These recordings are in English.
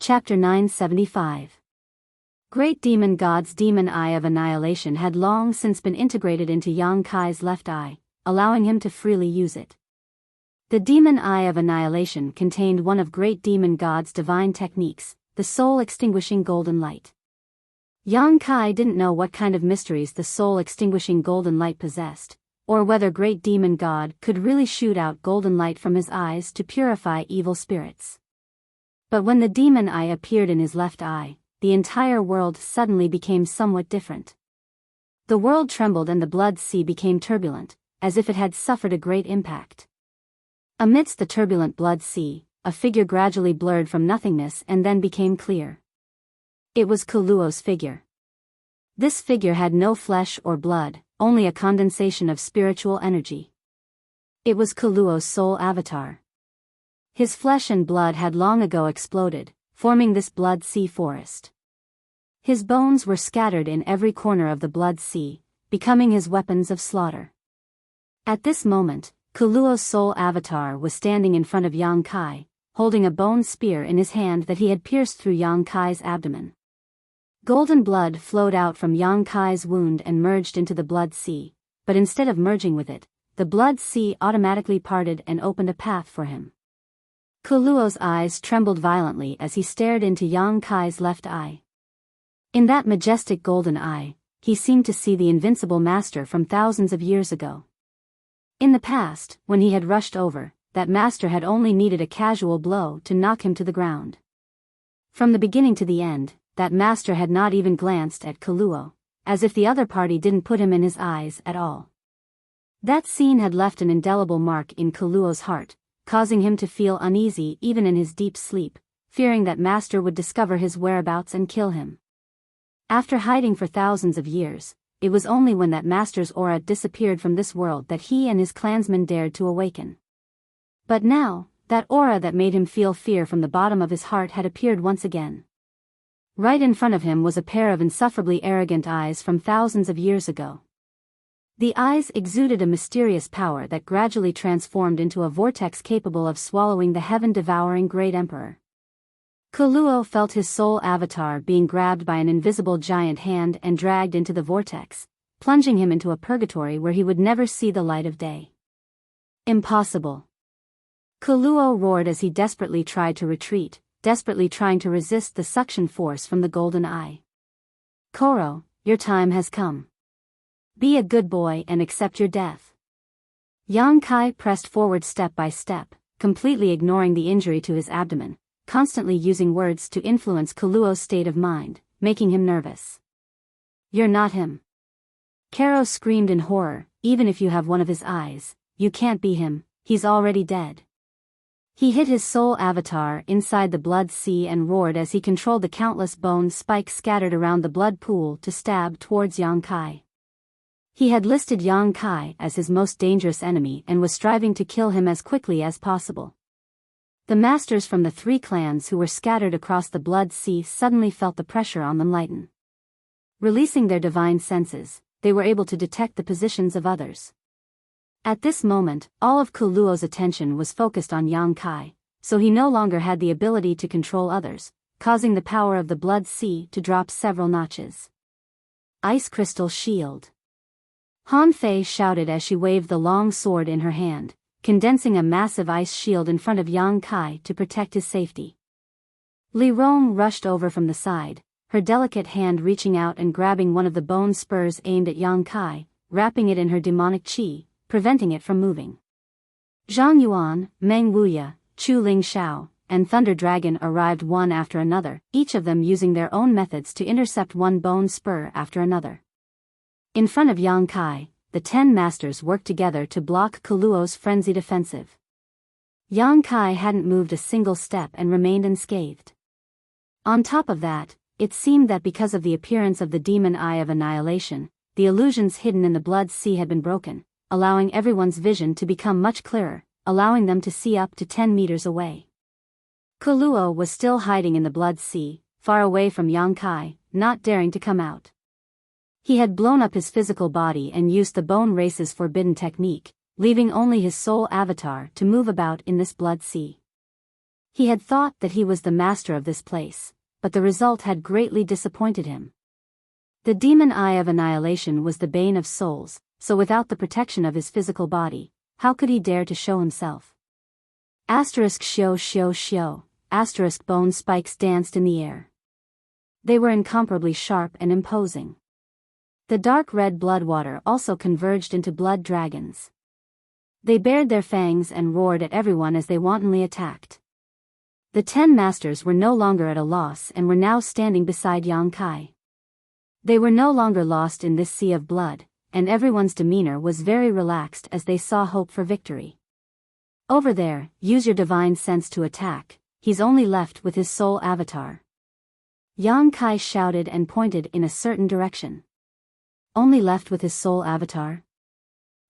Chapter 975. Great Demon God's demon eye of annihilation had long since been integrated into Yang Kai's left eye, allowing him to freely use it. The demon eye of annihilation contained one of Great Demon God's divine techniques, the soul-extinguishing golden light. Yang Kai didn't know what kind of mysteries the soul-extinguishing golden light possessed, or whether Great Demon God could really shoot out golden light from his eyes to purify evil spirits. But when the demon eye appeared in his left eye, the entire world suddenly became somewhat different. The world trembled and the blood sea became turbulent, as if it had suffered a great impact. Amidst the turbulent blood sea, a figure gradually blurred from nothingness and then became clear. It was Kuluo's figure. This figure had no flesh or blood, only a condensation of spiritual energy. It was Kuluo's soul avatar. His flesh and blood had long ago exploded, forming this blood sea forest. His bones were scattered in every corner of the blood sea, becoming his weapons of slaughter. At this moment, Kuluo's soul avatar was standing in front of Yang Kai, holding a bone spear in his hand that he had pierced through Yang Kai's abdomen. Golden blood flowed out from Yang Kai's wound and merged into the blood sea, but instead of merging with it, the blood sea automatically parted and opened a path for him. Kuluo's eyes trembled violently as he stared into Yang Kai's left eye. In that majestic golden eye, he seemed to see the invincible master from thousands of years ago. In the past, when he had rushed over, that master had only needed a casual blow to knock him to the ground. From the beginning to the end, that master had not even glanced at Kuluo, as if the other party didn't put him in his eyes at all. That scene had left an indelible mark in Kuluo's heart, causing him to feel uneasy even in his deep sleep, fearing that master would discover his whereabouts and kill him. After hiding for thousands of years, it was only when that master's aura disappeared from this world that he and his clansmen dared to awaken. But now, that aura that made him feel fear from the bottom of his heart had appeared once again. Right in front of him was a pair of insufferably arrogant eyes from thousands of years ago. The eyes exuded a mysterious power that gradually transformed into a vortex capable of swallowing the heaven-devouring Great Emperor. Kuluo felt his soul avatar being grabbed by an invisible giant hand and dragged into the vortex, plunging him into a purgatory where he would never see the light of day. Impossible! Kuluo roared as he desperately tried to retreat, desperately trying to resist the suction force from the golden eye. Koro, your time has come. Be a good boy and accept your death. Yang Kai pressed forward step by step, completely ignoring the injury to his abdomen, constantly using words to influence Kuluo's state of mind, making him nervous. You're not him. Karo screamed in horror, even if you have one of his eyes, you can't be him, he's already dead. He hit his soul avatar inside the blood sea and roared as he controlled the countless bone spikes scattered around the blood pool to stab towards Yang Kai. He had listed Yang Kai as his most dangerous enemy and was striving to kill him as quickly as possible. The masters from the three clans who were scattered across the blood sea suddenly felt the pressure on them lighten. Releasing their divine senses, they were able to detect the positions of others. At this moment, all of Kuluo's attention was focused on Yang Kai, so he no longer had the ability to control others, causing the power of the blood sea to drop several notches. Ice Crystal Shield. Han Fei shouted as she waved the long sword in her hand, condensing a massive ice shield in front of Yang Kai to protect his safety. Li Rong rushed over from the side, her delicate hand reaching out and grabbing one of the bone spurs aimed at Yang Kai, wrapping it in her demonic qi, preventing it from moving. Zhang Yuan, Meng Wuya, Chu Ling Xiao, and Thunder Dragon arrived one after another, each of them using their own methods to intercept one bone spur after another. In front of Yang Kai, the 10 masters worked together to block Kuluo's frenzied offensive. Yang Kai hadn't moved a single step and remained unscathed. On top of that, it seemed that because of the appearance of the demon eye of annihilation, the illusions hidden in the blood sea had been broken, allowing everyone's vision to become much clearer, allowing them to see up to 10 meters away. Kuluo was still hiding in the blood sea, far away from Yang Kai, not daring to come out. He had blown up his physical body and used the bone race's forbidden technique, leaving only his soul avatar to move about in this blood sea. He had thought that he was the master of this place, but the result had greatly disappointed him. The demon eye of annihilation was the bane of souls, so without the protection of his physical body, how could he dare to show himself? Shio. Bone spikes danced in the air. They were incomparably sharp and imposing. The dark red blood water also converged into blood dragons. They bared their fangs and roared at everyone as they wantonly attacked. The 10 masters were no longer at a loss and were now standing beside Yang Kai. They were no longer lost in this sea of blood, and everyone's demeanor was very relaxed as they saw hope for victory. Over there, use your divine sense to attack, he's only left with his soul avatar. Yang Kai shouted and pointed in a certain direction. Only left with his soul avatar?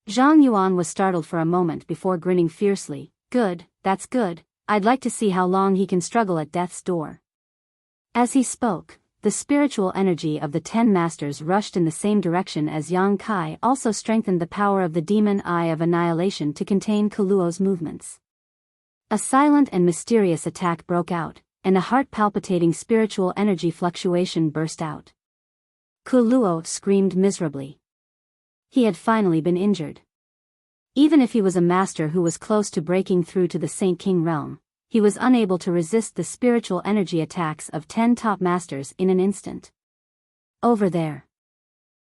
Zhang Yuan was startled for a moment before grinning fiercely. Good, that's good, I'd like to see how long he can struggle at death's door. As he spoke, the spiritual energy of the 10 masters rushed in the same direction as Yang Kai also strengthened the power of the demon eye of annihilation to contain Kuluo's movements. A silent and mysterious attack broke out, and a heart-palpitating spiritual energy fluctuation burst out. Kuluo screamed miserably. He had finally been injured. Even if he was a master who was close to breaking through to the Saint King realm, he was unable to resist the spiritual energy attacks of 10 top masters in an instant. Over there.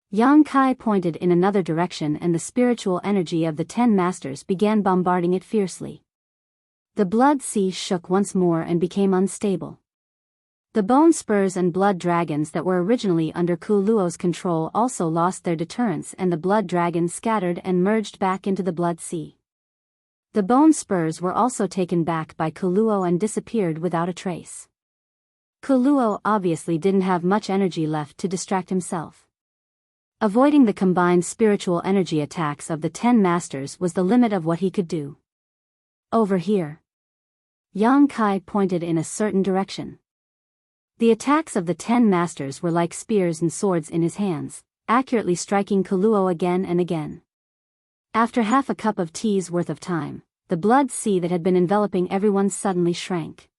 Yang Kai pointed in another direction and the spiritual energy of the 10 masters began bombarding it fiercely. The blood sea shook once more and became unstable. The bone spurs and blood dragons that were originally under Kuluo's control also lost their deterrence and the blood dragons scattered and merged back into the blood sea. The bone spurs were also taken back by Kuluo and disappeared without a trace. Kuluo obviously didn't have much energy left to distract himself. Avoiding the combined spiritual energy attacks of the 10 masters was the limit of what he could do. Over here. Yang Kai pointed in a certain direction. The attacks of the 10 masters were like spears and swords in his hands, accurately striking Kuluo again and again. After half a cup of tea's worth of time, the blood sea that had been enveloping everyone suddenly shrank.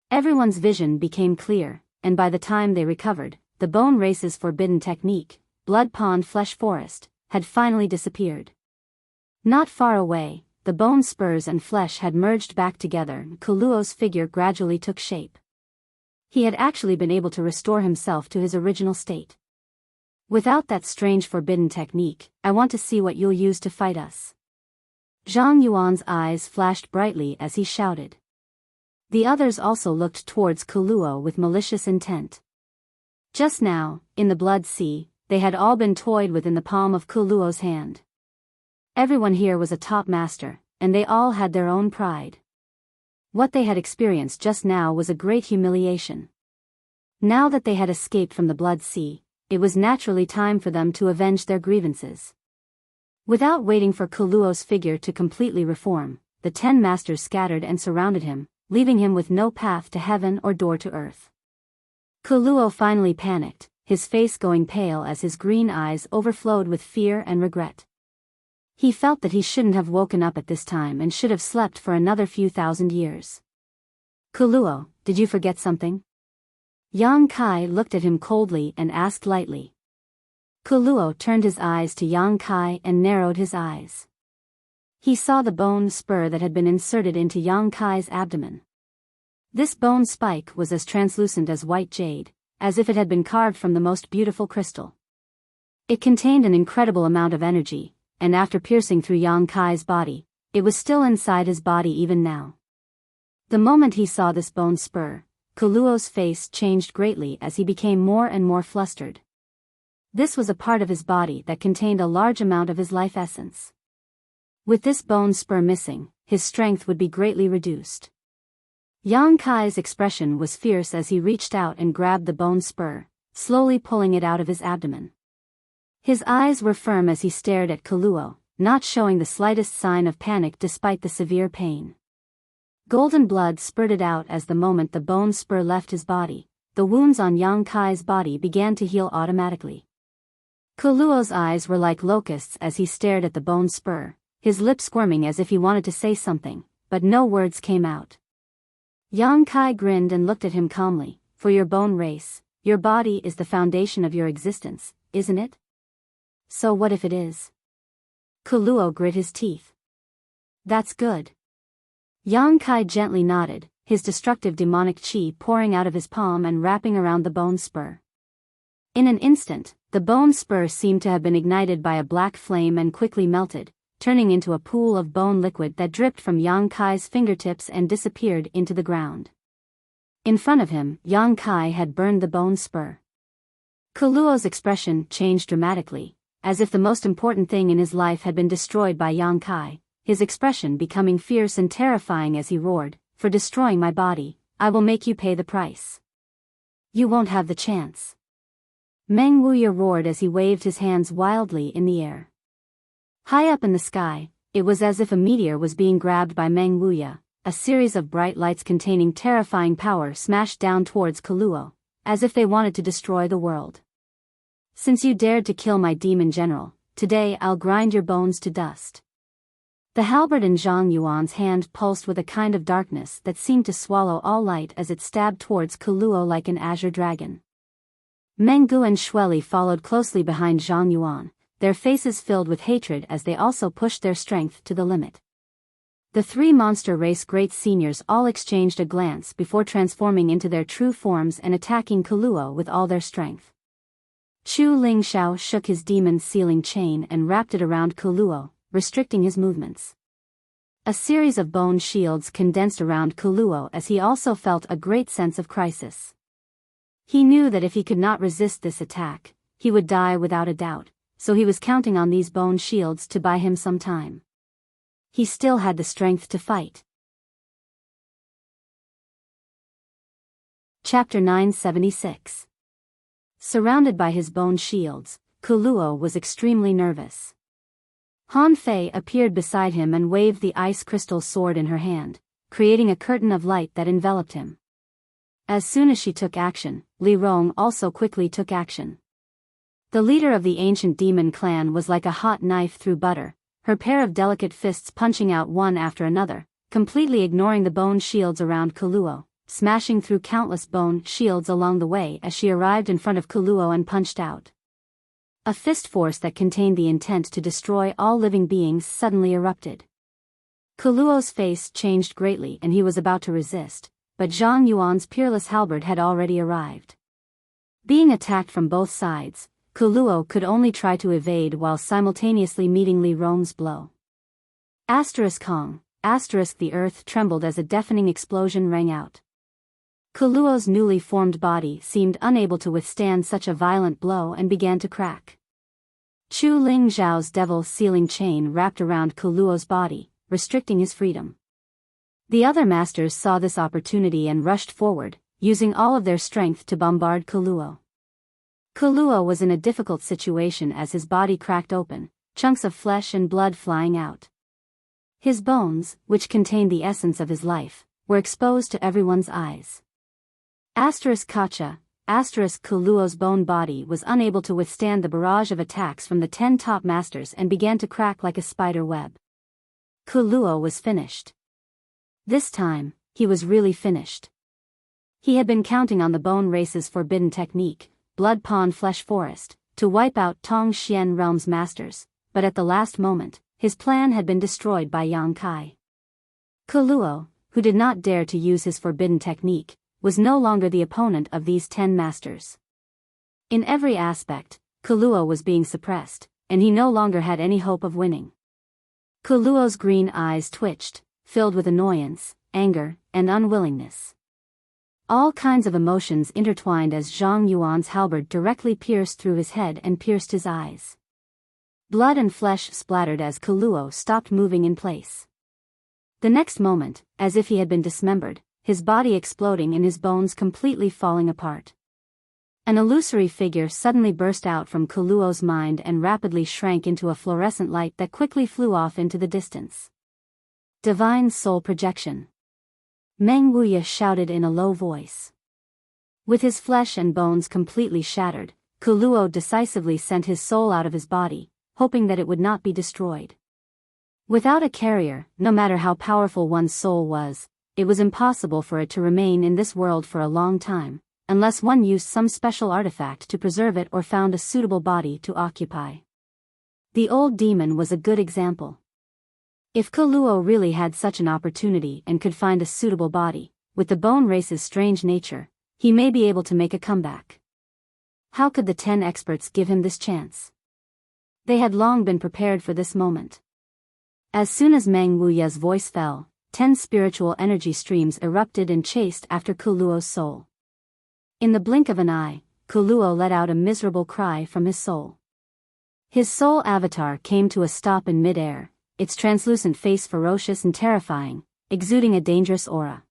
Everyone's vision became clear, and by the time they recovered, the bone race's forbidden technique, Blood Pond Flesh Forest, had finally disappeared. Not far away, the bone spurs and flesh had merged back together and Kuluo's figure gradually took shape. He had actually been able to restore himself to his original state. Without that strange forbidden technique, I want to see what you'll use to fight us. Zhang Yuan's eyes flashed brightly as he shouted. The others also looked towards Kuluo with malicious intent. Just now, in the blood sea, they had all been toyed with in the palm of Kuluo's hand. Everyone here was a top master, and they all had their own pride. What they had experienced just now was a great humiliation. Now that they had escaped from the blood sea, it was naturally time for them to avenge their grievances. Without waiting for Kuluo's figure to completely reform, the 10 masters scattered and surrounded him, leaving him with no path to heaven or door to earth. Kuluo finally panicked, his face going pale as his green eyes overflowed with fear and regret. He felt that he shouldn't have woken up at this time and should have slept for another few thousand years. Kuluo, did you forget something? Yang Kai looked at him coldly and asked lightly. Kuluo turned his eyes to Yang Kai and narrowed his eyes. He saw the bone spur that had been inserted into Yang Kai's abdomen. This bone spike was as translucent as white jade, as if it had been carved from the most beautiful crystal. It contained an incredible amount of energy, and after piercing through Yang Kai's body, it was still inside his body even now. The moment he saw this bone spur, Kuluo's face changed greatly as he became more and more flustered. This was a part of his body that contained a large amount of his life essence. With this bone spur missing, his strength would be greatly reduced. Yang Kai's expression was fierce as he reached out and grabbed the bone spur, slowly pulling it out of his abdomen. His eyes were firm as he stared at Kuluo, not showing the slightest sign of panic despite the severe pain. Golden blood spurted out as the moment the bone spur left his body, the wounds on Yang Kai's body began to heal automatically. Kuluo's eyes were like locusts as he stared at the bone spur, his lips squirming as if he wanted to say something, but no words came out. Yang Kai grinned and looked at him calmly. For your bone race, your body is the foundation of your existence, isn't it? So what if it is? Kuluo grit his teeth. That's good. Yang Kai gently nodded, his destructive demonic chi pouring out of his palm and wrapping around the bone spur. In an instant, the bone spur seemed to have been ignited by a black flame and quickly melted, turning into a pool of bone liquid that dripped from Yang Kai's fingertips and disappeared into the ground. In front of him, Yang Kai had burned the bone spur. Kuluo's expression changed dramatically, as if the most important thing in his life had been destroyed by Yang Kai, his expression becoming fierce and terrifying as he roared, "For destroying my body, I will make you pay the price. You won't have the chance." Meng Wuya roared as he waved his hands wildly in the air. High up in the sky, it was as if a meteor was being grabbed by Meng Wuya. A series of bright lights containing terrifying power smashed down towards Kuluo, as if they wanted to destroy the world. "Since you dared to kill my demon general, today I'll grind your bones to dust." The halberd in Zhang Yuan's hand pulsed with a kind of darkness that seemed to swallow all light as it stabbed towards Kuluo like an azure dragon. Meng Gu and Shueli followed closely behind Zhang Yuan, their faces filled with hatred as they also pushed their strength to the limit. The three monster race great seniors all exchanged a glance before transforming into their true forms and attacking Kuluo with all their strength. Chu Lingxiao shook his demon sealing chain and wrapped it around Kuluo, restricting his movements. A series of bone shields condensed around Kuluo as he also felt a great sense of crisis. He knew that if he could not resist this attack, he would die without a doubt, so he was counting on these bone shields to buy him some time. He still had the strength to fight. Chapter 976. Surrounded by his bone shields, Kuluo was extremely nervous. Han Fei appeared beside him and waved the ice crystal sword in her hand, creating a curtain of light that enveloped him. As soon as she took action, Li Rong also quickly took action. The leader of the ancient demon clan was like a hot knife through butter, her pair of delicate fists punching out one after another, completely ignoring the bone shields around Kuluo, smashing through countless bone shields along the way as she arrived in front of Kuluo and punched out. A fist force that contained the intent to destroy all living beings suddenly erupted. Kuluo's face changed greatly and he was about to resist, but Zhang Yuan's peerless halberd had already arrived. Being attacked from both sides, Kuluo could only try to evade while simultaneously meeting Li Rong's blow. Kong, the earth trembled as a deafening explosion rang out. Kuluo's newly formed body seemed unable to withstand such a violent blow and began to crack. Chu Lingxiao's devil sealing chain wrapped around Kuluo's body, restricting his freedom. The other masters saw this opportunity and rushed forward, using all of their strength to bombard Kuluo. Kuluo was in a difficult situation as his body cracked open, chunks of flesh and blood flying out. His bones, which contained the essence of his life, were exposed to everyone's eyes. Kuluo's bone body was unable to withstand the barrage of attacks from the 10 top masters and began to crack like a spider web. Kuluo was finished. This time, he was really finished. He had been counting on the bone race's forbidden technique, Blood Pond Flesh Forest, to wipe out Tong Xian Realm's masters, but at the last moment, his plan had been destroyed by Yang Kai. Kuluo, who did not dare to use his forbidden technique, was no longer the opponent of these 10 masters. In every aspect, Kuluo was being suppressed, and he no longer had any hope of winning. Kuluo's green eyes twitched, filled with annoyance, anger, and unwillingness. All kinds of emotions intertwined as Zhang Yuan's halberd directly pierced through his head and pierced his eyes. Blood and flesh splattered as Kuluo stopped moving in place. The next moment, as if he had been dismembered, his body exploding and his bones completely falling apart. An illusory figure suddenly burst out from Kuluo's mind and rapidly shrank into a fluorescent light that quickly flew off into the distance. Divine Soul Projection. Meng Wuya shouted in a low voice. With his flesh and bones completely shattered, Kuluo decisively sent his soul out of his body, hoping that it would not be destroyed. Without a carrier, no matter how powerful one's soul was, it was impossible for it to remain in this world for a long time, unless one used some special artifact to preserve it or found a suitable body to occupy. The old demon was a good example. If Kuluo really had such an opportunity and could find a suitable body, with the bone race's strange nature, he may be able to make a comeback. How could the 10 experts give him this chance? They had long been prepared for this moment. As soon as Meng Wuya's voice fell, 10 spiritual energy streams erupted and chased after Kuluo's soul. In the blink of an eye, Kuluo let out a miserable cry from his soul. His soul avatar came to a stop in mid-air, its translucent face ferocious and terrifying, exuding a dangerous aura.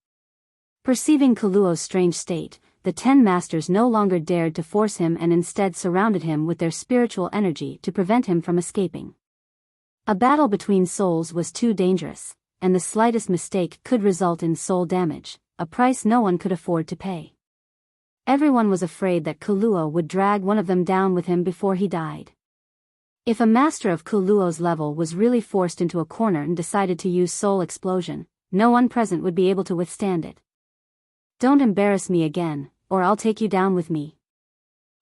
Perceiving Kuluo's strange state, the 10 masters no longer dared to force him and instead surrounded him with their spiritual energy to prevent him from escaping. A battle between souls was too dangerous, and the slightest mistake could result in soul damage, a price no one could afford to pay. Everyone was afraid that Kuluo would drag one of them down with him before he died. If a master of Kuluo's level was really forced into a corner and decided to use soul explosion, no one present would be able to withstand it. "Don't embarrass me again, or I'll take you down with me."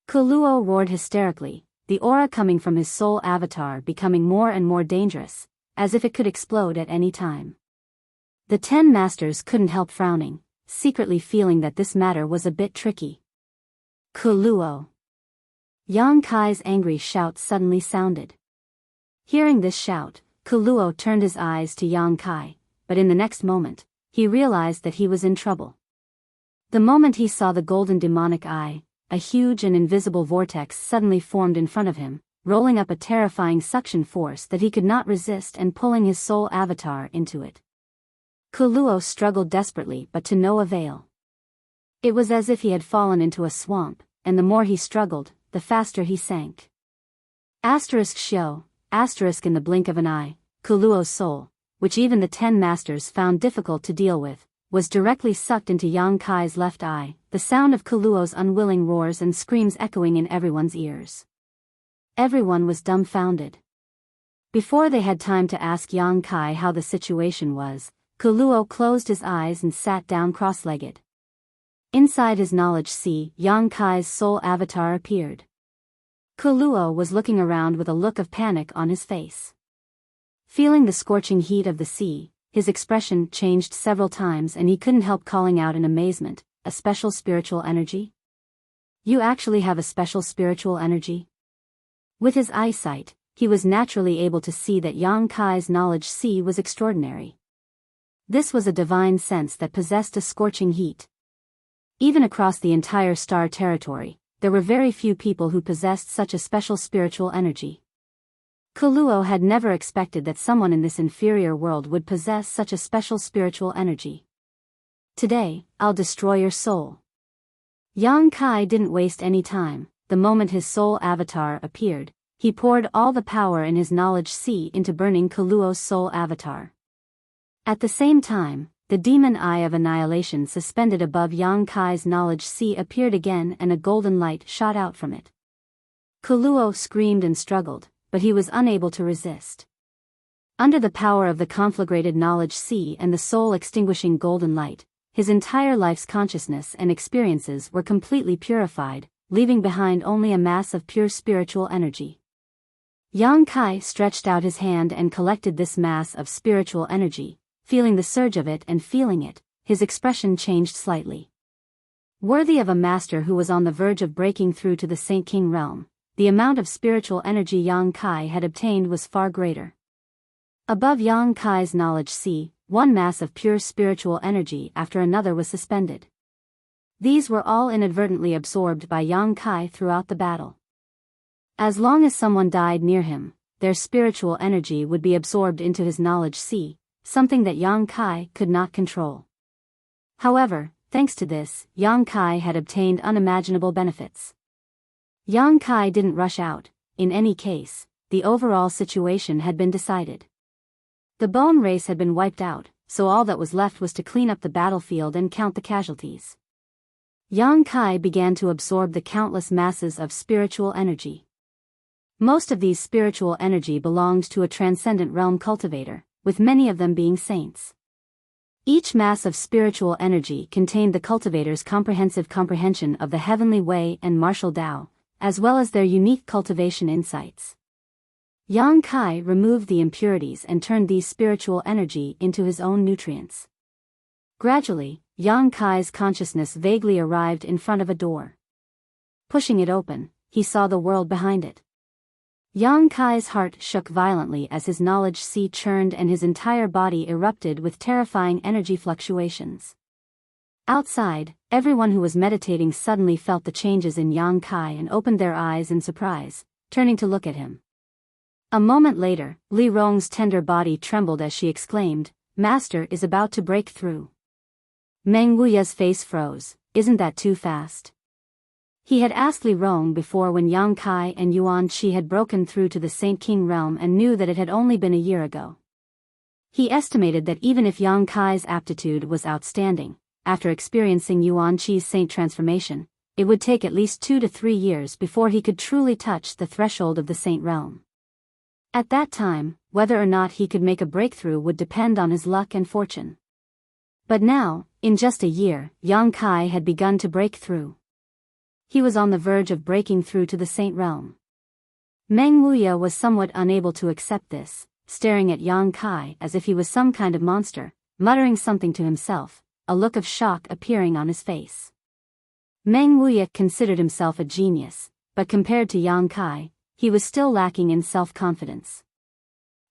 Kuluo roared hysterically, the aura coming from his soul avatar becoming more and more dangerous, as if it could explode at any time. The 10 masters couldn't help frowning, secretly feeling that this matter was a bit tricky. Kuluo! Yang Kai's angry shout suddenly sounded. Hearing this shout, Kuluo turned his eyes to Yang Kai, but in the next moment, he realized that he was in trouble. The moment he saw the golden demonic eye, a huge and invisible vortex suddenly formed in front of him, rolling up a terrifying suction force that he could not resist and pulling his soul avatar into it. Kuluo struggled desperately but to no avail. It was as if he had fallen into a swamp, and the more he struggled, the faster he sank. Shio, in the blink of an eye, Kuluo's soul, which even the 10 masters found difficult to deal with, was directly sucked into Yang Kai's left eye, the sound of Kuluo's unwilling roars and screams echoing in everyone's ears. Everyone was dumbfounded. Before they had time to ask Yang Kai how the situation was, Kuluo closed his eyes and sat down cross-legged. Inside his knowledge sea, Yang Kai's soul avatar appeared. Kuluo was looking around with a look of panic on his face. Feeling the scorching heat of the sea, his expression changed several times and he couldn't help calling out in amazement, "A special spiritual energy? You actually have a special spiritual energy?" With his eyesight, he was naturally able to see that Yang Kai's knowledge sea was extraordinary. This was a divine sense that possessed a scorching heat. Even across the entire star territory, there were very few people who possessed such a special spiritual energy. Kuluo had never expected that someone in this inferior world would possess such a special spiritual energy. "Today, I'll destroy your soul." Yang Kai didn't waste any time. The moment his soul avatar appeared, he poured all the power in his knowledge sea into burning Kuluo's soul avatar. At the same time, the demon eye of annihilation suspended above Yang Kai's knowledge sea appeared again and a golden light shot out from it. Kuluo screamed and struggled, but he was unable to resist. Under the power of the conflagrated knowledge sea and the soul-extinguishing golden light, his entire life's consciousness and experiences were completely purified, leaving behind only a mass of pure spiritual energy. Yang Kai stretched out his hand and collected this mass of spiritual energy, feeling the surge of it and feeling it, his expression changed slightly. Worthy of a master who was on the verge of breaking through to the Saint King realm, the amount of spiritual energy Yang Kai had obtained was far greater. Above Yang Kai's knowledge sea, one mass of pure spiritual energy after another was suspended. These were all inadvertently absorbed by Yang Kai throughout the battle. As long as someone died near him, their spiritual energy would be absorbed into his knowledge sea, something that Yang Kai could not control. However, thanks to this, Yang Kai had obtained unimaginable benefits. Yang Kai didn't rush out. In any case, the overall situation had been decided. The bone race had been wiped out, so all that was left was to clean up the battlefield and count the casualties. Yang Kai began to absorb the countless masses of spiritual energy. Most of these spiritual energy belonged to a transcendent realm cultivator, with many of them being saints. Each mass of spiritual energy contained the cultivator's comprehensive comprehension of the heavenly way and martial Tao, as well as their unique cultivation insights. Yang Kai removed the impurities and turned these spiritual energy into his own nutrients. Gradually, Yang Kai's consciousness vaguely arrived in front of a door. Pushing it open, he saw the world behind it. Yang Kai's heart shook violently as his knowledge sea churned and his entire body erupted with terrifying energy fluctuations. Outside, everyone who was meditating suddenly felt the changes in Yang Kai and opened their eyes in surprise, turning to look at him. A moment later, Li Rong's tender body trembled as she exclaimed, "Master is about to break through." Meng Wuya's face froze. "Isn't that too fast?" He had asked Li Rong before when Yang Kai and Yuan Qi had broken through to the Saint King realm and knew that it had only been a year ago. He estimated that even if Yang Kai's aptitude was outstanding, after experiencing Yuan Qi's saint transformation, it would take at least 2 to 3 years before he could truly touch the threshold of the saint realm. At that time, whether or not he could make a breakthrough would depend on his luck and fortune. But now, in just a year, Yang Kai had begun to break through. He was on the verge of breaking through to the saint realm. Meng Wuya was somewhat unable to accept this, staring at Yang Kai as if he was some kind of monster, muttering something to himself, a look of shock appearing on his face. Meng Wuya considered himself a genius, but compared to Yang Kai, he was still lacking in self-confidence.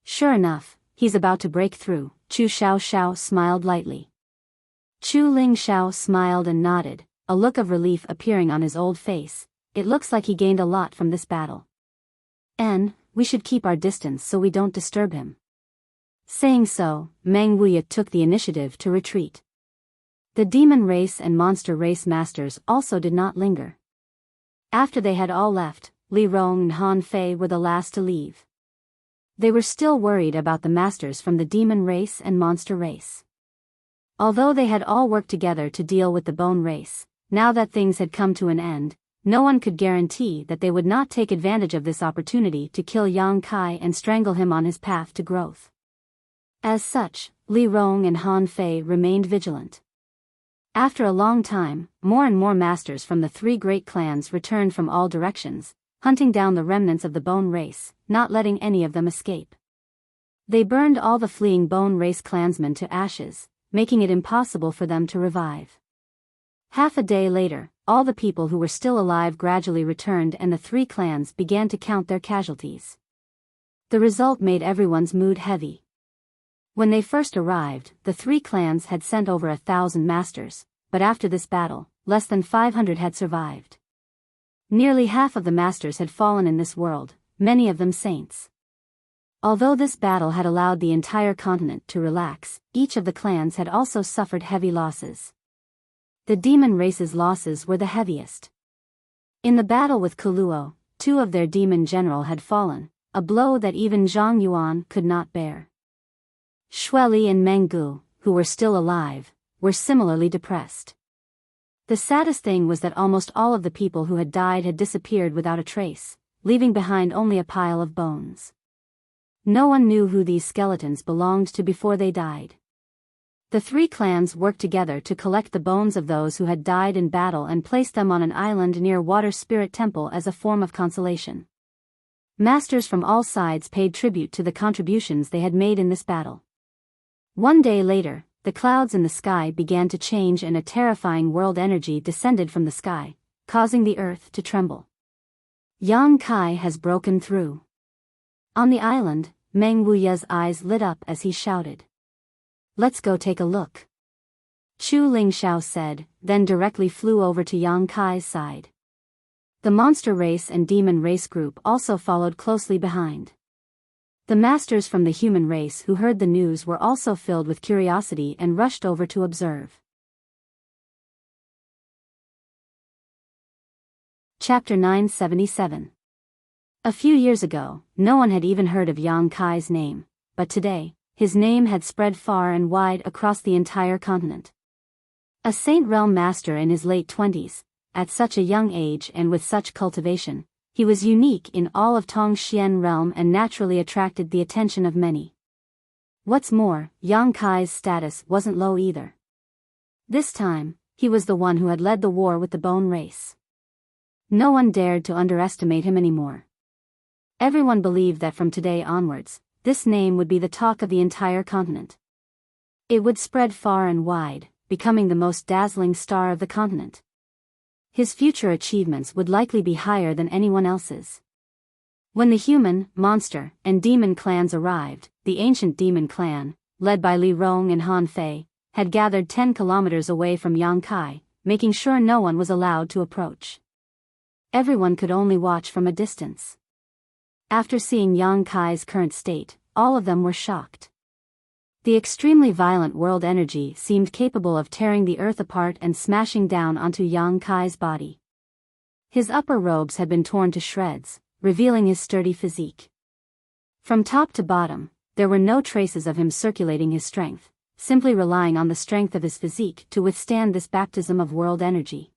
Sure enough, he's about to break through. Chu Xiao smiled lightly. Chu Ling Xiao smiled and nodded, a look of relief appearing on his old face. It looks like he gained a lot from this battle. And we should keep our distance so we don't disturb him. Saying so, Meng Wuya took the initiative to retreat. The demon race and monster race masters also did not linger. After they had all left, Li Rong and Han Fei were the last to leave. They were still worried about the masters from the demon race and monster race. Although they had all worked together to deal with the bone race, now that things had come to an end, no one could guarantee that they would not take advantage of this opportunity to kill Yang Kai and strangle him on his path to growth. As such, Li Rong and Han Fei remained vigilant. After a long time, more and more masters from the 3 great clans returned from all directions, hunting down the remnants of the bone race, not letting any of them escape. They burned all the fleeing bone race clansmen to ashes, making it impossible for them to revive. Half a day later, all the people who were still alive gradually returned and the 3 clans began to count their casualties. The result made everyone's mood heavy. When they first arrived, the 3 clans had sent over 1,000 masters, but after this battle, less than 500 had survived. Nearly half of the masters had fallen in this world, many of them saints. Although this battle had allowed the entire continent to relax, each of the clans had also suffered heavy losses. The demon race's losses were the heaviest. In the battle with Kuluo, 2 of their demon general had fallen, a blow that even Zhang Yuan could not bear. Xueli and Meng Gu, who were still alive, were similarly depressed. The saddest thing was that almost all of the people who had died had disappeared without a trace, leaving behind only a pile of bones. No one knew who these skeletons belonged to before they died. The 3 clans worked together to collect the bones of those who had died in battle and place them on an island near Water Spirit Temple as a form of consolation. Masters from all sides paid tribute to the contributions they had made in this battle. One day later, the clouds in the sky began to change and a terrifying world energy descended from the sky, causing the earth to tremble. Yang Kai has broken through. On the island, Meng Wuya's eyes lit up as he shouted. "Let's go take a look." Chu Lingxiao said, then directly flew over to Yang Kai's side. The monster race and demon race group also followed closely behind. The masters from the human race who heard the news were also filled with curiosity and rushed over to observe. Chapter 977. A few years ago, no one had even heard of Yang Kai's name, but today, his name had spread far and wide across the entire continent. A Saint Realm master in his late 20s, at such a young age and with such cultivation, he was unique in all of Tongxian realm and naturally attracted the attention of many. What's more, Yang Kai's status wasn't low either. This time, he was the one who had led the war with the bone race. No one dared to underestimate him anymore. Everyone believed that from today onwards, this name would be the talk of the entire continent. It would spread far and wide, becoming the most dazzling star of the continent. His future achievements would likely be higher than anyone else's. When the human, monster, and demon clans arrived, the ancient demon clan, led by Li Rong and Han Fei, had gathered 10 kilometers away from Yang Kai, making sure no one was allowed to approach. Everyone could only watch from a distance. After seeing Yang Kai's current state, all of them were shocked. The extremely violent world energy seemed capable of tearing the earth apart and smashing down onto Yang Kai's body. His upper robes had been torn to shreds, revealing his sturdy physique. From top to bottom, there were no traces of him circulating his strength, simply relying on the strength of his physique to withstand this baptism of world energy.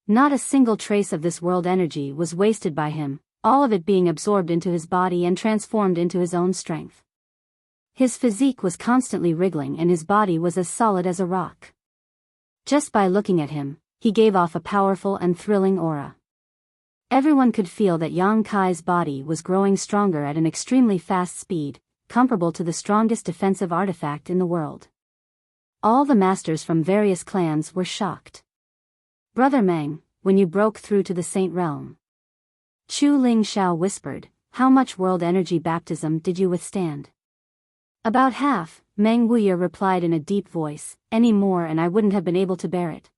Not a single trace of this world energy was wasted by him, all of it being absorbed into his body and transformed into his own strength. His physique was constantly wriggling and his body was as solid as a rock. Just by looking at him, he gave off a powerful and thrilling aura. Everyone could feel that Yang Kai's body was growing stronger at an extremely fast speed, comparable to the strongest defensive artifact in the world. All the masters from various clans were shocked. "Brother Meng, when you broke through to the Saint Realm," Chu Ling Xiao whispered, "how much world energy baptism did you withstand?" "About half," Meng Wuya replied in a deep voice, "any more and I wouldn't have been able to bear it."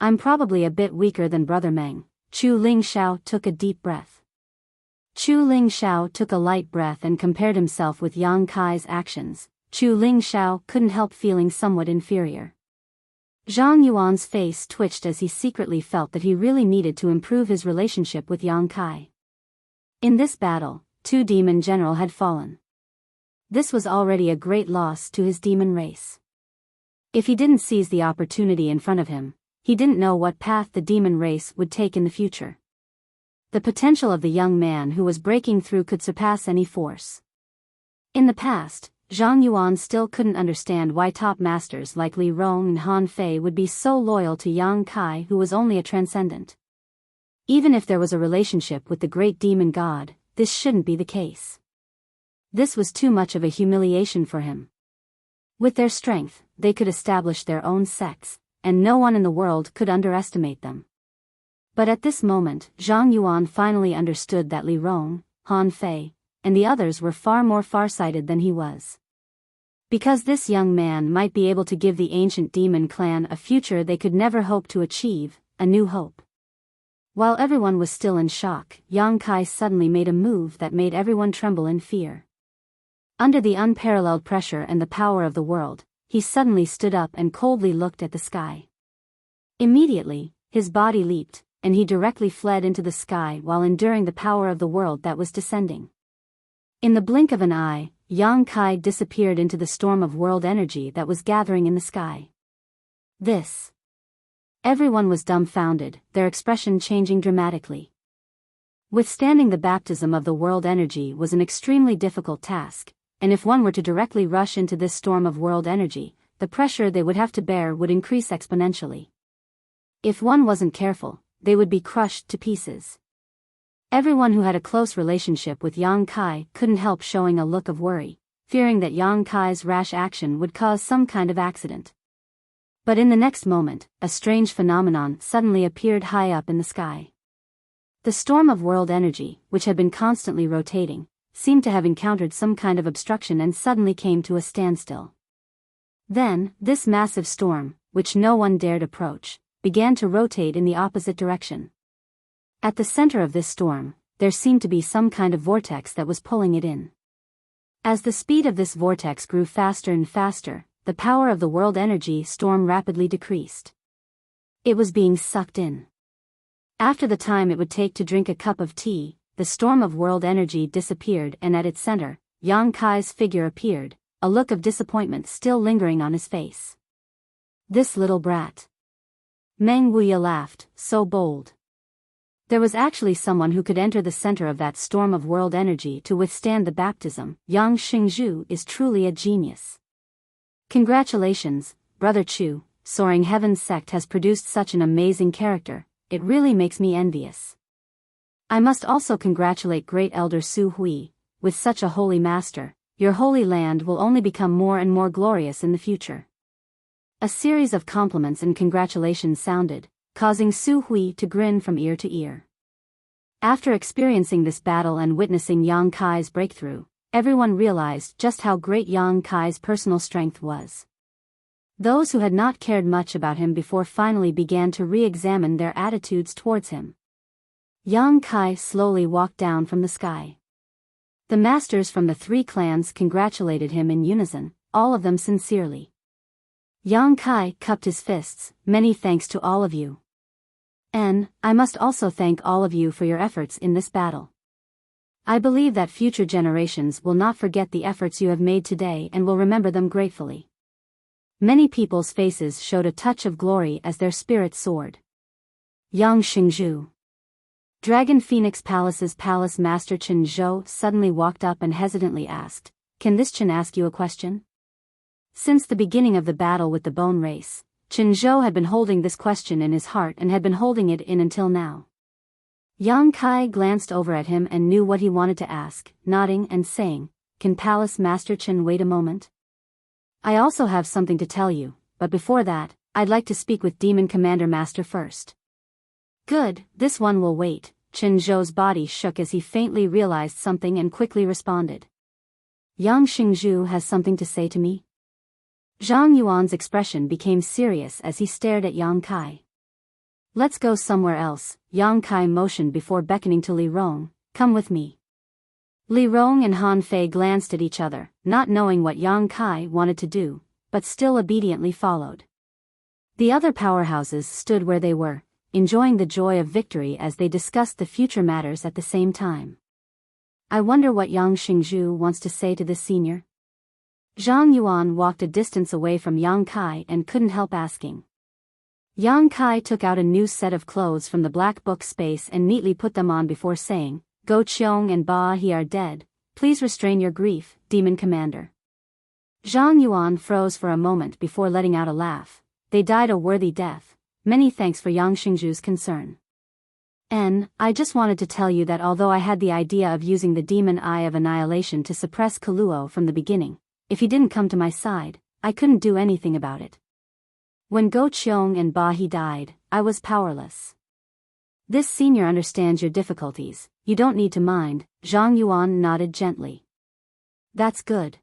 "I'm probably a bit weaker than Brother Meng." Chu Ling Xiao took a deep breath. Chu Ling Xiao took a light breath and compared himself with Yang Kai's actions. Chu Ling Xiao couldn't help feeling somewhat inferior. Zhang Yuan's face twitched as he secretly felt that he really needed to improve his relationship with Yang Kai. In this battle, 2 demon general had fallen. This was already a great loss to his demon race. If he didn't seize the opportunity in front of him, he didn't know what path the demon race would take in the future. The potential of the young man who was breaking through could surpass any force. In the past, Zhang Yuan still couldn't understand why top masters like Li Rong and Han Fei would be so loyal to Yang Kai, who was only a transcendent. Even if there was a relationship with the great demon god, this shouldn't be the case. This was too much of a humiliation for him. With their strength, they could establish their own sects, and no one in the world could underestimate them. But at this moment, Zhang Yuan finally understood that Li Rong, Han Fei, and the others were far more farsighted than he was. Because this young man might be able to give the ancient demon clan a future they could never hope to achieve, a new hope. While everyone was still in shock, Yang Kai suddenly made a move that made everyone tremble in fear. Under the unparalleled pressure and the power of the world, he suddenly stood up and coldly looked at the sky. Immediately, his body leaped, and he directly fled into the sky while enduring the power of the world that was descending. In the blink of an eye, Yang Kai disappeared into the storm of world energy that was gathering in the sky. This. Everyone was dumbfounded, their expression changing dramatically. Withstanding the baptism of the world energy was an extremely difficult task, and if one were to directly rush into this storm of world energy, the pressure they would have to bear would increase exponentially. If one wasn't careful, they would be crushed to pieces. Everyone who had a close relationship with Yang Kai couldn't help showing a look of worry, fearing that Yang Kai's rash action would cause some kind of accident. But in the next moment, a strange phenomenon suddenly appeared high up in the sky. The storm of world energy, which had been constantly rotating, seemed to have encountered some kind of obstruction and suddenly came to a standstill. Then, this massive storm, which no one dared approach, began to rotate in the opposite direction. At the center of this storm, there seemed to be some kind of vortex that was pulling it in. As the speed of this vortex grew faster and faster, the power of the world energy storm rapidly decreased. It was being sucked in. After the time it would take to drink a cup of tea, the storm of world energy disappeared and at its center, Yang Kai's figure appeared, a look of disappointment still lingering on his face. "This little brat." Meng Wuya laughed, "So bold. There was actually someone who could enter the center of that storm of world energy to withstand the baptism. Yang Xingzhu is truly a genius. Congratulations, Brother Chu, Soaring Heaven's sect has produced such an amazing character, it really makes me envious. I must also congratulate Great Elder Su Hui, with such a holy master, your holy land will only become more and more glorious in the future. A series of compliments and congratulations sounded, causing Su Hui to grin from ear to ear. After experiencing this battle and witnessing Yang Kai's breakthrough, everyone realized just how great Yang Kai's personal strength was. Those who had not cared much about him before finally began to re-examine their attitudes towards him. Yang Kai slowly walked down from the sky. The masters from the 3 clans congratulated him in unison, all of them sincerely. Yang Kai cupped his fists, many thanks to all of you. And I must also thank all of you for your efforts in this battle. I believe that future generations will not forget the efforts you have made today and will remember them gratefully. Many people's faces showed a touch of glory as their spirits soared. Yang Xingzhu. Dragon Phoenix Palace's palace master Chen Zhou suddenly walked up and hesitantly asked, "Can this Chen ask you a question?" Since the beginning of the battle with the bone race, Chen Zhou had been holding this question in his heart and had been holding it in until now. Yang Kai glanced over at him and knew what he wanted to ask, nodding and saying, "Can Palace Master Chen wait a moment? I also have something to tell you, but before that, I'd like to speak with Demon Commander Master first." "Good, this one will wait." Chen Zhou's body shook as he faintly realized something and quickly responded. "Yang Xingzhu has something to say to me?" Zhang Yuan's expression became serious as he stared at Yang Kai. "Let's go somewhere else," Yang Kai motioned before beckoning to Li Rong, "Come with me." Li Rong and Han Fei glanced at each other, not knowing what Yang Kai wanted to do, but still obediently followed. The other powerhouses stood where they were, enjoying the joy of victory as they discussed the future matters at the same time. "I wonder what Yang Xingzhu wants to say to this senior?" Zhang Yuan walked a distance away from Yang Kai and couldn't help asking. Yang Kai took out a new set of clothes from the black book space and neatly put them on before saying, "Go Qiong and Ba He are dead, please restrain your grief, Demon Commander." Zhang Yuan froze for a moment before letting out a laugh. "They died a worthy death, many thanks for Yang Xingzhu's concern. And I just wanted to tell you that although I had the idea of using the Demon Eye of Annihilation to suppress Kaluo from the beginning, if he didn't come to my side, I couldn't do anything about it. When Go Qiong and Ba He died, I was powerless. This senior understands your difficulties, you don't need to mind." Zhang Yuan nodded gently. "That's good."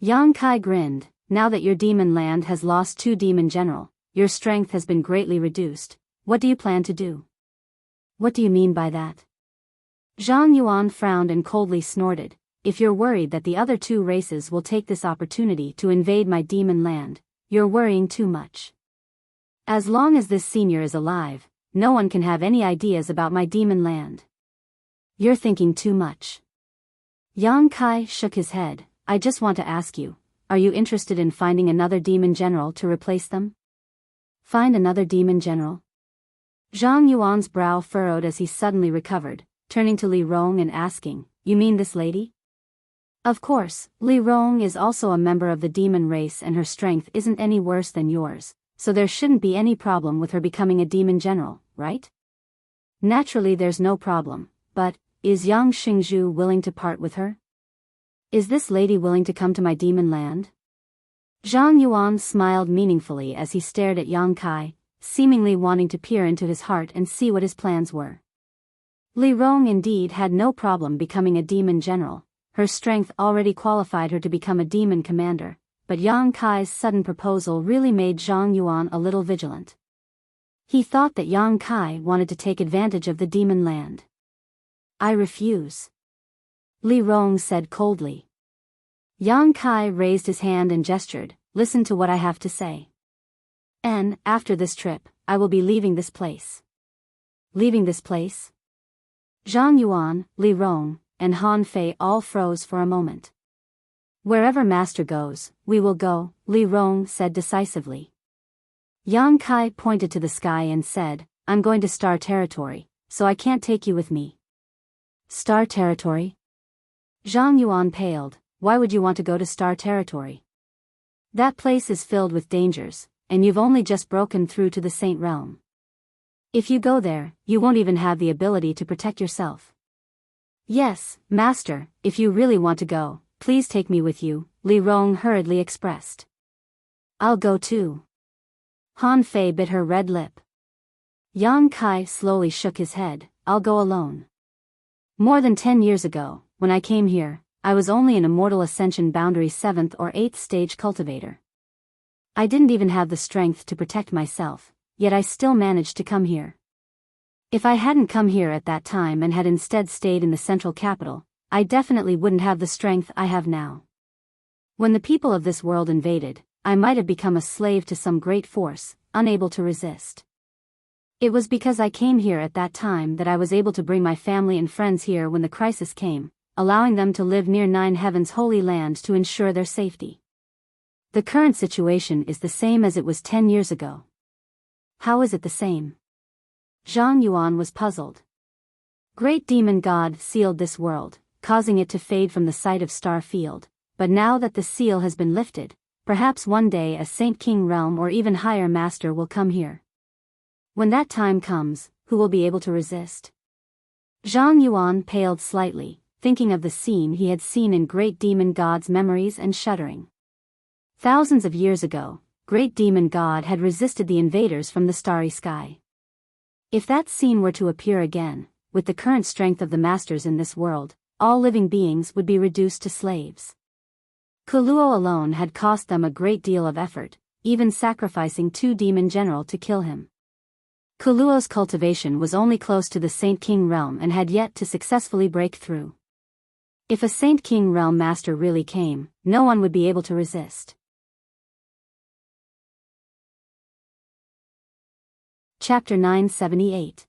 Yang Kai grinned, "Now that your demon land has lost 2 demon general, your strength has been greatly reduced, what do you plan to do?" "What do you mean by that?" Zhang Yuan frowned and coldly snorted, "If you're worried that the other 2 races will take this opportunity to invade my demon land, you're worrying too much. As long as this senior is alive, no one can have any ideas about my demon land. You're thinking too much." Yang Kai shook his head, "I just want to ask you, are you interested in finding another demon general to replace them?" "Find another demon general?" Zhang Yuan's brow furrowed as he suddenly recovered, turning to Li Rong and asking, "You mean this lady?" "Of course, Li Rong is also a member of the demon race and her strength isn't any worse than yours, so there shouldn't be any problem with her becoming a demon general, right?" "Naturally there's no problem, but, is Yang Xingzhu willing to part with her? Is this lady willing to come to my demon land?" Zhang Yuan smiled meaningfully as he stared at Yang Kai, seemingly wanting to peer into his heart and see what his plans were. Li Rong indeed had no problem becoming a demon general, her strength already qualified her to become a demon commander, but Yang Kai's sudden proposal really made Zhang Yuan a little vigilant. He thought that Yang Kai wanted to take advantage of the demon land. "I refuse," Li Rong said coldly. Yang Kai raised his hand and gestured, "Listen to what I have to say. And, after this trip, I will be leaving this place." "Leaving this place?" Zhang Yuan, Li Rong, and Han Fei all froze for a moment. "Wherever Master goes, we will go," Li Rong said decisively. Yang Kai pointed to the sky and said, "I'm going to Star Territory, so I can't take you with me. Star Territory? Zhang Yuan paled. Why would you want to go to Star Territory? That place is filled with dangers, and you've only just broken through to the Saint Realm. If you go there, you won't even have the ability to protect yourself. Yes, Master, if you really want to go, please take me with you, Li Rong hurriedly expressed. I'll go too. Han Fei bit her red lip. Yang Kai slowly shook his head. I'll go alone. More than 10 years ago, when I came here, I was only an Immortal Ascension Boundary 7th or 8th stage cultivator. I didn't even have the strength to protect myself, yet I still managed to come here. If I hadn't come here at that time and had instead stayed in the central capital, I definitely wouldn't have the strength I have now. When the people of this world invaded, I might have become a slave to some great force, unable to resist. It was because I came here at that time that I was able to bring my family and friends here when the crisis came, allowing them to live near Nine Heaven's holy land to ensure their safety. The current situation is the same as it was 10 years ago. How is it the same? Zhang Yuan was puzzled. Great Demon God sealed this world, causing it to fade from the sight of Star Field, but now that the seal has been lifted, perhaps one day a Saint King realm or even higher master will come here. When that time comes, who will be able to resist? Zhang Yuan paled slightly, thinking of the scene he had seen in Great Demon God's memories and shuddering. Thousands of years ago, Great Demon God had resisted the invaders from the starry sky. If that scene were to appear again, with the current strength of the masters in this world, all living beings would be reduced to slaves. Kuluo alone had cost them a great deal of effort, even sacrificing 2 demon general to kill him. Kuluo's cultivation was only close to the Saint King realm and had yet to successfully break through. If a Saint King realm master really came, no one would be able to resist. Chapter 978.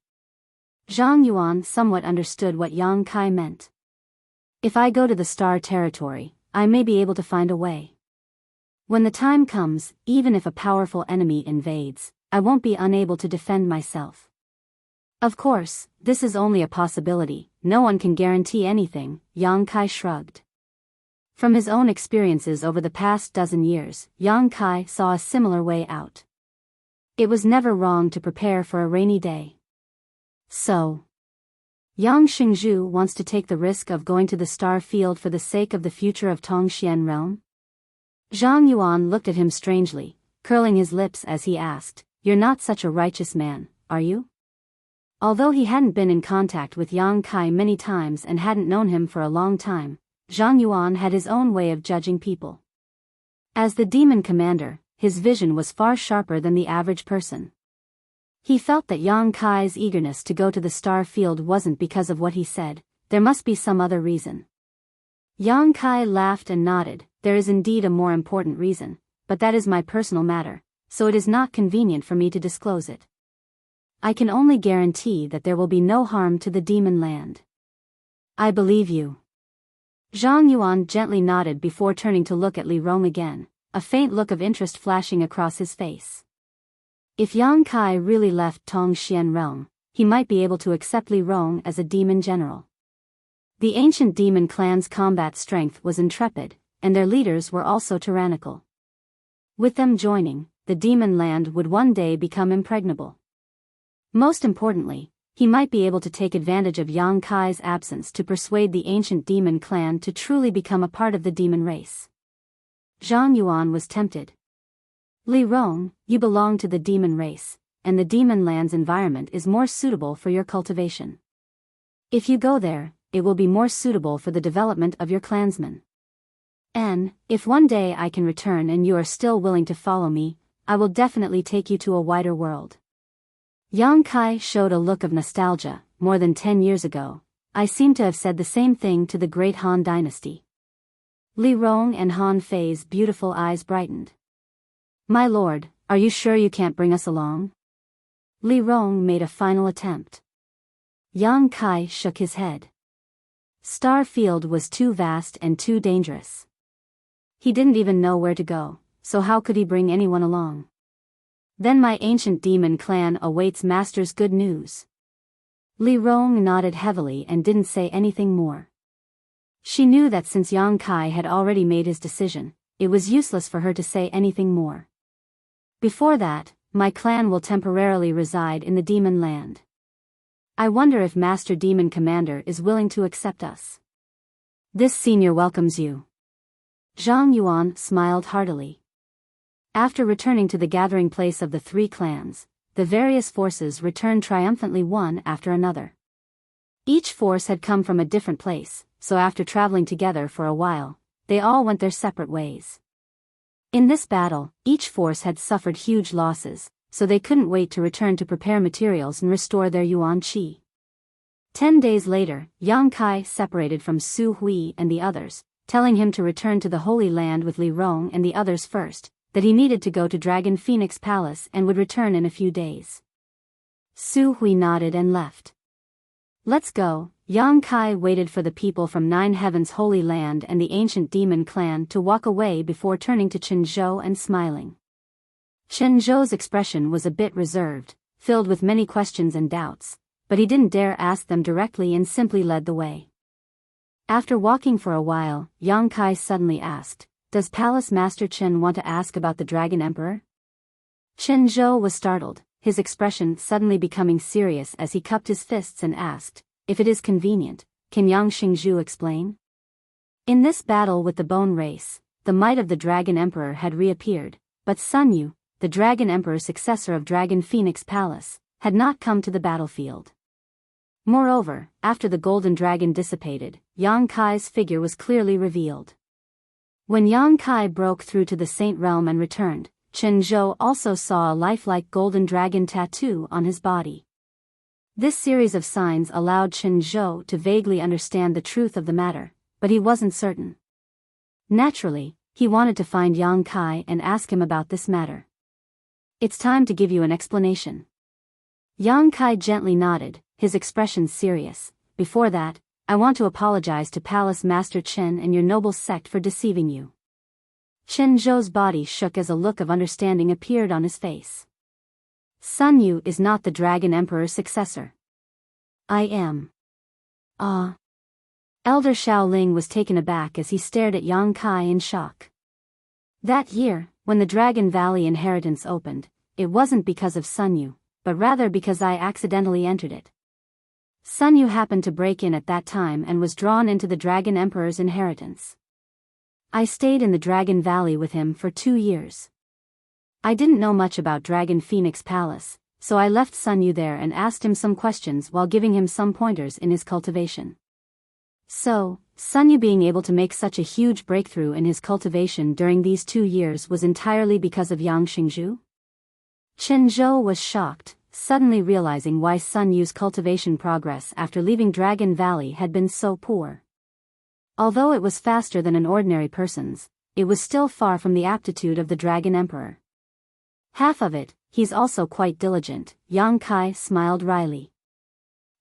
Zhang Yuan somewhat understood what Yang Kai meant. If I go to the Star Territory, I may be able to find a way. When the time comes, even if a powerful enemy invades, I won't be unable to defend myself. Of course, this is only a possibility, no one can guarantee anything, Yang Kai shrugged. From his own experiences over the past dozen years, Yang Kai saw a similar way out. It was never wrong to prepare for a rainy day. So, Yang Xingzhu wants to take the risk of going to the Star Field for the sake of the future of Tongxian realm? Zhang Yuan looked at him strangely, curling his lips as he asked, "You're not such a righteous man, are you?" Although he hadn't been in contact with Yang Kai many times and hadn't known him for a long time, Zhang Yuan had his own way of judging people. As the demon commander, his vision was far sharper than the average person. He felt that Yang Kai's eagerness to go to the Star Field wasn't because of what he said, there must be some other reason. Yang Kai laughed and nodded. There is indeed a more important reason, but that is my personal matter, so it is not convenient for me to disclose it. I can only guarantee that there will be no harm to the demon land. I believe you. Zhang Yuan gently nodded before turning to look at Li Rong again, a faint look of interest flashing across his face. If Yang Kai really left Tongxian realm, he might be able to accept Li Rong as a demon general. The ancient demon clan's combat strength was intrepid, and their leaders were also tyrannical. With them joining, the demon land would one day become impregnable. Most importantly, he might be able to take advantage of Yang Kai's absence to persuade the ancient demon clan to truly become a part of the demon race. Zhang Yuan was tempted. Li Rong, you belong to the demon race, and the demon land's environment is more suitable for your cultivation. If you go there, it will be more suitable for the development of your clansmen. And, if one day I can return and you are still willing to follow me, I will definitely take you to a wider world. Yang Kai showed a look of nostalgia. More than 10 years ago, I seem to have said the same thing to the great Han dynasty. Li Rong and Han Fei's beautiful eyes brightened. My lord, are you sure you can't bring us along? Li Rong made a final attempt. Yang Kai shook his head. Star Field was too vast and too dangerous. He didn't even know where to go, so how could he bring anyone along? Then my ancient demon clan awaits master's good news. Li Rong nodded heavily and didn't say anything more. She knew that since Yang Kai had already made his decision, it was useless for her to say anything more. Before that, my clan will temporarily reside in the demon land. I wonder if Master Demon Commander is willing to accept us. This senior welcomes you. Zhang Yuan smiled heartily. After returning to the gathering place of the three clans, the various forces returned triumphantly one after another. Each force had come from a different place, so after traveling together for a while, they all went their separate ways. In this battle, each force had suffered huge losses, so they couldn't wait to return to prepare materials and restore their yuan qi. 10 days later, Yang Kai separated from Su Hui and the others, telling him to return to the Holy Land with Li Rong and the others first, that he needed to go to Dragon Phoenix Palace and would return in a few days. Su Hui nodded and left. Let's go. Yang Kai waited for the people from Nine Heavens Holy Land and the ancient demon clan to walk away before turning to Chen Zhou and smiling. Chen Zhou's expression was a bit reserved, filled with many questions and doubts, but he didn't dare ask them directly and simply led the way. After walking for a while, Yang Kai suddenly asked, "Does Palace Master Chen want to ask about the Dragon Emperor?" Chen Zhou was startled, his expression suddenly becoming serious as he cupped his fists and asked, "If it is convenient, can Yang Xingzhu explain?" In this battle with the Bone Race, the might of the Dragon Emperor had reappeared, but Sun Yu, the Dragon Emperor's successor of Dragon Phoenix Palace, had not come to the battlefield. Moreover, after the Golden Dragon dissipated, Yang Kai's figure was clearly revealed. When Yang Kai broke through to the Saint Realm and returned, Chen Zhou also saw a lifelike Golden Dragon tattoo on his body. This series of signs allowed Chen Zhou to vaguely understand the truth of the matter, but he wasn't certain. Naturally, he wanted to find Yang Kai and ask him about this matter. "It's time to give you an explanation." Yang Kai gently nodded, his expression serious. "Before that, I want to apologize to Palace Master Chen and your noble sect for deceiving you." Chen Zhou's body shook as a look of understanding appeared on his face. "Sun Yu is not the Dragon Emperor's successor. I am." Ah. Elder Shaoling was taken aback as he stared at Yang Kai in shock. That year, when the Dragon Valley inheritance opened, it wasn't because of Sun Yu, but rather because I accidentally entered it. Sun Yu happened to break in at that time and was drawn into the Dragon Emperor's inheritance. I stayed in the Dragon Valley with him for 2 years. I didn't know much about Dragon Phoenix Palace, so I left Sun Yu there and asked him some questions while giving him some pointers in his cultivation. So, Sun Yu being able to make such a huge breakthrough in his cultivation during these 2 years was entirely because of Yang Xingzhu? Chen Zhou was shocked, suddenly realizing why Sun Yu's cultivation progress after leaving Dragon Valley had been so poor. Although it was faster than an ordinary person's, it was still far from the aptitude of the Dragon Emperor. Half of it, he's also quite diligent, Yang Kai smiled wryly.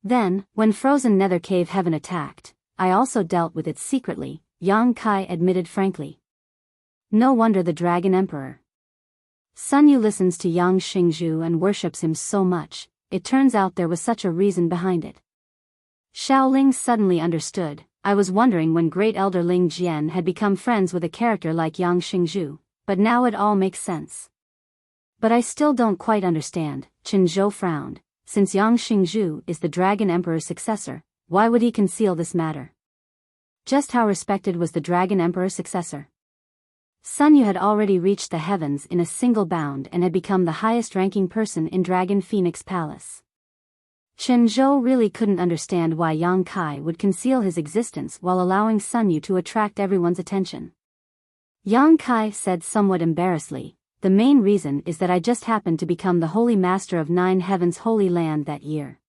Then, when Frozen Nether Cave Heaven attacked, I also dealt with it secretly, Yang Kai admitted frankly. No wonder the Dragon Emperor. Sun Yu listens to Yang Xingzhu and worships him so much, it turns out there was such a reason behind it. Shaoling suddenly understood. I was wondering when Great Elder Ling Jian had become friends with a character like Yang Xingzhu, but now it all makes sense. But I still don't quite understand, Chen Zhou frowned. Since Yang Xingzhu is the Dragon Emperor's successor, why would he conceal this matter? Just how respected was the Dragon Emperor's successor? Sun Yu had already reached the heavens in a single bound and had become the highest-ranking person in Dragon Phoenix Palace. Chen Zhou really couldn't understand why Yang Kai would conceal his existence while allowing Sun Yu to attract everyone's attention. Yang Kai said somewhat embarrassedly, "The main reason is that I just happened to become the Holy Master of Nine Heavens Holy Land that year.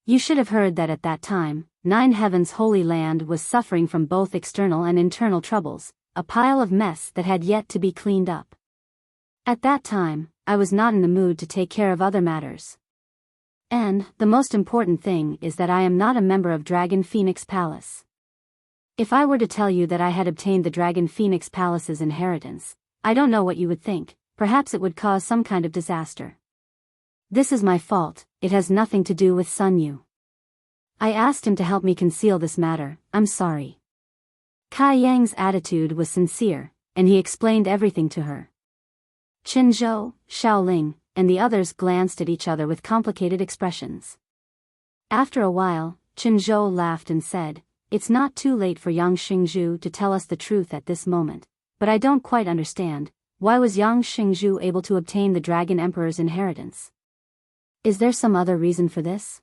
You should have heard that at that time, Nine Heavens Holy Land was suffering from both external and internal troubles, a pile of mess that had yet to be cleaned up. At that time, I was not in the mood to take care of other matters. And, the most important thing is that I am not a member of Dragon Phoenix Palace. If I were to tell you that I had obtained the Dragon Phoenix Palace's inheritance, I don't know what you would think, perhaps it would cause some kind of disaster. This is my fault, it has nothing to do with Sun Yu." I asked him to help me conceal this matter, I'm sorry. Kai Yang's attitude was sincere, and he explained everything to her. Qin Zhou, Xiaoling, and the others glanced at each other with complicated expressions. After a while, Qin Zhou laughed and said, "It's not too late for Yang Xingzhu to tell us the truth at this moment, but I don't quite understand, why was Yang Xingzhu able to obtain the Dragon Emperor's inheritance? Is there some other reason for this?"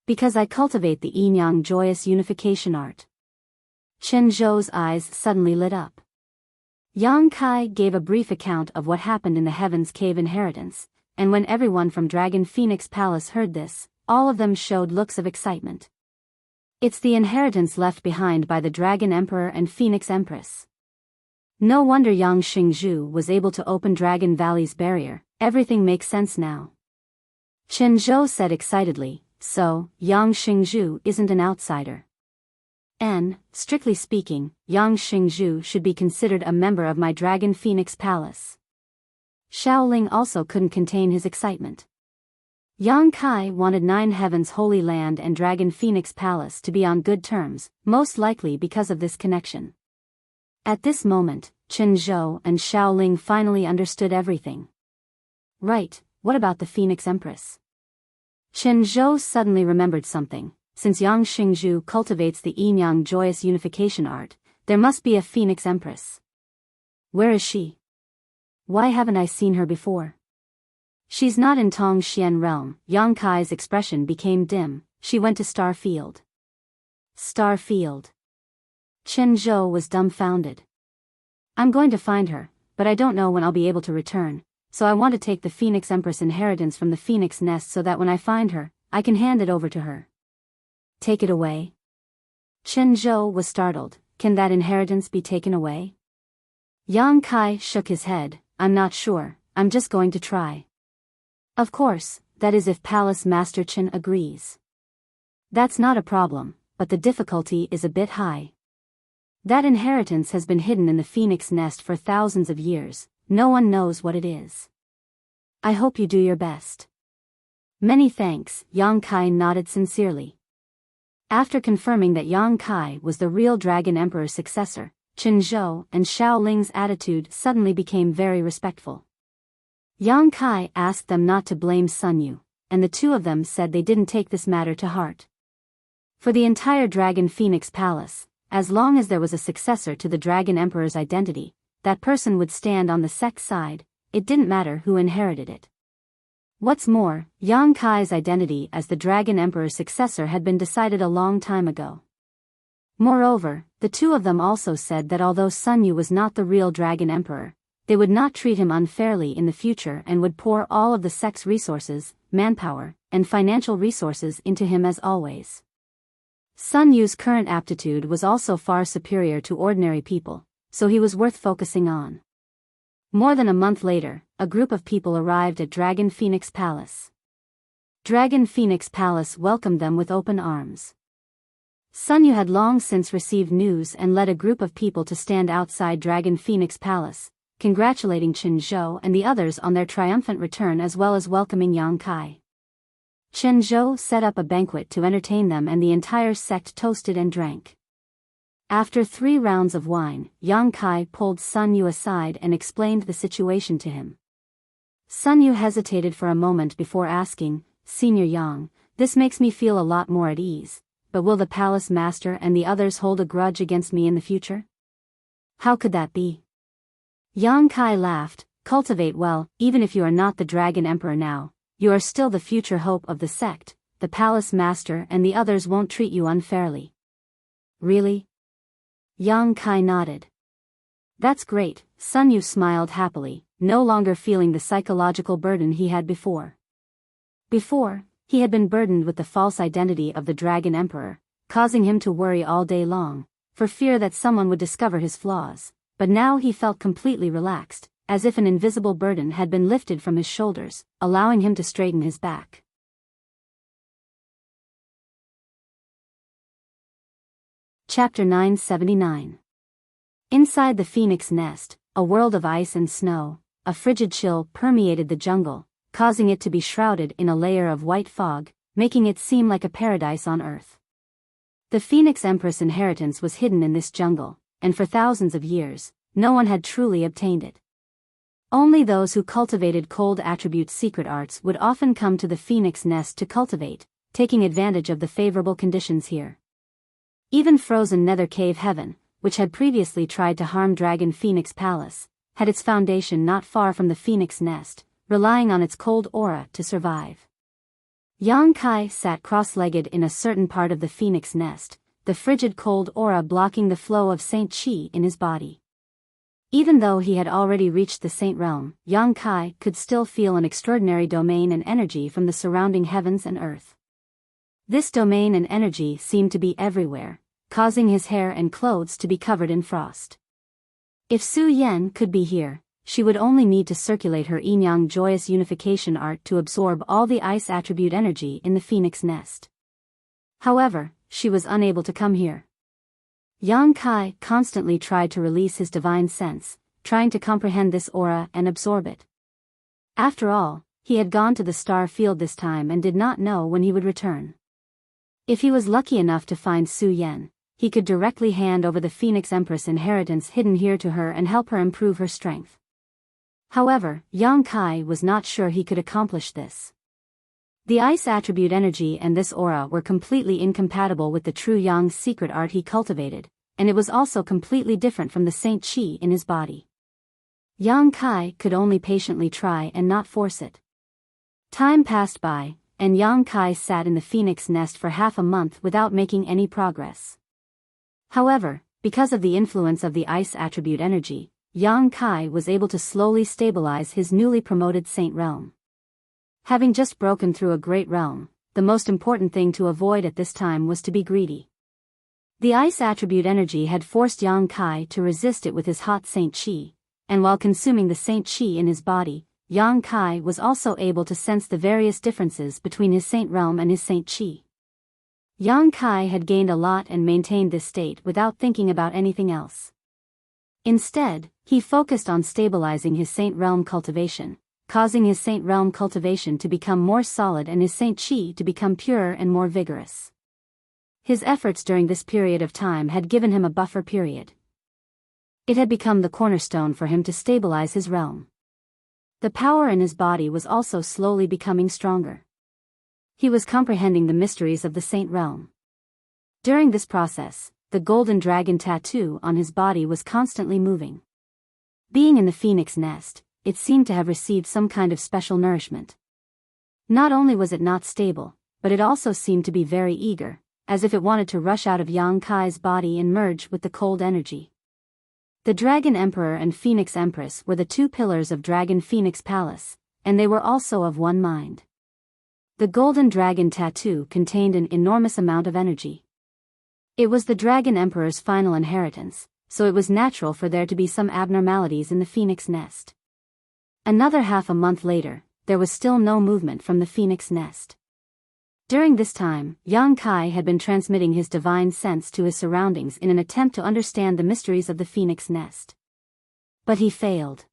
"Because I cultivate the yin-yang joyous unification art." Qin Zhou's eyes suddenly lit up. Yang Kai gave a brief account of what happened in the Heaven's Cave inheritance, and when everyone from Dragon Phoenix Palace heard this, all of them showed looks of excitement. It's the inheritance left behind by the Dragon Emperor and Phoenix Empress. No wonder Yang Xingzhu was able to open Dragon Valley's barrier, everything makes sense now. Qin Zhou said excitedly, "So, Yang Xingzhu isn't an outsider. And, strictly speaking, Yang Xingzhu should be considered a member of my Dragon Phoenix Palace." Xiaoling also couldn't contain his excitement. Yang Kai wanted Nine Heavens Holy Land and Dragon Phoenix Palace to be on good terms, most likely because of this connection. At this moment, Qin Zhou and Xiaoling finally understood everything. Right, what about the Phoenix Empress? Qin Zhou suddenly remembered something. Since Yang Xingzhu cultivates the yin-yang joyous unification art, there must be a Phoenix Empress. Where is she? Why haven't I seen her before? She's not in Tong Xian realm. Yang Kai's expression became dim. She went to Star Field. Star Field. Qin Zhou was dumbfounded. I'm going to find her, but I don't know when I'll be able to return, so I want to take the Phoenix Empress inheritance from the Phoenix Nest so that when I find her, I can hand it over to her. Take it away? Qin Zhou was startled. Can that inheritance be taken away? Yang Kai shook his head. I'm not sure, I'm just going to try. Of course, that is if Palace Master Qin agrees. That's not a problem, but the difficulty is a bit high. That inheritance has been hidden in the Phoenix Nest for thousands of years, no one knows what it is. I hope you do your best. Many thanks, Yang Kai nodded sincerely. After confirming that Yang Kai was the real Dragon Emperor's successor, Qin Zhou and Xiaoling's attitude suddenly became very respectful. Yang Kai asked them not to blame Sun Yu, and the two of them said they didn't take this matter to heart. For the entire Dragon Phoenix Palace, as long as there was a successor to the Dragon Emperor's identity, that person would stand on the sect's side, it didn't matter who inherited it. What's more, Yang Kai's identity as the Dragon Emperor's successor had been decided a long time ago. Moreover, the two of them also said that although Sun Yu was not the real Dragon Emperor, they would not treat him unfairly in the future and would pour all of the sect's resources, manpower, and financial resources into him as always. Sun Yu's current aptitude was also far superior to ordinary people, so he was worth focusing on. More than a month later, a group of people arrived at Dragon Phoenix Palace. Dragon Phoenix Palace welcomed them with open arms. Sun Yu had long since received news and led a group of people to stand outside Dragon Phoenix Palace, congratulating Qin Zhou and the others on their triumphant return as well as welcoming Yang Kai. Qin Zhou set up a banquet to entertain them and the entire sect toasted and drank. After 3 rounds of wine, Yang Kai pulled Sun Yu aside and explained the situation to him. Sun Yu hesitated for a moment before asking, "Senior Yang, this makes me feel a lot more at ease, but will the palace master and the others hold a grudge against me in the future?" "How could that be?" Yang Kai laughed. "Cultivate well, even if you are not the Dragon Emperor now, you are still the future hope of the sect, the palace master and the others won't treat you unfairly." "Really?" Yang Kai nodded. "That's great." Sun Yu smiled happily, no longer feeling the psychological burden he had before. Before, he had been burdened with the false identity of the Dragon Emperor, causing him to worry all day long, for fear that someone would discover his flaws, but now he felt completely relaxed, as if an invisible burden had been lifted from his shoulders, allowing him to straighten his back. Chapter 979. Inside the Phoenix Nest, a world of ice and snow, a frigid chill permeated the jungle, causing it to be shrouded in a layer of white fog, making it seem like a paradise on earth. The Phoenix Empress inheritance was hidden in this jungle, and for thousands of years, no one had truly obtained it. Only those who cultivated cold attributes secret arts would often come to the Phoenix Nest to cultivate, taking advantage of the favorable conditions here. Even frozen Nether Cave Heaven, which had previously tried to harm Dragon Phoenix Palace, had its foundation not far from the Phoenix Nest, relying on its cold aura to survive. Yang Kai sat cross-legged in a certain part of the Phoenix Nest, the frigid cold aura blocking the flow of Saint Qi in his body. Even though he had already reached the Saint Realm, Yang Kai could still feel an extraordinary domain and energy from the surrounding heavens and earth. This domain and energy seemed to be everywhere, causing his hair and clothes to be covered in frost. If Su Yan could be here, she would only need to circulate her yin-yang joyous unification art to absorb all the ice attribute energy in the Phoenix Nest. However, she was unable to come here. Yang Kai constantly tried to release his divine sense, trying to comprehend this aura and absorb it. After all, he had gone to the star field this time and did not know when he would return. If he was lucky enough to find Su Yan, he could directly hand over the Phoenix Empress inheritance hidden here to her and help her improve her strength. However, Yang Kai was not sure he could accomplish this. The ice attribute energy and this aura were completely incompatible with the true Yang's secret art he cultivated, and it was also completely different from the Saint Qi in his body. Yang Kai could only patiently try and not force it. Time passed by, and Yang Kai sat in the Phoenix Nest for half a month without making any progress. However, because of the influence of the ice attribute energy, Yang Kai was able to slowly stabilize his newly promoted Saint Realm. Having just broken through a great realm, the most important thing to avoid at this time was to be greedy. The ice attribute energy had forced Yang Kai to resist it with his hot Saint Qi, and while consuming the Saint Qi in his body, Yang Kai was also able to sense the various differences between his Saint Realm and his Saint Qi. Yang Kai had gained a lot and maintained this state without thinking about anything else. Instead, he focused on stabilizing his Saint Realm cultivation, causing his Saint Realm cultivation to become more solid and his Saint Qi to become purer and more vigorous. His efforts during this period of time had given him a buffer period. It had become the cornerstone for him to stabilize his realm. The power in his body was also slowly becoming stronger. He was comprehending the mysteries of the Saint Realm. During this process, the golden dragon tattoo on his body was constantly moving. Being in the Phoenix Nest, it seemed to have received some kind of special nourishment. Not only was it not stable, but it also seemed to be very eager, as if it wanted to rush out of Yang Kai's body and merge with the cold energy. The Dragon Emperor and Phoenix Empress were the two pillars of Dragon Phoenix Palace, and they were also of one mind. The golden dragon tattoo contained an enormous amount of energy. It was the Dragon Emperor's final inheritance, so it was natural for there to be some abnormalities in the Phoenix Nest. Another half a month later, there was still no movement from the Phoenix Nest. During this time, Yang Kai had been transmitting his divine sense to his surroundings in an attempt to understand the mysteries of the Phoenix Nest. But he failed.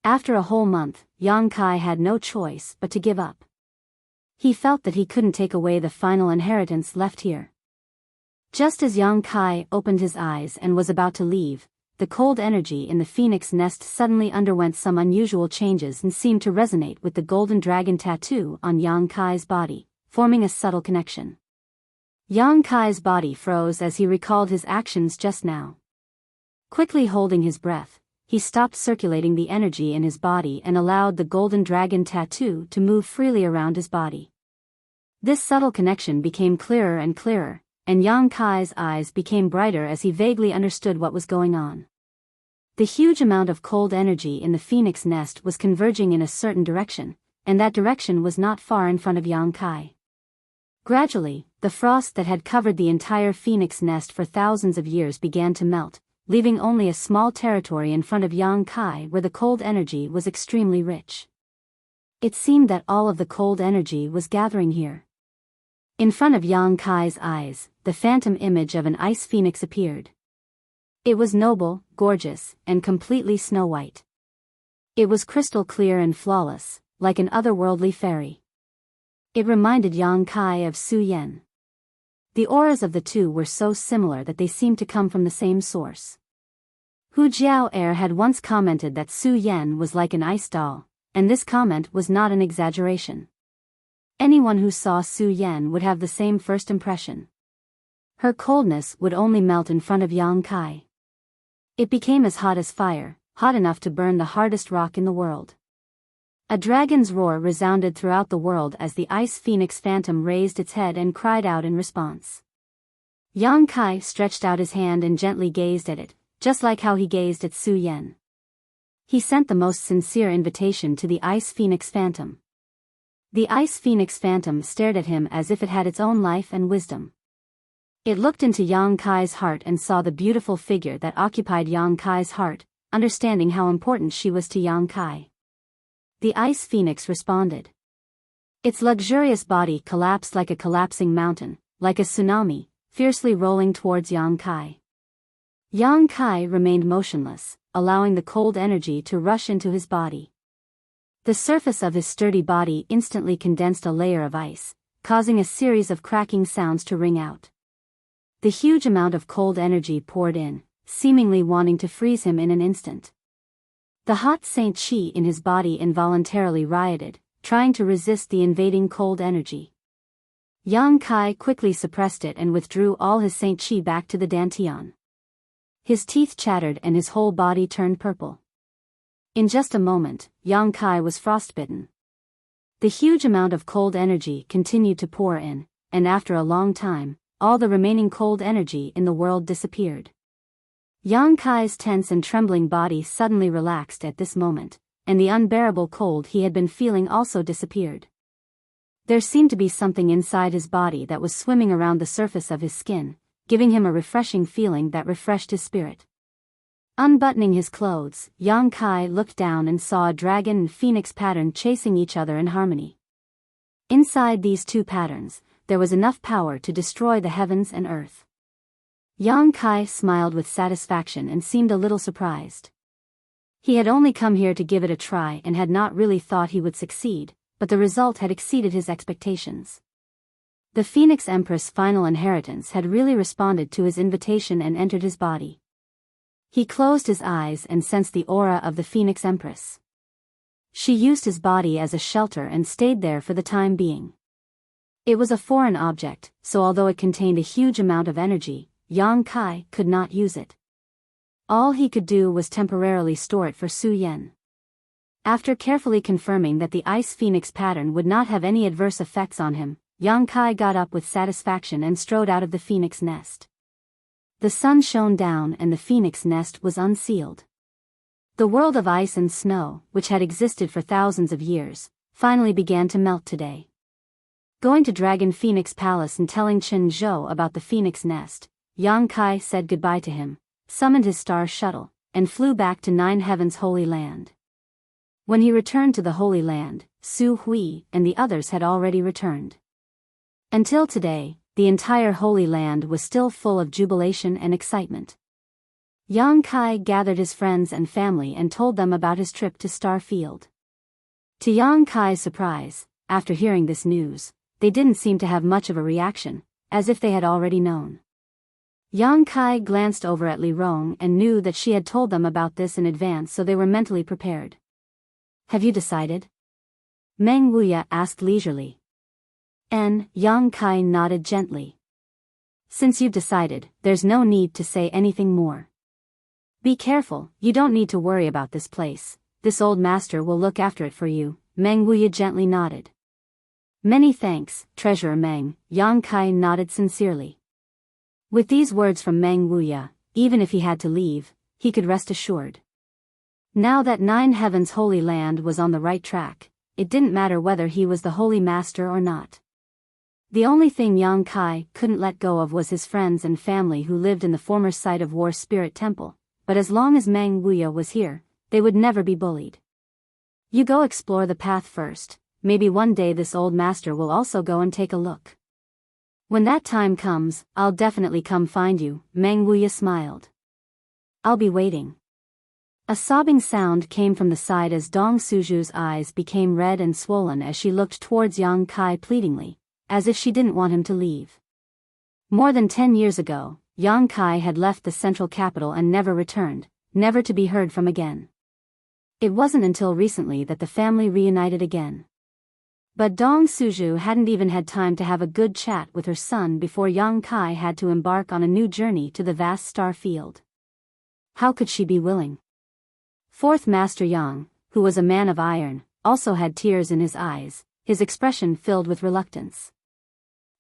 After a whole month, Yang Kai had no choice but to give up. He felt that he couldn't take away the final inheritance left here. Just as Yang Kai opened his eyes and was about to leave, the cold energy in the Phoenix Nest suddenly underwent some unusual changes and seemed to resonate with the golden dragon tattoo on Yang Kai's body, forming a subtle connection. Yang Kai's body froze as he recalled his actions just now. Quickly holding his breath, he stopped circulating the energy in his body and allowed the golden dragon tattoo to move freely around his body. This subtle connection became clearer and clearer, and Yang Kai's eyes became brighter as he vaguely understood what was going on. The huge amount of cold energy in the Phoenix Nest was converging in a certain direction, and that direction was not far in front of Yang Kai. Gradually, the frost that had covered the entire Phoenix Nest for thousands of years began to melt, leaving only a small territory in front of Yang Kai where the cold energy was extremely rich. It seemed that all of the cold energy was gathering here. In front of Yang Kai's eyes, the phantom image of an ice phoenix appeared. It was noble, gorgeous, and completely snow-white. It was crystal clear and flawless, like an otherworldly fairy. It reminded Yang Kai of Su Yan. The auras of the two were so similar that they seemed to come from the same source. Hu Jiao had once commented that Su Yan was like an ice doll, and this comment was not an exaggeration. Anyone who saw Su Yan would have the same first impression. Her coldness would only melt in front of Yang Kai. It became as hot as fire, hot enough to burn the hardest rock in the world. A dragon's roar resounded throughout the world as the ice phoenix phantom raised its head and cried out in response. Yang Kai stretched out his hand and gently gazed at it, just like how he gazed at Su Yan. He sent the most sincere invitation to the ice phoenix phantom. The ice phoenix phantom stared at him as if it had its own life and wisdom. It looked into Yang Kai's heart and saw the beautiful figure that occupied Yang Kai's heart, understanding how important she was to Yang Kai. The ice phoenix responded. Its luxurious body collapsed like a collapsing mountain, like a tsunami, fiercely rolling towards Yang Kai. Yang Kai remained motionless, allowing the cold energy to rush into his body. The surface of his sturdy body instantly condensed a layer of ice, causing a series of cracking sounds to ring out. The huge amount of cold energy poured in, seemingly wanting to freeze him in an instant. The hot Saint Qi in his body involuntarily rioted, trying to resist the invading cold energy. Yang Kai quickly suppressed it and withdrew all his Saint Qi back to the dantian. His teeth chattered and his whole body turned purple. In just a moment, Yang Kai was frostbitten. The huge amount of cold energy continued to pour in, and after a long time, all the remaining cold energy in the world disappeared. Yang Kai's tense and trembling body suddenly relaxed at this moment, and the unbearable cold he had been feeling also disappeared. There seemed to be something inside his body that was swimming around the surface of his skin, giving him a refreshing feeling that refreshed his spirit. Unbuttoning his clothes, Yang Kai looked down and saw a dragon and phoenix pattern chasing each other in harmony. Inside these two patterns, there was enough power to destroy the heavens and earth. Yang Kai smiled with satisfaction and seemed a little surprised. He had only come here to give it a try and had not really thought he would succeed, but the result had exceeded his expectations. The Phoenix Empress' final inheritance had really responded to his invitation and entered his body. He closed his eyes and sensed the aura of the Phoenix Empress. She used his body as a shelter and stayed there for the time being. It was a foreign object, so although it contained a huge amount of energy, Yang Kai could not use it. All he could do was temporarily store it for Su Yan. After carefully confirming that the ice phoenix pattern would not have any adverse effects on him, Yang Kai got up with satisfaction and strode out of the phoenix nest. The sun shone down and the phoenix nest was unsealed. The world of ice and snow, which had existed for thousands of years, finally began to melt today. Going to Dragon Phoenix Palace and telling Chen Zhou about the phoenix nest, Yang Kai said goodbye to him, summoned his star shuttle, and flew back to Nine Heaven's Holy Land. When he returned to the Holy Land, Su Hui and the others had already returned. Until today, the entire Holy Land was still full of jubilation and excitement. Yang Kai gathered his friends and family and told them about his trip to Star Field. To Yang Kai's surprise, after hearing this news, they didn't seem to have much of a reaction, as if they had already known. Yang Kai glanced over at Li Rong and knew that she had told them about this in advance, so they were mentally prepared. "Have you decided?" Meng Wuya asked leisurely. Yang Kai nodded gently. "Since you've decided, there's no need to say anything more. Be careful, you don't need to worry about this place, this old master will look after it for you," Meng Wuya gently nodded. "Many thanks, Treasurer Meng," Yang Kai nodded sincerely. With these words from Meng Wuya, even if he had to leave, he could rest assured. Now that Nine Heaven's Holy Land was on the right track, it didn't matter whether he was the Holy Master or not. The only thing Yang Kai couldn't let go of was his friends and family who lived in the former site of War Spirit Temple, but as long as Meng Wuya was here, they would never be bullied. "You go explore the path first, maybe one day this old master will also go and take a look. When that time comes, I'll definitely come find you," Meng Wuya smiled. "I'll be waiting." A sobbing sound came from the side as Dong Suju's eyes became red and swollen as she looked towards Yang Kai pleadingly, as if she didn't want him to leave. More than 10 years ago, Yang Kai had left the central capital and never returned, never to be heard from again. It wasn't until recently that the family reunited again. But Dong Suju hadn't even had time to have a good chat with her son before Yang Kai had to embark on a new journey to the vast star field. How could she be willing? Fourth Master Yang, who was a man of iron, also had tears in his eyes, his expression filled with reluctance.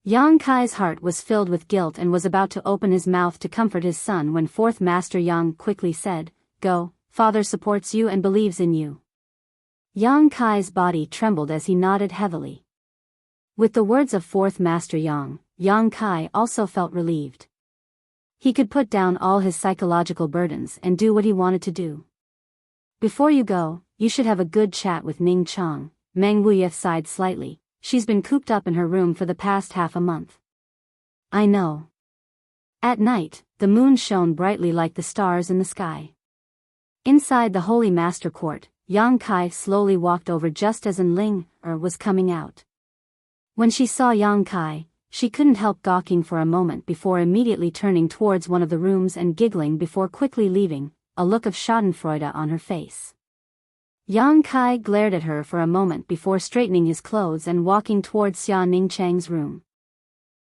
Yang Kai's heart was filled with guilt and was about to open his mouth to comfort his son when Fourth Master Yang quickly said, "Go, father supports you and believes in you." Yang Kai's body trembled as he nodded heavily. With the words of Fourth Master Yang, Yang Kai also felt relieved. He could put down all his psychological burdens and do what he wanted to do. "Before you go, you should have a good chat with Ning Chang," Meng Wuye sighed slightly. "She's been cooped up in her room for the past half a month." "I know." At night, the moon shone brightly like the stars in the sky. Inside the Holy Master Court, Yang Kai slowly walked over just as Ling was coming out. When she saw Yang Kai, she couldn't help gawking for a moment before immediately turning towards one of the rooms and giggling before quickly leaving, a look of schadenfreude on her face. Yang Kai glared at her for a moment before straightening his clothes and walking towards Xia Ningchang's room.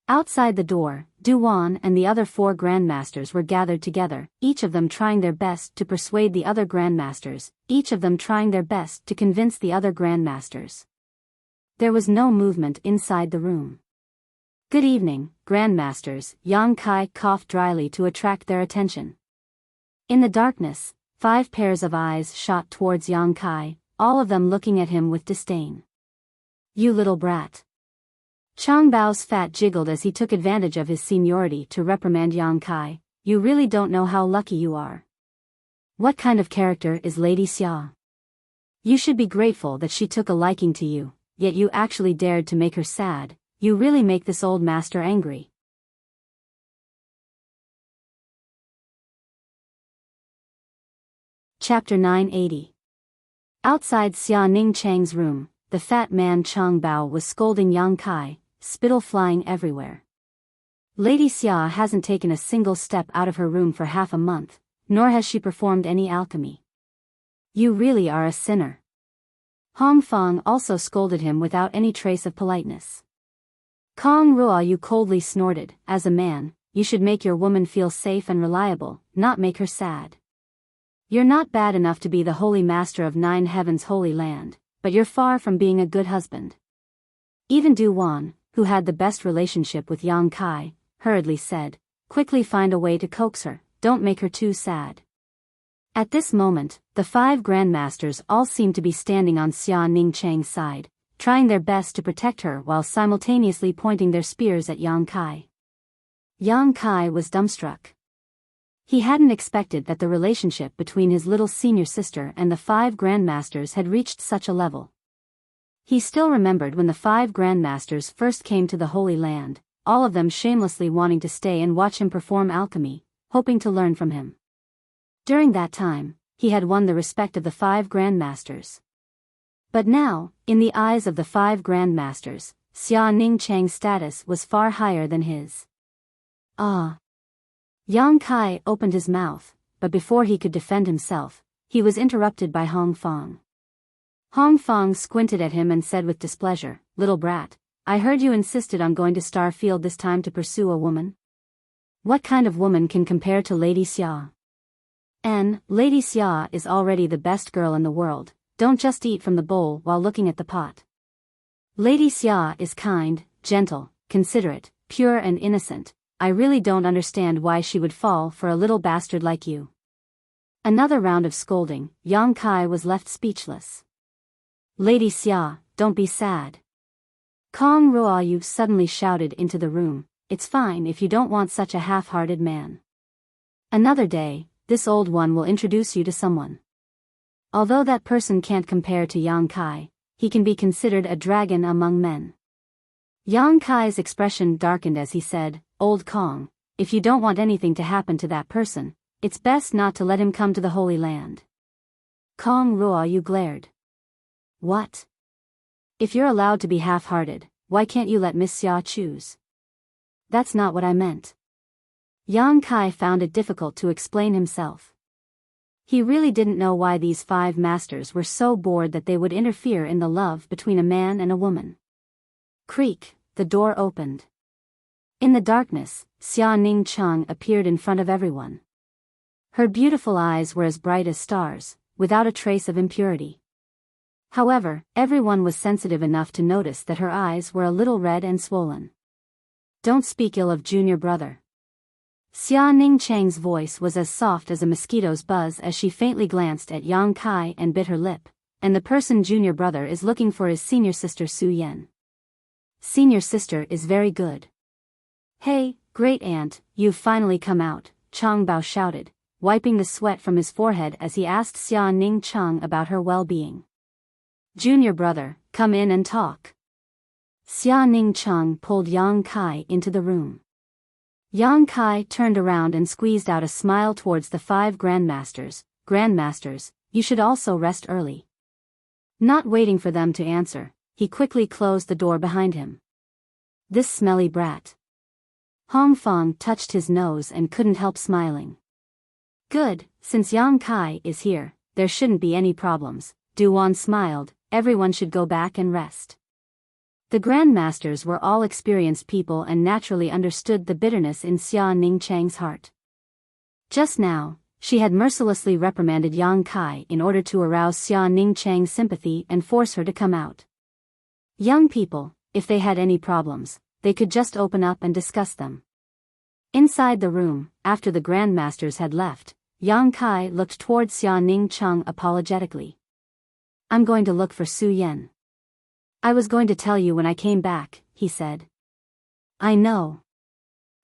Outside the door, Du Wan and the other 4 grandmasters were gathered together, each of them trying their best to persuade the other grandmasters, each of them trying their best to convince the other grandmasters. There was no movement inside the room. "Good evening, grandmasters," Yang Kai coughed dryly to attract their attention. In the darkness, 5 pairs of eyes shot towards Yang Kai, all of them looking at him with disdain. "You little brat." Chang Bao's fat jiggled as he took advantage of his seniority to reprimand Yang Kai. "You really don't know how lucky you are. What kind of character is Lady Xia? You should be grateful that she took a liking to you, yet you actually dared to make her sad. You really make this old master angry." Chapter 980. Outside Xia Ningchang's room, the fat man Chang Bao was scolding Yang Kai, spittle flying everywhere. "Lady Xia hasn't taken a single step out of her room for half a month, nor has she performed any alchemy. You really are a sinner." Hong Fong also scolded him without any trace of politeness. Kong Ruoyu coldly snorted, "As a man, you should make your woman feel safe and reliable, not make her sad. You're not bad enough to be the holy master of 9 heavens holy land, but you're far from being a good husband." Even Du Wan, who had the best relationship with Yang Kai, hurriedly said, "Quickly find a way to coax her, don't make her too sad." At this moment, the 5 grandmasters all seemed to be standing on Xia Ningchang's side, trying their best to protect her while simultaneously pointing their spears at Yang Kai. Yang Kai was dumbstruck. He hadn't expected that the relationship between his little senior sister and the 5 grandmasters had reached such a level. He still remembered when the 5 grandmasters first came to the Holy Land, all of them shamelessly wanting to stay and watch him perform alchemy, hoping to learn from him. During that time, he had won the respect of the 5 grandmasters. But now, in the eyes of the 5 grandmasters, Xia Ningchang's status was far higher than his. "Ah." Yang Kai opened his mouth, but before he could defend himself, he was interrupted by Hong Fong. Hong Fong squinted at him and said with displeasure, "Little brat, I heard you insisted on going to Starfield this time to pursue a woman. What kind of woman can compare to Lady Xia? Lady Xia is already the best girl in the world, don't just eat from the bowl while looking at the pot. Lady Xia is kind, gentle, considerate, pure and innocent. I really don't understand why she would fall for a little bastard like you." Another round of scolding, Yang Kai was left speechless. "Lady Xia, don't be sad." Kong Ruoyu suddenly shouted into the room, "It's fine if you don't want such a half-hearted man. Another day, this old one will introduce you to someone. Although that person can't compare to Yang Kai, he can be considered a dragon among men." Yang Kai's expression darkened as he said, "Old Kong, if you don't want anything to happen to that person, it's best not to let him come to the Holy Land. Kong Ruo Yu glared. What? If you're allowed to be half-hearted, why can't you let Miss Xia choose? That's not what I meant. Yang Kai found it difficult to explain himself. He really didn't know why these 5 masters were so bored that they would interfere in the love between a man and a woman. Creak, the door opened. In the darkness, Xia Ning Cheng appeared in front of everyone. Her beautiful eyes were as bright as stars, without a trace of impurity. However, everyone was sensitive enough to notice that her eyes were a little red and swollen. Don't speak ill of junior brother. Xia Ning Cheng's voice was as soft as a mosquito's buzz as she faintly glanced at Yang Kai and bit her lip, and the person junior brother is looking for is senior sister Su Yan. Senior sister is very good. Hey, great aunt, you've finally come out, Chang Bao shouted, wiping the sweat from his forehead as he asked Xia Ning Cheng about her well-being. Junior brother, come in and talk. Xia Ning Cheng pulled Yang Kai into the room. Yang Kai turned around and squeezed out a smile towards the 5 grandmasters. Grandmasters, you should also rest early. Not waiting for them to answer, he quickly closed the door behind him. This smelly brat. Hong Fong touched his nose and couldn't help smiling. Good, since Yang Kai is here, there shouldn't be any problems. Duan smiled, everyone should go back and rest. The grandmasters were all experienced people and naturally understood the bitterness in Xia Ning Cheng's heart. Just now, she had mercilessly reprimanded Yang Kai in order to arouse Xia Ning Cheng's sympathy and force her to come out. Young people, if they had any problems, they could just open up and discuss them. Inside the room, after the grandmasters had left, Yang Kai looked towards Xia Ning Cheng apologetically. I'm going to look for Su Yan. I was going to tell you when I came back, he said. I know.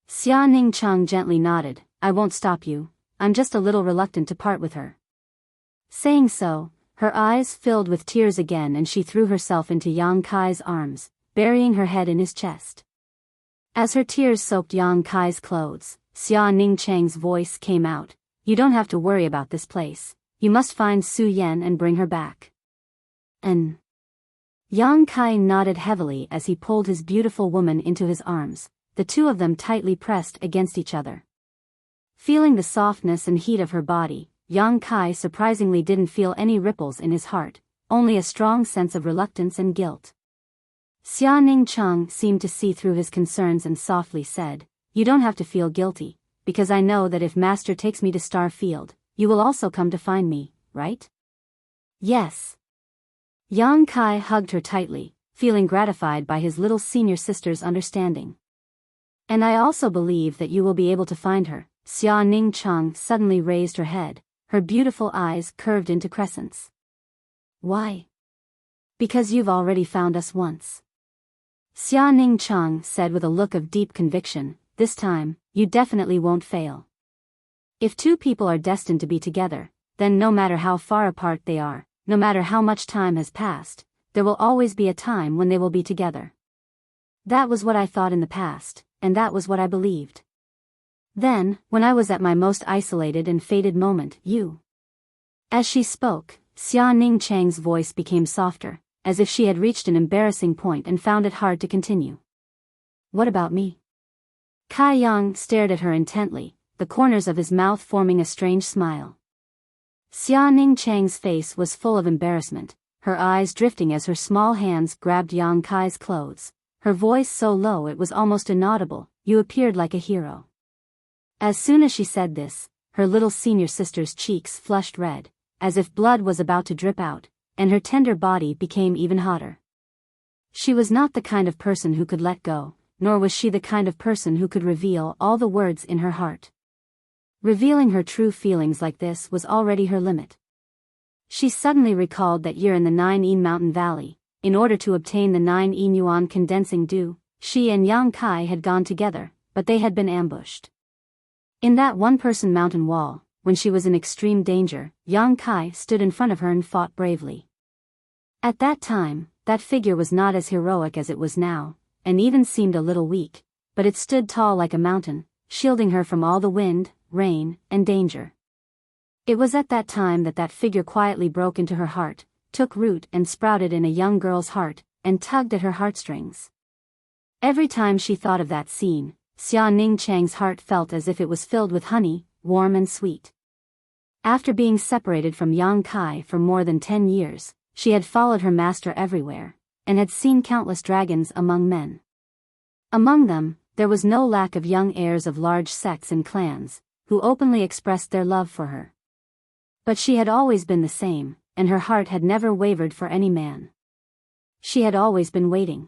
Xia Ning Cheng gently nodded, I won't stop you, I'm just a little reluctant to part with her. Saying so, her eyes filled with tears again and she threw herself into Yang Kai's arms, burying her head in his chest. As her tears soaked Yang Kai's clothes, Xia Ning Cheng's voice came out, you don't have to worry about this place, you must find Su Yan and bring her back. And Yang Kai nodded heavily as he pulled his beautiful woman into his arms, the two of them tightly pressed against each other. Feeling the softness and heat of her body, Yang Kai surprisingly didn't feel any ripples in his heart, only a strong sense of reluctance and guilt. Xia Ning Cheng seemed to see through his concerns and softly said, you don't have to feel guilty, because I know that if Master takes me to Star Field, you will also come to find me, right? Yes. Yang Kai hugged her tightly, feeling gratified by his little senior sister's understanding. And I also believe that you will be able to find her. Xia Ning Cheng suddenly raised her head, her beautiful eyes curved into crescents. Why? Because you've already found us once. Xia Ning Cheng said with a look of deep conviction, this time, you definitely won't fail. If 2 people are destined to be together, then no matter how far apart they are, no matter how much time has passed, there will always be a time when they will be together. That was what I thought in the past, and that was what I believed. Then, when I was at my most isolated and fated moment, you. As she spoke, Xia Ning Cheng's voice became softer, as if she had reached an embarrassing point and found it hard to continue. What about me? Kai Yang stared at her intently, the corners of his mouth forming a strange smile. Xia Ning Cheng's face was full of embarrassment, her eyes drifting as her small hands grabbed Yang Kai's clothes, her voice so low it was almost inaudible, you appeared like a hero. As soon as she said this, her little senior sister's cheeks flushed red, as if blood was about to drip out, and her tender body became even hotter. She was not the kind of person who could let go, nor was she the kind of person who could reveal all the words in her heart. Revealing her true feelings like this was already her limit. She suddenly recalled that year in the 9 Mountain Valley, in order to obtain the 9 Yuan condensing dew, she and Yang Kai had gone together, but they had been ambushed. In that one-person mountain wall, when she was in extreme danger, Yang Kai stood in front of her and fought bravely. At that time, that figure was not as heroic as it was now, and even seemed a little weak, but it stood tall like a mountain, shielding her from all the wind, rain, and danger. It was at that time that figure quietly broke into her heart, took root and sprouted in a young girl's heart, and tugged at her heartstrings. Every time she thought of that scene, Xia Ningchang's heart felt as if it was filled with honey, warm and sweet. After being separated from Yang Kai for more than 10 years, she had followed her master everywhere, and had seen countless dragons among men. Among them, there was no lack of young heirs of large sects and clans, who openly expressed their love for her. But she had always been the same, and her heart had never wavered for any man. She had always been waiting.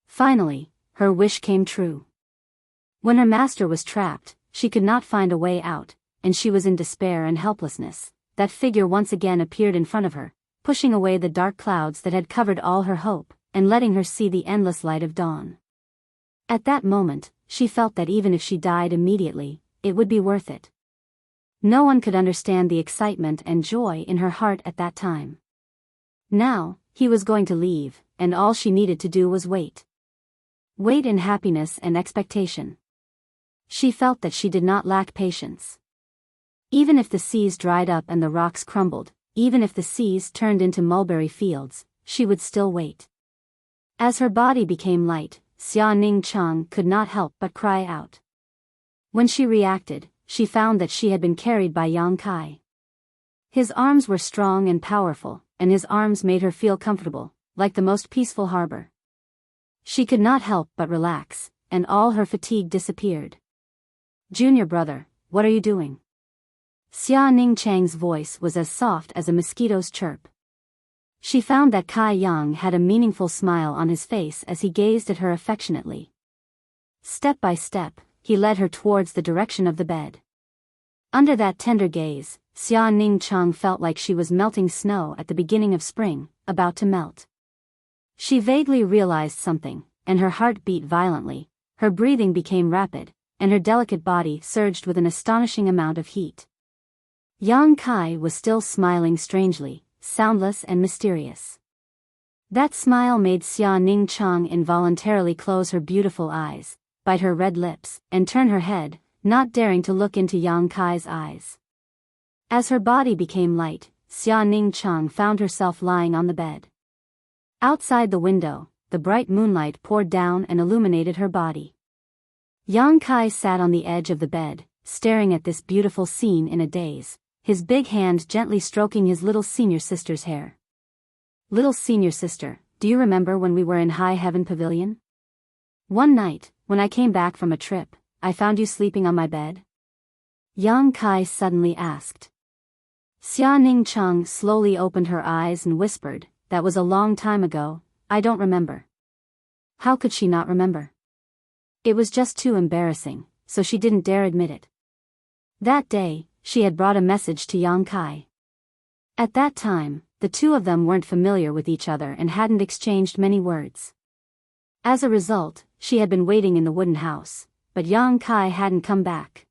Finally, her wish came true. When her master was trapped, she could not find a way out, and she was in despair and helplessness. That figure once again appeared in front of her, pushing away the dark clouds that had covered all her hope, and letting her see the endless light of dawn. At that moment, she felt that even if she died immediately, it would be worth it. No one could understand the excitement and joy in her heart at that time. Now, he was going to leave, and all she needed to do was wait. Wait in happiness and expectation. She felt that she did not lack patience. Even if the seas dried up and the rocks crumbled, even if the seas turned into mulberry fields, she would still wait. As her body became light, Xia Ningchang could not help but cry out. When she reacted, she found that she had been carried by Yang Kai. His arms were strong and powerful, and his arms made her feel comfortable, like the most peaceful harbor. She could not help but relax, and all her fatigue disappeared. "Junior brother, what are you doing?" Xia Ningchang's voice was as soft as a mosquito's chirp. She found that Kai Yang had a meaningful smile on his face as he gazed at her affectionately. Step by step, he led her towards the direction of the bed. Under that tender gaze, Xia Ningchang felt like she was melting snow at the beginning of spring, about to melt. She vaguely realized something, and her heart beat violently, her breathing became rapid, and her delicate body surged with an astonishing amount of heat. Yang Kai was still smiling strangely, soundless and mysterious. That smile made Xia Ningchang involuntarily close her beautiful eyes, bite her red lips, and turn her head, not daring to look into Yang Kai's eyes. As her body became light, Xia Ningchang found herself lying on the bed. Outside the window, the bright moonlight poured down and illuminated her body. Yang Kai sat on the edge of the bed, staring at this beautiful scene in a daze, his big hand gently stroking his little senior sister's hair. "Little senior sister, do you remember when we were in High Heaven Pavilion? One night, when I came back from a trip, I found you sleeping on my bed?" Yang Kai suddenly asked. Xia Ningchang slowly opened her eyes and whispered, "That was a long time ago, I don't remember." How could she not remember? It was just too embarrassing, so she didn't dare admit it. That day, she had brought a message to Yang Kai. At that time, the two of them weren't familiar with each other and hadn't exchanged many words. As a result, she had been waiting in the wooden house, but Yang Kai hadn't come back.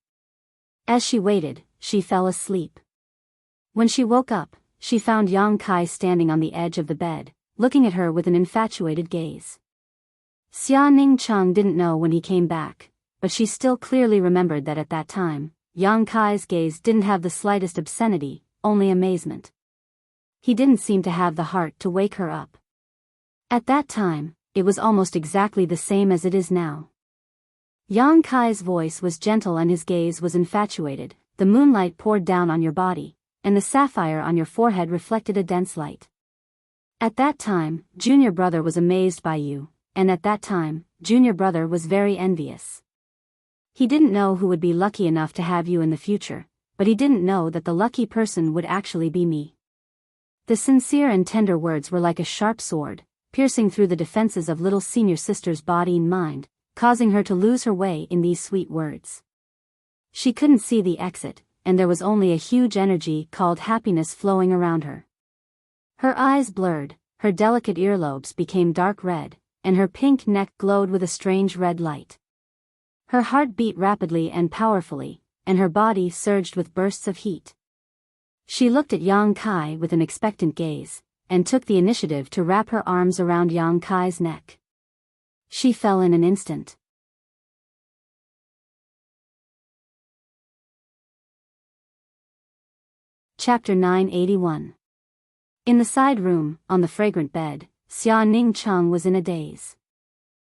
As she waited, she fell asleep. When she woke up, she found Yang Kai standing on the edge of the bed, looking at her with an infatuated gaze. Xia Ningchang didn't know when he came back, but she still clearly remembered that at that time, Yang Kai's gaze didn't have the slightest obscenity, only amazement. He didn't seem to have the heart to wake her up. At that time, it was almost exactly the same as it is now. Yang Kai's voice was gentle and his gaze was infatuated. The moonlight poured down on your body, and the sapphire on your forehead reflected a dense light. At that time, Junior Brother was amazed by you, and at that time, Junior Brother was very envious. He didn't know who would be lucky enough to have you in the future, but he didn't know that the lucky person would actually be me. The sincere and tender words were like a sharp sword, piercing through the defenses of little senior sister's body and mind, causing her to lose her way in these sweet words. She couldn't see the exit, and there was only a huge energy called happiness flowing around her. Her eyes blurred, her delicate earlobes became dark red, and her pink neck glowed with a strange red light. Her heart beat rapidly and powerfully, and her body surged with bursts of heat. She looked at Yang Kai with an expectant gaze, and took the initiative to wrap her arms around Yang Kai's neck. She fell in an instant. Chapter 981. In the side room, on the fragrant bed, Xia Ningcheng was in a daze.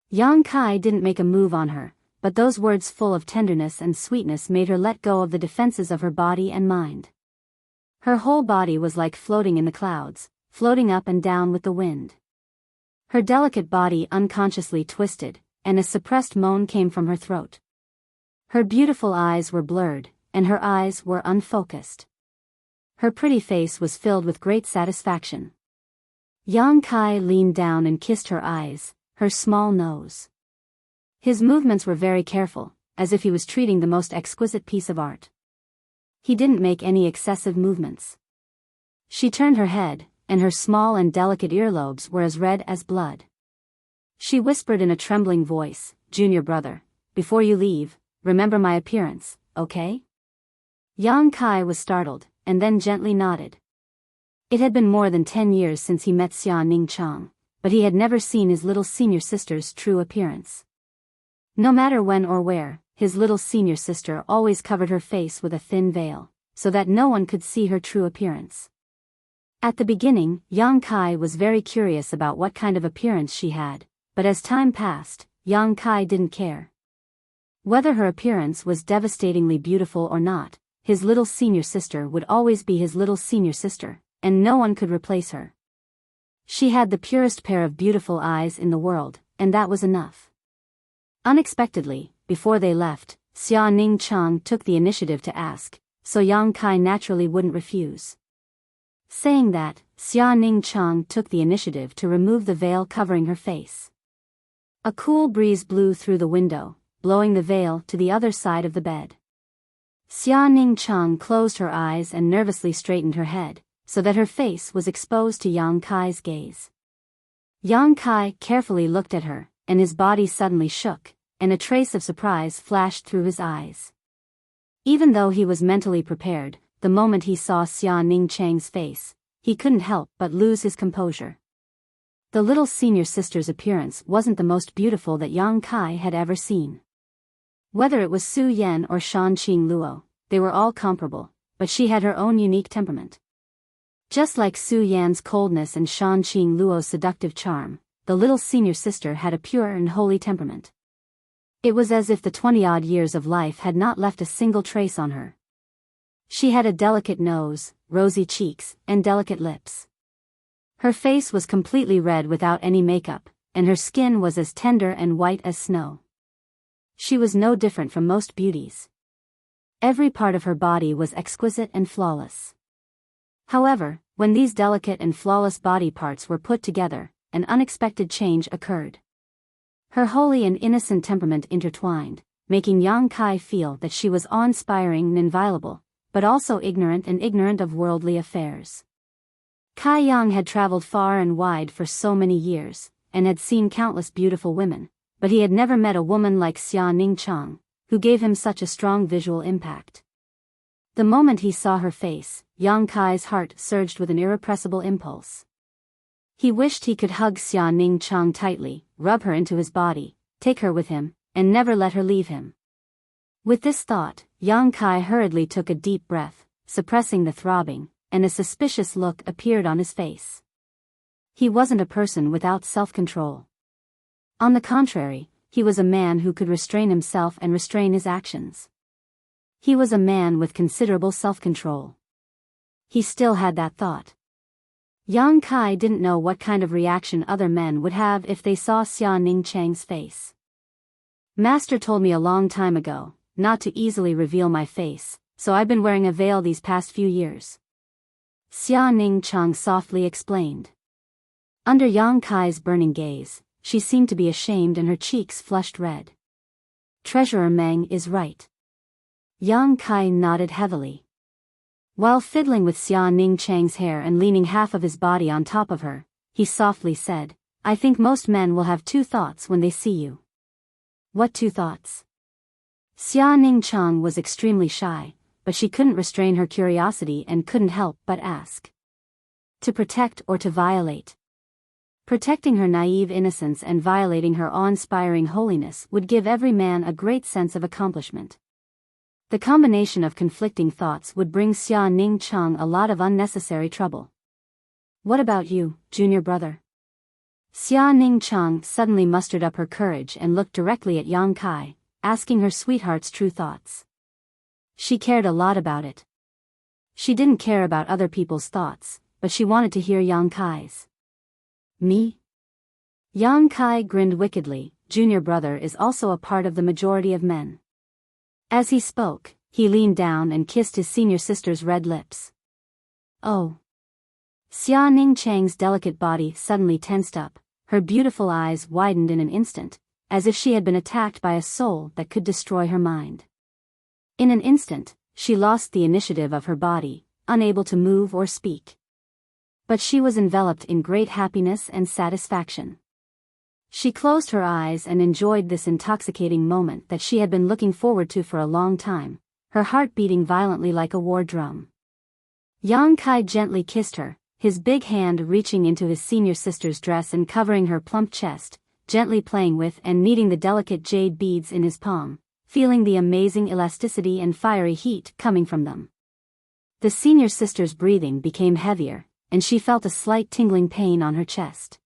Yang Kai didn't make a move on her, but those words full of tenderness and sweetness made her let go of the defenses of her body and mind. Her whole body was like floating in the clouds, floating up and down with the wind. Her delicate body unconsciously twisted, and a suppressed moan came from her throat. Her beautiful eyes were blurred, and her eyes were unfocused. Her pretty face was filled with great satisfaction. Yang Kai leaned down and kissed her eyes, her small nose. His movements were very careful, as if he was treating the most exquisite piece of art. He didn't make any excessive movements. She turned her head, and her small and delicate earlobes were as red as blood. She whispered in a trembling voice, "Junior brother, before you leave, remember my appearance, okay?" Yang Kai was startled, and then gently nodded. It had been more than 10 years since he met Xia Ningcheng, but he had never seen his little senior sister's true appearance. No matter when or where, his little senior sister always covered her face with a thin veil, so that no one could see her true appearance. At the beginning, Yang Kai was very curious about what kind of appearance she had, but as time passed, Yang Kai didn't care. Whether her appearance was devastatingly beautiful or not, his little senior sister would always be his little senior sister, and no one could replace her. She had the purest pair of beautiful eyes in the world, and that was enough. Unexpectedly, before they left, Xia Ningcheng took the initiative to ask, so Yang Kai naturally wouldn't refuse. Saying that, Xia Ningcheng took the initiative to remove the veil covering her face. A cool breeze blew through the window, blowing the veil to the other side of the bed. Xia Ningcheng closed her eyes and nervously straightened her head, so that her face was exposed to Yang Kai's gaze. Yang Kai carefully looked at her, and his body suddenly shook, and a trace of surprise flashed through his eyes. Even though he was mentally prepared, the moment he saw Xia Ningcheng's face, he couldn't help but lose his composure. The little senior sister's appearance wasn't the most beautiful that Yang Kai had ever seen. Whether it was Su Yan or Shanqing Luo, they were all comparable, but she had her own unique temperament. Just like Su Yan's coldness and Shanqing Luo's seductive charm, the little senior sister had a pure and holy temperament. It was as if the 20-odd years of life had not left a single trace on her. She had a delicate nose, rosy cheeks, and delicate lips. Her face was completely red without any makeup, and her skin was as tender and white as snow. She was no different from most beauties. Every part of her body was exquisite and flawless. However, when these delicate and flawless body parts were put together, an unexpected change occurred. Her holy and innocent temperament intertwined, making Yang Kai feel that she was awe-inspiring and inviolable, but also ignorant of worldly affairs. Kai Yang had traveled far and wide for so many years, and had seen countless beautiful women, but he had never met a woman like Xia Ningcheng, who gave him such a strong visual impact. The moment he saw her face, Yang Kai's heart surged with an irrepressible impulse. He wished he could hug Xia Ningcheng tightly, rub her into his body, take her with him, and never let her leave him. With this thought, Yang Kai hurriedly took a deep breath, suppressing the throbbing, and a suspicious look appeared on his face. He wasn't a person without self-control. On the contrary, he was a man who could restrain himself and restrain his actions. He was a man with considerable self-control. He still had that thought. Yang Kai didn't know what kind of reaction other men would have if they saw Xia Ningcheng's face. Master told me a long time ago, not to easily reveal my face, so I've been wearing a veil these past few years. Xia Ningcheng softly explained. Under Yang Kai's burning gaze, she seemed to be ashamed and her cheeks flushed red. Treasurer Meng is right. Yang Kai nodded heavily. While fiddling with Xia Ningcheng's hair and leaning half of his body on top of her, he softly said, "I think most men will have two thoughts when they see you." "What two thoughts?" Xia Ningcheng was extremely shy, but she couldn't restrain her curiosity and couldn't help but ask. To protect or to violate? Protecting her naive innocence and violating her awe-inspiring holiness would give every man a great sense of accomplishment. The combination of conflicting thoughts would bring Xia Ning Cheng a lot of unnecessary trouble. What about you, junior brother? Xia Ning Cheng suddenly mustered up her courage and looked directly at Yang Kai, asking her sweetheart's true thoughts. She cared a lot about it. She didn't care about other people's thoughts, but she wanted to hear Yang Kai's. Me? Yang Kai grinned wickedly. Junior brother is also a part of the majority of men. As he spoke, he leaned down and kissed his senior sister's red lips. Oh. Xia Ning Cheng's delicate body suddenly tensed up, her beautiful eyes widened in an instant, as if she had been attacked by a soul that could destroy her mind. In an instant, she lost the initiative of her body, unable to move or speak. But she was enveloped in great happiness and satisfaction. She closed her eyes and enjoyed this intoxicating moment that she had been looking forward to for a long time, her heart beating violently like a war drum. Yang Kai gently kissed her, his big hand reaching into his senior sister's dress and covering her plump chest, gently playing with and kneading the delicate jade beads in his palm, feeling the amazing elasticity and fiery heat coming from them. The senior sister's breathing became heavier, and she felt a slight tingling pain on her chest.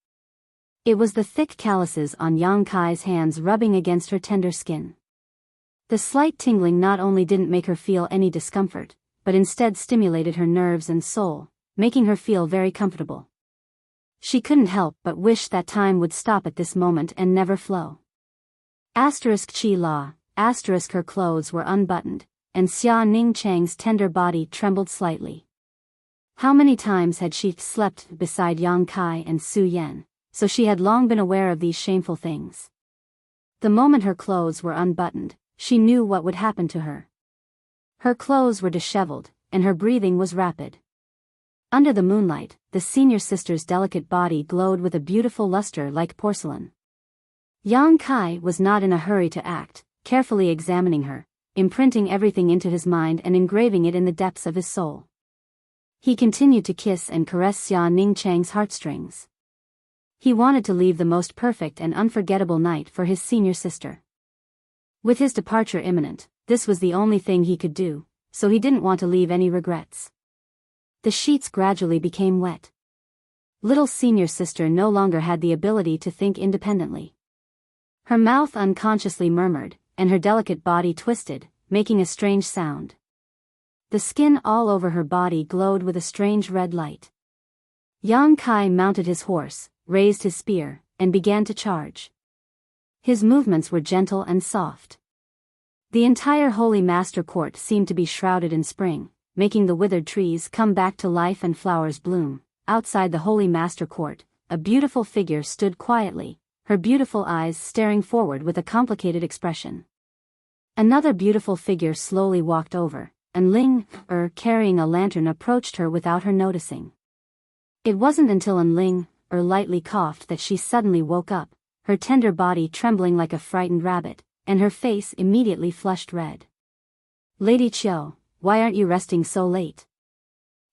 It was the thick calluses on Yang Kai's hands rubbing against her tender skin. The slight tingling not only didn't make her feel any discomfort, but instead stimulated her nerves and soul, making her feel very comfortable. She couldn't help but wish that time would stop at this moment and never flow. Chi la, her clothes were unbuttoned, and Xia Ning Cheng's tender body trembled slightly. How many times had she slept beside Yang Kai and Su Yan, so she had long been aware of these shameful things. The moment her clothes were unbuttoned, she knew what would happen to her. Her clothes were disheveled, and her breathing was rapid. Under the moonlight, the senior sister's delicate body glowed with a beautiful luster like porcelain. Yang Kai was not in a hurry to act, carefully examining her, imprinting everything into his mind and engraving it in the depths of his soul. He continued to kiss and caress Xia Ning Cheng's heartstrings. He wanted to leave the most perfect and unforgettable night for his senior sister. With his departure imminent, this was the only thing he could do, so he didn't want to leave any regrets. The sheets gradually became wet. Little senior sister no longer had the ability to think independently. Her mouth unconsciously murmured, and her delicate body twisted, making a strange sound. The skin all over her body glowed with a strange red light. Yang Kai mounted his horse, raised his spear, and began to charge. His movements were gentle and soft. The entire Holy Master Court seemed to be shrouded in spring, making the withered trees come back to life and flowers bloom. Outside the Holy Master Court, a beautiful figure stood quietly, her beautiful eyes staring forward with a complicated expression. Another beautiful figure slowly walked over, and Ling, carrying a lantern, approached her without her noticing. It wasn't until Ling, lightly coughed that she suddenly woke up, her tender body trembling like a frightened rabbit, and her face immediately flushed red. Lady Qiu, why aren't you resting so late?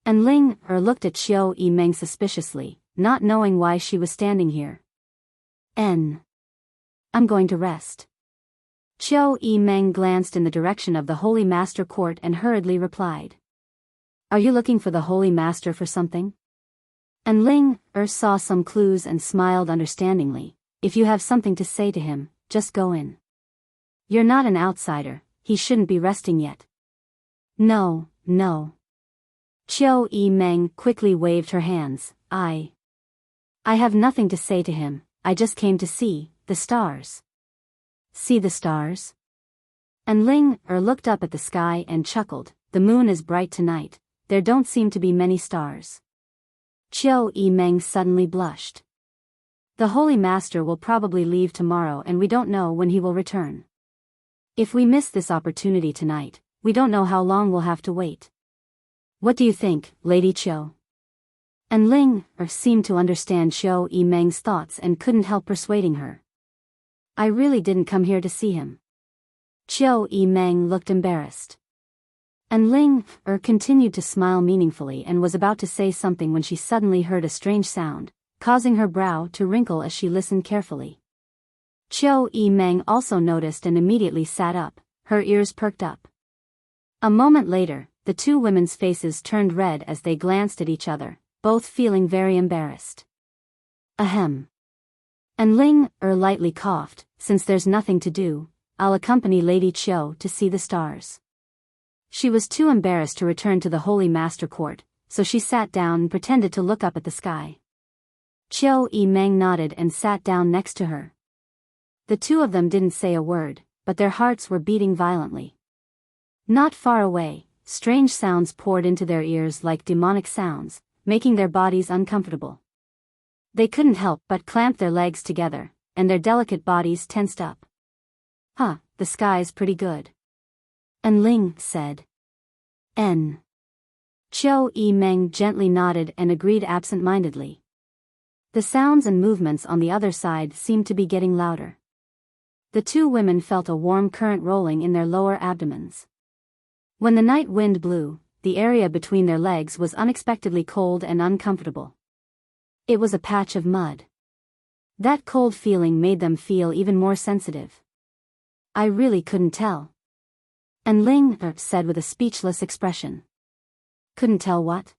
And Ling, looked at Qiu Yimeng suspiciously, not knowing why she was standing here. I'm going to rest. Qiu Yimeng glanced in the direction of the Holy Master Court and hurriedly replied. Are you looking for the Holy Master for something? And Ling, saw some clues and smiled understandingly. If you have something to say to him, just go in. You're not an outsider, he shouldn't be resting yet. No. Qiu Yimeng quickly waved her hands. I have nothing to say to him, I just came to see the stars. See the stars? And Ling, looked up at the sky and chuckled. The moon is bright tonight, there don't seem to be many stars. Qiu Yimeng suddenly blushed. The Holy Master will probably leave tomorrow and we don't know when he will return. If we miss this opportunity tonight, we don't know how long we'll have to wait. What do you think, Lady Qiu? And Ling, seemed to understand Qiu Yimeng's thoughts and couldn't help persuading her. I really didn't come here to see him. Qiu Yimeng looked embarrassed. And Ling, continued to smile meaningfully and was about to say something when she suddenly heard a strange sound, causing her brow to wrinkle as she listened carefully. Qiu Yimeng also noticed and immediately sat up, her ears perked up. A moment later, the two women's faces turned red as they glanced at each other, both feeling very embarrassed. Ahem. And Ling lightly coughed. Since there's nothing to do, I'll accompany Lady Chiu to see the stars. She was too embarrassed to return to the Holy Master Court, so she sat down and pretended to look up at the sky. Chiu Meng nodded and sat down next to her. The two of them didn't say a word, but their hearts were beating violently. Not far away, strange sounds poured into their ears like demonic sounds, making their bodies uncomfortable. They couldn't help but clamp their legs together, and their delicate bodies tensed up. Huh, the sky's pretty good. And Ling said. N. Chiu Meng gently nodded and agreed absent-mindedly. The sounds and movements on the other side seemed to be getting louder. The two women felt a warm current rolling in their lower abdomens. When the night wind blew, the area between their legs was unexpectedly cold and uncomfortable. It was a patch of mud. That cold feeling made them feel even more sensitive. I really couldn't tell. And Ling said with a speechless expression. Couldn't tell what?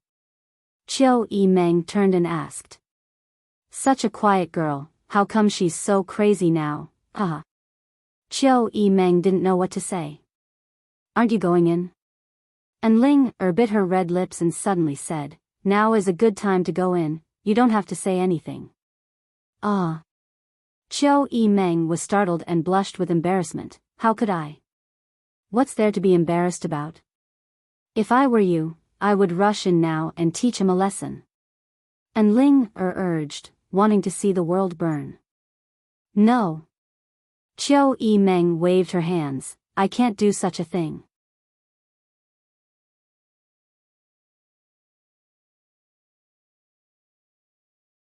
Chiu Meng turned and asked. Such a quiet girl, how come she's so crazy now, haha. Chiu Meng didn't know what to say. Aren't you going in? And Ling bit her red lips and suddenly said, now is a good time to go in, you don't have to say anything. Ah. Chiu Meng was startled and blushed with embarrassment. How could I? What's there to be embarrassed about? If I were you, I would rush in now and teach him a lesson. And Ling urged, wanting to see the world burn. No. Chiu Meng waved her hands. I can't do such a thing.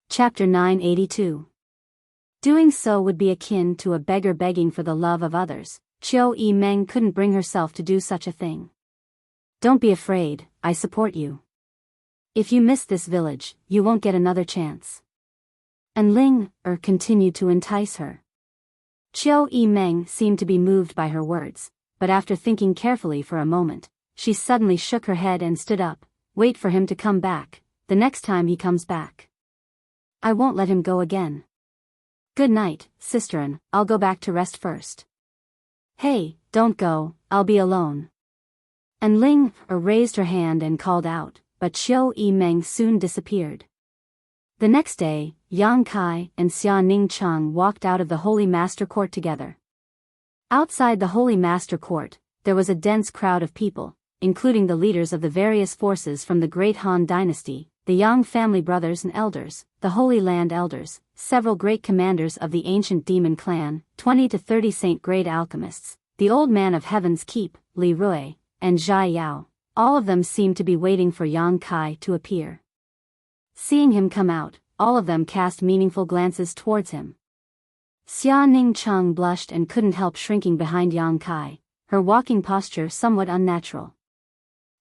Chapter 982. Doing so would be akin to a beggar begging for the love of others. Chiu Meng couldn't bring herself to do such a thing. Don't be afraid, I support you. If you miss this village, you won't get another chance. And Ling continued to entice her. Chiu Meng seemed to be moved by her words, but after thinking carefully for a moment, she suddenly shook her head and stood up. Wait for him to come back, the next time he comes back. I won't let him go again. Good night, sisterin, I'll go back to rest first. Hey, don't go, I'll be alone. And Ling raised her hand and called out, but Chiu Meng soon disappeared. The next day, Yang Kai and Xia Ningcheng walked out of the Holy Master Court together. Outside the Holy Master Court, there was a dense crowd of people, including the leaders of the various forces from the Great Han Dynasty, the Yang family brothers and elders, the Holy Land elders, several great commanders of the ancient demon clan, 20 to 30 saint-grade alchemists, the old man of Heaven's Keep, Li Rui, and Zhai Yao. All of them seemed to be waiting for Yang Kai to appear. Seeing him come out, all of them cast meaningful glances towards him. Xia Ningcheng blushed and couldn't help shrinking behind Yang Kai, her walking posture somewhat unnatural.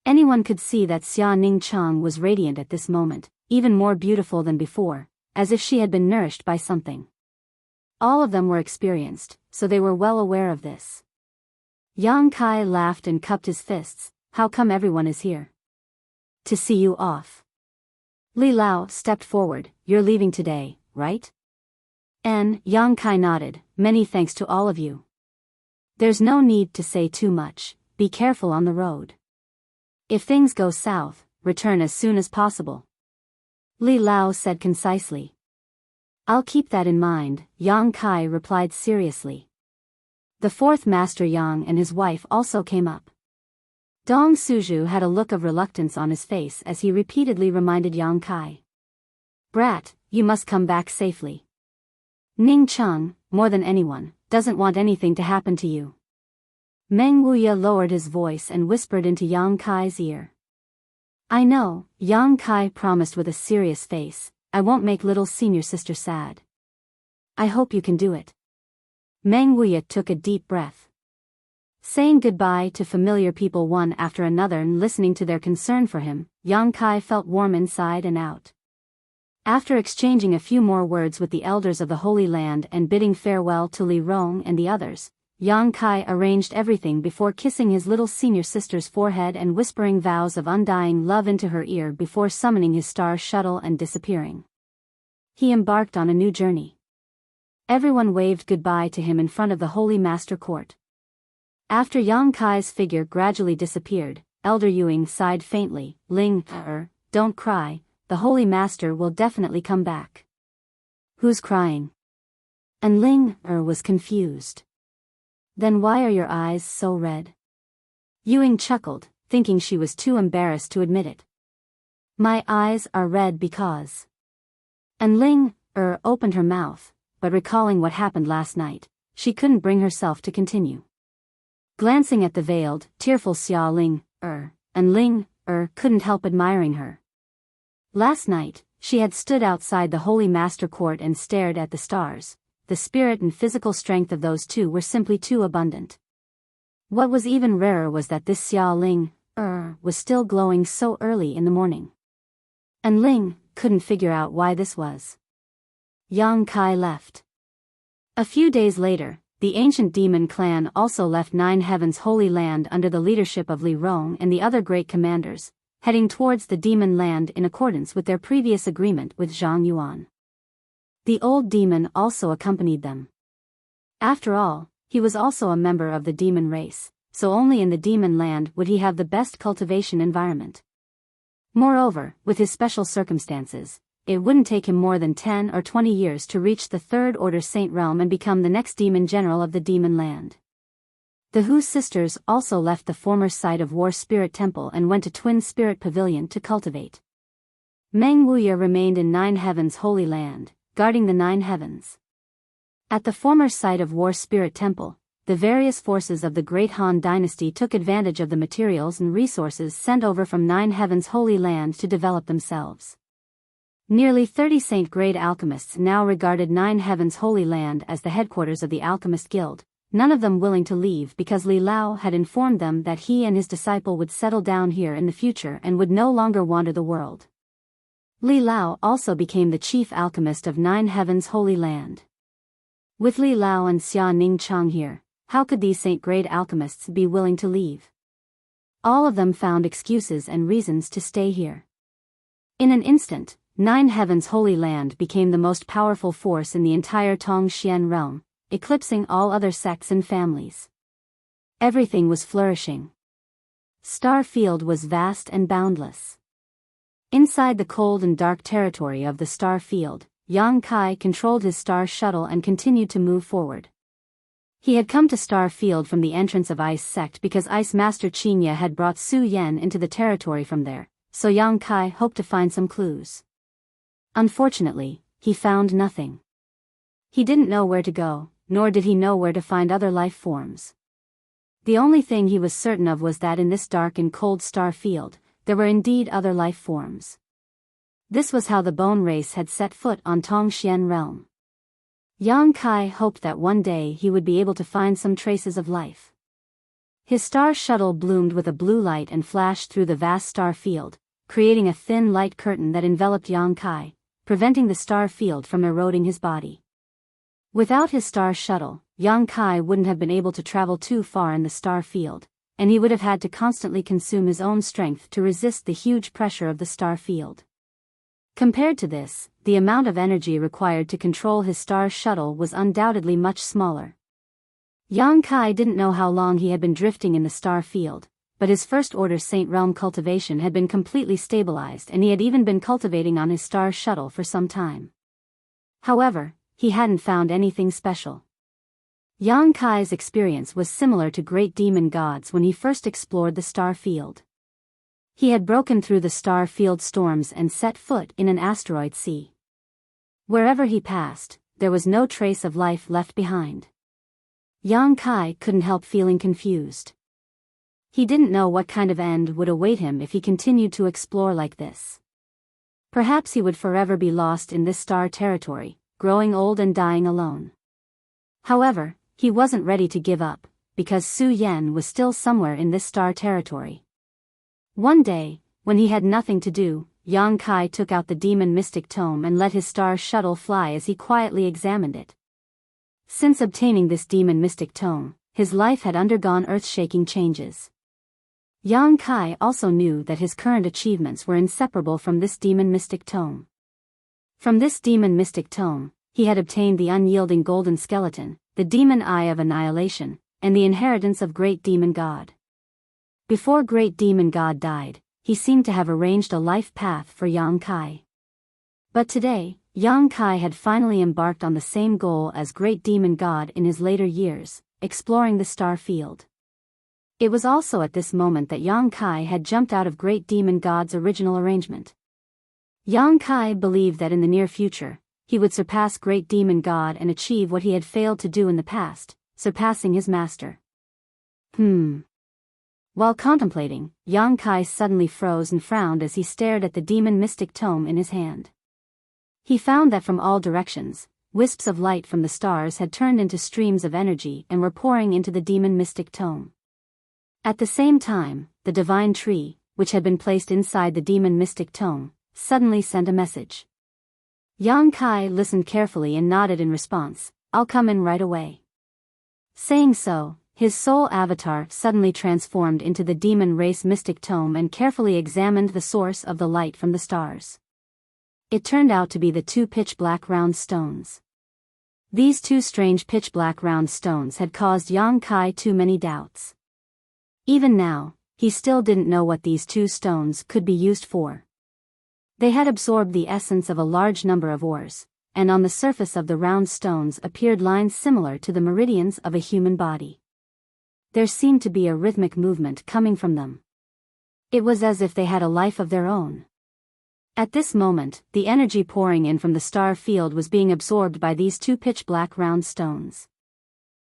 Anyone could see that Xia Ningcheng was radiant at this moment, even more beautiful than before, as if she had been nourished by something. All of them were experienced, so they were well aware of this. Yang Kai laughed and cupped his fists. How come everyone is here? To see you off. Li Lao stepped forward. You're leaving today, right? And Yang Kai nodded. Many thanks to all of you. There's no need to say too much. Be careful on the road. If things go south, return as soon as possible. Li Lao said concisely. I'll keep that in mind, Yang Kai replied seriously. The fourth Master Yang and his wife also came up. Dong Suju had a look of reluctance on his face as he repeatedly reminded Yang Kai. Brat, you must come back safely. Ning Cheng, more than anyone, doesn't want anything to happen to you. Meng Wuya lowered his voice and whispered into Yang Kai's ear. I know, Yang Kai promised with a serious face, I won't make little senior sister sad. I hope you can do it. Meng Wuya took a deep breath. Saying goodbye to familiar people one after another and listening to their concern for him, Yang Kai felt warm inside and out. After exchanging a few more words with the elders of the Holy Land and bidding farewell to Li Rong and the others, Yang Kai arranged everything before kissing his little senior sister's forehead and whispering vows of undying love into her ear before summoning his star shuttle and disappearing. He embarked on a new journey. Everyone waved goodbye to him in front of the Holy Master Court. After Yang Kai's figure gradually disappeared, Elder Yuing sighed faintly. Ling, don't cry, the Holy Master will definitely come back. Who's crying? And Ling was confused. Then why are your eyes so red? Yuing chuckled, thinking she was too embarrassed to admit it. My eyes are red because. And Ling opened her mouth, but recalling what happened last night, she couldn't bring herself to continue. Glancing at the veiled, tearful Xia Ling, and Ling couldn't help admiring her. Last night, she had stood outside the Holy Master Court and stared at the stars. The spirit and physical strength of those two were simply too abundant. What was even rarer was that this Xia Ling was still glowing so early in the morning. And Ling couldn't figure out why this was. Yang Kai left. A few days later, the ancient demon clan also left Nine Heavens Holy Land under the leadership of Li Rong and the other great commanders, heading towards the demon land in accordance with their previous agreement with Zhang Yuan. The old demon also accompanied them. After all, he was also a member of the demon race, so only in the demon land would he have the best cultivation environment. Moreover, with his special circumstances, it wouldn't take him more than 10 or 20 years to reach the Third Order Saint Realm and become the next demon general of the demon land. The Hu sisters also left the former site of War Spirit Temple and went to Twin Spirit Pavilion to cultivate. Meng Wuya remained in Nine Heavens Holy Land, guarding the Nine Heavens. At the former site of War Spirit Temple, the various forces of the Great Han Dynasty took advantage of the materials and resources sent over from Nine Heavens Holy Land to develop themselves. Nearly 30 Saint-grade alchemists now regarded Nine Heavens Holy Land as the headquarters of the Alchemist Guild, none of them willing to leave because Li Lao had informed them that he and his disciple would settle down here in the future and would no longer wander the world. Li Lao also became the chief alchemist of Nine Heavens Holy Land. With Li Lao and Xia Ning Chang here, how could these Saint-grade alchemists be willing to leave? All of them found excuses and reasons to stay here. In an instant, Nine Heavens Holy Land became the most powerful force in the entire Tongxian realm, eclipsing all other sects and families. Everything was flourishing. Star Field was vast and boundless. Inside the cold and dark territory of the Star Field, Yang Kai controlled his star shuttle and continued to move forward. He had come to Star Field from the entrance of Ice Sect because Ice Master Qinya had brought Su Yan into the territory from there, so Yang Kai hoped to find some clues. Unfortunately, he found nothing. He didn't know where to go, nor did he know where to find other life forms. The only thing he was certain of was that in this dark and cold star field, there were indeed other life forms. This was how the bone race had set foot on Tongxian realm. Yang Kai hoped that one day he would be able to find some traces of life. His star shuttle bloomed with a blue light and flashed through the vast star field, creating a thin light curtain that enveloped Yang Kai, preventing the star field from eroding his body. Without his star shuttle, Yang Kai wouldn't have been able to travel too far in the star field, and he would have had to constantly consume his own strength to resist the huge pressure of the star field. Compared to this, the amount of energy required to control his star shuttle was undoubtedly much smaller. Yang Kai didn't know how long he had been drifting in the star field, but his First Order Saint Realm cultivation had been completely stabilized and he had even been cultivating on his star shuttle for some time. However, he hadn't found anything special. Yang Kai's experience was similar to great demon gods when he first explored the star field. He had broken through the star field storms and set foot in an asteroid sea. Wherever he passed, there was no trace of life left behind. Yang Kai couldn't help feeling confused. He didn't know what kind of end would await him if he continued to explore like this. Perhaps he would forever be lost in this star territory, growing old and dying alone. However, he wasn't ready to give up, because Su Yan was still somewhere in this star territory. One day, when he had nothing to do, Yang Kai took out the demon mystic tome and let his star shuttle fly as he quietly examined it. Since obtaining this demon mystic tome, his life had undergone earth-shaking changes. Yang Kai also knew that his current achievements were inseparable from this demon mystic tome. From this demon mystic tome, he had obtained the unyielding golden skeleton, the demon eye of annihilation, and the inheritance of Great Demon God. Before Great Demon God died, he seemed to have arranged a life path for Yang Kai. But today, Yang Kai had finally embarked on the same goal as Great Demon God in his later years, exploring the star field. It was also at this moment that Yang Kai had jumped out of Great Demon God's original arrangement. Yang Kai believed that in the near future, he would surpass Great Demon God and achieve what he had failed to do in the past, surpassing his master. While contemplating, Yang Kai suddenly froze and frowned as he stared at the demon mystic tome in his hand. He found that from all directions, wisps of light from the stars had turned into streams of energy and were pouring into the demon mystic tome. At the same time, the divine tree, which had been placed inside the demon mystic tome, suddenly sent a message. Yang Kai listened carefully and nodded in response, "I'll come in right away." Saying so, his soul avatar suddenly transformed into the demon race mystic tome and carefully examined the source of the light from the stars. It turned out to be the two pitch-black round stones. These two strange pitch-black round stones had caused Yang Kai too many doubts. Even now, he still didn't know what these two stones could be used for. They had absorbed the essence of a large number of ores, and on the surface of the round stones appeared lines similar to the meridians of a human body. There seemed to be a rhythmic movement coming from them. It was as if they had a life of their own. At this moment, the energy pouring in from the star field was being absorbed by these two pitch-black round stones.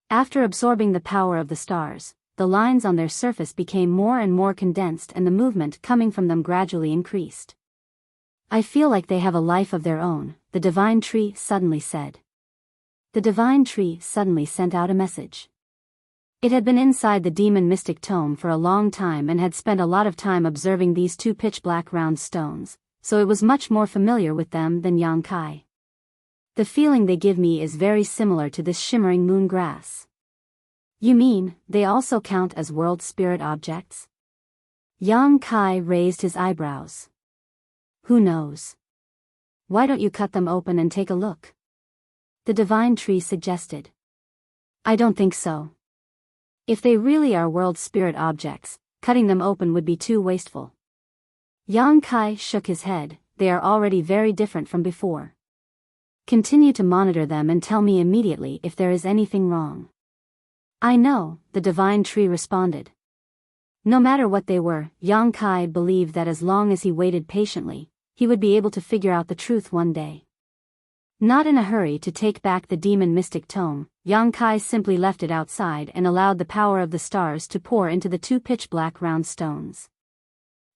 After absorbing the power of the stars, the lines on their surface became more and more condensed and the movement coming from them gradually increased. "I feel like they have a life of their own," the divine tree suddenly said. The divine tree suddenly sent out a message. It had been inside the demon mystic tome for a long time and had spent a lot of time observing these two pitch-black round stones, so it was much more familiar with them than Yang Kai. "The feeling they give me is very similar to this shimmering moon grass." "You mean, they also count as world spirit objects?" Yang Kai raised his eyebrows. "Who knows? Why don't you cut them open and take a look?" the divine tree suggested. "I don't think so. If they really are world spirit objects, cutting them open would be too wasteful." Yang Kai shook his head. "They are already very different from before. Continue to monitor them and tell me immediately if there is anything wrong." "I know," the divine tree responded. No matter what they were, Yang Kai believed that as long as he waited patiently, he would be able to figure out the truth one day. Not in a hurry to take back the demon mystic tome, Yang Kai simply left it outside and allowed the power of the stars to pour into the two pitch-black round stones.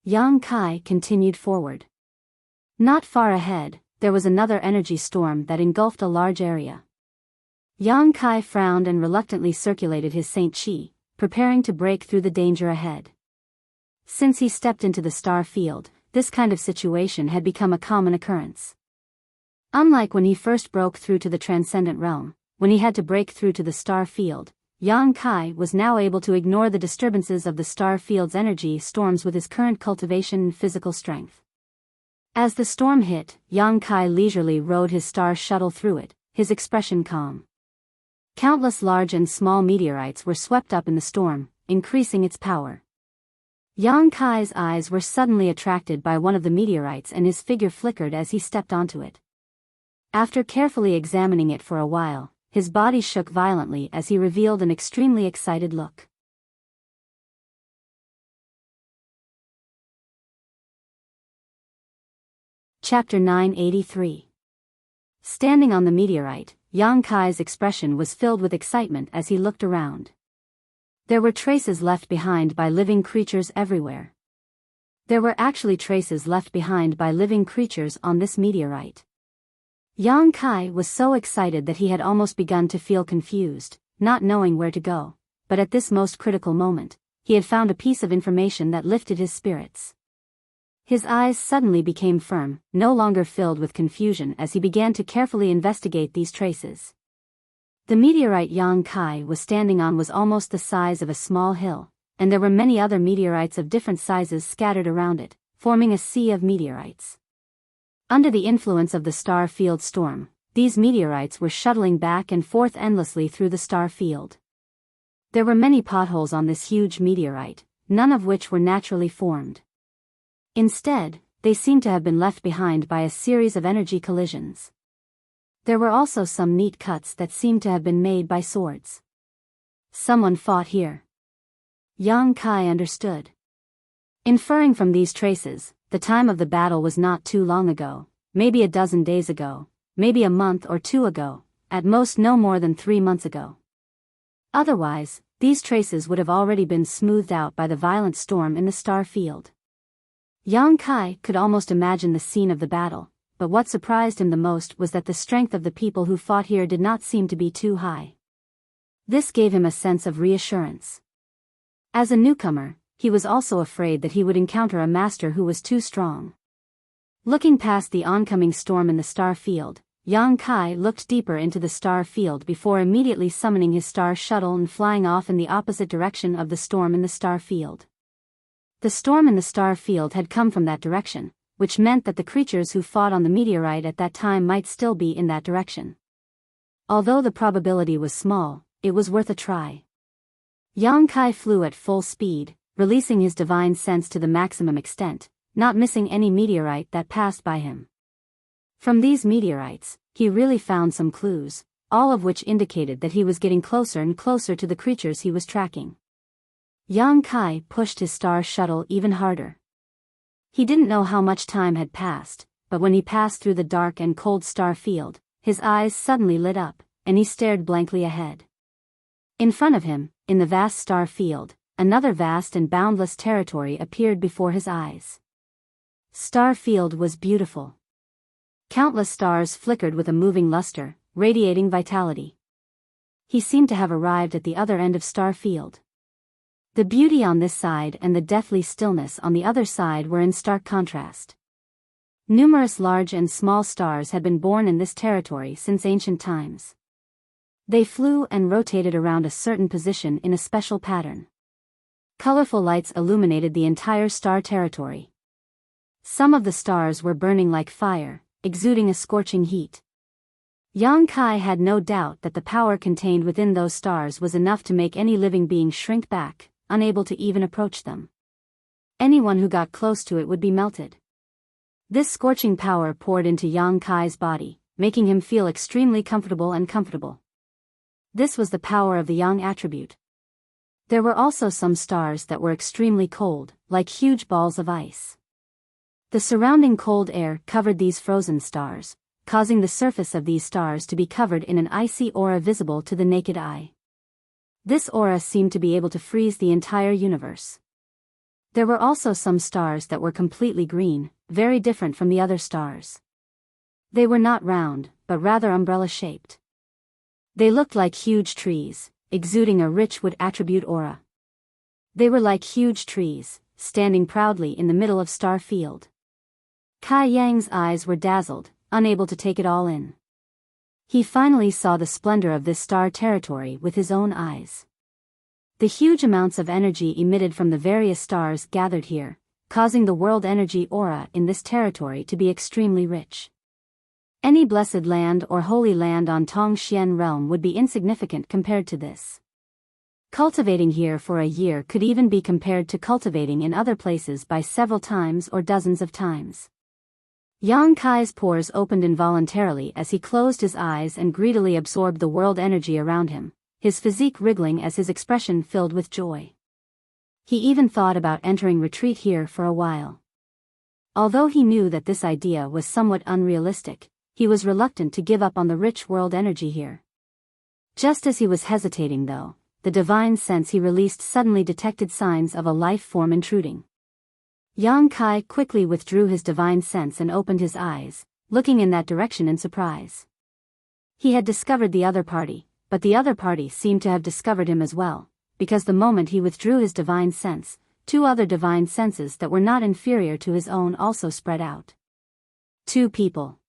Yang Kai continued forward. Not far ahead, there was another energy storm that engulfed a large area. Yang Kai frowned and reluctantly circulated his Saint Chi, preparing to break through the danger ahead. Since he stepped into the star field, this kind of situation had become a common occurrence. Unlike when he first broke through to the transcendent realm, when he had to break through to the star field, Yang Kai was now able to ignore the disturbances of the star field's energy storms with his current cultivation and physical strength. As the storm hit, Yang Kai leisurely rode his star shuttle through it, his expression calm. Countless large and small meteorites were swept up in the storm, increasing its power. Yang Kai's eyes were suddenly attracted by one of the meteorites and his figure flickered as he stepped onto it. After carefully examining it for a while, his body shook violently as he revealed an extremely excited look. Chapter 983. Standing on the meteorite, Yang Kai's expression was filled with excitement as he looked around. There were traces left behind by living creatures everywhere. There were actually traces left behind by living creatures on this meteorite. Yang Kai was so excited that he had almost begun to feel confused, not knowing where to go, but at this most critical moment, he had found a piece of information that lifted his spirits. His eyes suddenly became firm, no longer filled with confusion as he began to carefully investigate these traces. The meteorite Yang Kai was standing on was almost the size of a small hill, and there were many other meteorites of different sizes scattered around it, forming a sea of meteorites. Under the influence of the star field storm, these meteorites were shuttling back and forth endlessly through the star field. There were many potholes on this huge meteorite, none of which were naturally formed. Instead, they seemed to have been left behind by a series of energy collisions. There were also some neat cuts that seemed to have been made by swords. Someone fought here. Yang Kai understood. Inferring from these traces, the time of the battle was not too long ago, maybe a dozen days ago, maybe a month or two ago, at most no more than 3 months ago. Otherwise, these traces would have already been smoothed out by the violent storm in the star field. Yang Kai could almost imagine the scene of the battle, but what surprised him the most was that the strength of the people who fought here did not seem to be too high. This gave him a sense of reassurance. As a newcomer, he was also afraid that he would encounter a master who was too strong. Looking past the oncoming storm in the star field, Yang Kai looked deeper into the star field before immediately summoning his star shuttle and flying off in the opposite direction of the storm in the star field. The storm in the star field had come from that direction, which meant that the creatures who fought on the meteorite at that time might still be in that direction. Although the probability was small, it was worth a try. Yang Kai flew at full speed, releasing his divine sense to the maximum extent, not missing any meteorite that passed by him. From these meteorites, he really found some clues, all of which indicated that he was getting closer and closer to the creatures he was tracking. Yang Kai pushed his star shuttle even harder. He didn't know how much time had passed, but when he passed through the dark and cold star field, his eyes suddenly lit up, and he stared blankly ahead. In front of him, in the vast star field, another vast and boundless territory appeared before his eyes. Star field was beautiful. Countless stars flickered with a moving luster, radiating vitality. He seemed to have arrived at the other end of star field. The beauty on this side and the deathly stillness on the other side were in stark contrast. Numerous large and small stars had been born in this territory since ancient times. They flew and rotated around a certain position in a special pattern. Colorful lights illuminated the entire star territory. Some of the stars were burning like fire, exuding a scorching heat. Yang Kai had no doubt that the power contained within those stars was enough to make any living being shrink back, unable to even approach them. Anyone who got close to it would be melted. This scorching power poured into Yang Kai's body, making him feel extremely comfortable. This was the power of the Yang attribute. There were also some stars that were extremely cold, like huge balls of ice. The surrounding cold air covered these frozen stars, causing the surface of these stars to be covered in an icy aura visible to the naked eye. This aura seemed to be able to freeze the entire universe. There were also some stars that were completely green, very different from the other stars. They were not round, but rather umbrella-shaped. They looked like huge trees, exuding a rich wood attribute aura. They were like huge trees, standing proudly in the middle of star field. Kai Yang's eyes were dazzled, unable to take it all in. He finally saw the splendor of this star territory with his own eyes. The huge amounts of energy emitted from the various stars gathered here, causing the world energy aura in this territory to be extremely rich. Any blessed land or holy land on Tongxian realm would be insignificant compared to this. Cultivating here for a year could even be compared to cultivating in other places by several times or dozens of times. Yang Kai's pores opened involuntarily as he closed his eyes and greedily absorbed the world energy around him, his physique wriggling as his expression filled with joy. He even thought about entering retreat here for a while. Although he knew that this idea was somewhat unrealistic, he was reluctant to give up on the rich world energy here. Just as he was hesitating though, the divine sense he released suddenly detected signs of a life form intruding. Yang Kai quickly withdrew his divine sense and opened his eyes, looking in that direction in surprise. He had discovered the other party, but the other party seemed to have discovered him as well, because the moment he withdrew his divine sense, 2 other divine senses that were not inferior to his own also spread out. 2 people.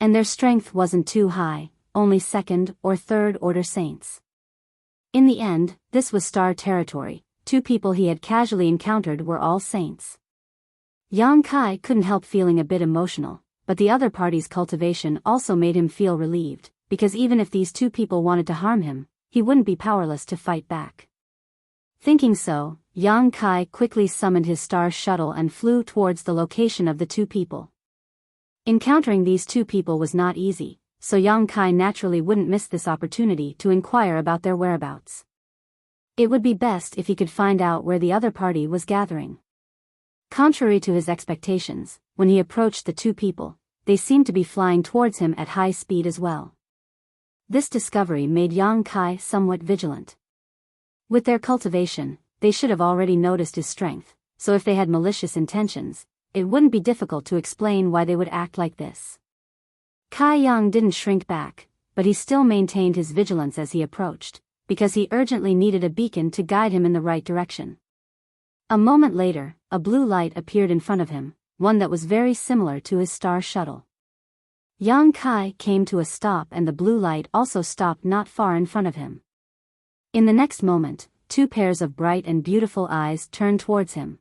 And their strength wasn't too high, only second or third order saints. In the end, this was star territory. 2 people he had casually encountered were all saints. Yang Kai couldn't help feeling a bit emotional, but the other party's cultivation also made him feel relieved, because even if these 2 people wanted to harm him, he wouldn't be powerless to fight back. Thinking so, Yang Kai quickly summoned his star shuttle and flew towards the location of the 2 people. Encountering these 2 people was not easy, so Yang Kai naturally wouldn't miss this opportunity to inquire about their whereabouts. It would be best if he could find out where the other party was gathering. Contrary to his expectations, when he approached the 2 people, they seemed to be flying towards him at high speed as well. This discovery made Yang Kai somewhat vigilant. With their cultivation, they should have already noticed his strength, so if they had malicious intentions, it wouldn't be difficult to explain why they would act like this. Kai Yang didn't shrink back, but he still maintained his vigilance as he approached, because he urgently needed a beacon to guide him in the right direction. A moment later, a blue light appeared in front of him, one that was very similar to his star shuttle. Yang Kai came to a stop and the blue light also stopped not far in front of him. In the next moment, 2 pairs of bright and beautiful eyes turned towards him.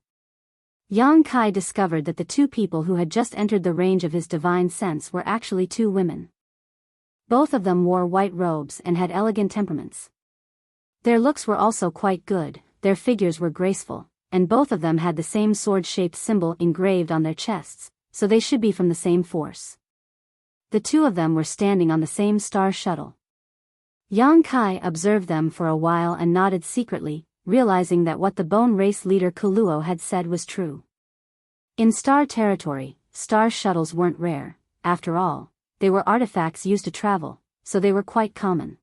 Yang Kai discovered that the 2 people who had just entered the range of his divine sense were actually 2 women. Both of them wore white robes and had elegant temperaments. Their looks were also quite good, their figures were graceful, and both of them had the same sword-shaped symbol engraved on their chests, so they should be from the same force. The 2 of them were standing on the same star shuttle. Yang Kai observed them for a while and nodded secretly, realizing that what the bone race leader Kuluo had said was true. In star territory, star shuttles weren't rare. After all, they were artifacts used to travel, so they were quite common.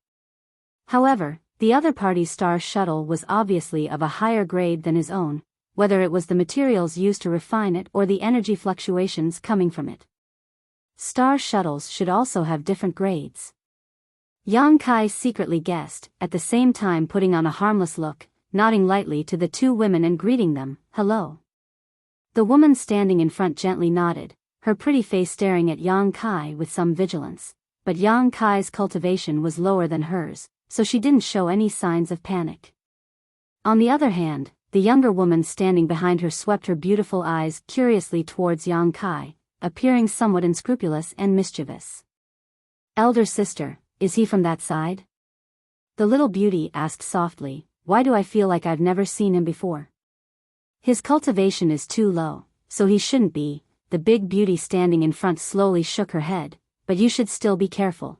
However, the other party's star shuttle was obviously of a higher grade than his own, whether it was the materials used to refine it or the energy fluctuations coming from it. Star shuttles should also have different grades. Yang Kai secretly guessed, at the same time putting on a harmless look, nodding lightly to the 2 women and greeting them, "Hello." The woman standing in front gently nodded, her pretty face staring at Yang Kai with some vigilance, but Yang Kai's cultivation was lower than hers, so she didn't show any signs of panic. On the other hand, the younger woman standing behind her swept her beautiful eyes curiously towards Yang Kai, appearing somewhat unscrupulous and mischievous. "Elder sister, is he from that side?" The little beauty asked softly. "Why do I feel like I've never seen him before?" "His cultivation is too low, so he shouldn't be." The big beauty standing in front slowly shook her head, "But you should still be careful."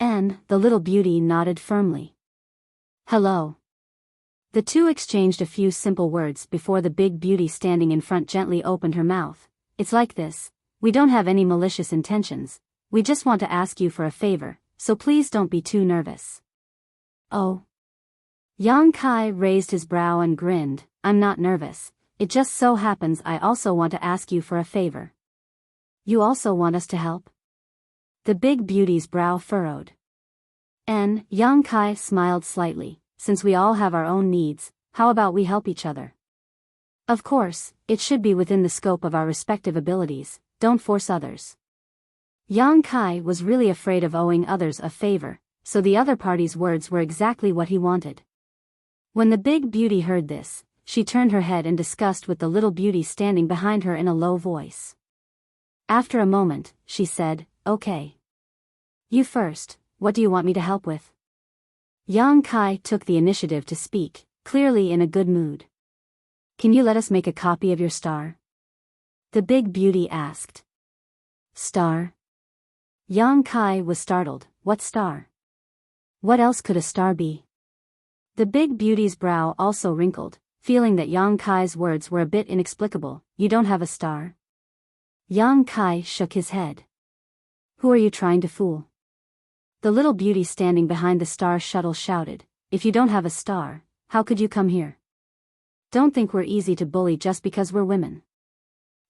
And the little beauty nodded firmly. "Hello." The 2 exchanged a few simple words before the big beauty standing in front gently opened her mouth. "It's like this, we don't have any malicious intentions, we just want to ask you for a favor, so please don't be too nervous." "Oh." Yang Kai raised his brow and grinned, "I'm not nervous, it just so happens I also want to ask you for a favor." "You also want us to help?" The big beauty's brow furrowed. And Yang Kai smiled slightly, "Since we all have our own needs, how about we help each other? Of course, it should be within the scope of our respective abilities, don't force others." Yang Kai was really afraid of owing others a favor, so the other party's words were exactly what he wanted. When the big beauty heard this, she turned her head in disgust with the little beauty standing behind her in a low voice. After a moment, she said, "Okay. You first, what do you want me to help with?" Yang Kai took the initiative to speak, clearly in a good mood. "Can you let us make a copy of your star?" The big beauty asked. "Star?" Yang Kai was startled. "What star? What else could a star be?" The big beauty's brow also wrinkled, feeling that Yang Kai's words were a bit inexplicable. "You don't have a star?" Yang Kai shook his head. "Who are you trying to fool?" The little beauty standing behind the star shuttle shouted, "If you don't have a star, how could you come here? Don't think we're easy to bully just because we're women."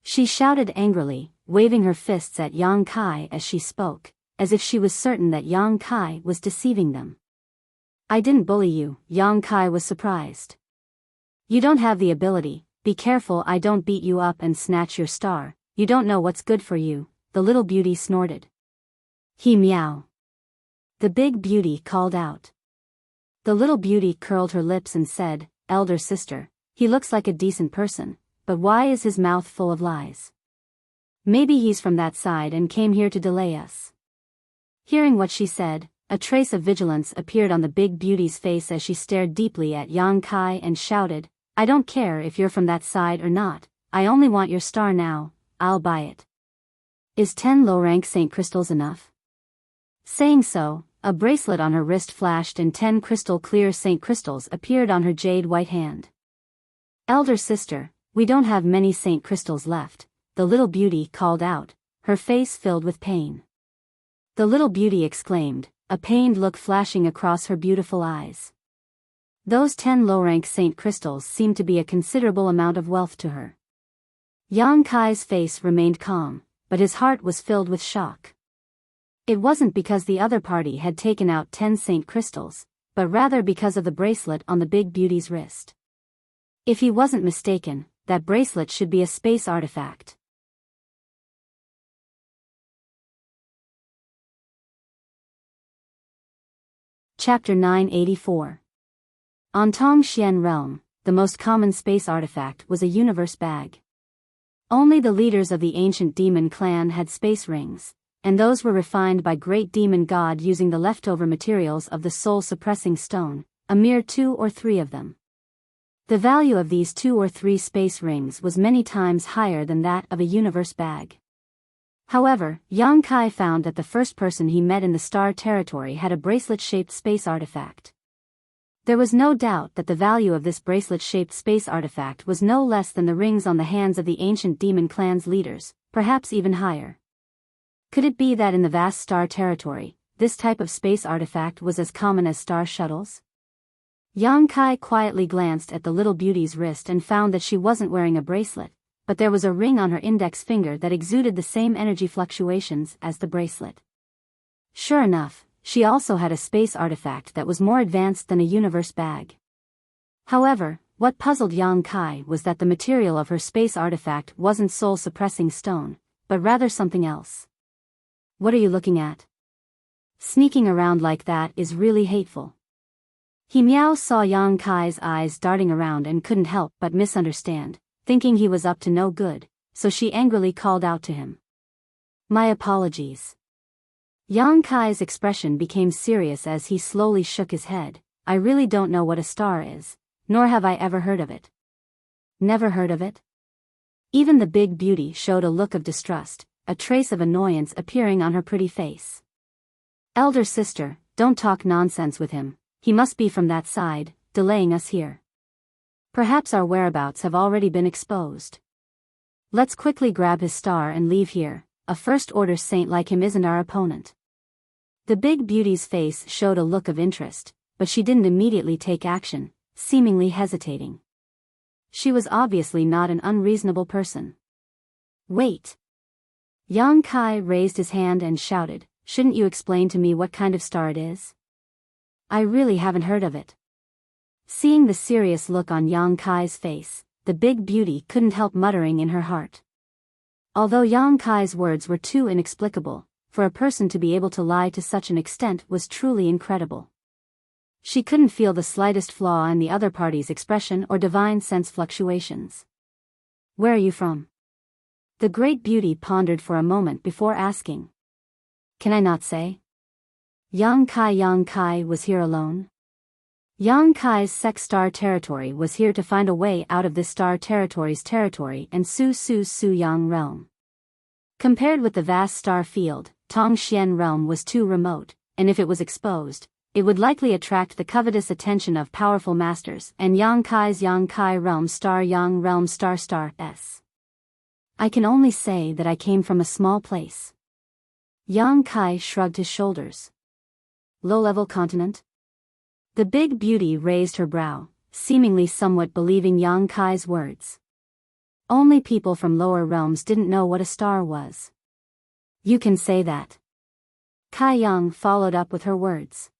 She shouted angrily, waving her fists at Yang Kai as she spoke, as if she was certain that Yang Kai was deceiving them. "I didn't bully you," Yang Kai was surprised. "You don't have the ability, be careful I don't beat you up and snatch your star, you don't know what's good for you," the little beauty snorted. "He meow." The big beauty called out. The little beauty curled her lips and said, "Elder sister, he looks like a decent person, but why is his mouth full of lies? Maybe he's from that side and came here to delay us." Hearing what she said, a trace of vigilance appeared on the big beauty's face as she stared deeply at Yang Kai and shouted, "I don't care if you're from that side or not, I only want your star now, I'll buy it. Is 10 low-rank Saint crystals enough?" Saying so, a bracelet on her wrist flashed and 10 crystal clear Saint crystals appeared on her jade white hand. "Elder sister, we don't have many Saint crystals left," the little beauty called out, her face filled with pain. The little beauty exclaimed, a pained look flashing across her beautiful eyes. Those 10 low-rank Saint crystals seemed to be a considerable amount of wealth to her. Yang Kai's face remained calm, but his heart was filled with shock. It wasn't because the other party had taken out 10 Saint crystals, but rather because of the bracelet on the big beauty's wrist. If he wasn't mistaken, that bracelet should be a space artifact. Chapter 984. On Tongxian Realm, the most common space artifact was a universe bag. Only the leaders of the ancient demon clan had space rings, and those were refined by great demon god using the leftover materials of the soul-suppressing stone, a mere 2 or 3 of them. The value of these 2 or 3 space rings was many times higher than that of a universe bag. However, Yang Kai found that the first person he met in the star territory had a bracelet-shaped space artifact. There was no doubt that the value of this bracelet-shaped space artifact was no less than the rings on the hands of the ancient demon clan's leaders, perhaps even higher. Could it be that in the vast star territory, this type of space artifact was as common as star shuttles? Yang Kai quietly glanced at the little beauty's wrist and found that she wasn't wearing a bracelet, but there was a ring on her index finger that exuded the same energy fluctuations as the bracelet. Sure enough, she also had a space artifact that was more advanced than a universe bag. However, what puzzled Yang Kai was that the material of her space artifact wasn't soul-suppressing stone, but rather something else. "What are you looking at? Sneaking around like that is really hateful." He Miao saw Yang Kai's eyes darting around and couldn't help but misunderstand, thinking he was up to no good, so she angrily called out to him. "My apologies." Yang Kai's expression became serious as he slowly shook his head. "I really don't know what a star is, nor have I ever heard of it." "Never heard of it?" Even the big beauty showed a look of distrust, a trace of annoyance appearing on her pretty face. "Elder sister, don't talk nonsense with him, he must be from that side, delaying us here. Perhaps our whereabouts have already been exposed. Let's quickly grab his star and leave here, a first-order saint like him isn't our opponent." The big beauty's face showed a look of interest, but she didn't immediately take action, seemingly hesitating. She was obviously not an unreasonable person. "Wait." Yang Kai raised his hand and shouted, "Shouldn't you explain to me what kind of star it is? I really haven't heard of it." Seeing the serious look on Yang Kai's face, the big beauty couldn't help muttering in her heart. Although Yang Kai's words were too inexplicable, for a person to be able to lie to such an extent was truly incredible. She couldn't feel the slightest flaw in the other party's expression or divine sense fluctuations. "Where are you from?" The great beauty pondered for a moment before asking. "Can I not say?" Yang Kai was here alone. Yang Kai's sex star territory was here to find a way out of this star territory's territory and Su Yang realm. Compared with the vast star field, Tongxian realm was too remote, and if it was exposed, it would likely attract the covetous attention of powerful masters and Yang Kai realm star Yang realm star s. "I can only say that I came from a small place." Yang Kai shrugged his shoulders. "Low-level continent?" The big beauty raised her brow, seemingly somewhat believing Yang Kai's words. Only people from lower realms didn't know what a star was. "You can say that." Kai Yang followed up with her words.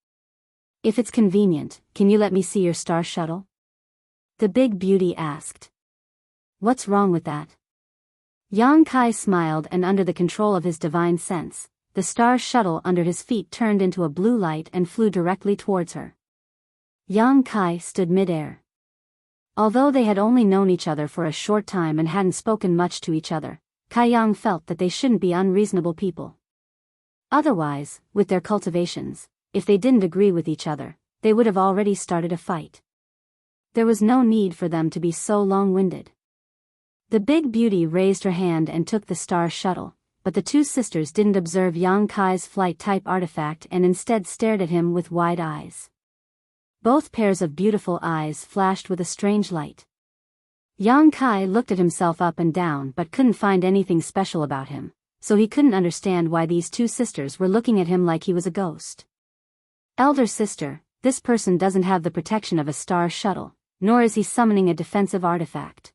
"If it's convenient, can you let me see your star shuttle?" The big beauty asked. "What's wrong with that?" Yang Kai smiled, and under the control of his divine sense, the star shuttle under his feet turned into a blue light and flew directly towards her. Yang Kai stood mid-air. Although they had only known each other for a short time and hadn't spoken much to each other, Kai Yang felt that they shouldn't be unreasonable people. Otherwise, with their cultivations, if they didn't agree with each other, they would have already started a fight. There was no need for them to be so long-winded. The big beauty raised her hand and took the star shuttle, but the two sisters didn't observe Yang Kai's flight-type artifact and instead stared at him with wide eyes. Both pairs of beautiful eyes flashed with a strange light. Yang Kai looked at himself up and down but couldn't find anything special about him, so he couldn't understand why these two sisters were looking at him like he was a ghost. Elder sister, this person doesn't have the protection of a star shuttle, nor is he summoning a defensive artifact.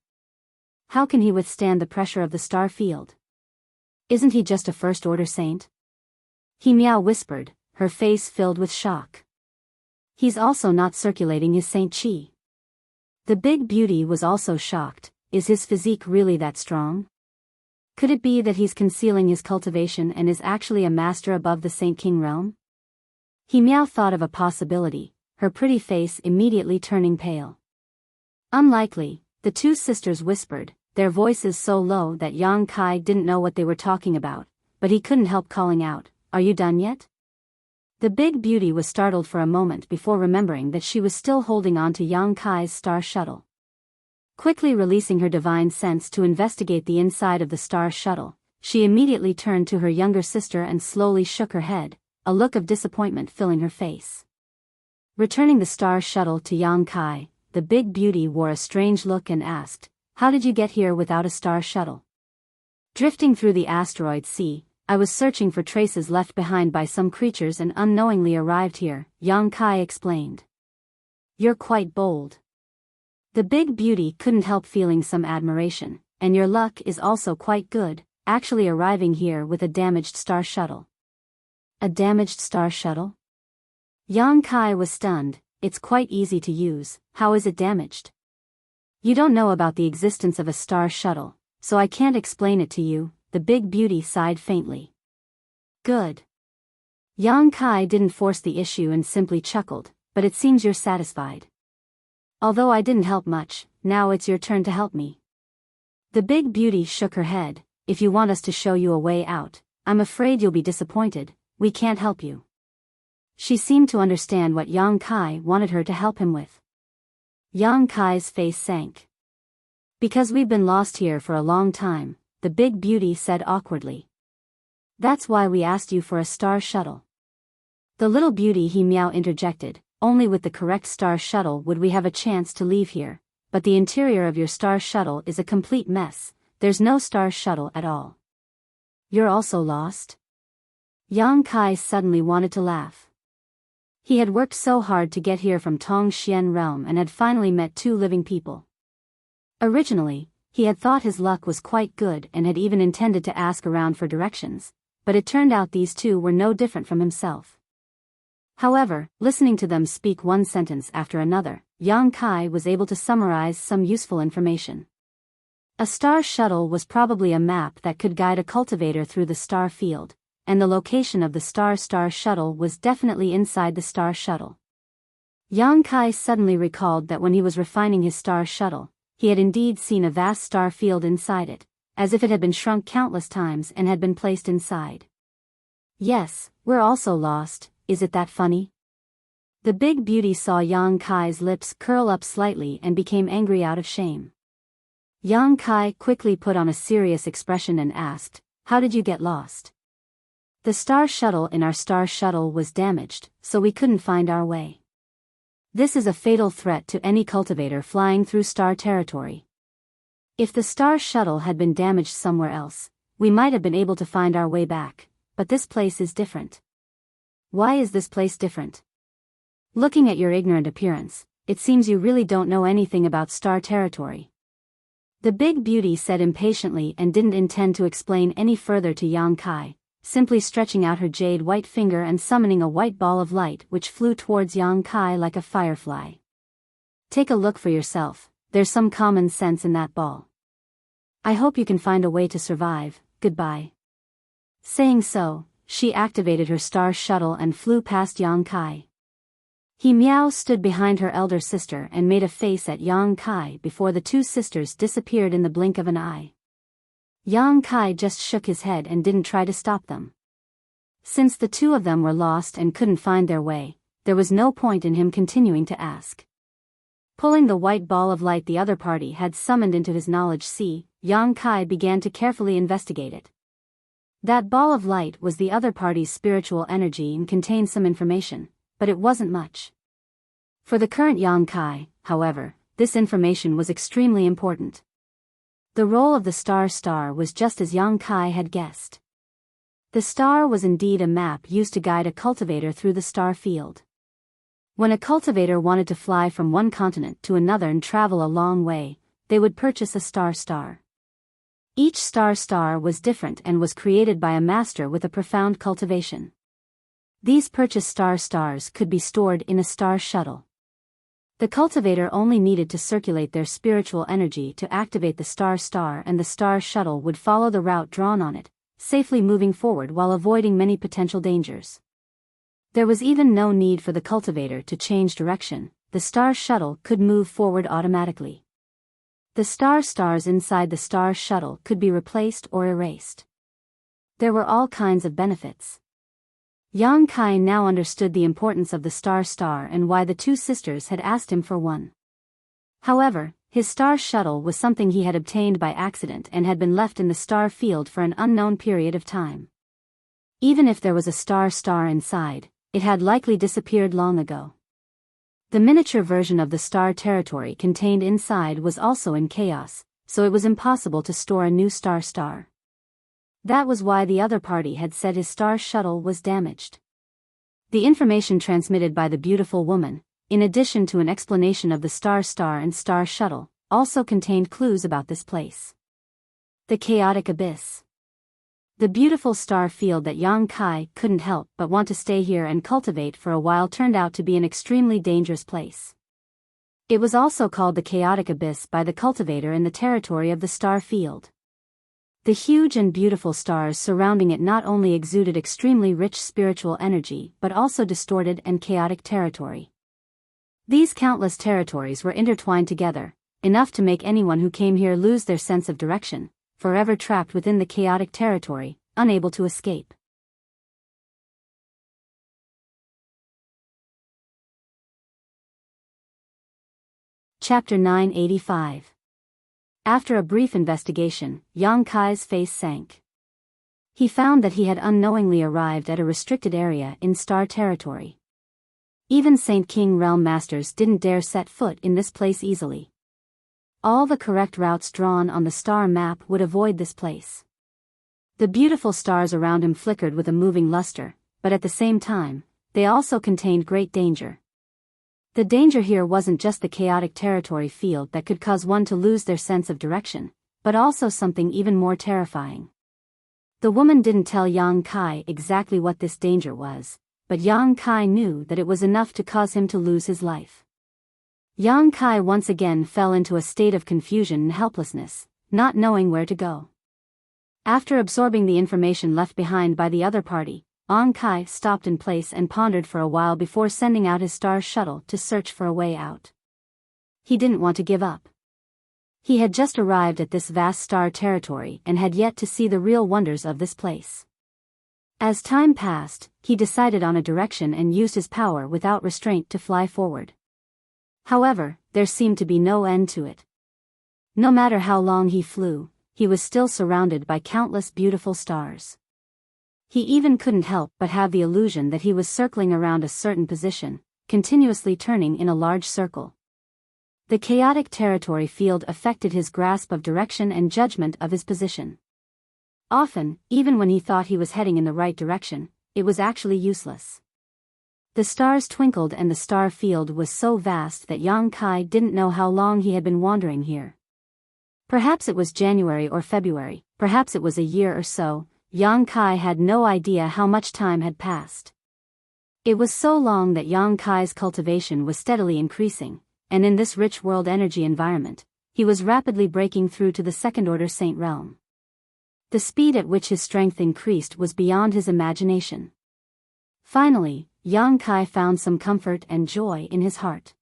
How can he withstand the pressure of the star field? Isn't he just a first-order saint? He Miao whispered, her face filled with shock. He's also not circulating his saint chi. The big beauty was also shocked. Is his physique really that strong? Could it be that he's concealing his cultivation and is actually a master above the Saint King realm? He Miao thought of a possibility, her pretty face immediately turning pale. Unlikely, the two sisters whispered, their voices so low that Yang Kai didn't know what they were talking about, but he couldn't help calling out, "Are you done yet?" The big beauty was startled for a moment before remembering that she was still holding on to Yang Kai's star shuttle. Quickly releasing her divine sense to investigate the inside of the star shuttle, she immediately turned to her younger sister and slowly shook her head, a look of disappointment filling her face. Returning the star shuttle to Yang Kai, the big beauty wore a strange look and asked, "How did you get here without a star shuttle?" "Drifting through the asteroid sea, I was searching for traces left behind by some creatures and unknowingly arrived here," Yang Kai explained. "You're quite bold." The big beauty couldn't help feeling some admiration, "And your luck is also quite good, actually arriving here with a damaged star shuttle." "A damaged star shuttle?" Yang Kai was stunned. "It's quite easy to use, how is it damaged?" "You don't know about the existence of a star shuttle, so I can't explain it to you," the big beauty sighed faintly. "Good." Yang Kai didn't force the issue and simply chuckled, "But it seems you're satisfied. Although I didn't help much, now it's your turn to help me." The big beauty shook her head, "If you want us to show you a way out, I'm afraid you'll be disappointed, we can't help you." She seemed to understand what Yang Kai wanted her to help him with. Yang Kai's face sank. "Because we've been lost here for a long time," the big beauty said awkwardly. "That's why we asked you for a star shuttle." "The little beauty," he Miao interjected, "only with the correct star shuttle would we have a chance to leave here, but the interior of your star shuttle is a complete mess, there's no star shuttle at all." "You're also lost?" Yang Kai suddenly wanted to laugh. He had worked so hard to get here from Tong Xian realm and had finally met two living people. Originally, he had thought his luck was quite good and had even intended to ask around for directions, but it turned out these two were no different from himself. However, listening to them speak one sentence after another, Yang Kai was able to summarize some useful information. A star shuttle was probably a map that could guide a cultivator through the star field, and the location of the star shuttle was definitely inside the star shuttle. Yang Kai suddenly recalled that when he was refining his star shuttle, he had indeed seen a vast star field inside it, as if it had been shrunk countless times and had been placed inside. "Yes, we're also lost, is it that funny?" The big beauty saw Yang Kai's lips curl up slightly and became angry out of shame. Yang Kai quickly put on a serious expression and asked, "How did you get lost?" "The star shuttle in our star shuttle was damaged, so we couldn't find our way. This is a fatal threat to any cultivator flying through star territory. If the star shuttle had been damaged somewhere else, we might have been able to find our way back, but this place is different." "Why is this place different?" "Looking at your ignorant appearance, it seems you really don't know anything about star territory." The big beauty said impatiently and didn't intend to explain any further to Yang Kai, simply stretching out her jade white finger and summoning a white ball of light which flew towards Yang Kai like a firefly. "Take a look for yourself, there's some common sense in that ball. I hope you can find a way to survive, goodbye." Saying so, she activated her star shuttle and flew past Yang Kai. He Miao stood behind her elder sister and made a face at Yang Kai before the two sisters disappeared in the blink of an eye. Yang Kai just shook his head and didn't try to stop them. Since the two of them were lost and couldn't find their way, there was no point in him continuing to ask. Pulling the white ball of light the other party had summoned into his knowledge sea, Yang Kai began to carefully investigate it. That ball of light was the other party's spiritual energy and contained some information, but it wasn't much. For the current Yang Kai, however, this information was extremely important. The role of the star was just as Yang Kai had guessed. The star was indeed a map used to guide a cultivator through the star field. When a cultivator wanted to fly from one continent to another and travel a long way, they would purchase a star. Each star was different and was created by a master with a profound cultivation. These purchased stars could be stored in a star shuttle. The cultivator only needed to circulate their spiritual energy to activate the star and the star shuttle would follow the route drawn on it, safely moving forward while avoiding many potential dangers. There was even no need for the cultivator to change direction, the star shuttle could move forward automatically. The stars inside the star shuttle could be replaced or erased. There were all kinds of benefits. Yang Kai now understood the importance of the star and why the two sisters had asked him for one. However, his star shuttle was something he had obtained by accident and had been left in the star field for an unknown period of time. Even if there was a star inside, it had likely disappeared long ago. The miniature version of the star territory contained inside was also in chaos, so it was impossible to store a new star. That was why the other party had said his star shuttle was damaged. The information transmitted by the beautiful woman, in addition to an explanation of the star and star shuttle, also contained clues about this place. The chaotic abyss. The beautiful star field that Yang Kai couldn't help but want to stay here and cultivate for a while turned out to be an extremely dangerous place. It was also called the chaotic abyss by the cultivator in the territory of the star field. The huge and beautiful stars surrounding it not only exuded extremely rich spiritual energy but also distorted and chaotic territory. These countless territories were intertwined together, enough to make anyone who came here lose their sense of direction, forever trapped within the chaotic territory, unable to escape. Chapter 985. After a brief investigation, Yang Kai's face sank. He found that he had unknowingly arrived at a restricted area in star territory. Even Saint King Realm Masters didn't dare set foot in this place easily. All the correct routes drawn on the star map would avoid this place. The beautiful stars around him flickered with a moving luster, but at the same time, they also contained great danger. The danger here wasn't just the chaotic territory field that could cause one to lose their sense of direction, but also something even more terrifying. The woman didn't tell Yang Kai exactly what this danger was, but Yang Kai knew that it was enough to cause him to lose his life. Yang Kai once again fell into a state of confusion and helplessness, not knowing where to go. After absorbing the information left behind by the other party, Yang Kai stopped in place and pondered for a while before sending out his star shuttle to search for a way out. He didn't want to give up. He had just arrived at this vast star territory and had yet to see the real wonders of this place. As time passed, he decided on a direction and used his power without restraint to fly forward. However, there seemed to be no end to it. No matter how long he flew, he was still surrounded by countless beautiful stars. He even couldn't help but have the illusion that he was circling around a certain position, continuously turning in a large circle. The chaotic territory field affected his grasp of direction and judgment of his position. Often, even when he thought he was heading in the right direction, it was actually useless. The stars twinkled and the star field was so vast that Yang Kai didn't know how long he had been wandering here. Perhaps it was January or February, perhaps it was a year or so. Yang Kai had no idea how much time had passed. It was so long that Yang Kai's cultivation was steadily increasing, and in this rich world energy environment, he was rapidly breaking through to the second-order saint realm. The speed at which his strength increased was beyond his imagination. Finally, Yang Kai found some comfort and joy in his heart.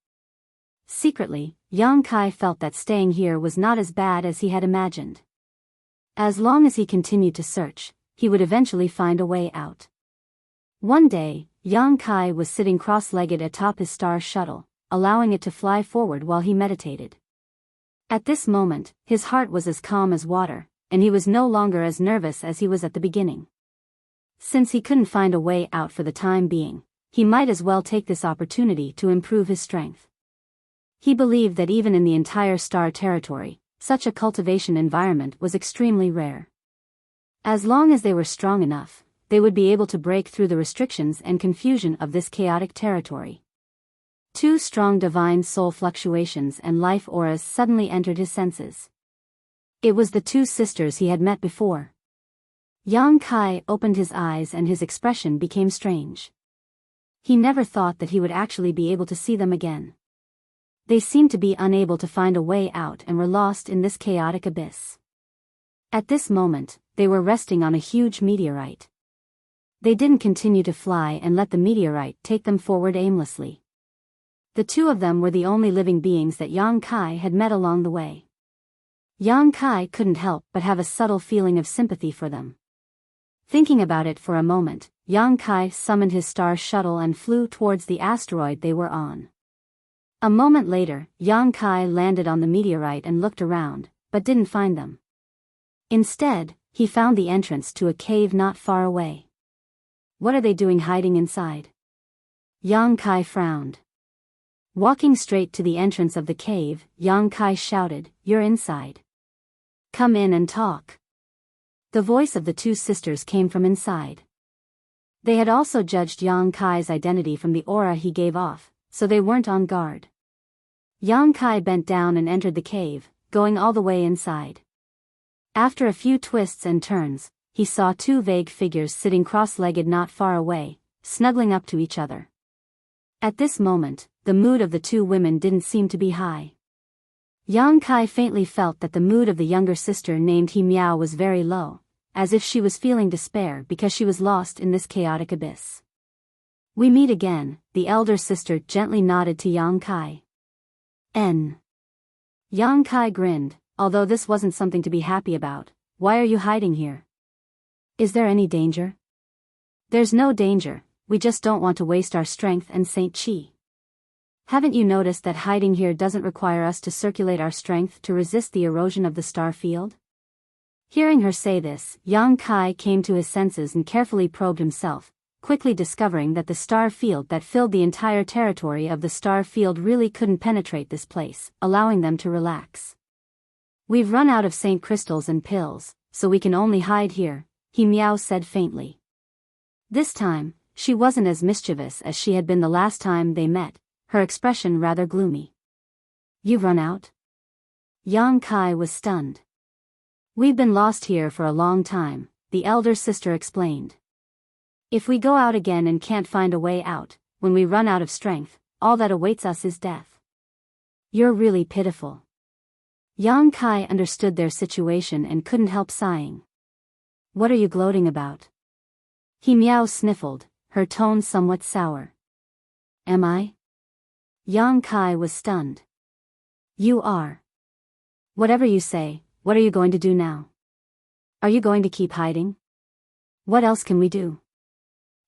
Secretly, Yang Kai felt that staying here was not as bad as he had imagined. As long as he continued to search, he would eventually find a way out. One day, Yang Kai was sitting cross-legged atop his star shuttle, allowing it to fly forward while he meditated. At this moment, his heart was as calm as water, and he was no longer as nervous as he was at the beginning. Since he couldn't find a way out for the time being, he might as well take this opportunity to improve his strength. He believed that even in the entire star territory, such a cultivation environment was extremely rare. As long as they were strong enough, they would be able to break through the restrictions and confusion of this chaotic territory. Two strong divine soul fluctuations and life auras suddenly entered his senses. It was the two sisters he had met before. Yang Kai opened his eyes and his expression became strange. He never thought that he would actually be able to see them again. They seemed to be unable to find a way out and were lost in this chaotic abyss. At this moment, they were resting on a huge meteorite. They didn't continue to fly and let the meteorite take them forward aimlessly. The two of them were the only living beings that Yang Kai had met along the way. Yang Kai couldn't help but have a subtle feeling of sympathy for them. Thinking about it for a moment, Yang Kai summoned his star shuttle and flew towards the asteroid they were on. A moment later, Yang Kai landed on the meteorite and looked around, but didn't find them. Instead, he found the entrance to a cave not far away. What are they doing hiding inside? Yang Kai frowned. Walking straight to the entrance of the cave, Yang Kai shouted, "You're inside. Come in and talk." The voice of the two sisters came from inside. They had also judged Yang Kai's identity from the aura he gave off, so they weren't on guard. Yang Kai bent down and entered the cave, going all the way inside. After a few twists and turns, he saw two vague figures sitting cross-legged not far away, snuggling up to each other. At this moment, the mood of the two women didn't seem to be high. Yang Kai faintly felt that the mood of the younger sister named Biyao was very low, as if she was feeling despair because she was lost in this chaotic abyss. "We meet again," the elder sister gently nodded to Yang Kai. Yang Kai grinned, although this wasn't something to be happy about. "Why are you hiding here? Is there any danger?" "There's no danger, we just don't want to waste our strength and Saint Chi. Haven't you noticed that hiding here doesn't require us to circulate our strength to resist the erosion of the star field?" Hearing her say this, Yang Kai came to his senses and carefully probed himself, quickly discovering that the star field that filled the entire territory of the star field really couldn't penetrate this place, allowing them to relax. "We've run out of Saint crystals and pills, so we can only hide here," Biyao said faintly. This time, she wasn't as mischievous as she had been the last time they met, her expression rather gloomy. "You've run out?" Yang Kai was stunned. "We've been lost here for a long time," the elder sister explained. "If we go out again and can't find a way out, when we run out of strength, all that awaits us is death. You're really pitiful." Yang Kai understood their situation and couldn't help sighing. "What are you gloating about?" Biyao sniffled, her tone somewhat sour. "Am I?" Yang Kai was stunned. "You are. Whatever you say, what are you going to do now? Are you going to keep hiding? What else can we do?"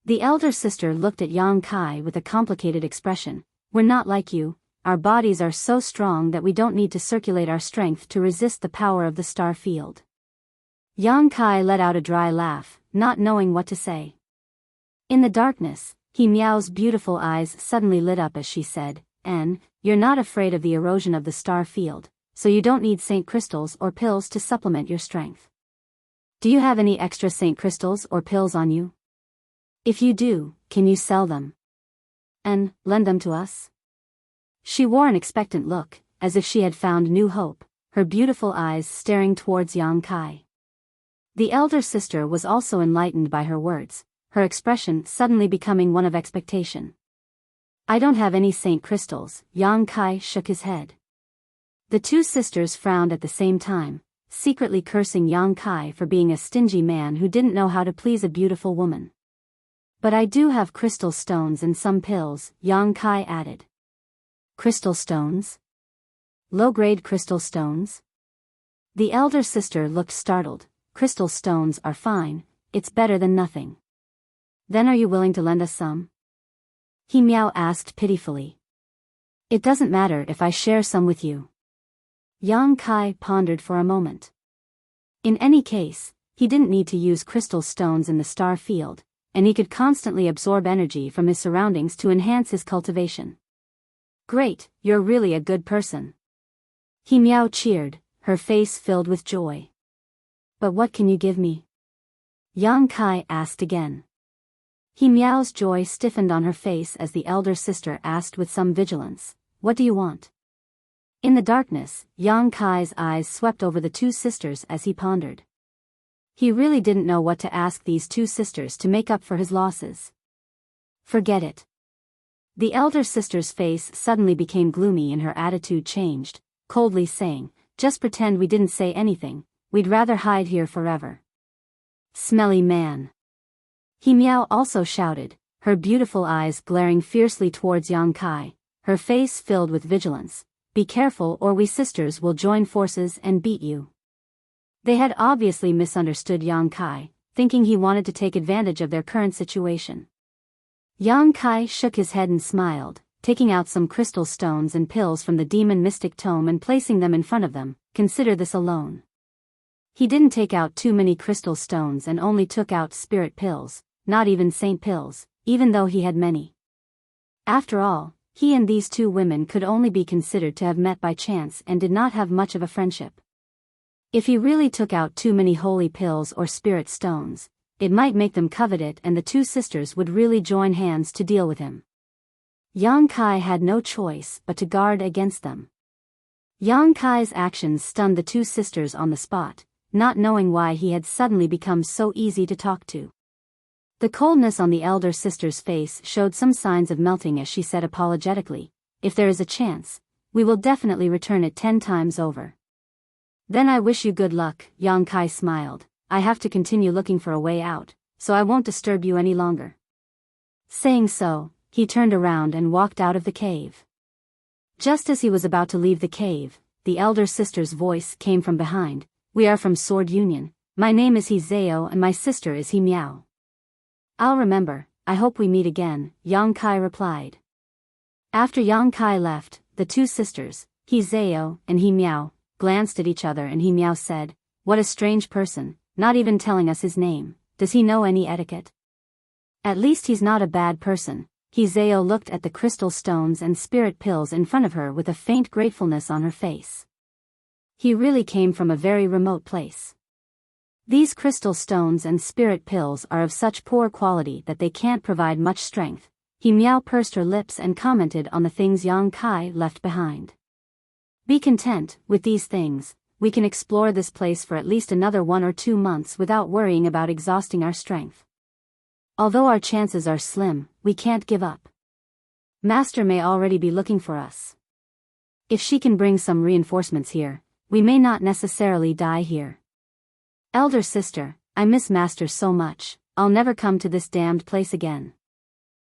The elder sister looked at Yang Kai with a complicated expression. "We're not like you, our bodies are so strong that we don't need to circulate our strength to resist the power of the star field." Yang Kai let out a dry laugh, not knowing what to say. In the darkness, Biyao's beautiful eyes suddenly lit up as she said, "You're not afraid of the erosion of the star field, so you don't need Saint crystals or pills to supplement your strength. Do you have any extra Saint crystals or pills on you? If you do, can you sell them? And lend them to us?" She wore an expectant look, as if she had found new hope, her beautiful eyes staring towards Yang Kai. The elder sister was also enlightened by her words, her expression suddenly becoming one of expectation. "I don't have any Saint crystals," Yang Kai shook his head. The two sisters frowned at the same time, secretly cursing Yang Kai for being a stingy man who didn't know how to please a beautiful woman. But I do have crystal stones and some pills, Yang Kai added. Crystal stones? Low-grade crystal stones? The elder sister looked startled. Crystal stones are fine, it's better than nothing. Then are you willing to lend us some? He Miao asked pitifully. It doesn't matter if I share some with you. Yang Kai pondered for a moment. In any case, he didn't need to use crystal stones in the star field, and he could constantly absorb energy from his surroundings to enhance his cultivation. Great, you're really a good person. He Miao cheered, her face filled with joy. But what can you give me? Yang Kai asked again. He Miao's joy stiffened on her face as the elder sister asked with some vigilance, what do you want? In the darkness, Yang Kai's eyes swept over the two sisters as he pondered. He really didn't know what to ask these two sisters to make up for his losses. Forget it. The elder sister's face suddenly became gloomy and her attitude changed, coldly saying, just pretend we didn't say anything, we'd rather hide here forever. Smelly man. He Miao also shouted, her beautiful eyes glaring fiercely towards Yang Kai, her face filled with vigilance. Be careful or we sisters will join forces and beat you. They had obviously misunderstood Yang Kai, thinking he wanted to take advantage of their current situation. Yang Kai shook his head and smiled, taking out some crystal stones and pills from the demon mystic tome and placing them in front of them. Consider this alone. He didn't take out too many crystal stones and only took out spirit pills, not even saint pills, even though he had many. After all, he and these two women could only be considered to have met by chance and did not have much of a friendship. If he really took out too many holy pills or spirit stones, it might make them covet it and the two sisters would really join hands to deal with him. Yang Kai had no choice but to guard against them. Yang Kai's actions stunned the two sisters on the spot, not knowing why he had suddenly become so easy to talk to. The coldness on the elder sister's face showed some signs of melting as she said apologetically, if there is a chance, we will definitely return it 10 times over. Then I wish you good luck, Yang Kai smiled, I have to continue looking for a way out, so I won't disturb you any longer. Saying so, he turned around and walked out of the cave. Just as he was about to leave the cave, the elder sister's voice came from behind, we are from Sword Union, my name is He Zhao and my sister is He Miao. I'll remember, I hope we meet again, Yang Kai replied. After Yang Kai left, the two sisters, He Zhao and He Miao, glanced at each other and He Miao said, what a strange person, not even telling us his name, does he know any etiquette? At least he's not a bad person. He Zhao looked at the crystal stones and spirit pills in front of her with a faint gratefulness on her face. He really came from a very remote place. These crystal stones and spirit pills are of such poor quality that they can't provide much strength. He Miao pursed her lips and commented on the things Yang Kai left behind. Be content with these things, we can explore this place for at least another 1 or 2 months without worrying about exhausting our strength. Although our chances are slim, we can't give up. Master may already be looking for us. If she can bring some reinforcements here, we may not necessarily die here. Elder sister, I miss Master so much, I'll never come to this damned place again.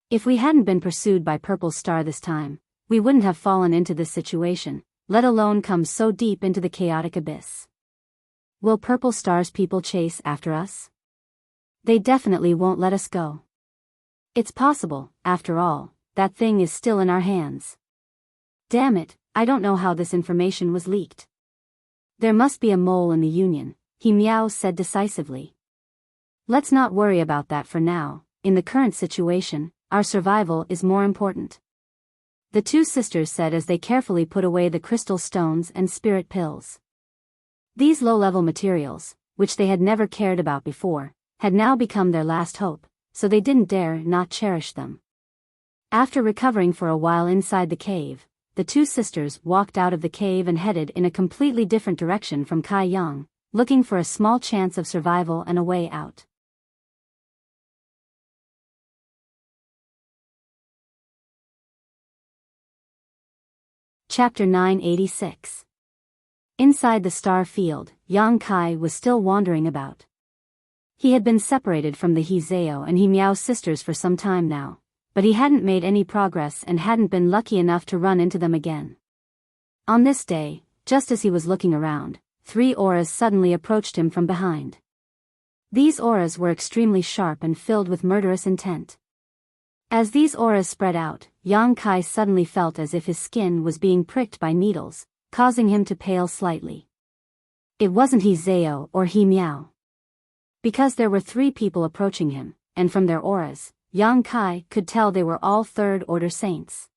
If we hadn't been pursued by Purple Star this time, we wouldn't have fallen into this situation, let alone come so deep into the chaotic abyss. Will Purple Star's people chase after us? They definitely won't let us go. It's possible, after all, that thing is still in our hands. Damn it, I don't know how this information was leaked. There must be a mole in the Union, He Miao said decisively. Let's not worry about that for now, in the current situation, our survival is more important. The two sisters said as they carefully put away the crystal stones and spirit pills. These low-level materials, which they had never cared about before, had now become their last hope, so they didn't dare not cherish them. After recovering for a while inside the cave, the two sisters walked out of the cave and headed in a completely different direction from Kai Yang, looking for a small chance of survival and a way out. Chapter 986. Inside the star field, Yang Kai was still wandering about. He had been separated from the Hizeo and Himiao sisters for some time now, but he hadn't made any progress and hadn't been lucky enough to run into them again. On this day, just as he was looking around, 3 auras suddenly approached him from behind. These auras were extremely sharp and filled with murderous intent. As these auras spread out, Yang Kai suddenly felt as if his skin was being pricked by needles, causing him to pale slightly. It wasn't Hizeo or Himiao. Because there were 3 people approaching him, and from their auras, Yang Kai could tell they were all third-order saints.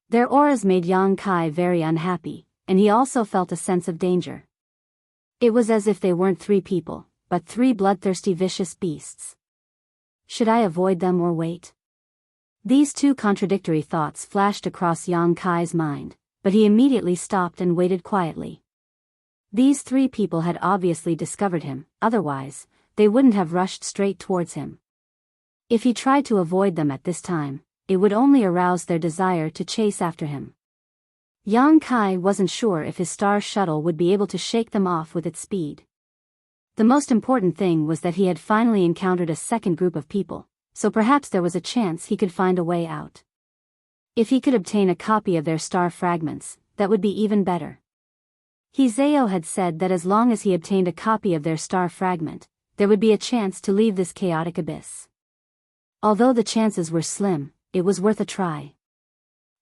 Their auras made Yang Kai very unhappy, and he also felt a sense of danger. It was as if they weren't 3 people, but 3 bloodthirsty vicious beasts. Should I avoid them or wait? These 2 contradictory thoughts flashed across Yang Kai's mind, but he immediately stopped and waited quietly. These 3 people had obviously discovered him, otherwise, they wouldn't have rushed straight towards him. If he tried to avoid them at this time, it would only arouse their desire to chase after him. Yang Kai wasn't sure if his star shuttle would be able to shake them off with its speed. The most important thing was that he had finally encountered a second group of people, so perhaps there was a chance he could find a way out. If he could obtain a copy of their star fragments, that would be even better. Hizeo had said that as long as he obtained a copy of their star fragment, there would be a chance to leave this chaotic abyss. Although the chances were slim, it was worth a try.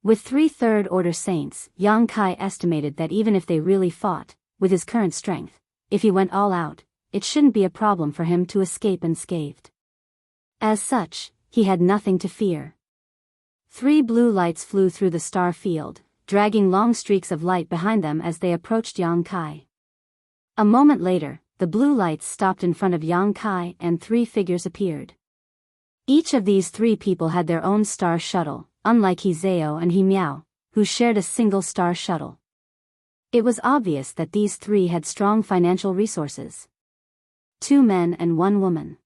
With 3 third-order saints, Yang Kai estimated that even if they really fought, with his current strength, if he went all out, it shouldn't be a problem for him to escape unscathed. As such, he had nothing to fear. 3 blue lights flew through the star field, dragging long streaks of light behind them as they approached Yang Kai. A moment later, the blue lights stopped in front of Yang Kai and 3 figures appeared. Each of these 3 people had their own star shuttle, unlike Hizeo and Himiao, who shared a single star shuttle. It was obvious that these 3 had strong financial resources. 2 men and 1 woman.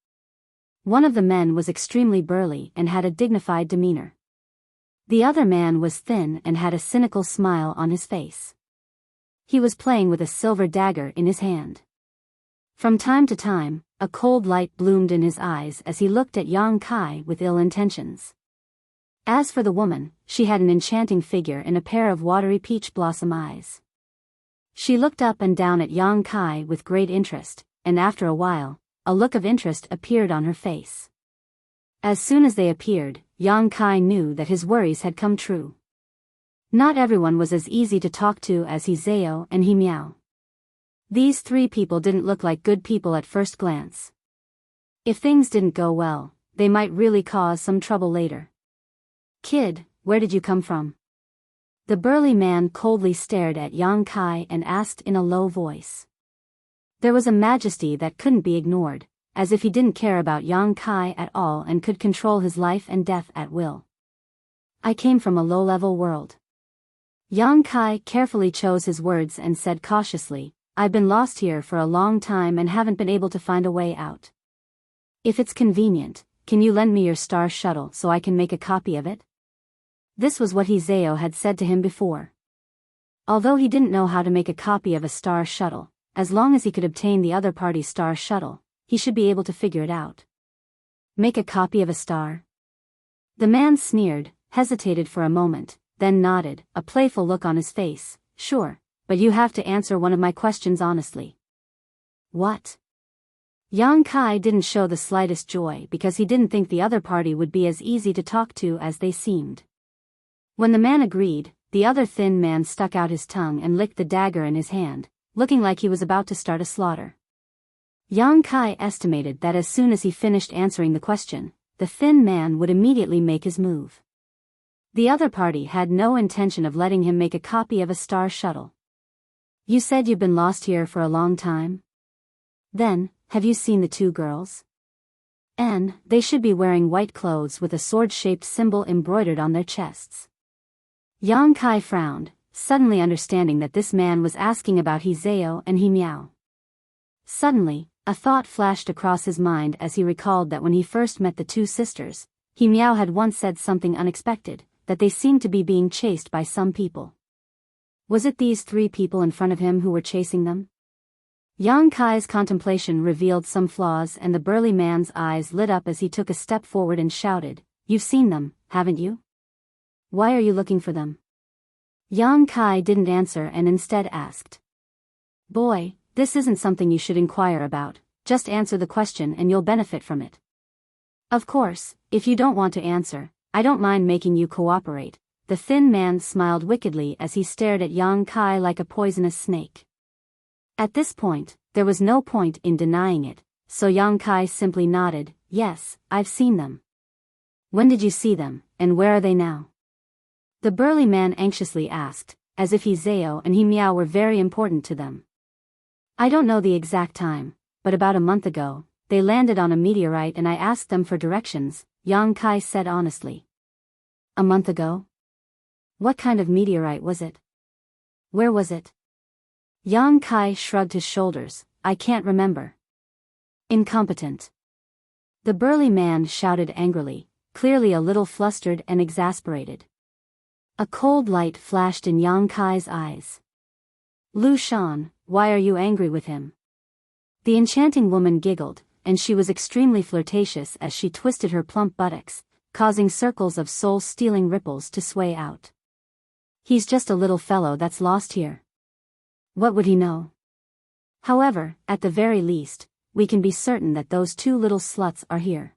One of the men was extremely burly and had a dignified demeanor. The other man was thin and had a cynical smile on his face. He was playing with a silver dagger in his hand. From time to time, a cold light bloomed in his eyes as he looked at Yang Kai with ill intentions. As for the woman, she had an enchanting figure and a pair of watery peach blossom eyes. She looked up and down at Yang Kai with great interest, and after a while, a look of interest appeared on her face. As soon as they appeared, Yang Kai knew that his worries had come true. Not everyone was as easy to talk to as Hizeo and Himiao. These 3 people didn't look like good people at first glance. If things didn't go well, they might really cause some trouble later. "Kid, where did you come from?" The burly man coldly stared at Yang Kai and asked in a low voice. There was a majesty that couldn't be ignored, as if he didn't care about Yang Kai at all and could control his life and death at will. "I came from a low-level world." Yang Kai carefully chose his words and said cautiously, "I've been lost here for a long time and haven't been able to find a way out. If it's convenient, can you lend me your star shuttle so I can make a copy of it?" This was what Hizeo had said to him before. Although he didn't know how to make a copy of a star shuttle, as long as he could obtain the other party's star shuttle, he should be able to figure it out. Make a copy of a star? The man sneered, hesitated for a moment, then nodded, a playful look on his face. "Sure, but you have to answer one of my questions honestly." "What?" Yang Kai didn't show the slightest joy because he didn't think the other party would be as easy to talk to as they seemed. When the man agreed, the other thin man stuck out his tongue and licked the dagger in his hand, looking like he was about to start a slaughter. Yang Kai estimated that as soon as he finished answering the question, the thin man would immediately make his move. The other party had no intention of letting him make a copy of a star shuttle. "You said you've been lost here for a long time? Then, have you seen the 2 girls? They should be wearing white clothes with a sword-shaped symbol embroidered on their chests." Yang Kai frowned, suddenly understanding that this man was asking about Hizeo and Himiao. Suddenly, a thought flashed across his mind as he recalled that when he first met the 2 sisters, Himiao had once said something unexpected, that they seemed to be being chased by some people. Was it these 3 people in front of him who were chasing them? Yang Kai's contemplation revealed some flaws, and the burly man's eyes lit up as he took a step forward and shouted, "You've seen them, haven't you? Why are you looking for them?" Yang Kai didn't answer and instead asked, "Boy, this isn't something you should inquire about, just answer the question and you'll benefit from it." "Of course, if you don't want to answer, I don't mind making you cooperate." The thin man smiled wickedly as he stared at Yang Kai like a poisonous snake. At this point, there was no point in denying it, so Yang Kai simply nodded, "Yes, I've seen them." "When did you see them, and where are they now?" The burly man anxiously asked, as if he Zhao and he Miao were very important to them. "I don't know the exact time, but about a month ago, they landed on a meteorite and I asked them for directions," Yang Kai said honestly. "A month ago? What kind of meteorite was it? Where was it?" Yang Kai shrugged his shoulders, "I can't remember." "Incompetent." The burly man shouted angrily, clearly a little flustered and exasperated. A cold light flashed in Yang Kai's eyes. "Lu Shan, why are you angry with him?" The enchanting woman giggled, and she was extremely flirtatious as she twisted her plump buttocks, causing circles of soul-stealing ripples to sway out. "He's just a little fellow that's lost here. What would he know? However, at the very least, we can be certain that those 2 little sluts are here."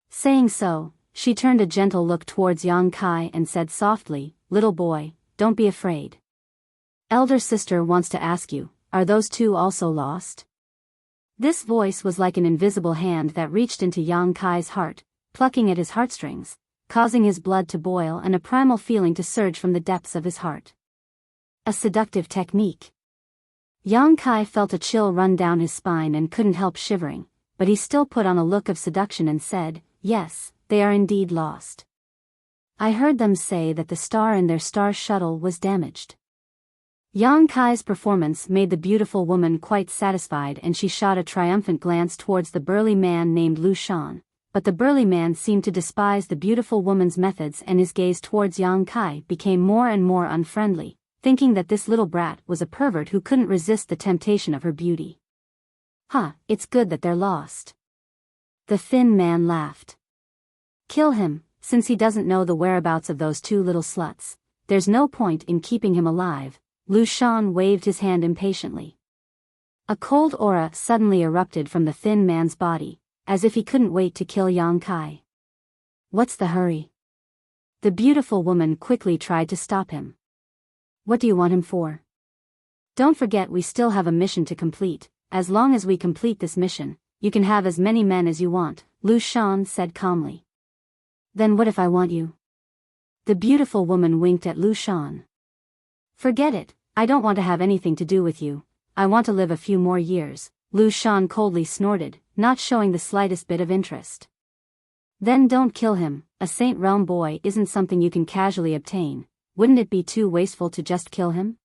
Saying so, she turned a gentle look towards Yang Kai and said softly, "Little boy, don't be afraid. Elder sister wants to ask you, are those 2 also lost?" This voice was like an invisible hand that reached into Yang Kai's heart, plucking at his heartstrings, causing his blood to boil and a primal feeling to surge from the depths of his heart. A seductive technique. Yang Kai felt a chill run down his spine and couldn't help shivering, but he still put on a look of seduction and said, "Yes, they are indeed lost. I heard them say that the star in their star shuttle was damaged." Yang Kai's performance made the beautiful woman quite satisfied and she shot a triumphant glance towards the burly man named Lu Shan, but the burly man seemed to despise the beautiful woman's methods and his gaze towards Yang Kai became more and more unfriendly, thinking that this little brat was a pervert who couldn't resist the temptation of her beauty. It's good that they're lost." The thin man laughed. "Kill him, since he doesn't know the whereabouts of those 2 little sluts. There's no point in keeping him alive." Lu Shan waved his hand impatiently. A cold aura suddenly erupted from the thin man's body, as if he couldn't wait to kill Yang Kai. "What's the hurry?" The beautiful woman quickly tried to stop him. "What do you want him for?" "Don't forget we still have a mission to complete. As long as we complete this mission, you can have as many men as you want," Lu Shan said calmly. "Then what if I want you?" The beautiful woman winked at Lu Shan. "Forget it, I don't want to have anything to do with you. I want to live a few more years," Lu Shan coldly snorted, not showing the slightest bit of interest. "Then don't kill him. A Saint Realm boy isn't something you can casually obtain. Wouldn't it be too wasteful to just kill him?"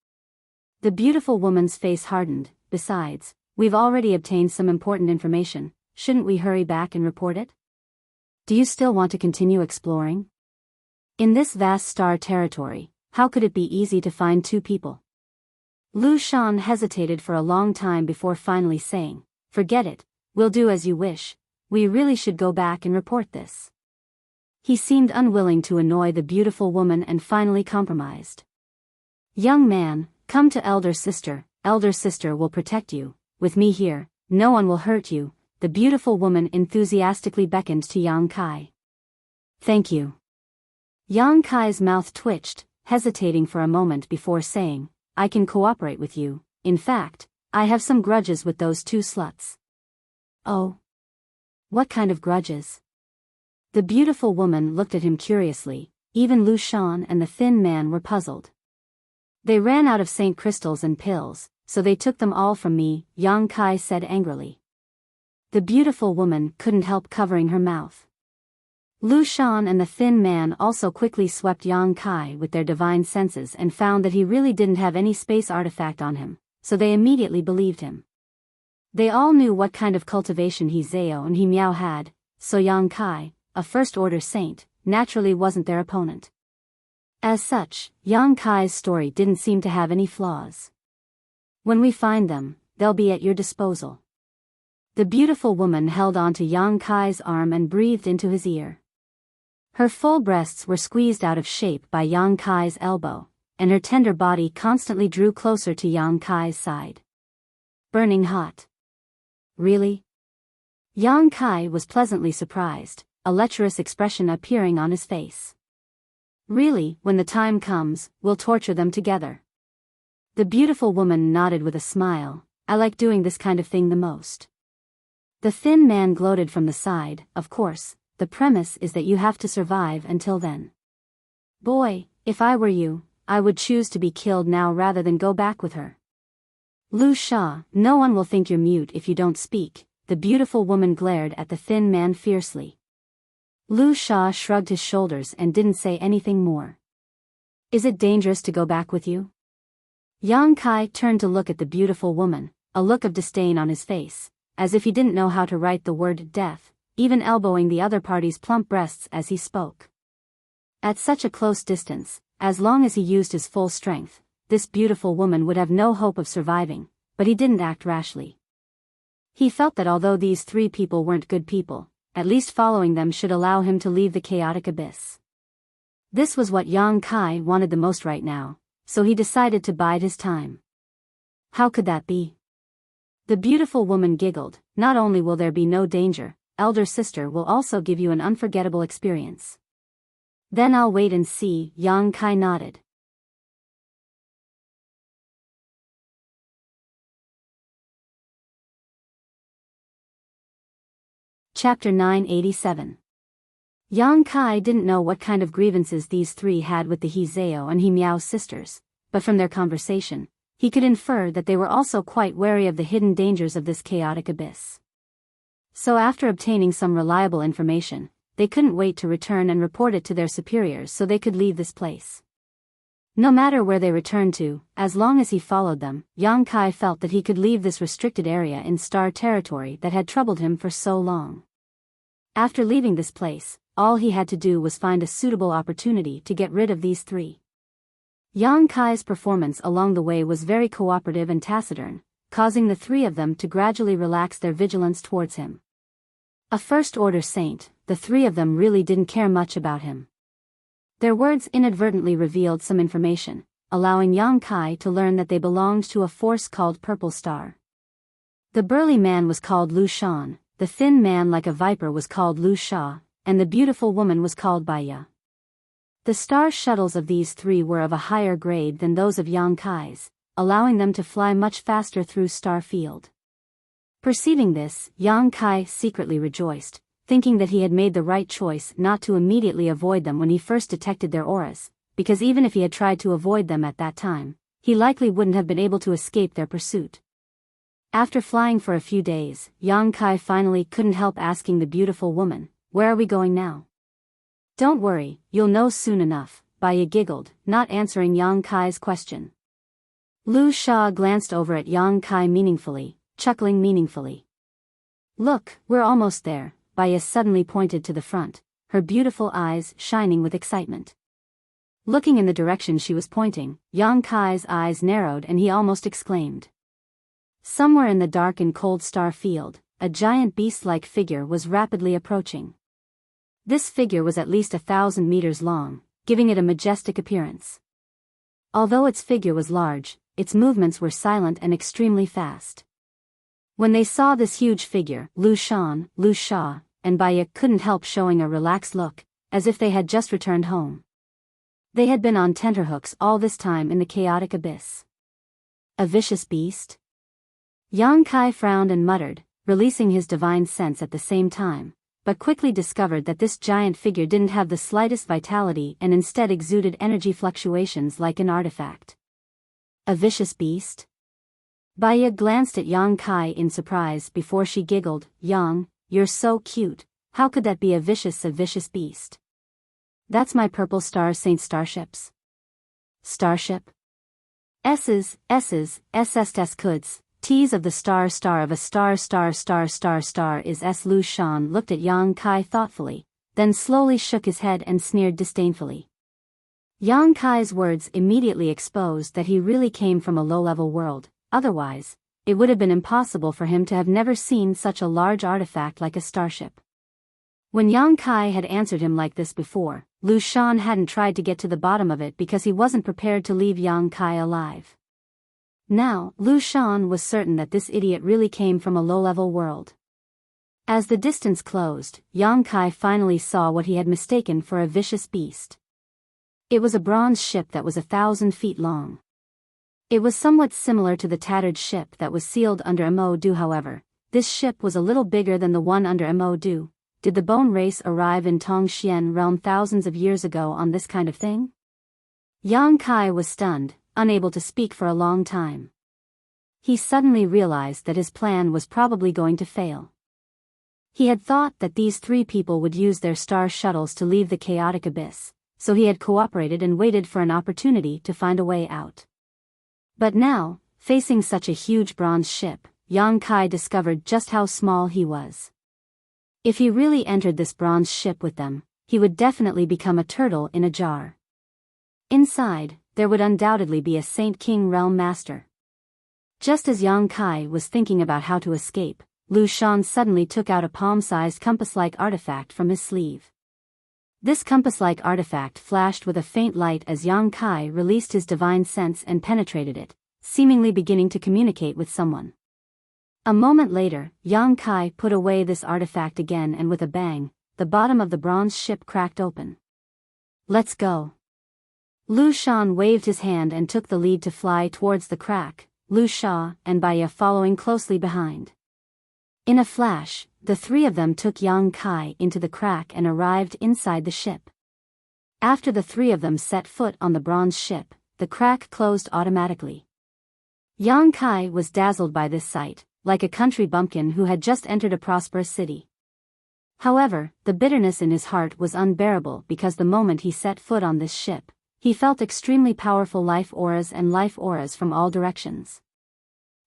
The beautiful woman's face hardened. "Besides, we've already obtained some important information. Shouldn't we hurry back and report it? Do you still want to continue exploring? In this vast star territory, how could it be easy to find 2 people?" Lu Shan hesitated for a long time before finally saying, "Forget it, we'll do as you wish. We really should go back and report this." He seemed unwilling to annoy the beautiful woman and finally compromised. "Young man, come to elder sister. Elder sister will protect you. With me here, no one will hurt you." The beautiful woman enthusiastically beckoned to Yang Kai. "Thank you." Yang Kai's mouth twitched, hesitating for a moment before saying, "I can cooperate with you. In fact, I have some grudges with those 2 sluts." "Oh? What kind of grudges?" The beautiful woman looked at him curiously. Even Lu Shan and the thin man were puzzled. "They ran out of Saint crystals and pills, so they took them all from me," Yang Kai said angrily. The beautiful woman couldn't help covering her mouth. Lu Shan and the thin man also quickly swept Yang Kai with their divine senses and found that he really didn't have any space artifact on him, so they immediately believed him. They all knew what kind of cultivation he Zhao and he Miao had, so Yang Kai, a first-order saint, naturally wasn't their opponent. As such, Yang Kai's story didn't seem to have any flaws. When we find them, they'll be at your disposal. The beautiful woman held onto Yang Kai's arm and breathed into his ear. Her full breasts were squeezed out of shape by Yang Kai's elbow, and her tender body constantly drew closer to Yang Kai's side. Burning hot. Really? Yang Kai was pleasantly surprised, a lecherous expression appearing on his face. Really, when the time comes, we'll torture them together. The beautiful woman nodded with a smile. I like doing this kind of thing the most. The thin man gloated from the side. Of course, the premise is that you have to survive until then. Boy, if I were you, I would choose to be killed now rather than go back with her. Lu Sha, no one will think you're mute if you don't speak. The beautiful woman glared at the thin man fiercely. Lu Sha shrugged his shoulders and didn't say anything more. Is it dangerous to go back with you? Yang Kai turned to look at the beautiful woman, a look of disdain on his face, as if he didn't know how to write the word death, even elbowing the other party's plump breasts as he spoke. At such a close distance, as long as he used his full strength, this beautiful woman would have no hope of surviving, but he didn't act rashly. He felt that although these three people weren't good people, at least following them should allow him to leave the chaotic abyss. This was what Yang Kai wanted the most right now, so he decided to bide his time. How could that be? The beautiful woman giggled. Not only will there be no danger, elder sister will also give you an unforgettable experience. Then I'll wait and see. Yang Kai nodded. Chapter 987. Yang Kai didn't know what kind of grievances these three had with the He Zhao and He Miao sisters, but from their conversation, he could infer that they were also quite wary of the hidden dangers of this chaotic abyss. So after obtaining some reliable information, they couldn't wait to return and report it to their superiors so they could leave this place. No matter where they returned to, as long as he followed them, Yang Kai felt that he could leave this restricted area in star territory that had troubled him for so long. After leaving this place, all he had to do was find a suitable opportunity to get rid of these three. Yang Kai's performance along the way was very cooperative and taciturn, causing the three of them to gradually relax their vigilance towards him. A first-order saint, the three of them really didn't care much about him. Their words inadvertently revealed some information, allowing Yang Kai to learn that they belonged to a force called Purple Star. The burly man was called Lu Shan, the thin man like a viper was called Lu Sha, and the beautiful woman was called Biyao. The star shuttles of these three were of a higher grade than those of Yang Kai's, allowing them to fly much faster through star field. Perceiving this, Yang Kai secretly rejoiced, thinking that he had made the right choice not to immediately avoid them when he first detected their auras, because even if he had tried to avoid them at that time, he likely wouldn't have been able to escape their pursuit. After flying for a few days, Yang Kai finally couldn't help asking the beautiful woman, "Where are we going now?" "Don't worry, you'll know soon enough," Biyao giggled, not answering Yang Kai's question. Lu Sha glanced over at Yang Kai meaningfully, chuckling meaningfully. "Look, we're almost there," Biyao suddenly pointed to the front, her beautiful eyes shining with excitement. Looking in the direction she was pointing, Yang Kai's eyes narrowed and he almost exclaimed. Somewhere in the dark and cold star field, a giant beast-like figure was rapidly approaching. This figure was at least 1,000 meters long, giving it a majestic appearance. Although its figure was large, its movements were silent and extremely fast. When they saw this huge figure, Lu Shan, Lu Sha, and Biyao couldn't help showing a relaxed look, as if they had just returned home. They had been on tenterhooks all this time in the chaotic abyss. A vicious beast? Yang Kai frowned and muttered, releasing his divine sense at the same time, but quickly discovered that this giant figure didn't have the slightest vitality and instead exuded energy fluctuations like an artifact. A vicious beast? Biyao glanced at Yang Kai in surprise before she giggled. "Yang, you're so cute, how could that be a vicious beast?" "That's my Purple Star Saint starships." "Starship?" S's, SS coulds. T's of the star of a star is S. Lu Shan looked at Yang Kai thoughtfully, then slowly shook his head and sneered disdainfully. Yang Kai's words immediately exposed that he really came from a low-level world, otherwise, it would have been impossible for him to have never seen such a large artifact like a starship. When Yang Kai had answered him like this before, Lu Shan hadn't tried to get to the bottom of it because he wasn't prepared to leave Yang Kai alive. Now, Lu Shan was certain that this idiot really came from a low-level world. As the distance closed, Yang Kai finally saw what he had mistaken for a vicious beast. It was a bronze ship that was 1,000 feet long. It was somewhat similar to the tattered ship that was sealed under Mo-Du. However, this ship was a little bigger than the one under Mo-Du. Did the bone race arrive in Tongxian realm thousands of years ago on this kind of thing? Yang Kai was stunned, unable to speak for a long time. He suddenly realized that his plan was probably going to fail. He had thought that these three people would use their star shuttles to leave the chaotic abyss, so he had cooperated and waited for an opportunity to find a way out. But now, facing such a huge bronze ship, Yang Kai discovered just how small he was. If he really entered this bronze ship with them, he would definitely become a turtle in a jar. Inside, there would undoubtedly be a Saint King Realm Master. Just as Yang Kai was thinking about how to escape, Lu Shan suddenly took out a palm-sized compass-like artifact from his sleeve. This compass-like artifact flashed with a faint light as Yang Kai released his divine sense and penetrated it, seemingly beginning to communicate with someone. A moment later, Yang Kai put away this artifact again, and with a bang, the bottom of the bronze ship cracked open. "Let's go." Lu Shan waved his hand and took the lead to fly towards the crack, Lu Sha and Biyao following closely behind. In a flash, the three of them took Yang Kai into the crack and arrived inside the ship. After the three of them set foot on the bronze ship, the crack closed automatically. Yang Kai was dazzled by this sight, like a country bumpkin who had just entered a prosperous city. However, the bitterness in his heart was unbearable because the moment he set foot on this ship, he felt extremely powerful life auras from all directions.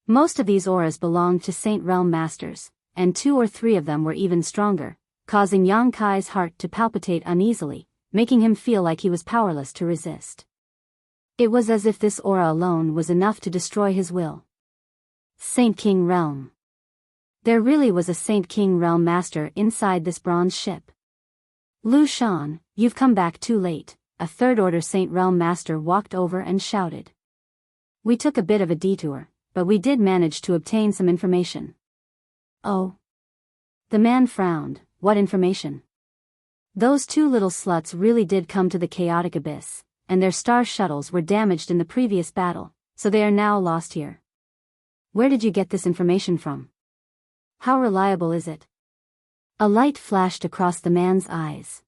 Most of these auras belonged to Saint Realm Masters, and 2 or 3 of them were even stronger, causing Yang Kai's heart to palpitate uneasily, making him feel like he was powerless to resist. It was as if this aura alone was enough to destroy his will. Saint King Realm. There really was a Saint King Realm Master inside this bronze ship. "Lu Shan, you've come back too late," a third-order Saint Realm Master walked over and shouted. "We took a bit of a detour, but we did manage to obtain some information." "Oh." The man frowned. "What information?" "Those 2 little sluts really did come to the chaotic abyss, and their star shuttles were damaged in the previous battle, so they are now lost here." "Where did you get this information from? How reliable is it?" A light flashed across the man's eyes.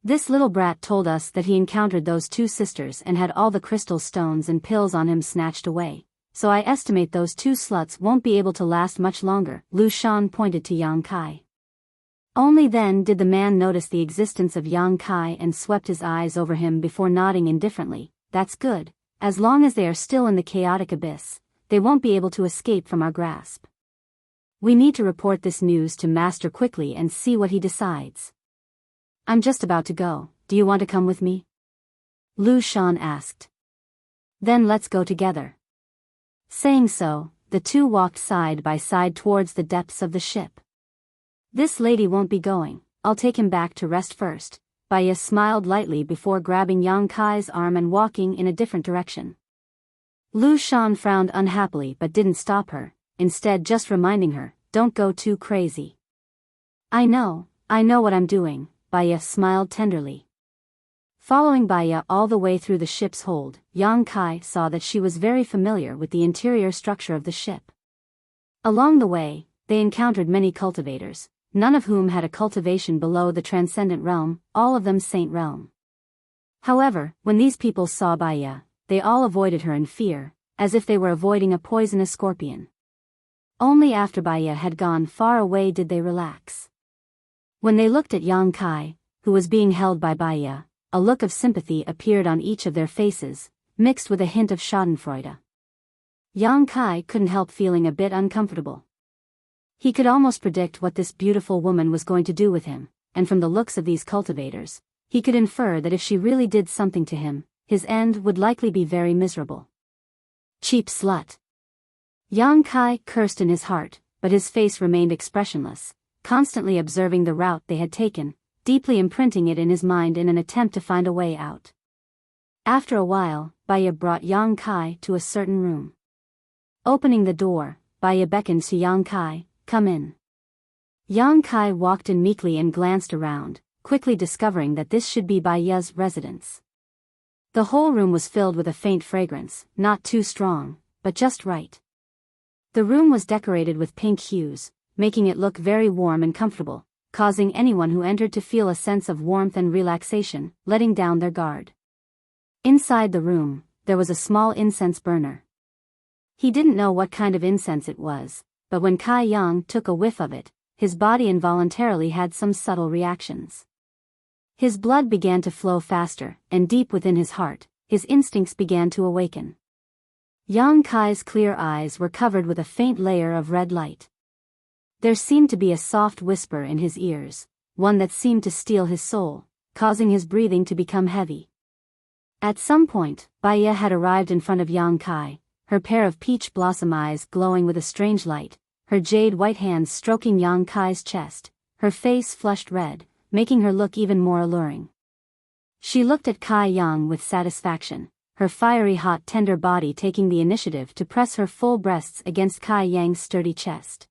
"This little brat told us that he encountered those 2 sisters and had all the crystal stones and pills on him snatched away, so I estimate those 2 sluts won't be able to last much longer." Lu Shan pointed to Yang Kai. Only then did the man notice the existence of Yang Kai and swept his eyes over him before nodding indifferently. "That's good. As long as they are still in the chaotic abyss, they won't be able to escape from our grasp. We need to report this news to Master quickly and see what he decides." "I'm just about to go. Do you want to come with me?" Lu Shan asked. "Then let's go together." Saying so, the 2 walked side by side towards the depths of the ship. "This lady won't be going. I'll take him back to rest first." Biyao smiled lightly before grabbing Yang Kai's arm and walking in a different direction. Lu Shan frowned unhappily but didn't stop her, instead just reminding her, "Don't go too crazy." I know what I'm doing," Biyao smiled tenderly. Following Biyao all the way through the ship's hold, Yang Kai saw that she was very familiar with the interior structure of the ship. Along the way, they encountered many cultivators, none of whom had a cultivation below the transcendent realm, all of them Saint Realm. However, when these people saw Biyao, they all avoided her in fear, as if they were avoiding a poisonous scorpion. Only after Biyao had gone far away did they relax. When they looked at Yang Kai, who was being held by Biyao, a look of sympathy appeared on each of their faces, mixed with a hint of schadenfreude. Yang Kai couldn't help feeling a bit uncomfortable. He could almost predict what this beautiful woman was going to do with him, and from the looks of these cultivators, he could infer that if she really did something to him, his end would likely be very miserable. Cheap slut. Yang Kai cursed in his heart, but his face remained expressionless, constantly observing the route they had taken, deeply imprinting it in his mind in an attempt to find a way out. After a while, Biyao brought Yang Kai to a certain room. Opening the door, Biyao beckoned to Yang Kai, "Come in." Yang Kai walked in meekly and glanced around, quickly discovering that this should be Biyao's residence. The whole room was filled with a faint fragrance, not too strong, but just right. The room was decorated with pink hues, making it look very warm and comfortable, causing anyone who entered to feel a sense of warmth and relaxation, letting down their guard. Inside the room, there was a small incense burner. He didn't know what kind of incense it was, but when Kai Yang took a whiff of it, his body involuntarily had some subtle reactions. His blood began to flow faster, and deep within his heart, his instincts began to awaken. Yang Kai's clear eyes were covered with a faint layer of red light. There seemed to be a soft whisper in his ears, one that seemed to steal his soul, causing his breathing to become heavy. At some point, Biyao had arrived in front of Yang Kai, her pair of peach blossom eyes glowing with a strange light, her jade white hands stroking Yang Kai's chest, her face flushed red, making her look even more alluring. She looked at Kai Yang with satisfaction, her fiery hot tender body taking the initiative to press her full breasts against Kai Yang's sturdy chest.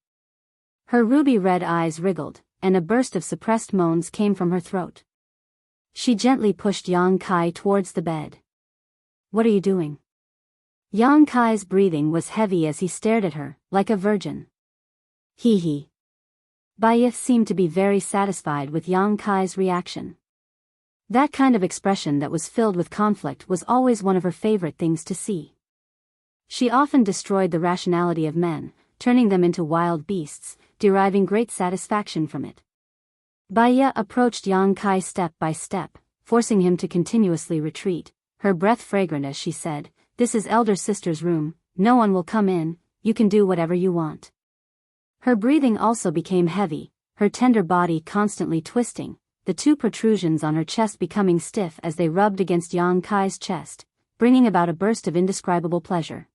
Her ruby red eyes wriggled, and a burst of suppressed moans came from her throat. She gently pushed Yang Kai towards the bed. "What are you doing?" Yang Kai's breathing was heavy as he stared at her, like a virgin. Hee. Biyao seemed to be very satisfied with Yang Kai's reaction. That kind of expression that was filled with conflict was always one of her favorite things to see. She often destroyed the rationality of men, turning them into wild beasts, deriving great satisfaction from it. Biyao approached Yang Kai step by step, forcing him to continuously retreat, her breath fragrant as she said, "This is elder sister's room, no one will come in, you can do whatever you want." Her breathing also became heavy, her tender body constantly twisting, the two protrusions on her chest becoming stiff as they rubbed against Yang Kai's chest, bringing about a burst of indescribable pleasure.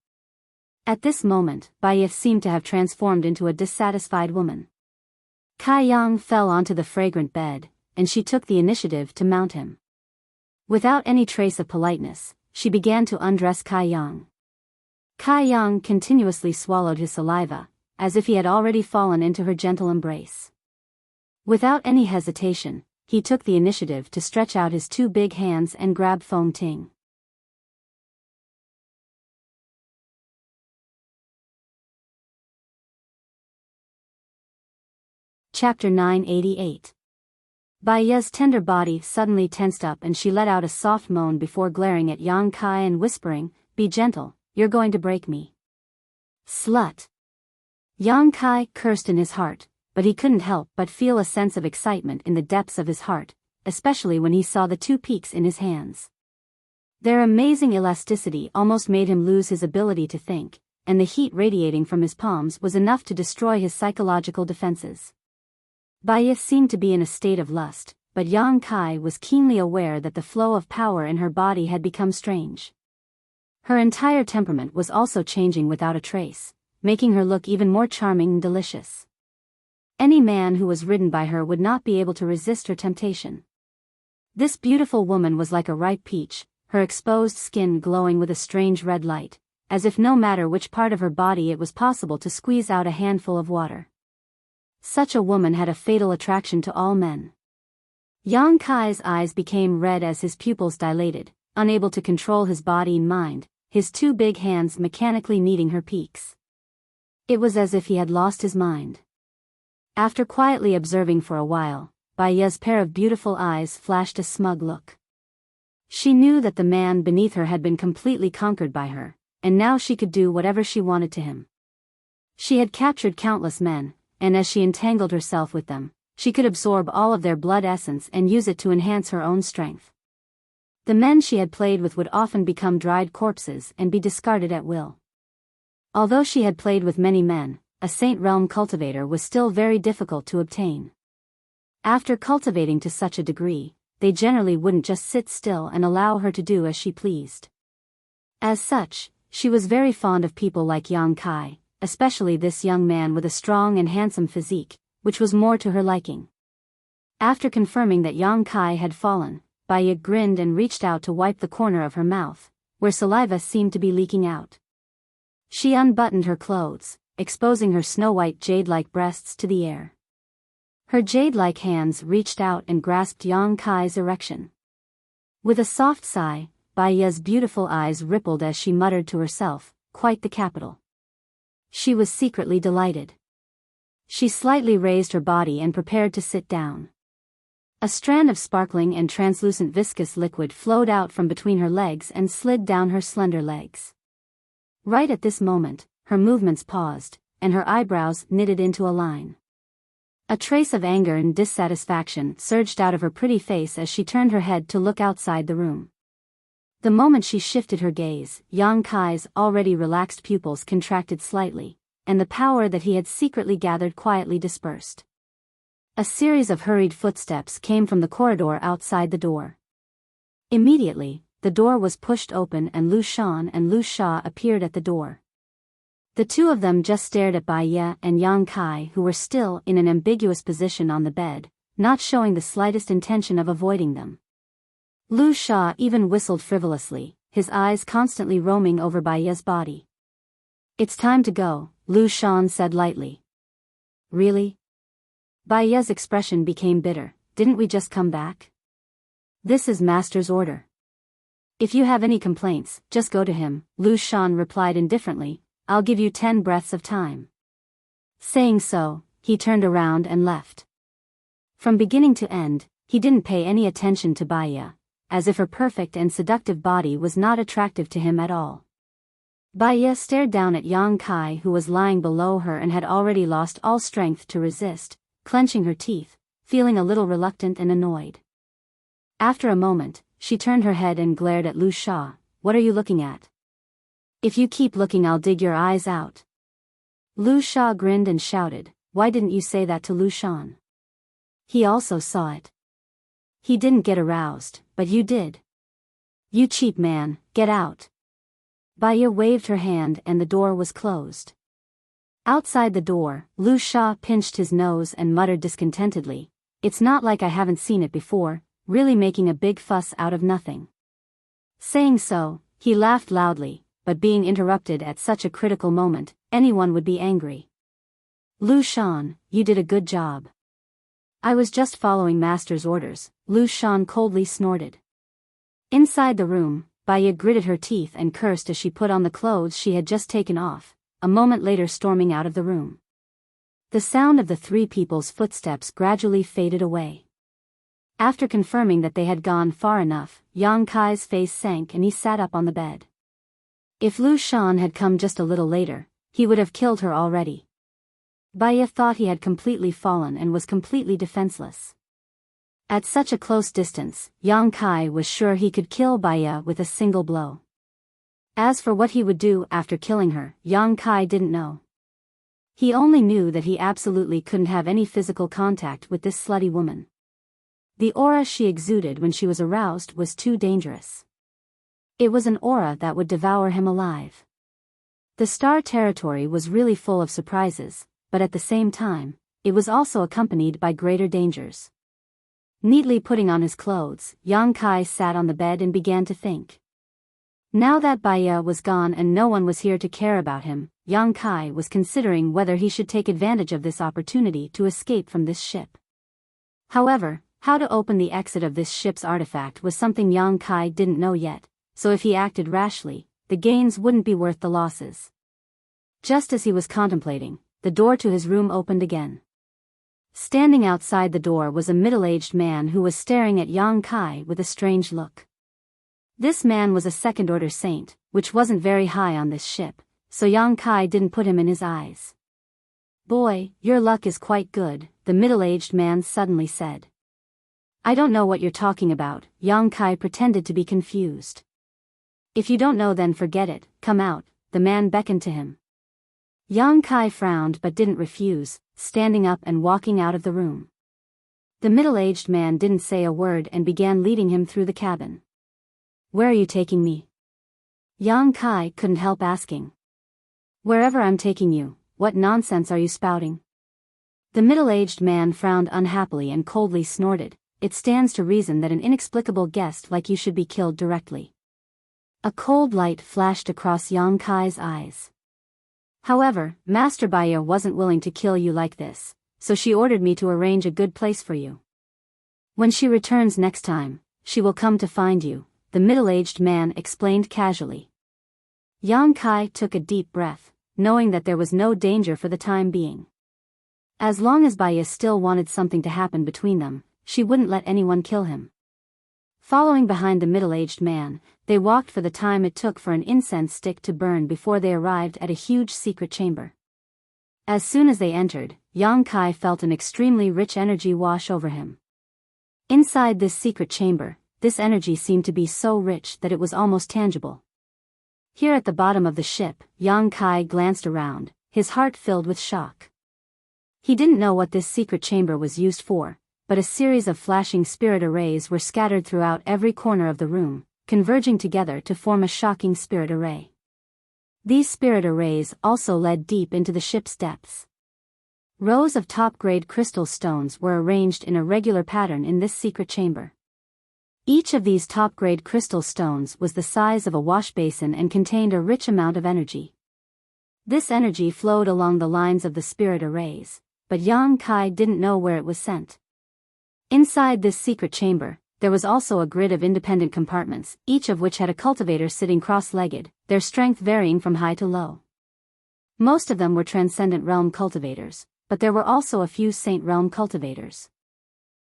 At this moment, Biyao seemed to have transformed into a dissatisfied woman. Kai Yang fell onto the fragrant bed, and she took the initiative to mount him. Without any trace of politeness, she began to undress Kai Yang. Kai Yang continuously swallowed his saliva, as if he had already fallen into her gentle embrace. Without any hesitation, he took the initiative to stretch out his two big hands and grab Feng Ting. Chapter 988. Biyao's tender body suddenly tensed up and she let out a soft moan before glaring at Yang Kai and whispering, "Be gentle, you're going to break me." Slut. Yang Kai cursed in his heart, but he couldn't help but feel a sense of excitement in the depths of his heart, especially when he saw the two peaks in his hands. Their amazing elasticity almost made him lose his ability to think, and the heat radiating from his palms was enough to destroy his psychological defenses. Biyao seemed to be in a state of lust, but Yang Kai was keenly aware that the flow of power in her body had become strange. Her entire temperament was also changing without a trace, making her look even more charming and delicious. Any man who was ridden by her would not be able to resist her temptation. This beautiful woman was like a ripe peach, her exposed skin glowing with a strange red light, as if no matter which part of her body it was possible to squeeze out a handful of water. Such a woman had a fatal attraction to all men. Yang Kai's eyes became red as his pupils dilated, unable to control his body and mind, his two big hands mechanically kneading her peaks. It was as if he had lost his mind. After quietly observing for a while, Biyao's pair of beautiful eyes flashed a smug look. She knew that the man beneath her had been completely conquered by her, and now she could do whatever she wanted to him. She had captured countless men, and as she entangled herself with them, she could absorb all of their blood essence and use it to enhance her own strength. The men she had played with would often become dried corpses and be discarded at will. Although she had played with many men, a Saint Realm cultivator was still very difficult to obtain. After cultivating to such a degree, they generally wouldn't just sit still and allow her to do as she pleased. As such, she was very fond of people like Yang Kai, especially this young man with a strong and handsome physique, which was more to her liking. After confirming that Yang Kai had fallen, Biyao grinned and reached out to wipe the corner of her mouth, where saliva seemed to be leaking out. She unbuttoned her clothes, exposing her snow-white jade-like breasts to the air. Her jade-like hands reached out and grasped Yang Kai's erection. With a soft sigh, Biyao's beautiful eyes rippled as she muttered to herself, "Quite the capital." She was secretly delighted. She slightly raised her body and prepared to sit down. A strand of sparkling and translucent viscous liquid flowed out from between her legs and slid down her slender legs. Right at this moment, her movements paused, and her eyebrows knitted into a line. A trace of anger and dissatisfaction surged out of her pretty face as she turned her head to look outside the room. The moment she shifted her gaze, Yang Kai's already relaxed pupils contracted slightly, and the power that he had secretly gathered quietly dispersed. A series of hurried footsteps came from the corridor outside the door. Immediately, the door was pushed open and Lu Shan and Lu Sha appeared at the door. The two of them just stared at Biyao and Yang Kai, who were still in an ambiguous position on the bed, not showing the slightest intention of avoiding them. Lu Sha even whistled frivolously, his eyes constantly roaming over Biyao's body. "It's time to go," Lu Shan said lightly. "Really?" Biyao's expression became bitter. "Didn't we just come back? This is Master's order. If you have any complaints, just go to him," Lu Shan replied indifferently. "I'll give you 10 breaths of time." Saying so, he turned around and left. From beginning to end, he didn't pay any attention to Biyao, as if her perfect and seductive body was not attractive to him at all. Biyao stared down at Yang Kai, who was lying below her and had already lost all strength to resist, clenching her teeth, feeling a little reluctant and annoyed. After a moment, she turned her head and glared at Lu Sha. "What are you looking at? If you keep looking, I'll dig your eyes out." Lu Sha grinned and shouted, "Why didn't you say that to Lu Shan? He also saw it. He didn't get aroused, but you did. You cheap man, get out." Biyao waved her hand and the door was closed. Outside the door, Lu Sha pinched his nose and muttered discontentedly, "It's not like I haven't seen it before, really making a big fuss out of nothing." Saying so, he laughed loudly, but being interrupted at such a critical moment, anyone would be angry. "Lu Shan, you did a good job." "I was just following Master's orders," Lu Shan coldly snorted. Inside the room, Biyao gritted her teeth and cursed as she put on the clothes she had just taken off, a moment later storming out of the room. The sound of the three people's footsteps gradually faded away. After confirming that they had gone far enough, Yang Kai's face sank and he sat up on the bed. If Lu Shan had come just a little later, he would have killed her already. Biyao thought he had completely fallen and was completely defenseless. At such a close distance, Yang Kai was sure he could kill Biyao with a single blow. As for what he would do after killing her, Yang Kai didn't know. He only knew that he absolutely couldn't have any physical contact with this slutty woman. The aura she exuded when she was aroused was too dangerous. It was an aura that would devour him alive. The Star Territory was really full of surprises, but at the same time, it was also accompanied by greater dangers. Neatly putting on his clothes, Yang Kai sat on the bed and began to think. Now that Biyao was gone and no one was here to care about him, Yang Kai was considering whether he should take advantage of this opportunity to escape from this ship. However, how to open the exit of this ship's artifact was something Yang Kai didn't know yet, so if he acted rashly, the gains wouldn't be worth the losses. Just as he was contemplating, the door to his room opened again. Standing outside the door was a middle-aged man who was staring at Yang Kai with a strange look. This man was a second-order saint, which wasn't very high on this ship, so Yang Kai didn't put him in his eyes. "Boy, your luck is quite good," the middle-aged man suddenly said. "I don't know what you're talking about," Yang Kai pretended to be confused. "If you don't know, then forget it, come out," the man beckoned to him. Yang Kai frowned but didn't refuse, standing up and walking out of the room. The middle-aged man didn't say a word and began leading him through the cabin. "Where are you taking me?" Yang Kai couldn't help asking. "Wherever I'm taking you. What nonsense are you spouting?" The middle-aged man frowned unhappily and coldly snorted. "It stands to reason that an inexplicable guest like you should be killed directly." A cold light flashed across Yang Kai's eyes. "However, Master Biyao wasn't willing to kill you like this, so she ordered me to arrange a good place for you. When she returns next time, she will come to find you," the middle-aged man explained casually. Yang Kai took a deep breath, knowing that there was no danger for the time being. As long as Biyao still wanted something to happen between them, she wouldn't let anyone kill him. Following behind the middle-aged man, they walked for the time it took for an incense stick to burn before they arrived at a huge secret chamber. As soon as they entered, Yang Kai felt an extremely rich energy wash over him. Inside this secret chamber, this energy seemed to be so rich that it was almost tangible. Here at the bottom of the ship, Yang Kai glanced around, his heart filled with shock. He didn't know what this secret chamber was used for, but a series of flashing spirit arrays were scattered throughout every corner of the room, converging together to form a shocking spirit array. These spirit arrays also led deep into the ship's depths. Rows of top-grade crystal stones were arranged in a regular pattern in this secret chamber. Each of these top-grade crystal stones was the size of a wash basin and contained a rich amount of energy. This energy flowed along the lines of the spirit arrays, but Yang Kai didn't know where it was sent. Inside this secret chamber, there was also a grid of independent compartments, each of which had a cultivator sitting cross-legged, their strength varying from high to low. Most of them were Transcendent Realm cultivators, but there were also a few Saint Realm cultivators.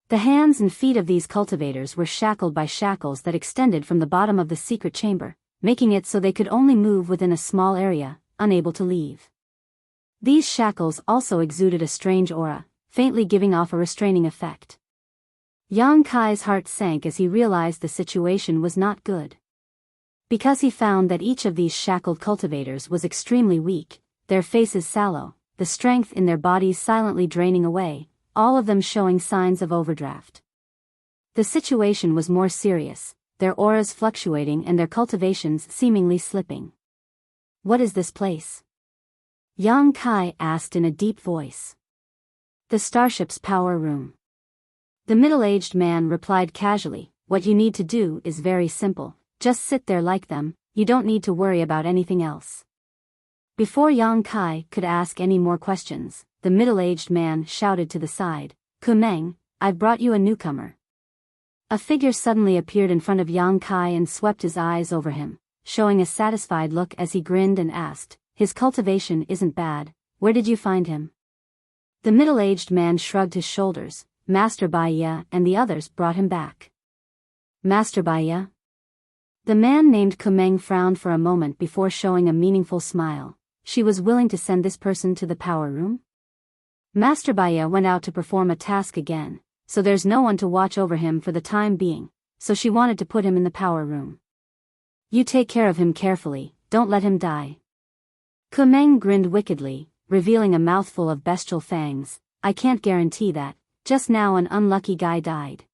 The hands and feet of these cultivators were shackled by shackles that extended from the bottom of the secret chamber, making it so they could only move within a small area, unable to leave. These shackles also exuded a strange aura, faintly giving off a restraining effect. Yang Kai's heart sank as he realized the situation was not good. Because he found that each of these shackled cultivators was extremely weak, their faces sallow, the strength in their bodies silently draining away, all of them showing signs of overdraft. The situation was more serious, their auras fluctuating and their cultivations seemingly slipping. "What is this place?" Yang Kai asked in a deep voice. "The starship's power room." The middle-aged man replied casually, "What you need to do is very simple, just sit there like them, you don't need to worry about anything else." Before Yang Kai could ask any more questions, the middle-aged man shouted to the side, "Kumeng, I've brought you a newcomer." A figure suddenly appeared in front of Yang Kai and swept his eyes over him, showing a satisfied look as he grinned and asked, "His cultivation isn't bad, where did you find him?" The middle-aged man shrugged his shoulders. "Master Biyao and the others brought him back." "Master Biyao?" The man named Kumeng frowned for a moment before showing a meaningful smile. She was willing to send this person to the power room? Master Biyao went out to perform a task again, so there's no one to watch over him for the time being, so she wanted to put him in the power room. "You take care of him carefully, don't let him die." Kumeng grinned wickedly, revealing a mouthful of bestial fangs. "I can't guarantee that. Just now an unlucky guy died.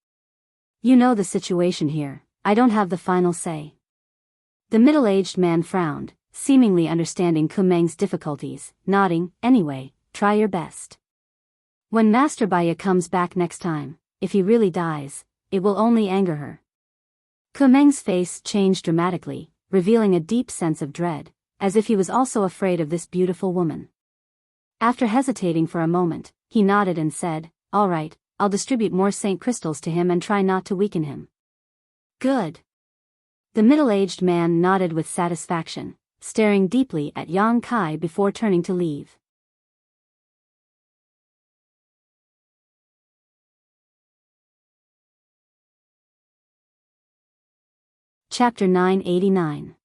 You know the situation here, I don't have the final say." The middle-aged man frowned, seemingly understanding Kumeng's difficulties, nodding, "Anyway, try your best. When Master Biyao comes back next time, if he really dies, it will only anger her." Kumeng's face changed dramatically, revealing a deep sense of dread, as if he was also afraid of this beautiful woman. After hesitating for a moment, he nodded and said, "All right, I'll distribute more Saint Crystals to him and try not to weaken him." "Good." The middle-aged man nodded with satisfaction, staring deeply at Yang Kai before turning to leave. Chapter 989.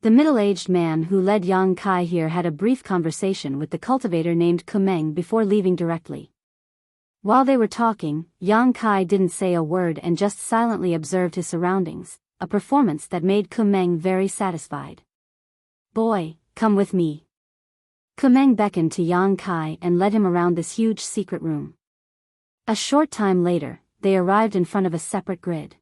The middle-aged man who led Yang Kai here had a brief conversation with the cultivator named Kumeng before leaving directly. While they were talking, Yang Kai didn't say a word and just silently observed his surroundings, a performance that made Kumeng very satisfied. "Boy, come with me." Kumeng beckoned to Yang Kai and led him around this huge secret room. A short time later, they arrived in front of a separate grid.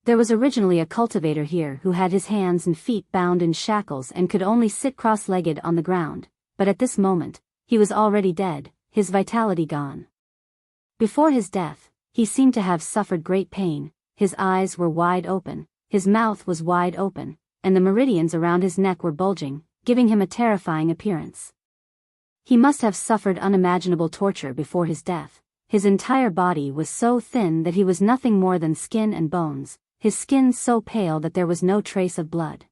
There was originally a cultivator here who had his hands and feet bound in shackles and could only sit cross-legged on the ground, but at this moment, he was already dead, his vitality gone. Before his death, he seemed to have suffered great pain, his eyes were wide open, his mouth was wide open, and the meridians around his neck were bulging, giving him a terrifying appearance. He must have suffered unimaginable torture before his death. His entire body was so thin that he was nothing more than skin and bones, his skin so pale that there was no trace of blood.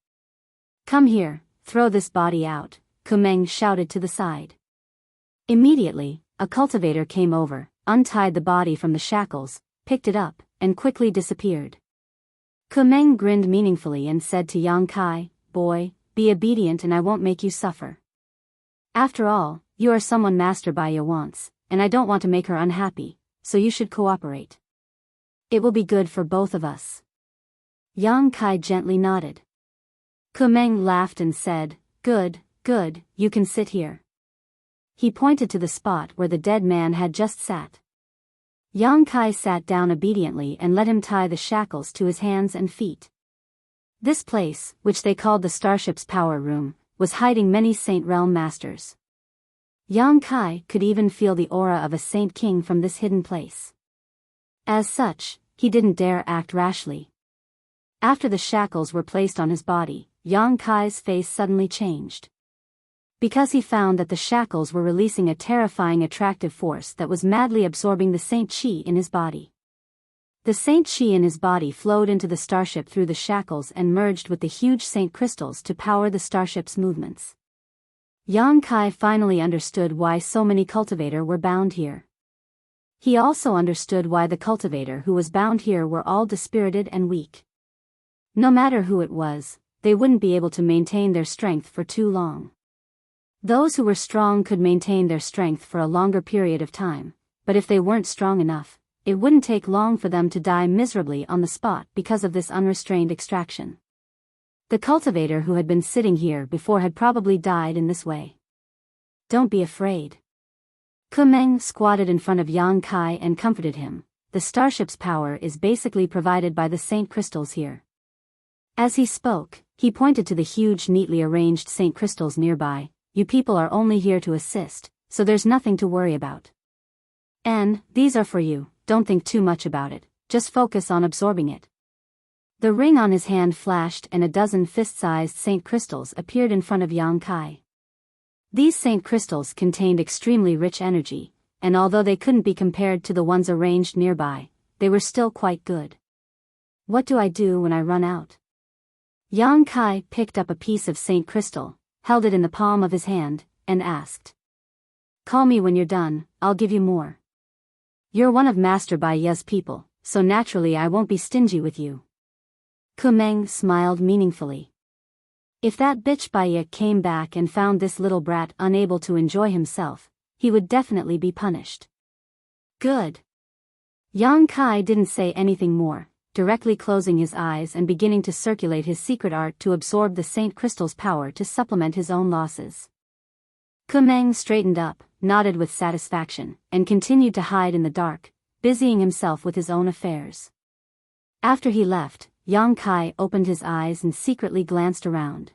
"Come here, throw this body out," Kumeng shouted to the side. Immediately, a cultivator came over, untied the body from the shackles, picked it up, and quickly disappeared. Kumeng grinned meaningfully and said to Yang Kai, "Boy, be obedient and I won't make you suffer. After all, you are someone Master Biyao wants, and I don't want to make her unhappy, so you should cooperate. It will be good for both of us." Yang Kai gently nodded. Kumeng laughed and said, Good, you can sit here." He pointed to the spot where the dead man had just sat. Yang Kai sat down obediently and let him tie the shackles to his hands and feet. This place, which they called the Starship's Power Room, was hiding many Saint Realm Masters. Yang Kai could even feel the aura of a Saint King from this hidden place. As such, he didn't dare act rashly. After the shackles were placed on his body, Yang Kai's face suddenly changed. Because he found that the shackles were releasing a terrifying attractive force that was madly absorbing the Saint Chi in his body. The Saint Chi in his body flowed into the starship through the shackles and merged with the huge Saint crystals to power the starship's movements. Yang Kai finally understood why so many cultivator were bound here. He also understood why the cultivator who was bound here were all dispirited and weak. No matter who it was, they wouldn't be able to maintain their strength for too long. Those who were strong could maintain their strength for a longer period of time, but if they weren't strong enough, it wouldn't take long for them to die miserably on the spot because of this unrestrained extraction. The cultivator who had been sitting here before had probably died in this way. "Don't be afraid." Kumeng squatted in front of Yang Kai and comforted him. "The starship's power is basically provided by the Saint crystals here." As he spoke, he pointed to the huge neatly arranged Saint crystals nearby. "You people are only here to assist, so there's nothing to worry about. And these are for you, don't think too much about it, just focus on absorbing it." The ring on his hand flashed and a dozen fist-sized Saint crystals appeared in front of Yang Kai. These Saint crystals contained extremely rich energy, and although they couldn't be compared to the ones arranged nearby, they were still quite good. "What do I do when I run out?" Yang Kai picked up a piece of Saint crystal, held it in the palm of his hand, and asked. "Call me when you're done, I'll give you more. You're one of Master Biyao's people, so naturally I won't be stingy with you." Kumeng smiled meaningfully. If that bitch Biyao came back and found this little brat unable to enjoy himself, he would definitely be punished. "Good." Yang Kai didn't say anything more, directly closing his eyes and beginning to circulate his secret art to absorb the Saint crystal's power to supplement his own losses. Kumeng straightened up, nodded with satisfaction, and continued to hide in the dark, busying himself with his own affairs. After he left, Yang Kai opened his eyes and secretly glanced around.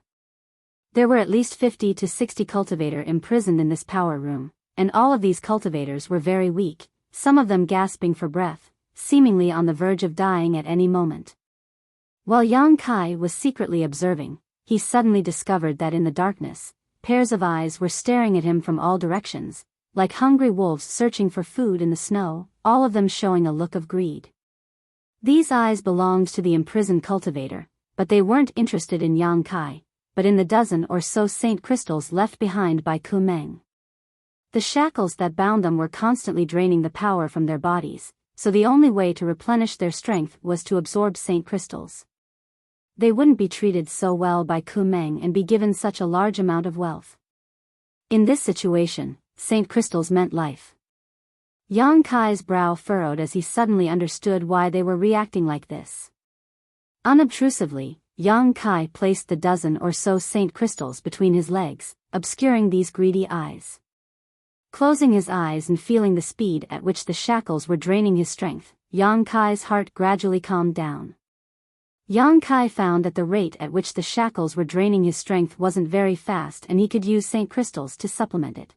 There were at least 50 to 60 cultivator imprisoned in this power room, and all of these cultivators were very weak, some of them gasping for breath, seemingly on the verge of dying at any moment. While Yang Kai was secretly observing, he suddenly discovered that in the darkness, pairs of eyes were staring at him from all directions, like hungry wolves searching for food in the snow, all of them showing a look of greed. These eyes belonged to the imprisoned cultivator, but they weren't interested in Yang Kai, but in the dozen or so Saint crystals left behind by Kumeng. The shackles that bound them were constantly draining the power from their bodies, so the only way to replenish their strength was to absorb Saint crystals. They wouldn't be treated so well by Kumeng and be given such a large amount of wealth. In this situation, Saint crystals meant life. Yang Kai's brow furrowed as he suddenly understood why they were reacting like this. Unobtrusively, Yang Kai placed the dozen or so Saint crystals between his legs, obscuring these greedy eyes. Closing his eyes and feeling the speed at which the shackles were draining his strength, Yang Kai's heart gradually calmed down. Yang Kai found that the rate at which the shackles were draining his strength wasn't very fast, and he could use Saint Crystals to supplement it.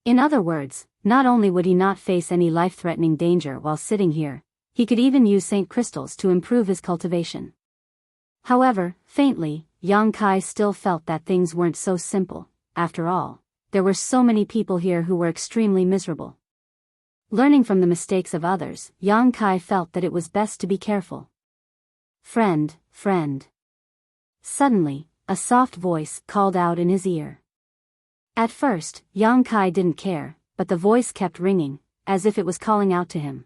In other words, not only would he not face any life-threatening danger while sitting here, he could even use Saint Crystals to improve his cultivation. However, faintly, Yang Kai still felt that things weren't so simple. After all, there were so many people here who were extremely miserable. Learning from the mistakes of others, Yang Kai felt that it was best to be careful. "Friend, friend." Suddenly, a soft voice called out in his ear. At first, Yang Kai didn't care, but the voice kept ringing, as if it was calling out to him.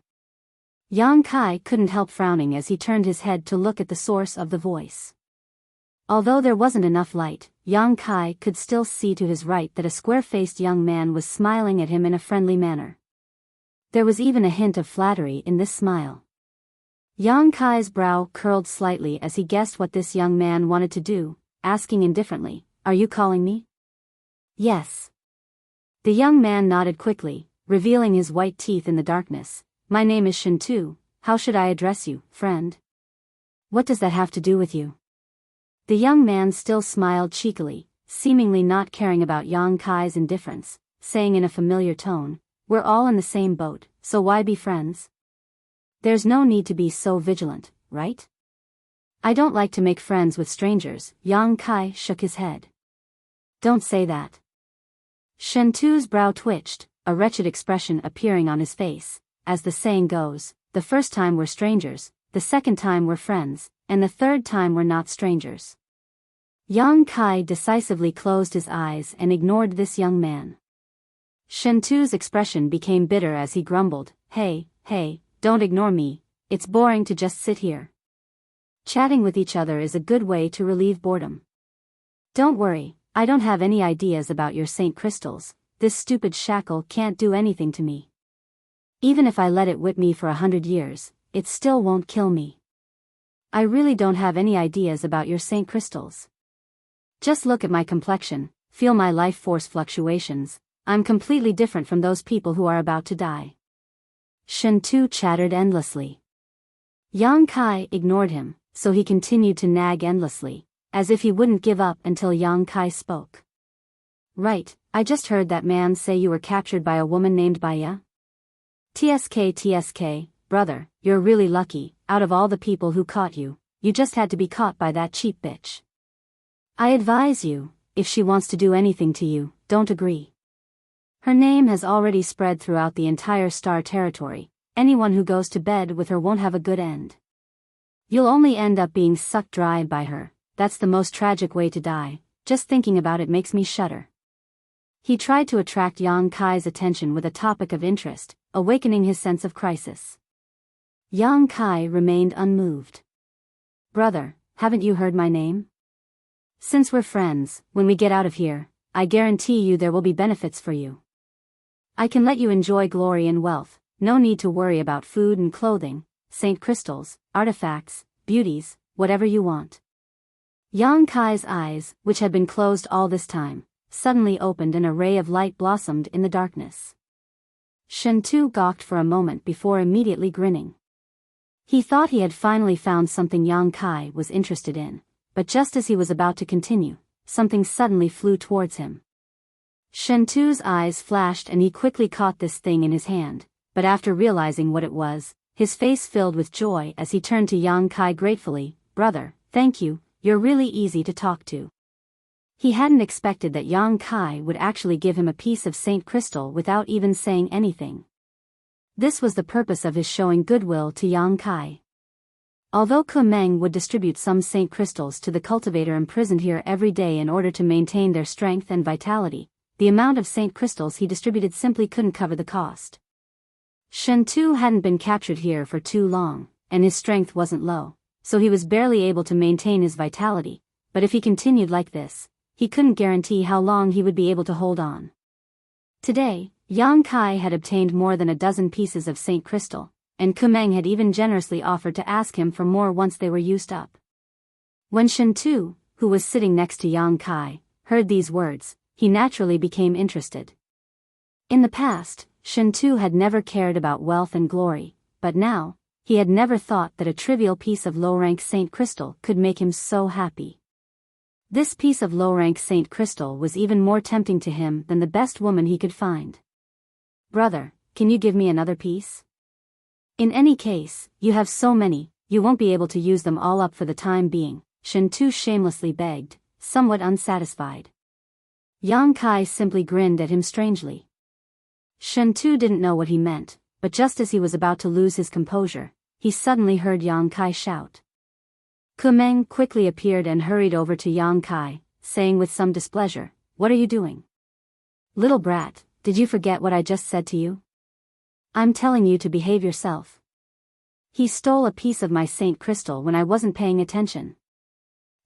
Yang Kai couldn't help frowning as he turned his head to look at the source of the voice. Although there wasn't enough light, Yang Kai could still see to his right that a square-faced young man was smiling at him in a friendly manner. There was even a hint of flattery in this smile. Yang Kai's brow curled slightly as he guessed what this young man wanted to do, asking indifferently, "Are you calling me?" "Yes." The young man nodded quickly, revealing his white teeth in the darkness. "My name is Shintu. How should I address you, friend?" "What does that have to do with you?" The young man still smiled cheekily, seemingly not caring about Yang Kai's indifference, saying in a familiar tone, "We're all in the same boat, so why be friends? There's no need to be so vigilant, right?" "I don't like to make friends with strangers." Yang Kai shook his head. "Don't say that." Shentu's brow twitched, a wretched expression appearing on his face. As the saying goes, the first time we're strangers, the second time we're friends, and the third time we're not strangers. Yang Kai decisively closed his eyes and ignored this young man. Shentu's expression became bitter as he grumbled, Hey, don't ignore me, it's boring to just sit here. Chatting with each other is a good way to relieve boredom. Don't worry, I don't have any ideas about your Saint Crystals. This stupid shackle can't do anything to me. Even if I let it whip me for 100 years, it still won't kill me. I really don't have any ideas about your Saint Crystals. Just look at my complexion, feel my life force fluctuations. I'm completely different from those people who are about to die. Shentu chattered endlessly. Yang Kai ignored him, so he continued to nag endlessly, as if he wouldn't give up until Yang Kai spoke. Right, I just heard that man say you were captured by a woman named Biyao. TSK, brother, you're really lucky. Out of all the people who caught you, you just had to be caught by that cheap bitch. I advise you, if she wants to do anything to you, don't agree. Her name has already spread throughout the entire Star Territory. Anyone who goes to bed with her won't have a good end. You'll only end up being sucked dry by her. That's the most tragic way to die. Just thinking about it makes me shudder. He tried to attract Yang Kai's attention with a topic of interest, awakening his sense of crisis. Yang Kai remained unmoved. Brother, haven't you heard my name? Since we're friends, when we get out of here, I guarantee you there will be benefits for you. I can let you enjoy glory and wealth, no need to worry about food and clothing, Saint Crystals, artifacts, beauties, whatever you want. Yang Kai's eyes, which had been closed all this time, suddenly opened and a ray of light blossomed in the darkness. Shentu gawked for a moment before immediately grinning. He thought he had finally found something Yang Kai was interested in, but just as he was about to continue, something suddenly flew towards him. Shentu's eyes flashed and he quickly caught this thing in his hand, but after realizing what it was, his face filled with joy as he turned to Yang Kai gratefully, Brother, thank you, you're really easy to talk to. He hadn't expected that Yang Kai would actually give him a piece of Saint Crystal without even saying anything. This was the purpose of his showing goodwill to Yang Kai. Although Kumeng would distribute some Saint Crystals to the cultivator imprisoned here every day in order to maintain their strength and vitality, the amount of Saint Crystals he distributed simply couldn't cover the cost. Shentu hadn't been captured here for too long, and his strength wasn't low, so he was barely able to maintain his vitality, but if he continued like this, he couldn't guarantee how long he would be able to hold on. Today, Yang Kai had obtained more than a dozen pieces of Saint Crystal, and Kumeng had even generously offered to ask him for more once they were used up. When Shentu, who was sitting next to Yang Kai, heard these words, he naturally became interested. In the past, Shen Tu had never cared about wealth and glory, but now, he had never thought that a trivial piece of low-rank saint crystal could make him so happy. This piece of low-rank saint crystal was even more tempting to him than the best woman he could find. "Brother, can you give me another piece? In any case, you have so many, you won't be able to use them all up for the time being," Shen Tu shamelessly begged, somewhat unsatisfied. Yang Kai simply grinned at him strangely. Shen Tu didn't know what he meant, but just as he was about to lose his composure, he suddenly heard Yang Kai shout. Kumeng quickly appeared and hurried over to Yang Kai, saying with some displeasure, "What are you doing? Little brat, did you forget what I just said to you? I'm telling you to behave yourself. He stole a piece of my saint crystal when I wasn't paying attention."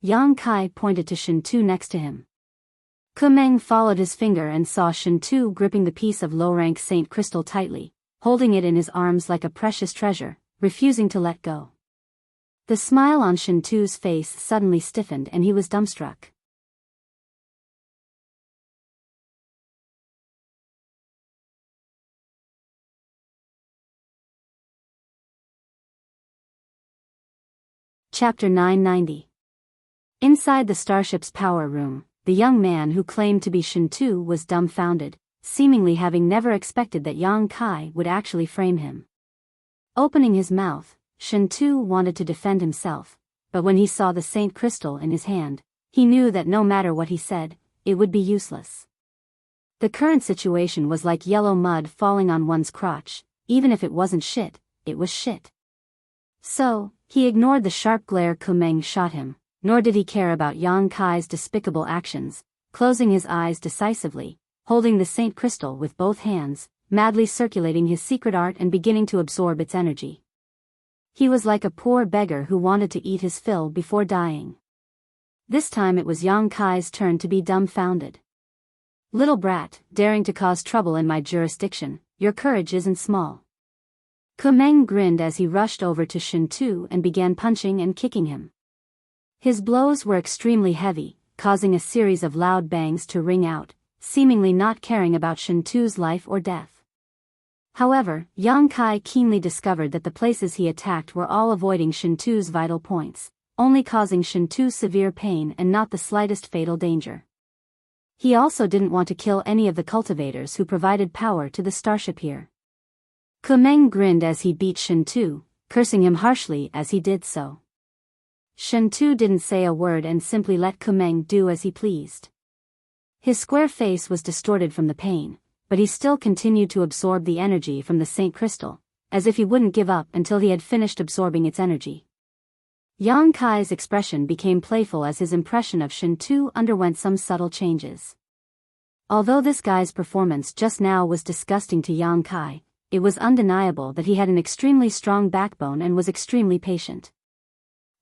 Yang Kai pointed to Shen Tu next to him. Kumeng followed his finger and saw Shen Tu gripping the piece of low-rank saint crystal tightly, holding it in his arms like a precious treasure, refusing to let go. The smile on Shen Tu's face suddenly stiffened and he was dumbstruck. Chapter 990. Inside the starship's power room, the young man who claimed to be Shen Tu was dumbfounded, seemingly having never expected that Yang Kai would actually frame him. Opening his mouth, Shen Tu wanted to defend himself, but when he saw the saint crystal in his hand, he knew that no matter what he said, it would be useless. The current situation was like yellow mud falling on one's crotch. Even if it wasn't shit, it was shit. So, he ignored the sharp glare Kumeng shot him, nor did he care about Yang Kai's despicable actions, closing his eyes decisively, holding the saint crystal with both hands, madly circulating his secret art and beginning to absorb its energy. He was like a poor beggar who wanted to eat his fill before dying. This time it was Yang Kai's turn to be dumbfounded. "Little brat, daring to cause trouble in my jurisdiction, your courage isn't small." Kumeng grinned as he rushed over to Shen Tu and began punching and kicking him. His blows were extremely heavy, causing a series of loud bangs to ring out, seemingly not caring about Shen Tu's life or death. However, Yang Kai keenly discovered that the places he attacked were all avoiding Shen Tu's vital points, only causing Shen Tu severe pain and not the slightest fatal danger. He also didn't want to kill any of the cultivators who provided power to the starship here. Kumeng grinned as he beat Shen Tu, cursing him harshly as he did so. Shen Tu didn't say a word and simply let Kumeng do as he pleased. His square face was distorted from the pain, but he still continued to absorb the energy from the saint crystal, as if he wouldn't give up until he had finished absorbing its energy. Yang Kai's expression became playful as his impression of Shen Tu underwent some subtle changes. Although this guy's performance just now was disgusting to Yang Kai, it was undeniable that he had an extremely strong backbone and was extremely patient.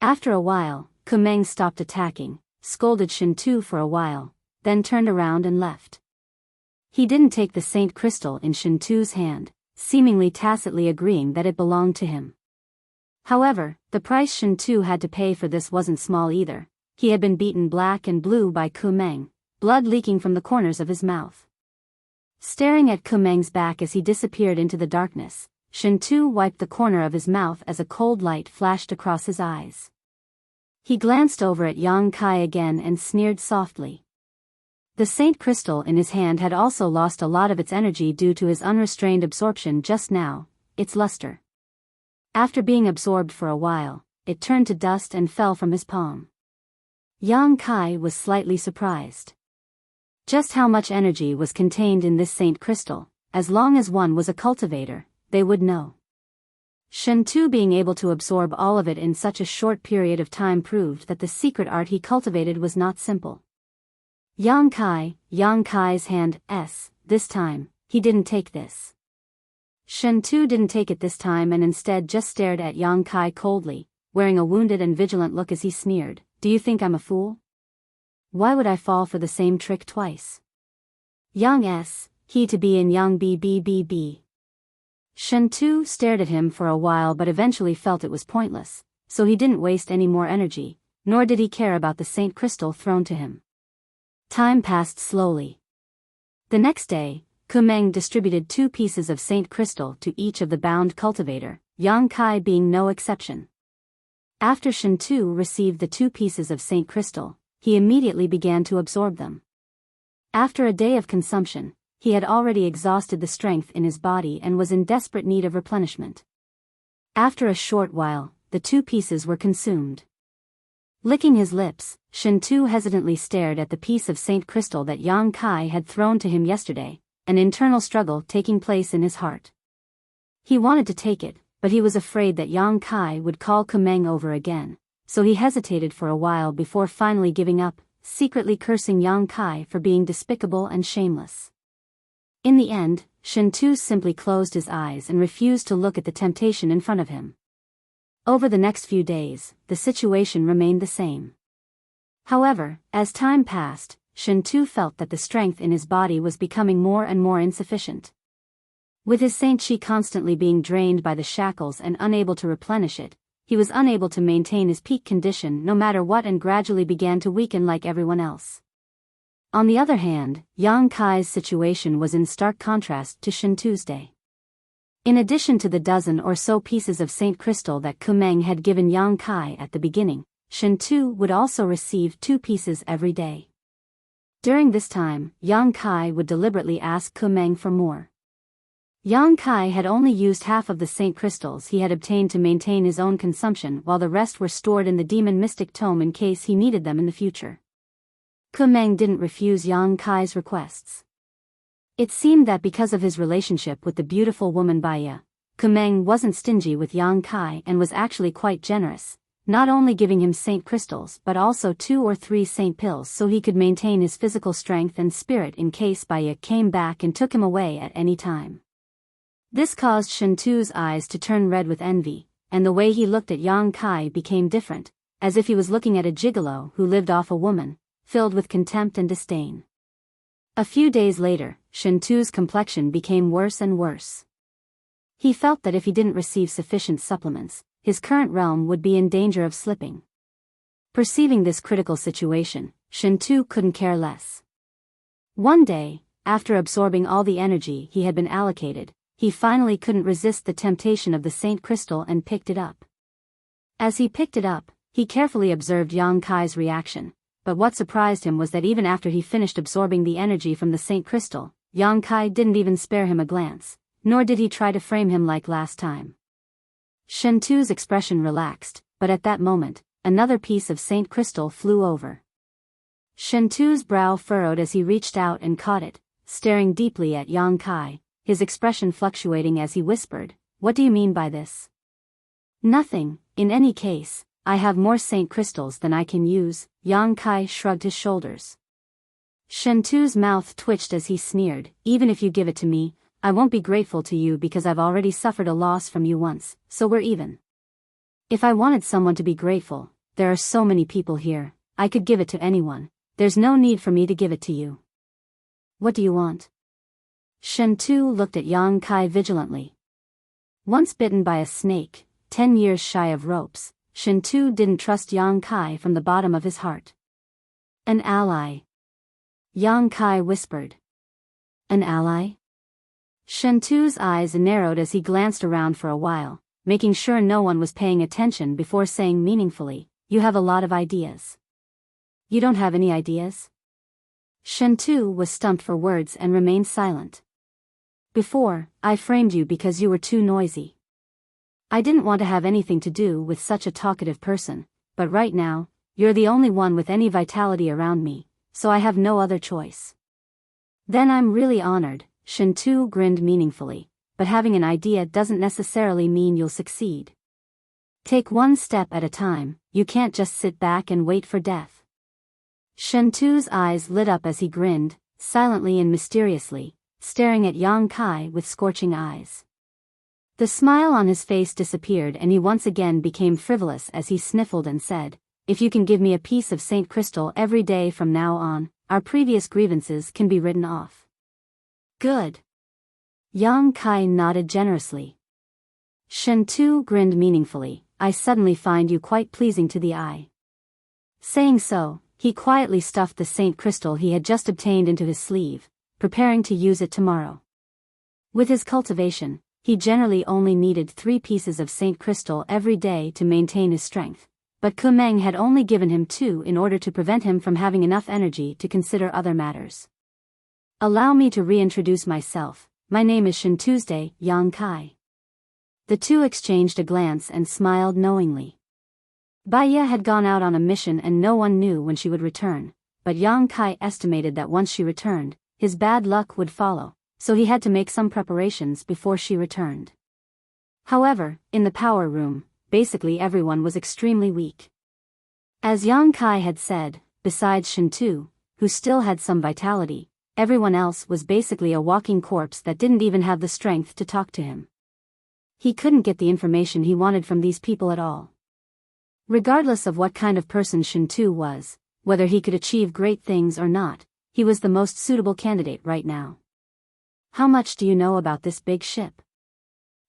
After a while, Kumeng stopped attacking, scolded Shen Tu for a while, then turned around and left. He didn't take the saint crystal in Shen Tu's hand, seemingly tacitly agreeing that it belonged to him. However, the price Shen Tu had to pay for this wasn't small either. He had been beaten black and blue by Kumeng, blood leaking from the corners of his mouth. Staring at Kumeng's back as he disappeared into the darkness, Shen Tu wiped the corner of his mouth as a cold light flashed across his eyes. He glanced over at Yang Kai again and sneered softly. The saint crystal in his hand had also lost a lot of its energy due to his unrestrained absorption just now, its luster. After being absorbed for a while, it turned to dust and fell from his palm. Yang Kai was slightly surprised. Just how much energy was contained in this saint crystal, as long as one was a cultivator, they would know. Shen Tu being able to absorb all of it in such a short period of time proved that the secret art he cultivated was not simple. Yang Kai's hand, this time, he didn't take this. Shen Tu didn't take it this time and instead just stared at Yang Kai coldly, wearing a wounded and vigilant look as he sneered, "Do you think I'm a fool? Why would I fall for the same trick twice? Yang he to be in Yang B. Shen Tu stared at him for a while but eventually felt it was pointless, so he didn't waste any more energy, nor did he care about the saint crystal thrown to him. Time passed slowly. The next day, Kumeng distributed 2 pieces of Saint Crystal to each of the bound cultivator, Yang Kai being no exception. After Shentu received the 2 pieces of Saint Crystal, he immediately began to absorb them. After a day of consumption, he had already exhausted the strength in his body and was in desperate need of replenishment. After a short while, the 2 pieces were consumed. Licking his lips, Shentu hesitantly stared at the piece of Saint Crystal that Yang Kai had thrown to him yesterday, an internal struggle taking place in his heart. He wanted to take it, but he was afraid that Yang Kai would call Kumeng over again, so he hesitated for a while before finally giving up, secretly cursing Yang Kai for being despicable and shameless. In the end, Shentu simply closed his eyes and refused to look at the temptation in front of him. Over the next few days, the situation remained the same. However, as time passed, Shentu felt that the strength in his body was becoming more and more insufficient. With his Saint Chi constantly being drained by the shackles and unable to replenish it, he was unable to maintain his peak condition no matter what and gradually began to weaken like everyone else. On the other hand, Yang Kai's situation was in stark contrast to Shentu's day. In addition to the dozen or so pieces of Saint Crystal that Kumeng had given Yang Kai at the beginning, Shentu would also receive 2 pieces every day. During this time, Yang Kai would deliberately ask Kumeng for more. Yang Kai had only used half of the Saint Crystals he had obtained to maintain his own consumption while the rest were stored in the Demon Mystic Tome in case he needed them in the future. Kumeng didn't refuse Yang Kai's requests. It seemed that because of his relationship with the beautiful woman Biyao, Kumeng wasn't stingy with Yang Kai and was actually quite generous, not only giving him Saint Crystals but also 2 or 3 Saint Pills so he could maintain his physical strength and spirit in case Biyao came back and took him away at any time. This caused Shentu's eyes to turn red with envy, and the way he looked at Yang Kai became different, as if he was looking at a gigolo who lived off a woman, filled with contempt and disdain. A few days later, Shentu's complexion became worse and worse. He felt that if he didn't receive sufficient supplements, his current realm would be in danger of slipping. Perceiving this critical situation, Shentu couldn't care less. One day, after absorbing all the energy he had been allocated, he finally couldn't resist the temptation of the Saint Crystal and picked it up. As he picked it up, he carefully observed Yang Kai's reaction, but what surprised him was that even after he finished absorbing the energy from the Saint Crystal, Yang Kai didn't even spare him a glance, nor did he try to frame him like last time. Shentu's expression relaxed, but at that moment, another piece of Saint Crystal flew over. Shentu's brow furrowed as he reached out and caught it, staring deeply at Yang Kai, his expression fluctuating as he whispered, "What do you mean by this?" "Nothing, in any case, I have more Saint Crystals than I can use," Yang Kai shrugged his shoulders. Shentu's mouth twitched as he sneered, "Even if you give it to me, I won't be grateful to you because I've already suffered a loss from you once, so we're even. If I wanted someone to be grateful, there are so many people here, I could give it to anyone, there's no need for me to give it to you. What do you want?" Shentu looked at Yang Kai vigilantly. Once bitten by a snake, 10 years shy of ropes, Shentu didn't trust Yang Kai from the bottom of his heart. "An ally," Yang Kai whispered. "An ally?" Shentu's eyes narrowed as he glanced around for a while, making sure no one was paying attention before saying meaningfully, "You have a lot of ideas." "You don't have any ideas?" Shentu was stumped for words and remained silent. "Before, I framed you because you were too noisy. I didn't want to have anything to do with such a talkative person, but right now, you're the only one with any vitality around me, so I have no other choice." "Then I'm really honored," Shentu grinned meaningfully, "but having an idea doesn't necessarily mean you'll succeed. Take one step at a time, you can't just sit back and wait for death." Shentu's eyes lit up as he grinned, silently and mysteriously, staring at Yang Kai with scorching eyes. The smile on his face disappeared and he once again became frivolous as he sniffled and said, "If you can give me a piece of Saint Crystal every day from now on, our previous grievances can be written off." "Good." Yang Kai nodded generously. Shentu grinned meaningfully, "I suddenly find you quite pleasing to the eye." Saying so, he quietly stuffed the Saint Crystal he had just obtained into his sleeve, preparing to use it tomorrow. With his cultivation, he generally only needed 3 pieces of Saint Crystal every day to maintain his strength, but Kumeng had only given him 2 in order to prevent him from having enough energy to consider other matters. Allow me to reintroduce myself. My name is Shen Tuesday, Yang Kai. The two exchanged a glance and smiled knowingly. Biyao had gone out on a mission and no one knew when she would return, but Yang Kai estimated that once she returned, his bad luck would follow, so he had to make some preparations before she returned. However, in the power room, basically everyone was extremely weak. As Yang Kai had said, besides Shen Tu, who still had some vitality, everyone else was basically a walking corpse that didn't even have the strength to talk to him. He couldn't get the information he wanted from these people at all. Regardless of what kind of person Shen Tu was, whether he could achieve great things or not, he was the most suitable candidate right now. How much do you know about this big ship?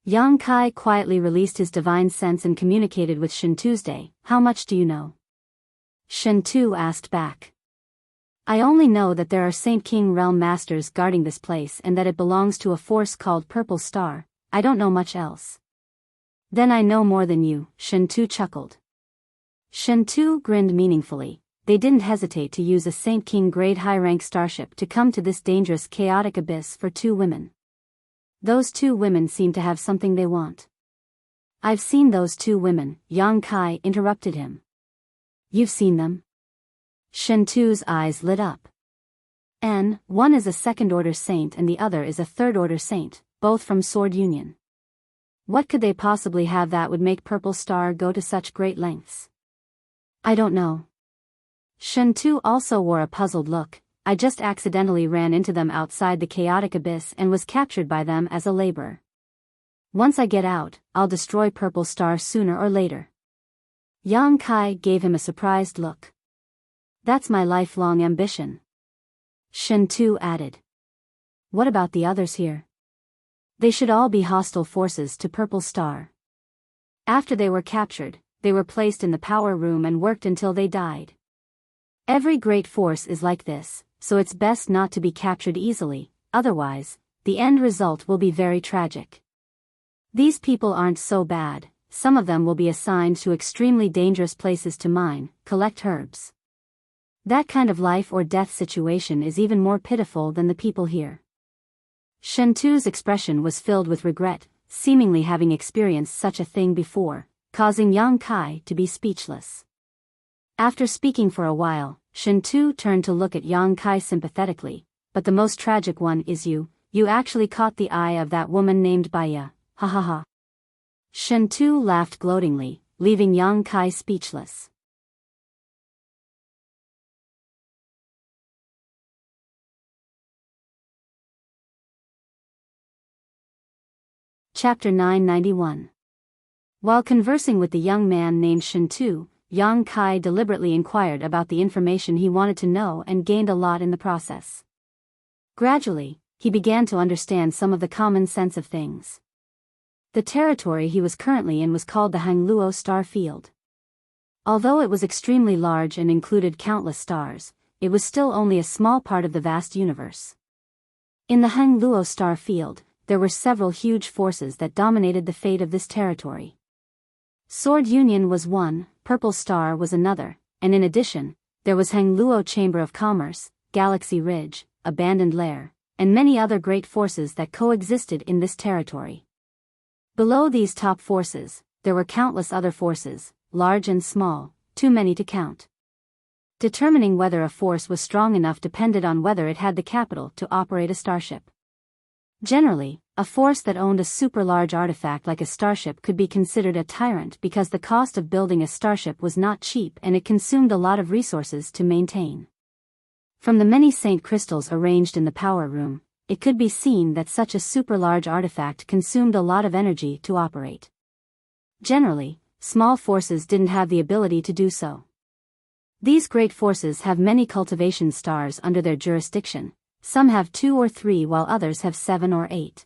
Yang Kai quietly released his divine sense and communicated with Shen Tuesday. How much do you know? Shen Tu asked back. I only know that there are Saint King Realm Masters guarding this place and that it belongs to a force called Purple Star. I don't know much else. Then I know more than you, Shen Tu chuckled. Shen Tu grinned meaningfully. They didn't hesitate to use a Saint King grade high-rank starship to come to this dangerous chaotic abyss for 2 women. Those 2 women seem to have something they want. I've seen those 2 women, Yang Kai interrupted him. You've seen them? Shen Tu's eyes lit up. One is a 2nd-order saint and the other is a 3rd-order saint, both from Sword Union. What could they possibly have that would make Purple Star go to such great lengths? I don't know. Shen Tu also wore a puzzled look. I just accidentally ran into them outside the chaotic abyss and was captured by them as a laborer. Once I get out, I'll destroy Purple Star sooner or later. Yang Kai gave him a surprised look. That's my lifelong ambition. Shen Tu added. What about the others here? They should all be hostile forces to Purple Star. After they were captured, they were placed in the power room and worked until they died. Every great force is like this, so it's best not to be captured easily, otherwise, the end result will be very tragic. These people aren't so bad, some of them will be assigned to extremely dangerous places to mine, collect herbs. That kind of life or death situation is even more pitiful than the people here. Shen Tu's expression was filled with regret, seemingly having experienced such a thing before, causing Yang Kai to be speechless. After speaking for a while, Shen Tu turned to look at Yang Kai sympathetically, but the most tragic one is you actually caught the eye of that woman named Biyao, ha ha ha. Shen Tu laughed gloatingly, leaving Yang Kai speechless. Chapter 991. While conversing with the young man named Shen Tu, Yang Kai deliberately inquired about the information he wanted to know and gained a lot in the process. Gradually, he began to understand some of the common sense of things. The territory he was currently in was called the Hangluo Star Field. Although it was extremely large and included countless stars, it was still only a small part of the vast universe. In the Hangluo Star Field, there were several huge forces that dominated the fate of this territory. Sword Union was one, Purple Star was another, and in addition, there was Hangluo Chamber of Commerce, Galaxy Ridge, Abandoned Lair, and many other great forces that coexisted in this territory. Below these top forces, there were countless other forces, large and small, too many to count. Determining whether a force was strong enough depended on whether it had the capital to operate a starship. Generally, a force that owned a super-large artifact like a starship could be considered a tyrant because the cost of building a starship was not cheap and it consumed a lot of resources to maintain. From the many Saint Crystals arranged in the power room, it could be seen that such a super-large artifact consumed a lot of energy to operate. Generally, small forces didn't have the ability to do so. These great forces have many cultivation stars under their jurisdiction. Some have 2 or 3 while others have 7 or 8.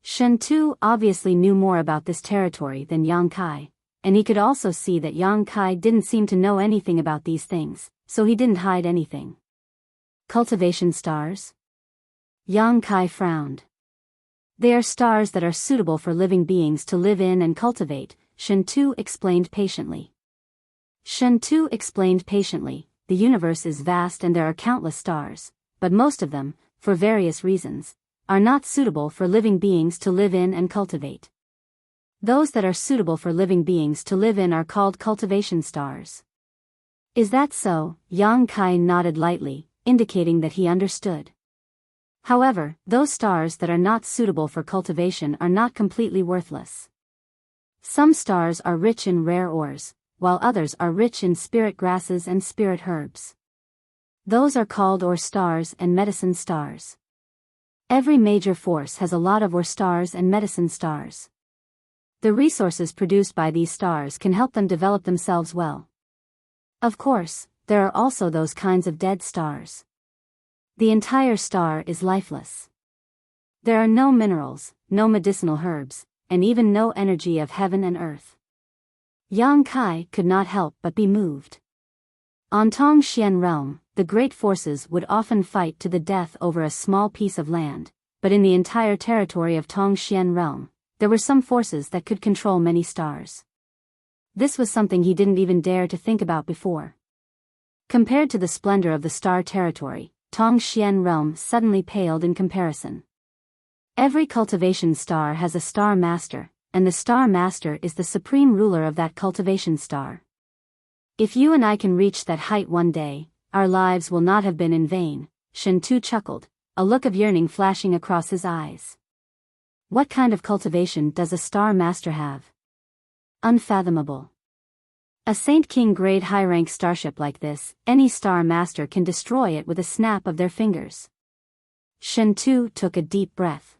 Shen Tu obviously knew more about this territory than Yang Kai, and he could also see that Yang Kai didn't seem to know anything about these things, so he didn't hide anything. Cultivation stars? Yang Kai frowned. They are stars that are suitable for living beings to live in and cultivate, Shen Tu explained patiently. Shen Tu explained patiently, the universe is vast and there are countless stars, but most of them, for various reasons, are not suitable for living beings to live in and cultivate. Those that are suitable for living beings to live in are called cultivation stars. Is that so? Yang Kai nodded lightly, indicating that he understood. However, those stars that are not suitable for cultivation are not completely worthless. Some stars are rich in rare ores, while others are rich in spirit grasses and spirit herbs. Those are called ore stars and medicine stars. Every major force has a lot of ore stars and medicine stars. The resources produced by these stars can help them develop themselves well. Of course, there are also those kinds of dead stars. The entire star is lifeless. There are no minerals, no medicinal herbs, and even no energy of heaven and earth. Yang Kai could not help but be moved. On Tongxian realm, the great forces would often fight to the death over a small piece of land, but in the entire territory of Tongxian realm, there were some forces that could control many stars. This was something he didn't even dare to think about before. Compared to the splendor of the star territory, Tongxian realm suddenly paled in comparison. Every cultivation star has a star master, and the star master is the supreme ruler of that cultivation star. If you and I can reach that height one day, our lives will not have been in vain, Shen Tu chuckled, a look of yearning flashing across his eyes. What kind of cultivation does a star master have? Unfathomable. A Saint King grade high-rank starship like this, any star master can destroy it with a snap of their fingers. Shen Tu took a deep breath.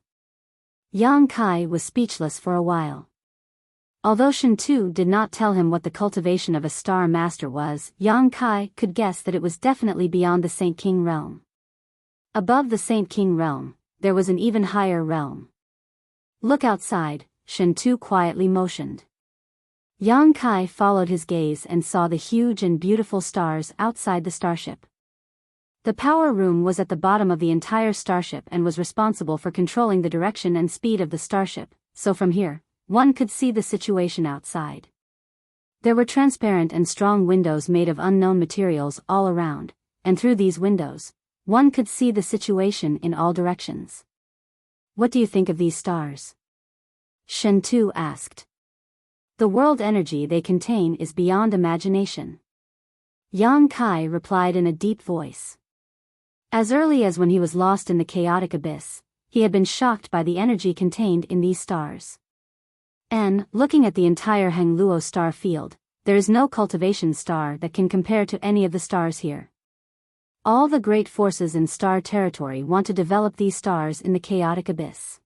Yang Kai was speechless for a while. Although Shen Tu did not tell him what the cultivation of a star master was, Yang Kai could guess that it was definitely beyond the Saint King realm. Above the Saint King realm, there was an even higher realm. Look outside, Shen Tu quietly motioned. Yang Kai followed his gaze and saw the huge and beautiful stars outside the starship. The power room was at the bottom of the entire starship and was responsible for controlling the direction and speed of the starship, so from here, one could see the situation outside. There were transparent and strong windows made of unknown materials all around, and through these windows, one could see the situation in all directions. What do you think of these stars? Shen Tu asked. The world energy they contain is beyond imagination. Yang Kai replied in a deep voice. As early as when he was lost in the chaotic abyss, he had been shocked by the energy contained in these stars. And, looking at the entire Hangluo star field, there is no cultivation star that can compare to any of the stars here. All the great forces in star territory want to develop these stars in the chaotic abyss.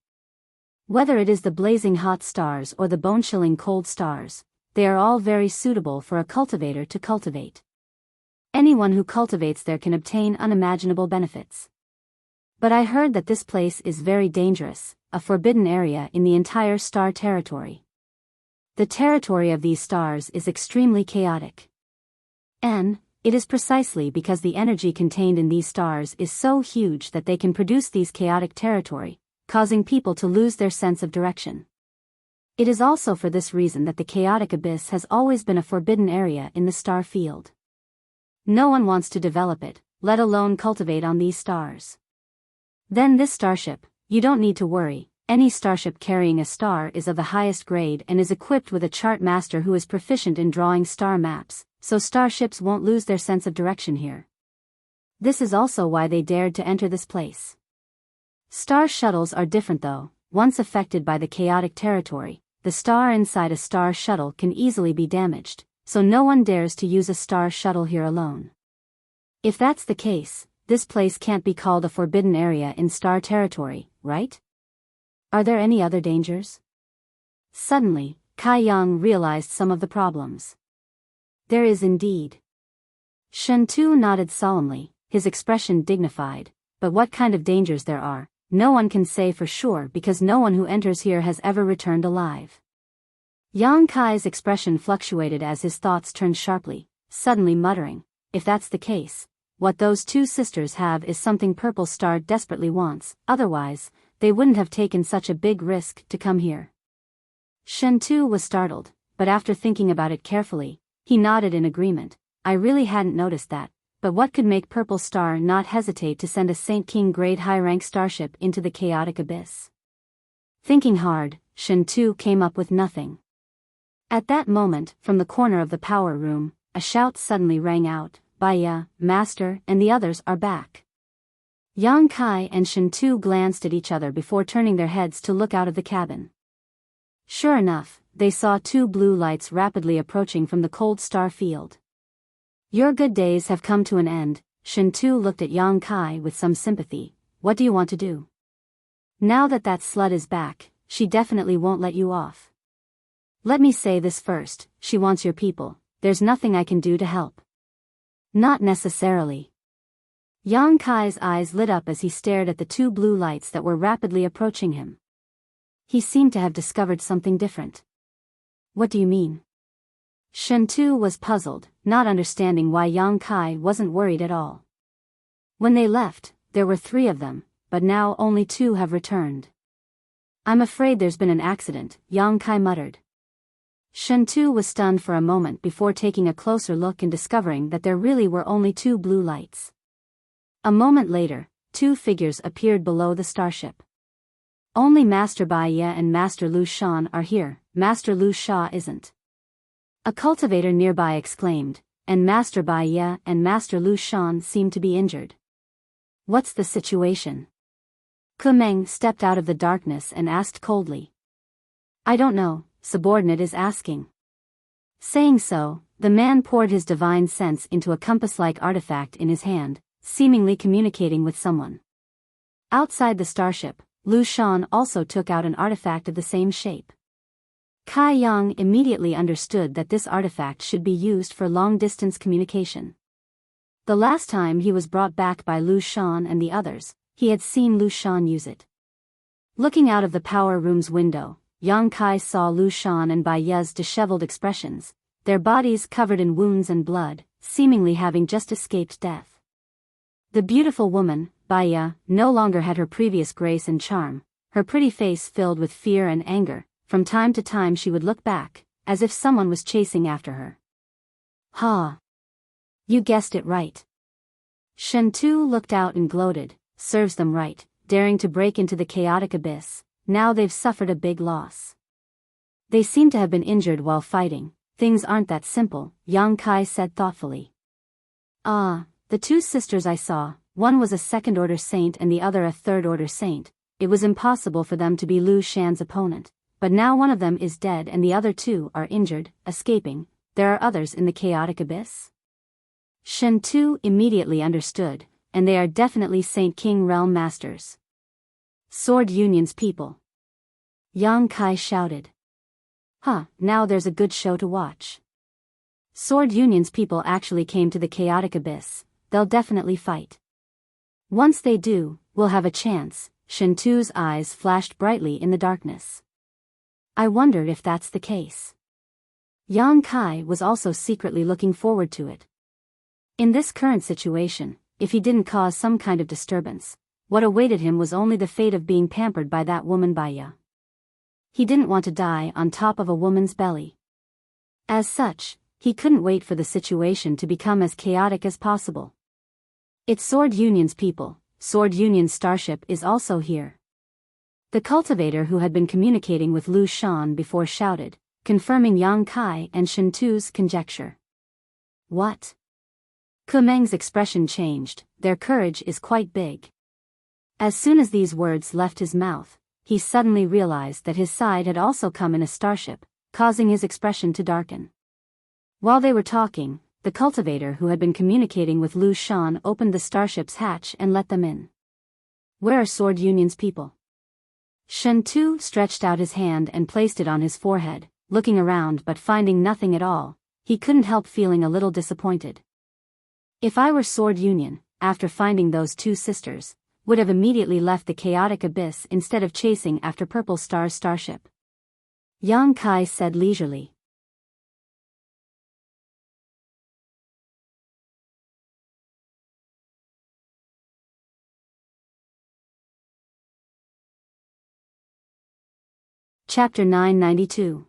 Whether it is the blazing hot stars or the bone-chilling cold stars, they are all very suitable for a cultivator to cultivate. Anyone who cultivates there can obtain unimaginable benefits. But I heard that this place is very dangerous, a forbidden area in the entire star territory. The territory of these stars is extremely chaotic. And it is precisely because the energy contained in these stars is so huge that they can produce these chaotic territory, causing people to lose their sense of direction. It is also for this reason that the chaotic abyss has always been a forbidden area in the star field. No one wants to develop it, let alone cultivate on these stars. Then this starship, you don't need to worry, any starship carrying a star is of the highest grade and is equipped with a chart master who is proficient in drawing star maps, so starships won't lose their sense of direction here. This is also why they dared to enter this place. Star shuttles are different though. Once affected by the chaotic territory, the star inside a star shuttle can easily be damaged, so no one dares to use a star shuttle here alone. If that's the case, this place can't be called a forbidden area in star territory, right? Are there any other dangers? Suddenly, Kai Yang realized some of the problems. There is indeed. Shen Tu nodded solemnly, his expression dignified, but what kind of dangers there are, no one can say for sure because no one who enters here has ever returned alive. Yang Kai's expression fluctuated as his thoughts turned sharply, suddenly muttering, if that's the case, what those two sisters have is something Purple Star desperately wants, otherwise, they wouldn't have taken such a big risk to come here. Shentu was startled, but after thinking about it carefully, he nodded in agreement. I really hadn't noticed that, but what could make Purple Star not hesitate to send a Saint King grade high-rank starship into the chaotic abyss? Thinking hard, Shentu came up with nothing. At that moment, from the corner of the power room, a shout suddenly rang out, "Baya, Master, and the others are back." Yang Kai and Shentu glanced at each other before turning their heads to look out of the cabin. Sure enough, they saw two blue lights rapidly approaching from the cold star field. "Your good days have come to an end," Shentu looked at Yang Kai with some sympathy. "What do you want to do? Now that slut is back, she definitely won't let you off. Let me say this first, she wants your people, there's nothing I can do to help." "Not necessarily." Yang Kai's eyes lit up as he stared at the two blue lights that were rapidly approaching him. He seemed to have discovered something different. "What do you mean?" Shentu was puzzled, not understanding why Yang Kai wasn't worried at all. When they left, there were 3 of them, but now only 2 have returned. "I'm afraid there's been an accident," Yang Kai muttered. Shentu was stunned for a moment before taking a closer look and discovering that there really were only 2 blue lights. A moment later, 2 figures appeared below the starship. "Only Master Bai Ye and Master Lu Shan are here, Master Lu Sha isn't," a cultivator nearby exclaimed, "and Master Bai Ye and Master Lu Shan seem to be injured. What's the situation?" Kumeng stepped out of the darkness and asked coldly. "I don't know, subordinate is asking." Saying so, the man poured his divine sense into a compass-like artifact in his hand, seemingly communicating with someone. Outside the starship, Lu Shan also took out an artifact of the same shape. Kai Yang immediately understood that this artifact should be used for long-distance communication. The last time he was brought back by Lu Shan and the others, he had seen Lu Shan use it. Looking out of the power room's window, Yang Kai saw Lu Shan and Bai Ye's disheveled expressions, their bodies covered in wounds and blood, seemingly having just escaped death. The beautiful woman, Bai Ye, no longer had her previous grace and charm, her pretty face filled with fear and anger. From time to time she would look back, as if someone was chasing after her. "Ha! You guessed it right." Shentu looked out and gloated, "Serves them right, daring to break into the chaotic abyss, now they've suffered a big loss. They seem to have been injured while fighting, things aren't that simple," Yang Kai said thoughtfully. "Ah, the 2 sisters I saw, one was a 2nd-order saint and the other a 3rd-order saint, it was impossible for them to be Lu Shan's opponent. But now one of them is dead and the other 2 are injured, escaping. There are others in the chaotic abyss?" Shentu immediately understood, and they are definitely Saint King Realm Masters. "Sword Union's people!" Yang Kai shouted. "Huh, now there's a good show to watch. Sword Union's people actually came to the chaotic abyss, they'll definitely fight. Once they do, we'll have a chance." Shentu's eyes flashed brightly in the darkness. I wondered if that's the case. Yang Kai was also secretly looking forward to it. In this current situation, if he didn't cause some kind of disturbance, what awaited him was only the fate of being pampered by that woman Baya. He didn't want to die on top of a woman's belly. As such, he couldn't wait for the situation to become as chaotic as possible. "It's Sword Union's people, Sword Union's starship is also here." The cultivator who had been communicating with Lu Shan before shouted, confirming Yang Kai and Shentu's conjecture. "What?" Kumeng's expression changed, "Their courage is quite big." As soon as these words left his mouth, he suddenly realized that his side had also come in a starship, causing his expression to darken. While they were talking, the cultivator who had been communicating with Lu Shan opened the starship's hatch and let them in. "Where are Sword Union's people?" Shentu stretched out his hand and placed it on his forehead, looking around but finding nothing at all. He couldn't help feeling a little disappointed. "If I were Sword Union, after finding those 2 sisters, would have immediately left the chaotic abyss instead of chasing after Purple Star's starship," Yang Kai said leisurely. Chapter 992.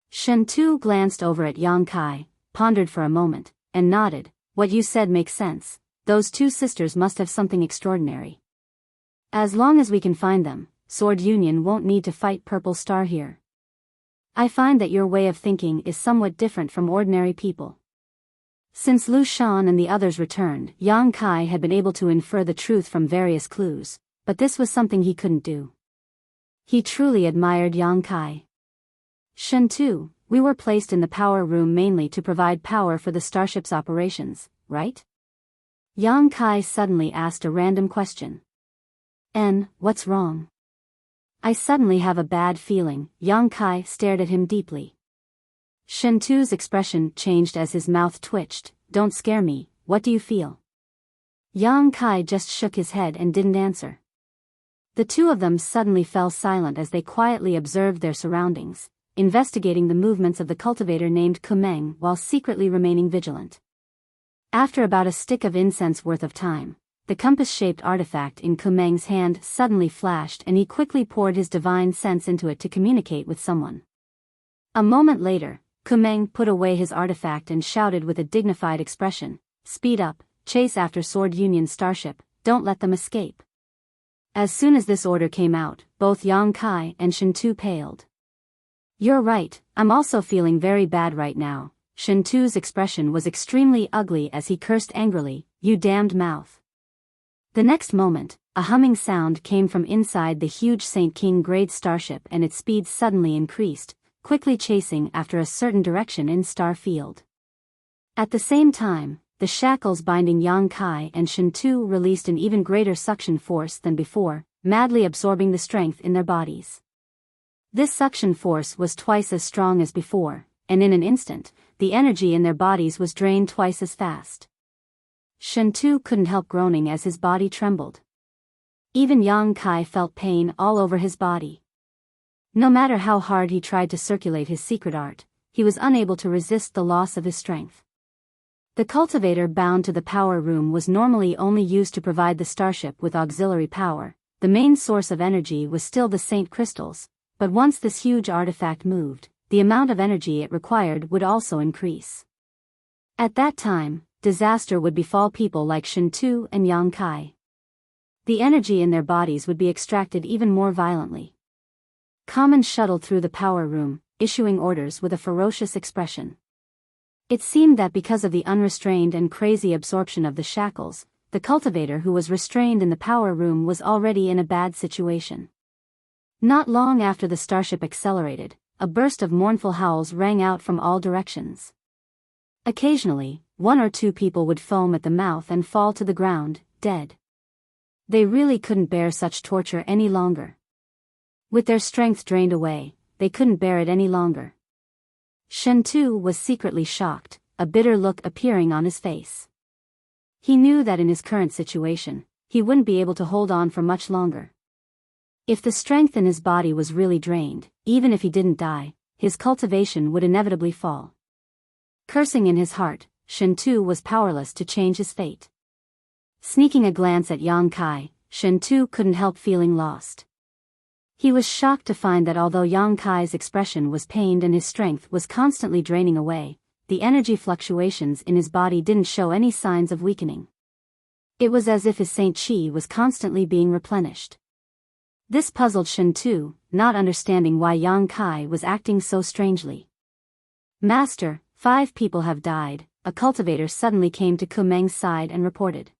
Shen Tu glanced over at Yang Kai, pondered for a moment, and nodded. What you said makes sense. Those two sisters must have something extraordinary. As long as we can find them, Sword Union won't need to fight Purple Star here. I find that your way of thinking is somewhat different from ordinary people. Since Lu Shan and the others returned, Yang Kai had been able to infer the truth from various clues, but this was something he couldn't do. He truly admired Yang Kai. Shen Tu, we were placed in the power room mainly to provide power for the starship's operations, right? Yang Kai suddenly asked a random question. What's wrong? I suddenly have a bad feeling. Yang Kai stared at him deeply. Shen Tu's expression changed as his mouth twitched. Don't scare me, what do you feel? Yang Kai just shook his head and didn't answer. The two of them suddenly fell silent as they quietly observed their surroundings, investigating the movements of the cultivator named Kumeng while secretly remaining vigilant. After about a stick of incense worth of time, the compass-shaped artifact in Kumeng's hand suddenly flashed and he quickly poured his divine sense into it to communicate with someone. A moment later, Kumeng put away his artifact and shouted with a dignified expression, "Speed up, chase after Sword Union starship, don't let them escape." As soon as this order came out, both Yang Kai and Shen Tu paled. You're right, I'm also feeling very bad right now. Shen Tu's expression was extremely ugly as he cursed angrily, "You damned mouth." The next moment, a humming sound came from inside the huge Saint King grade starship and its speed suddenly increased, quickly chasing after a certain direction in Star Field. At the same time, the shackles binding Yang Kai and Shen Tu released an even greater suction force than before, madly absorbing the strength in their bodies. This suction force was twice as strong as before, and in an instant, the energy in their bodies was drained twice as fast. Shen Tu couldn't help groaning as his body trembled. Even Yang Kai felt pain all over his body. No matter how hard he tried to circulate his secret art, he was unable to resist the loss of his strength. The cultivator bound to the power room was normally only used to provide the starship with auxiliary power. The main source of energy was still the Saint crystals, but once this huge artifact moved, the amount of energy it required would also increase. At that time, disaster would befall people like Shen Tu and Yang Kai. The energy in their bodies would be extracted even more violently. Kamen shuttled through the power room, issuing orders with a ferocious expression. It seemed that because of the unrestrained and crazy absorption of the shackles, the cultivator who was restrained in the power room was already in a bad situation. Not long after the starship accelerated, a burst of mournful howls rang out from all directions. Occasionally, one or two people would foam at the mouth and fall to the ground, dead. They really couldn't bear such torture any longer. With their strength drained away, they couldn't bear it any longer. Shen Tu was secretly shocked, a bitter look appearing on his face. He knew that in his current situation, he wouldn't be able to hold on for much longer. If the strength in his body was really drained, even if he didn't die, his cultivation would inevitably fall. Cursing in his heart, Shen Tu was powerless to change his fate. Sneaking a glance at Yang Kai, Shen Tu couldn't help feeling lost. He was shocked to find that although Yang Kai's expression was pained and his strength was constantly draining away, the energy fluctuations in his body didn't show any signs of weakening. It was as if his Saint Chi was constantly being replenished. This puzzled Shen Tu, not understanding why Yang Kai was acting so strangely. "Master, 5 people have died," a cultivator suddenly came to Kumeng's side and reported.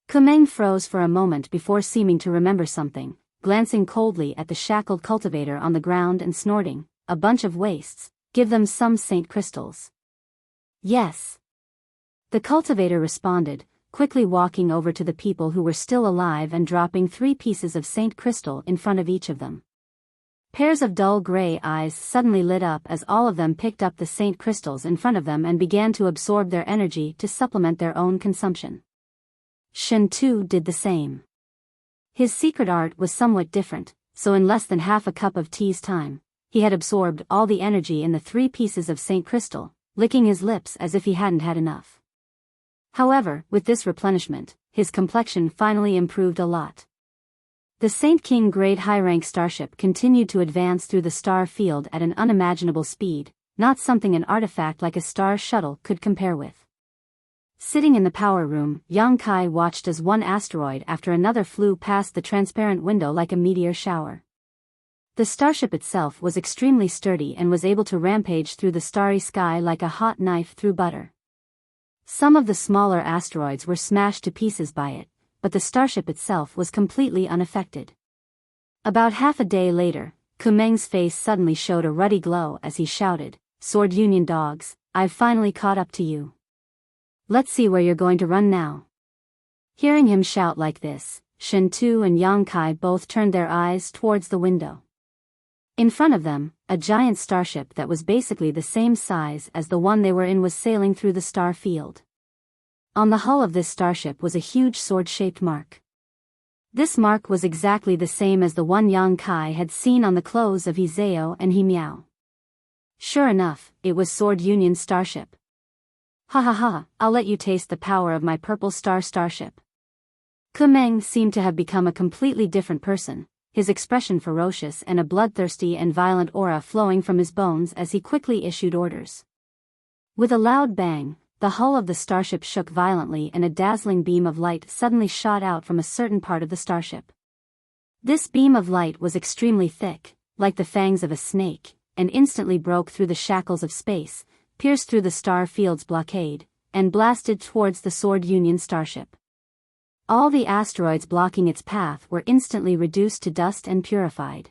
Kumeng froze for a moment before seeming to remember something, glancing coldly at the shackled cultivator on the ground and snorting, "A bunch of wastes, give them some Saint crystals." "Yes." The cultivator responded, quickly walking over to the people who were still alive and dropping 3 pieces of Saint crystal in front of each of them. Pairs of dull gray eyes suddenly lit up as all of them picked up the Saint crystals in front of them and began to absorb their energy to supplement their own consumption. Shen Tu did the same. His secret art was somewhat different, so in less than half a cup of tea's time, he had absorbed all the energy in the 3 pieces of Saint crystal, licking his lips as if he hadn't had enough. However, with this replenishment, his complexion finally improved a lot. The Saint King grade high-rank starship continued to advance through the star field at an unimaginable speed, not something an artifact like a star shuttle could compare with. Sitting in the power room, Yang Kai watched as one asteroid after another flew past the transparent window like a meteor shower. The starship itself was extremely sturdy and was able to rampage through the starry sky like a hot knife through butter. Some of the smaller asteroids were smashed to pieces by it, but the starship itself was completely unaffected. About half a day later, Kumeng's face suddenly showed a ruddy glow as he shouted, "Sword Union dogs, I've finally caught up to you. Let's see where you're going to run now." Hearing him shout like this, Shen Tu and Yang Kai both turned their eyes towards the window. In front of them, a giant starship that was basically the same size as the one they were in was sailing through the star field. On the hull of this starship was a huge sword-shaped mark. This mark was exactly the same as the one Yang Kai had seen on the clothes of Hizeo and Miao. Sure enough, it was Sword Union starship. "Ha ha ha, I'll let you taste the power of my purple starship." Kumeng seemed to have become a completely different person, his expression ferocious and a bloodthirsty and violent aura flowing from his bones as he quickly issued orders. With a loud bang, the hull of the starship shook violently and a dazzling beam of light suddenly shot out from a certain part of the starship. This beam of light was extremely thick, like the fangs of a snake, and instantly broke through the shackles of space, pierced through the star field's blockade, and blasted towards the Sword Union starship. All the asteroids blocking its path were instantly reduced to dust and purified.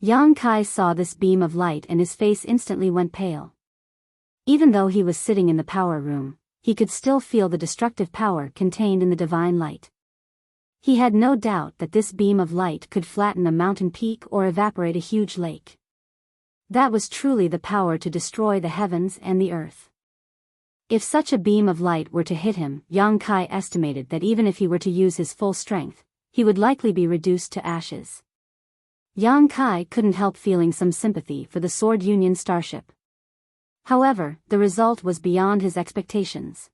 Yang Kai saw this beam of light and his face instantly went pale. Even though he was sitting in the power room, he could still feel the destructive power contained in the divine light. He had no doubt that this beam of light could flatten a mountain peak or evaporate a huge lake. That was truly the power to destroy the heavens and the earth. If such a beam of light were to hit him, Yang Kai estimated that even if he were to use his full strength, he would likely be reduced to ashes. Yang Kai couldn't help feeling some sympathy for the Sword Union starship. However, the result was beyond his expectations.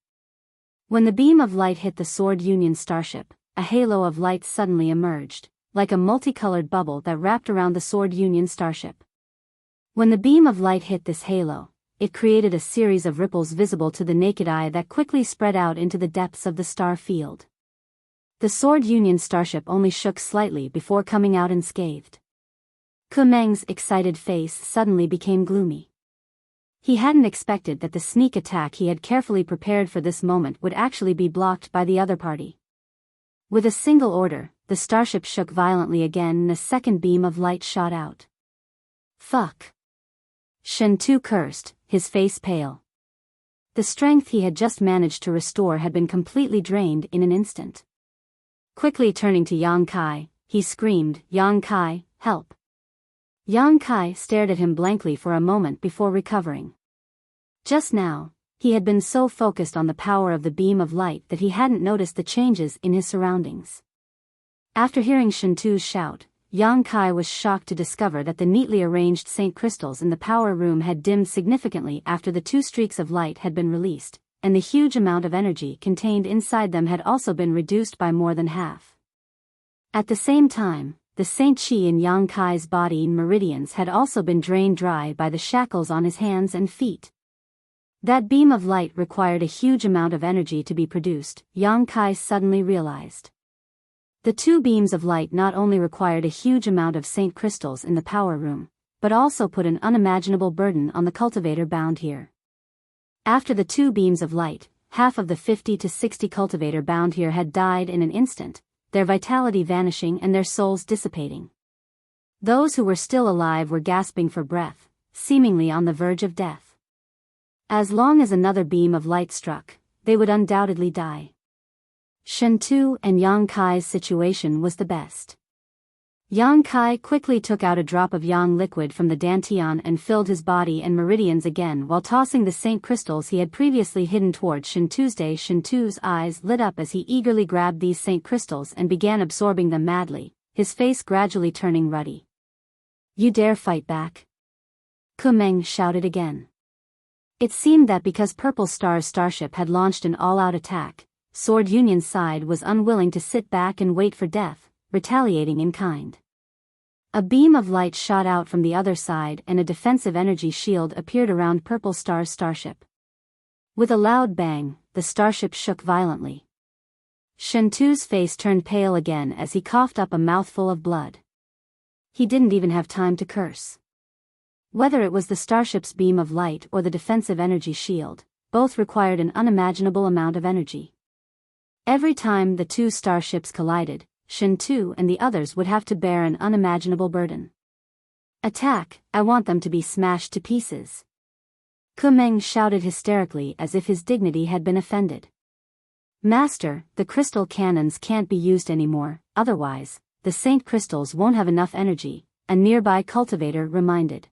When the beam of light hit the Sword Union starship, a halo of light suddenly emerged, like a multicolored bubble that wrapped around the Sword Union starship. When the beam of light hit this halo, it created a series of ripples visible to the naked eye that quickly spread out into the depths of the star field. The Sword Union starship only shook slightly before coming out unscathed. Kumeng's excited face suddenly became gloomy. He hadn't expected that the sneak attack he had carefully prepared for this moment would actually be blocked by the other party. With a single order, the starship shook violently again and a second beam of light shot out. "Fuck!" Shen Tu cursed, his face pale. The strength he had just managed to restore had been completely drained in an instant. Quickly turning to Yang Kai, he screamed, "Yang Kai, help!" Yang Kai stared at him blankly for a moment before recovering. Just now, he had been so focused on the power of the beam of light that he hadn't noticed the changes in his surroundings. After hearing Shen Tu's shout, Yang Kai was shocked to discover that the neatly arranged Saint crystals in the power room had dimmed significantly after the two streaks of light had been released, and the huge amount of energy contained inside them had also been reduced by more than half. At the same time, the Saint Chi in Yang Kai's body meridians had also been drained dry by the shackles on his hands and feet. That beam of light required a huge amount of energy to be produced, Yang Kai suddenly realized. The two beams of light not only required a huge amount of Saint crystals in the power room, but also put an unimaginable burden on the cultivator bound here. After the two beams of light, half of the 50 to 60 cultivator bound here had died in an instant, their vitality vanishing and their souls dissipating. Those who were still alive were gasping for breath, seemingly on the verge of death. As long as another beam of light struck, they would undoubtedly die. Shen Tu and Yang Kai's situation was the best. Yang Kai quickly took out a drop of yang liquid from the dantian and filled his body and meridians again while tossing the Saint crystals he had previously hidden towards Shen Tu's day. Shen Tu's eyes lit up as he eagerly grabbed these Saint crystals and began absorbing them madly, his face gradually turning ruddy. "You dare fight back?" Kumeng shouted again. It seemed that because Purple Star's starship had launched an all-out attack, Sword Union's side was unwilling to sit back and wait for death, retaliating in kind. A beam of light shot out from the other side and a defensive energy shield appeared around Purple Star's starship. With a loud bang, the starship shook violently. Shentu's face turned pale again as he coughed up a mouthful of blood. He didn't even have time to curse. Whether it was the starship's beam of light or the defensive energy shield, both required an unimaginable amount of energy. Every time the two starships collided, Shentu and the others would have to bear an unimaginable burden. "Attack, I want them to be smashed to pieces." Kumeng shouted hysterically as if his dignity had been offended. "Master, the crystal cannons can't be used anymore, otherwise, the saint crystals won't have enough energy," a nearby cultivator reminded.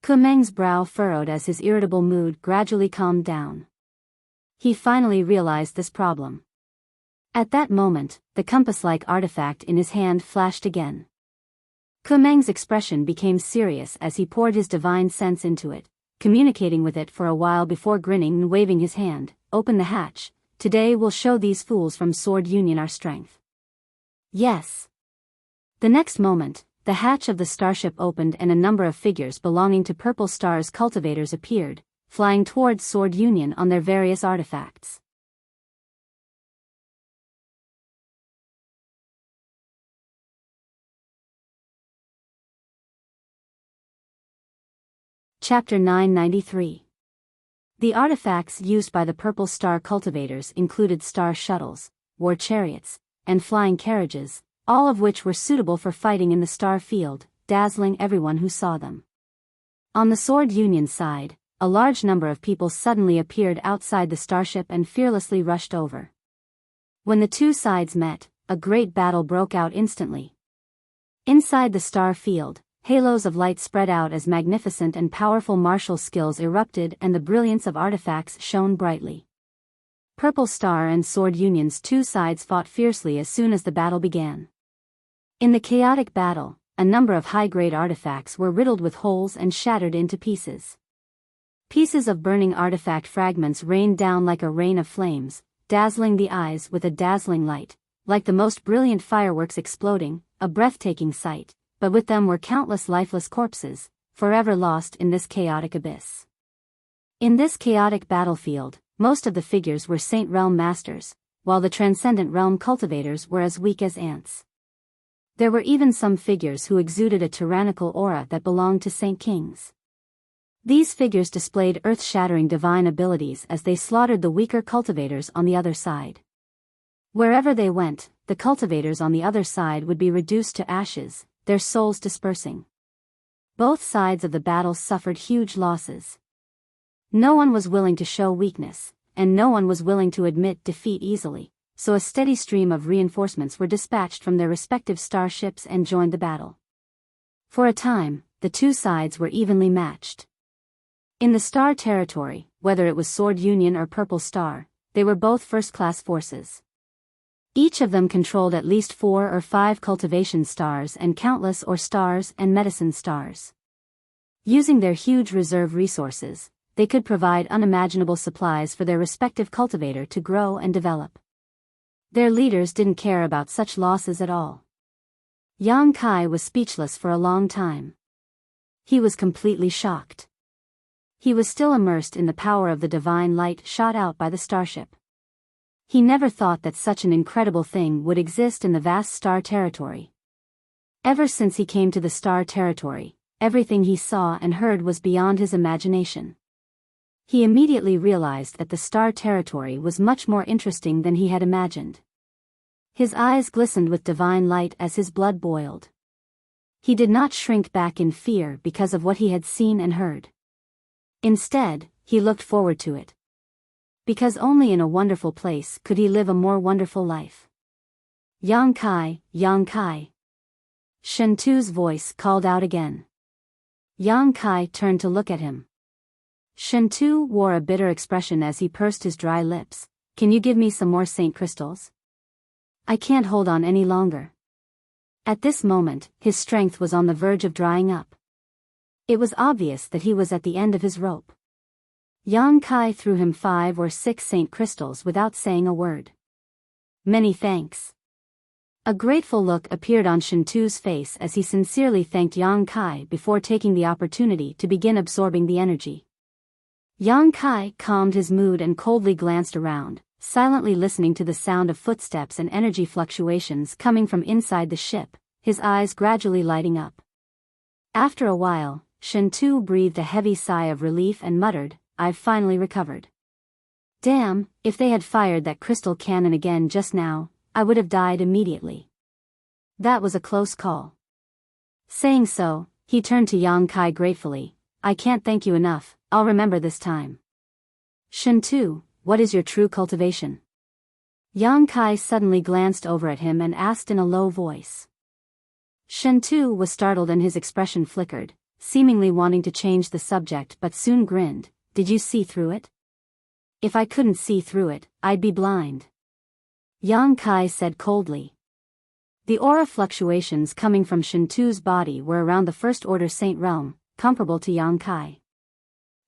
Kumeng's brow furrowed as his irritable mood gradually calmed down. He finally realized this problem. At that moment, the compass-like artifact in his hand flashed again. Kumeng's expression became serious as he poured his divine sense into it, communicating with it for a while before grinning and waving his hand. "Open the hatch. Today we'll show these fools from Sword Union our strength." "Yes." The next moment, the hatch of the starship opened and a number of figures belonging to Purple Star's cultivators appeared, flying towards Sword Union on their various artifacts. Chapter 993. The artifacts used by the Purple Star cultivators included star shuttles, war chariots, and flying carriages, all of which were suitable for fighting in the star field, dazzling everyone who saw them. On the Sword Union side, a large number of people suddenly appeared outside the starship and fearlessly rushed over. When the two sides met, a great battle broke out instantly. Inside the star field, halos of light spread out as magnificent and powerful martial skills erupted and the brilliance of artifacts shone brightly. Purple Star and Sword Union's two sides fought fiercely as soon as the battle began. In the chaotic battle, a number of high-grade artifacts were riddled with holes and shattered into pieces. Pieces of burning artifact fragments rained down like a rain of flames, dazzling the eyes with a dazzling light, like the most brilliant fireworks exploding, a breathtaking sight. But with them were countless lifeless corpses, forever lost in this chaotic abyss. In this chaotic battlefield, most of the figures were Saint Realm masters, while the Transcendent Realm cultivators were as weak as ants. There were even some figures who exuded a tyrannical aura that belonged to Saint Kings. These figures displayed earth-shattering divine abilities as they slaughtered the weaker cultivators on the other side. Wherever they went, the cultivators on the other side would be reduced to ashes, their souls dispersing. Both sides of the battle suffered huge losses. No one was willing to show weakness, and no one was willing to admit defeat easily, so a steady stream of reinforcements were dispatched from their respective starships and joined the battle. For a time, the two sides were evenly matched. In the star territory, whether it was Sword Union or Purple Star, they were both first-class forces. Each of them controlled at least 4 or 5 cultivation stars and countless ore stars and medicine stars. Using their huge reserve resources, they could provide unimaginable supplies for their respective cultivator to grow and develop. Their leaders didn't care about such losses at all. Yang Kai was speechless for a long time. He was completely shocked. He was still immersed in the power of the divine light shot out by the starship. He never thought that such an incredible thing would exist in the vast star territory. Ever since he came to the star territory, everything he saw and heard was beyond his imagination. He immediately realized that the star territory was much more interesting than he had imagined. His eyes glistened with divine light as his blood boiled. He did not shrink back in fear because of what he had seen and heard. Instead, he looked forward to it. Because only in a wonderful place could he live a more wonderful life. Yang Kai, Yang Kai. Shentu's voice called out again. Yang Kai turned to look at him. Shentu wore a bitter expression as he pursed his dry lips. "Can you give me some more saint crystals? I can't hold on any longer." At this moment, his strength was on the verge of drying up. It was obvious that he was at the end of his rope. Yang Kai threw him 5 or 6 saint crystals without saying a word. "Many thanks." A grateful look appeared on Shintu's face as he sincerely thanked Yang Kai before taking the opportunity to begin absorbing the energy. Yang Kai calmed his mood and coldly glanced around, silently listening to the sound of footsteps and energy fluctuations coming from inside the ship, his eyes gradually lighting up. After a while, Shintu breathed a heavy sigh of relief and muttered, "I've finally recovered. Damn, if they had fired that crystal cannon again just now, I would have died immediately. That was a close call." Saying so, he turned to Yang Kai gratefully. "I can't thank you enough, I'll remember this time." "Shintu, what is your true cultivation?" Yang Kai suddenly glanced over at him and asked in a low voice. Shintu was startled and his expression flickered, seemingly wanting to change the subject but soon grinned. "Did you see through it?" "If I couldn't see through it, I'd be blind," Yang Kai said coldly. The aura fluctuations coming from Shintu's body were around the First Order Saint realm, comparable to Yang Kai.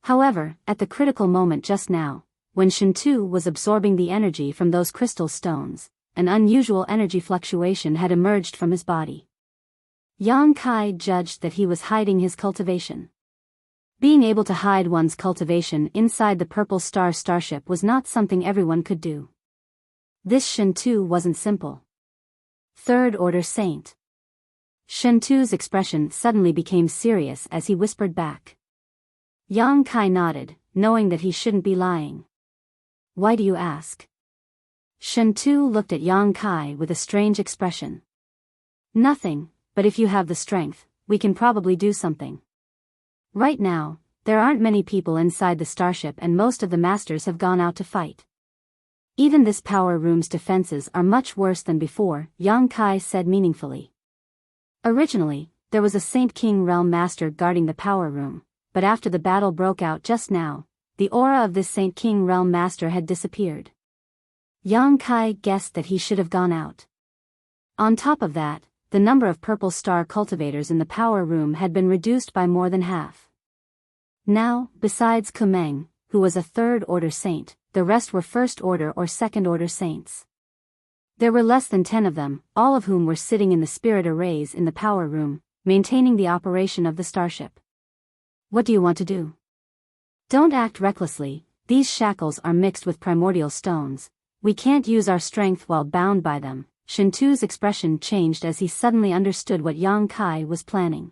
However, at the critical moment just now, when Shintu was absorbing the energy from those crystal stones, an unusual energy fluctuation had emerged from his body. Yang Kai judged that he was hiding his cultivation. Being able to hide one's cultivation inside the Purple Star starship was not something everyone could do. This Shintu wasn't simple. Third Order Saint. Shintu's expression suddenly became serious as he whispered back. Yang Kai nodded, knowing that he shouldn't be lying. "Why do you ask?" Shintu looked at Yang Kai with a strange expression. "Nothing, but if you have the strength, we can probably do something. Right now, there aren't many people inside the starship and most of the masters have gone out to fight. Even this power room's defenses are much worse than before," Yang Kai said meaningfully. Originally, there was a Saint King Realm Master guarding the power room, but after the battle broke out just now, the aura of this Saint King Realm Master had disappeared. Yang Kai guessed that he should have gone out. On top of that, the number of Purple Star cultivators in the power room had been reduced by more than half. Now, besides Kumeng, who was a Third Order Saint, the rest were First Order or Second Order Saints. There were less than 10 of them, all of whom were sitting in the spirit arrays in the power room, maintaining the operation of the starship. "What do you want to do?" "Don't act recklessly, these shackles are mixed with primordial stones. We can't use our strength while bound by them." Shintu's expression changed as he suddenly understood what Yang Kai was planning.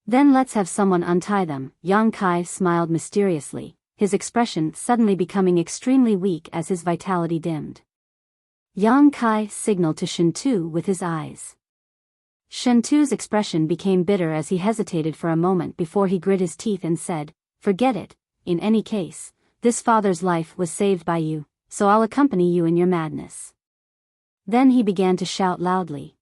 "Then let's have someone untie them." Yang Kai smiled mysteriously, his expression suddenly becoming extremely weak as his vitality dimmed. Yang Kai signaled to Shintu with his eyes. Shintu's expression became bitter as he hesitated for a moment before he grit his teeth and said, "Forget it, in any case, this father's life was saved by you, so I'll accompany you in your madness." Then he began to shout loudly.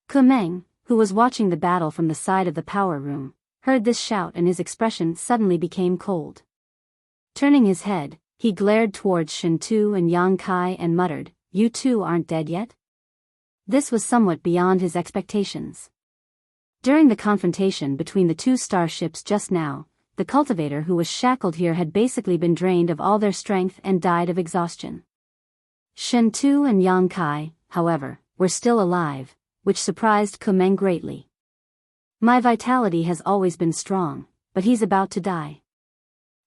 Kumeng, who was watching the battle from the side of the power room, heard this shout and his expression suddenly became cold. Turning his head, he glared towards Shintu and Yang Kai and muttered, "You two aren't dead yet?" This was somewhat beyond his expectations. During the confrontation between the two starships just now, the cultivator who was shackled here had basically been drained of all their strength and died of exhaustion. Shintu and Yang Kai, however, were still alive, which surprised Kumeng greatly. "My vitality has always been strong, but he's about to die."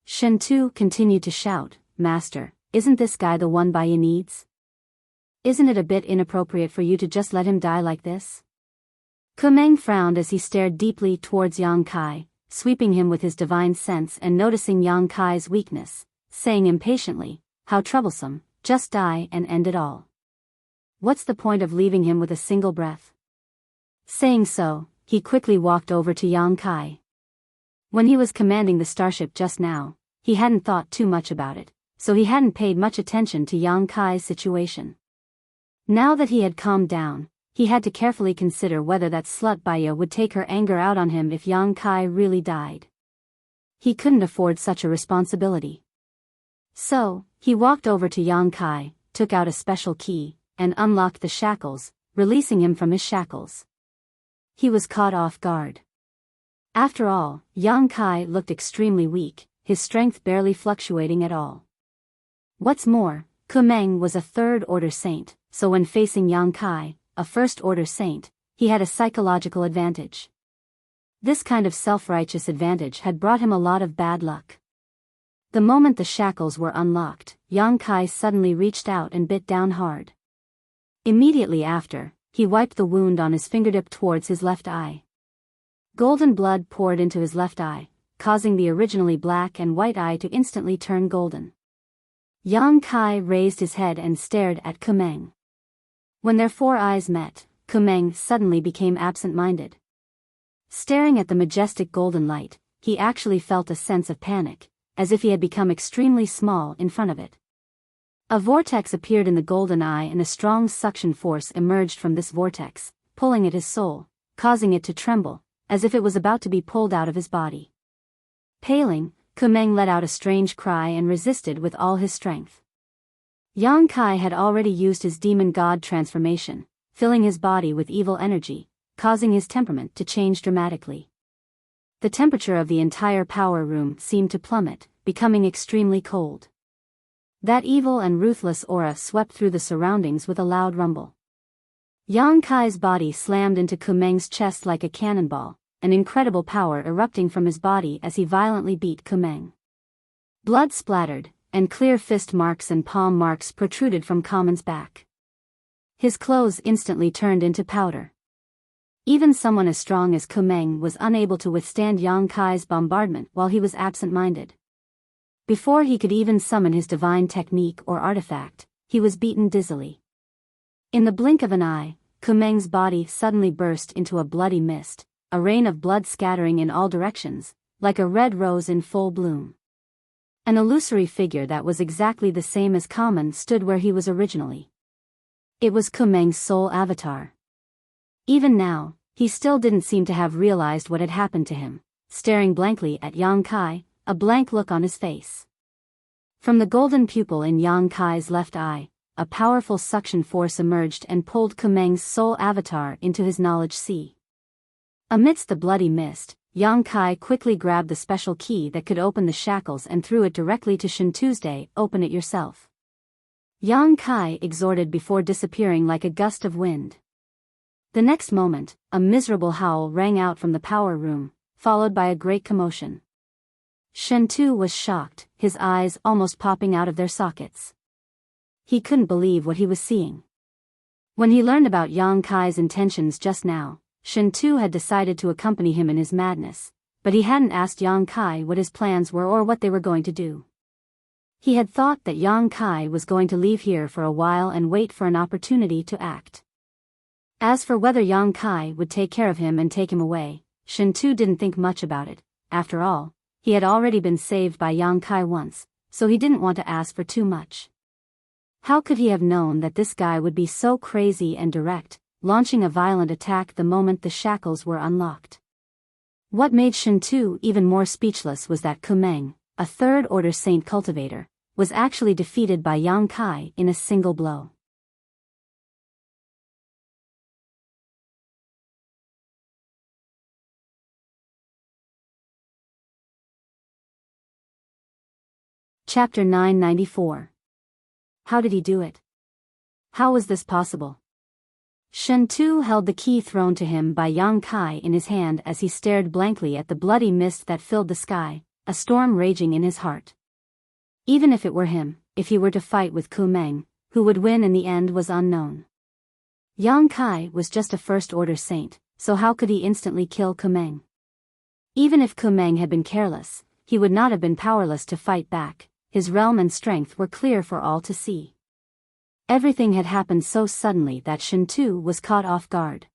Shintu continued to shout, "Master, isn't this guy the one Biyao needs? Isn't it a bit inappropriate for you to just let him die like this?" Kumeng frowned as he stared deeply towards Yang Kai, sweeping him with his divine sense and noticing Yang Kai's weakness, saying impatiently, "How troublesome, just die and end it all. What's the point of leaving him with a single breath?" Saying so, he quickly walked over to Yang Kai. When he was commanding the starship just now, he hadn't thought too much about it, so he hadn't paid much attention to Yang Kai's situation. Now that he had calmed down, he had to carefully consider whether that slut Biyao would take her anger out on him if Yang Kai really died. He couldn't afford such a responsibility. So, he walked over to Yang Kai, took out a special key, and unlocked the shackles, releasing him from his shackles. He was caught off guard. After all, Yang Kai looked extremely weak, his strength barely fluctuating at all. What's more, Kumeng was a Third Order Saint, so when facing Yang Kai, a first-order saint, he had a psychological advantage. This kind of self-righteous advantage had brought him a lot of bad luck. The moment the shackles were unlocked, Yang Kai suddenly reached out and bit down hard. Immediately after, he wiped the wound on his fingertip towards his left eye. Golden blood poured into his left eye, causing the originally black and white eye to instantly turn golden. Yang Kai raised his head and stared at Kumeng. When their four eyes met, Kumeng suddenly became absent-minded. Staring at the majestic golden light, he actually felt a sense of panic, as if he had become extremely small in front of it. A vortex appeared in the golden eye and a strong suction force emerged from this vortex, pulling at his soul, causing it to tremble, as if it was about to be pulled out of his body. Paling, Kumeng let out a strange cry and resisted with all his strength. Yang Kai had already used his demon god transformation, filling his body with evil energy, causing his temperament to change dramatically. The temperature of the entire power room seemed to plummet, becoming extremely cold. That evil and ruthless aura swept through the surroundings with a loud rumble. Yang Kai's body slammed into Kumeng's chest like a cannonball, an incredible power erupting from his body as he violently beat Kumeng. Blood splattered, and clear fist marks and palm marks protruded from Kamen's back. His clothes instantly turned into powder. Even someone as strong as Kumeng was unable to withstand Yang Kai's bombardment while he was absent-minded. Before he could even summon his divine technique or artifact, he was beaten dizzily. In the blink of an eye, Kumeng's body suddenly burst into a bloody mist, a rain of blood scattering in all directions, like a red rose in full bloom. An illusory figure that was exactly the same as Kamen stood where he was originally. It was Kumeng's soul avatar. Even now, he still didn't seem to have realized what had happened to him, staring blankly at Yang Kai, a blank look on his face. From the golden pupil in Yang Kai's left eye, a powerful suction force emerged and pulled Kumeng's soul avatar into his knowledge sea. Amidst the bloody mist, Yang Kai quickly grabbed the special key that could open the shackles and threw it directly to Shin Tuesday. "Open it yourself," Yang Kai exhorted before disappearing like a gust of wind. The next moment, a miserable howl rang out from the power room, followed by a great commotion. Shen Tu was shocked, his eyes almost popping out of their sockets. He couldn't believe what he was seeing. When he learned about Yang Kai's intentions just now, Shen Tu had decided to accompany him in his madness, but he hadn't asked Yang Kai what his plans were or what they were going to do. He had thought that Yang Kai was going to leave here for a while and wait for an opportunity to act. As for whether Yang Kai would take care of him and take him away, Shen Tu didn't think much about it. After all, he had already been saved by Yang Kai once, so he didn't want to ask for too much. How could he have known that this guy would be so crazy and direct, launching a violent attack the moment the shackles were unlocked? What made Shen Tu even more speechless was that Kumeng, a third-order saint cultivator, was actually defeated by Yang Kai in a single blow. Chapter 994. How did he do it? How was this possible? Shen Tu held the key thrown to him by Yang Kai in his hand as he stared blankly at the bloody mist that filled the sky, a storm raging in his heart. Even if it were him, if he were to fight with Kumeng, who would win in the end was unknown. Yang Kai was just a first-order saint, so how could he instantly kill Kumeng? Even if Kumeng had been careless, he would not have been powerless to fight back. His realm and strength were clear for all to see. Everything had happened so suddenly that Shen Tu was caught off guard.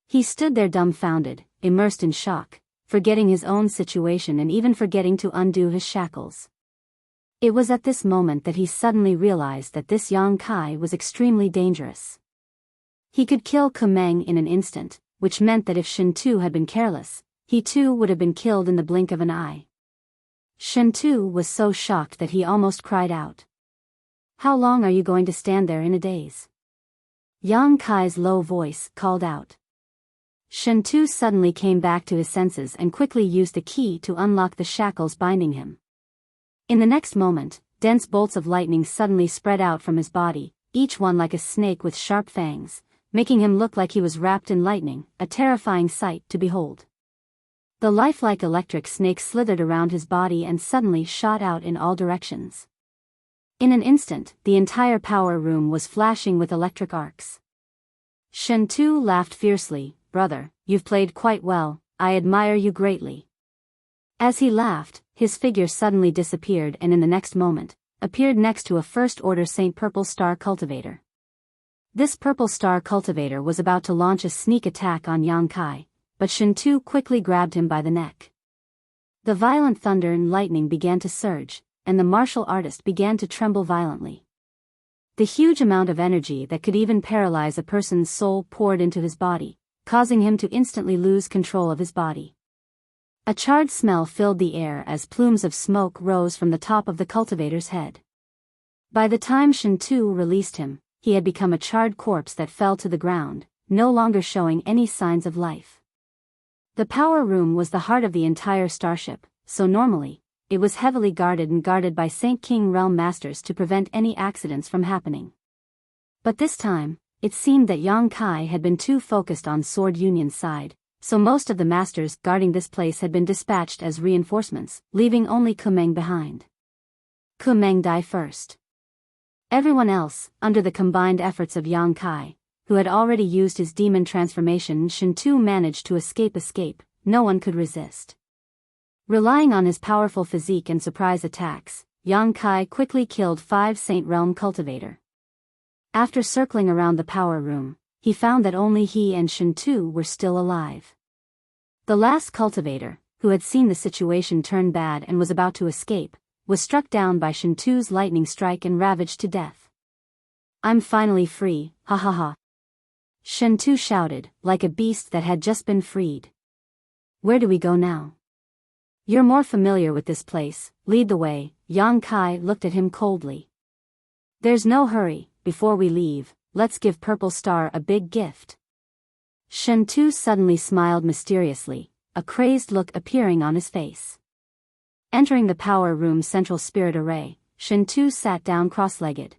He stood there dumbfounded, immersed in shock, forgetting his own situation and even forgetting to undo his shackles. It was at this moment that he suddenly realized that this Yang Kai was extremely dangerous. He could kill Kumeng in an instant, which meant that if Shen Tu had been careless, he too would have been killed in the blink of an eye. Shen Tu was so shocked that he almost cried out. "How long are you going to stand there in a daze?" Yang Kai's low voice called out. Shen Tu suddenly came back to his senses and quickly used the key to unlock the shackles binding him. In the next moment, dense bolts of lightning suddenly spread out from his body, each one like a snake with sharp fangs, making him look like he was wrapped in lightning, a terrifying sight to behold. The lifelike electric snake slithered around his body and suddenly shot out in all directions. In an instant, the entire power room was flashing with electric arcs. Shen Tu laughed fiercely. "Brother, you've played quite well, I admire you greatly." As he laughed, his figure suddenly disappeared and in the next moment, appeared next to a First-Order Saint Purple Star cultivator. This Purple Star cultivator was about to launch a sneak attack on Yang Kai, but Shen Tu quickly grabbed him by the neck. The violent thunder and lightning began to surge, and the martial artist began to tremble violently. The huge amount of energy that could even paralyze a person's soul poured into his body, causing him to instantly lose control of his body. A charred smell filled the air as plumes of smoke rose from the top of the cultivator's head. By the time Shen Tu released him, he had become a charred corpse that fell to the ground, no longer showing any signs of life. The power room was the heart of the entire starship, so normally, it was heavily guarded and guarded by Saint King Realm Masters to prevent any accidents from happening. But this time, it seemed that Yang Kai had been too focused on Sword Union's side, so most of the masters guarding this place had been dispatched as reinforcements, leaving only Kumeng behind. Kumeng died first. Everyone else, under the combined efforts of Yang Kai, who had already used his demon transformation, Shen Tu managed to escape, no one could resist. Relying on his powerful physique and surprise attacks, Yang Kai quickly killed 5 Saint Realm cultivator. After circling around the power room, he found that only he and Shen Tu were still alive. The last cultivator, who had seen the situation turn bad and was about to escape, was struck down by Shen Tu's lightning strike and ravaged to death. "I'm finally free, ha ha ha." Shen Tu shouted, like a beast that had just been freed. "Where do we go now?" "You're more familiar with this place, lead the way." Yang Kai looked at him coldly. "There's no hurry, before we leave, let's give Purple Star a big gift." Shen Tu suddenly smiled mysteriously, a crazed look appearing on his face. Entering the power room's central spirit array, Shen Tu sat down cross-legged.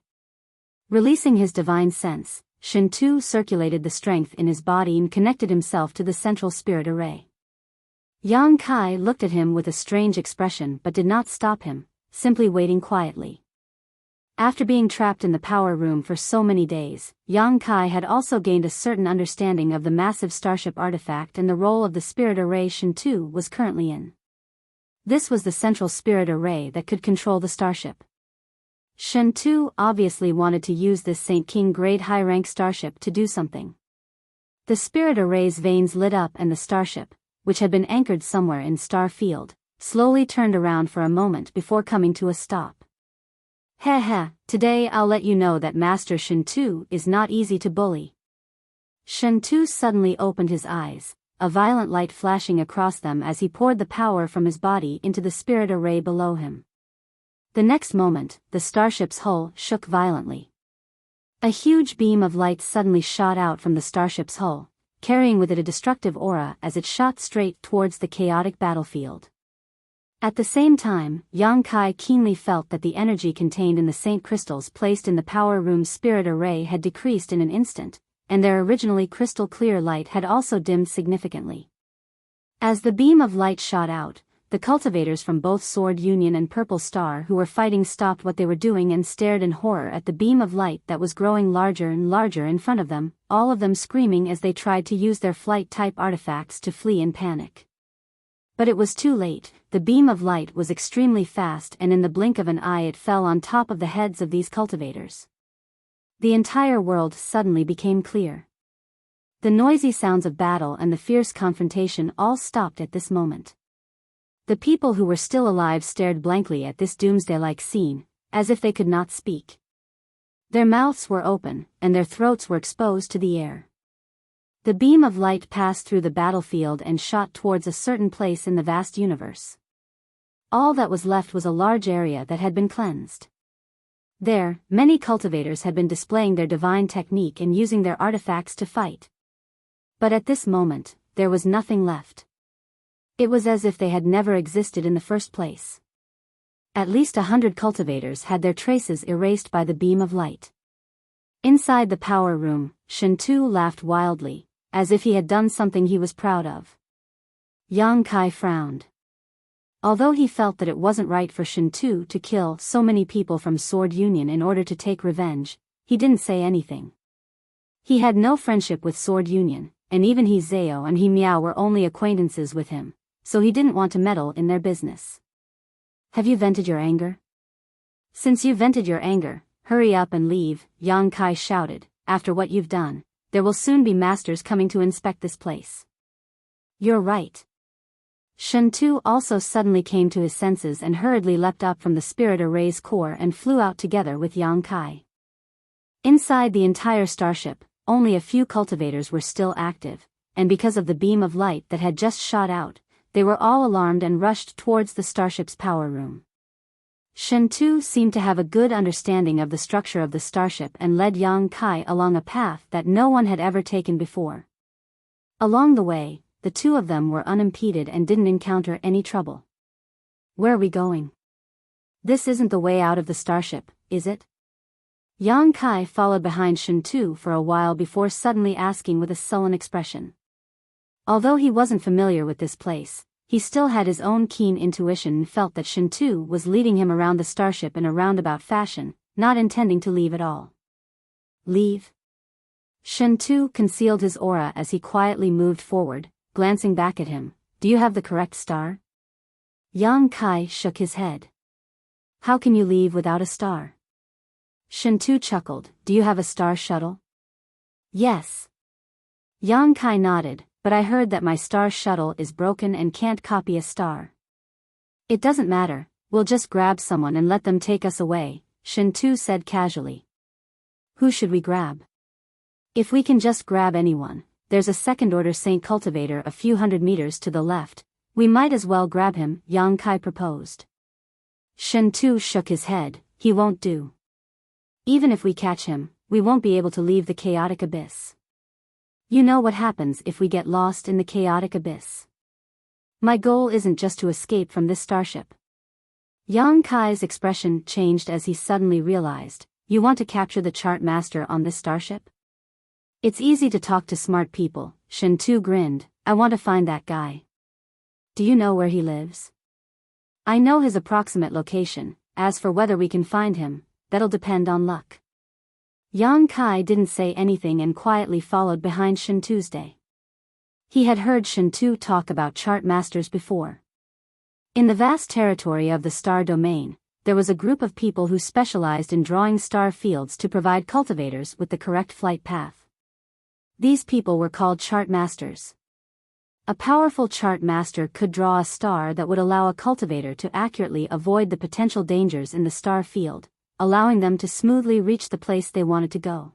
Releasing his divine sense, Shen Tu circulated the strength in his body and connected himself to the central spirit array. Yang Kai looked at him with a strange expression but did not stop him, simply waiting quietly. After being trapped in the power room for so many days, Yang Kai had also gained a certain understanding of the massive starship artifact and the role of the spirit array Shen Tu was currently in. This was the central spirit array that could control the starship. Shen Tu obviously wanted to use this Saint King grade high-rank starship to do something. The spirit array's veins lit up and the starship, which had been anchored somewhere in Star Field, slowly turned around for a moment before coming to a stop. "Heh heh, today I'll let you know that Master Shen Tu is not easy to bully." Shen Tu suddenly opened his eyes, a violent light flashing across them as he poured the power from his body into the spirit array below him. The next moment, the starship's hull shook violently. A huge beam of light suddenly shot out from the starship's hull, carrying with it a destructive aura as it shot straight towards the chaotic battlefield. At the same time, Yang Kai keenly felt that the energy contained in the Saint crystals placed in the power room's spirit array had decreased in an instant, and their originally crystal clear light had also dimmed significantly. As the beam of light shot out, the cultivators from both Sword Union and Purple Star who were fighting stopped what they were doing and stared in horror at the beam of light that was growing larger and larger in front of them, all of them screaming as they tried to use their flight-type artifacts to flee in panic. But it was too late. The beam of light was extremely fast and in the blink of an eye it fell on top of the heads of these cultivators. The entire world suddenly became clear. The noisy sounds of battle and the fierce confrontation all stopped at this moment. The people who were still alive stared blankly at this doomsday-like scene, as if they could not speak. Their mouths were open, and their throats were exposed to the air. The beam of light passed through the battlefield and shot towards a certain place in the vast universe. All that was left was a large area that had been cleansed. There, many cultivators had been displaying their divine technique and using their artifacts to fight. But at this moment, there was nothing left. It was as if they had never existed in the first place. At least 100 cultivators had their traces erased by the beam of light. Inside the power room, Shintu laughed wildly, as if he had done something he was proud of. Yang Kai frowned. Although he felt that it wasn't right for Shintu to kill so many people from Sword Union in order to take revenge, he didn't say anything. He had no friendship with Sword Union, and even He Zhao and He Miao were only acquaintances with him, so he didn't want to meddle in their business. Have you vented your anger? Since you've vented your anger, hurry up and leave, Yang Kai shouted. After what you've done, there will soon be masters coming to inspect this place. You're right. Shintu also suddenly came to his senses and hurriedly leapt up from the spirit array's core and flew out together with Yang Kai. Inside the entire starship, only a few cultivators were still active, and because of the beam of light that had just shot out, they were all alarmed and rushed towards the starship's power room. Shintu seemed to have a good understanding of the structure of the starship and led Yang Kai along a path that no one had ever taken before. Along the way, the two of them were unimpeded and didn't encounter any trouble. Where are we going? This isn't the way out of the starship, is it? Yang Kai followed behind Shintu for a while before suddenly asking with a sullen expression. Although he wasn't familiar with this place, he still had his own keen intuition and felt that Shintu was leading him around the starship in a roundabout fashion, not intending to leave at all. Leave? Shintu concealed his aura as he quietly moved forward, glancing back at him. Do you have the correct star? Yang Kai shook his head. How can you leave without a star? Shintu chuckled. Do you have a star shuttle? Yes. Yang Kai nodded, but I heard that my star shuttle is broken and can't copy a star. It doesn't matter, we'll just grab someone and let them take us away, Shintu said casually. Who should we grab? If we can just grab anyone, there's a second-order Saint cultivator a few hundred meters to the left, we might as well grab him, Yang Kai proposed. Shintu shook his head. He won't do. Even if we catch him, we won't be able to leave the chaotic abyss. You know what happens if we get lost in the chaotic abyss. My goal isn't just to escape from this starship. Yang Kai's expression changed as he suddenly realized, you want to capture the chart master on this starship? It's easy to talk to smart people, Shintu grinned. I want to find that guy. Do you know where he lives? I know his approximate location. As for whether we can find him, that'll depend on luck. Yang Kai didn't say anything and quietly followed behind Shintu's day. He had heard Shintu talk about chart masters before. In the vast territory of the star domain, there was a group of people who specialized in drawing star fields to provide cultivators with the correct flight path. These people were called chart masters. A powerful chart master could draw a star that would allow a cultivator to accurately avoid the potential dangers in the star field, allowing them to smoothly reach the place they wanted to go.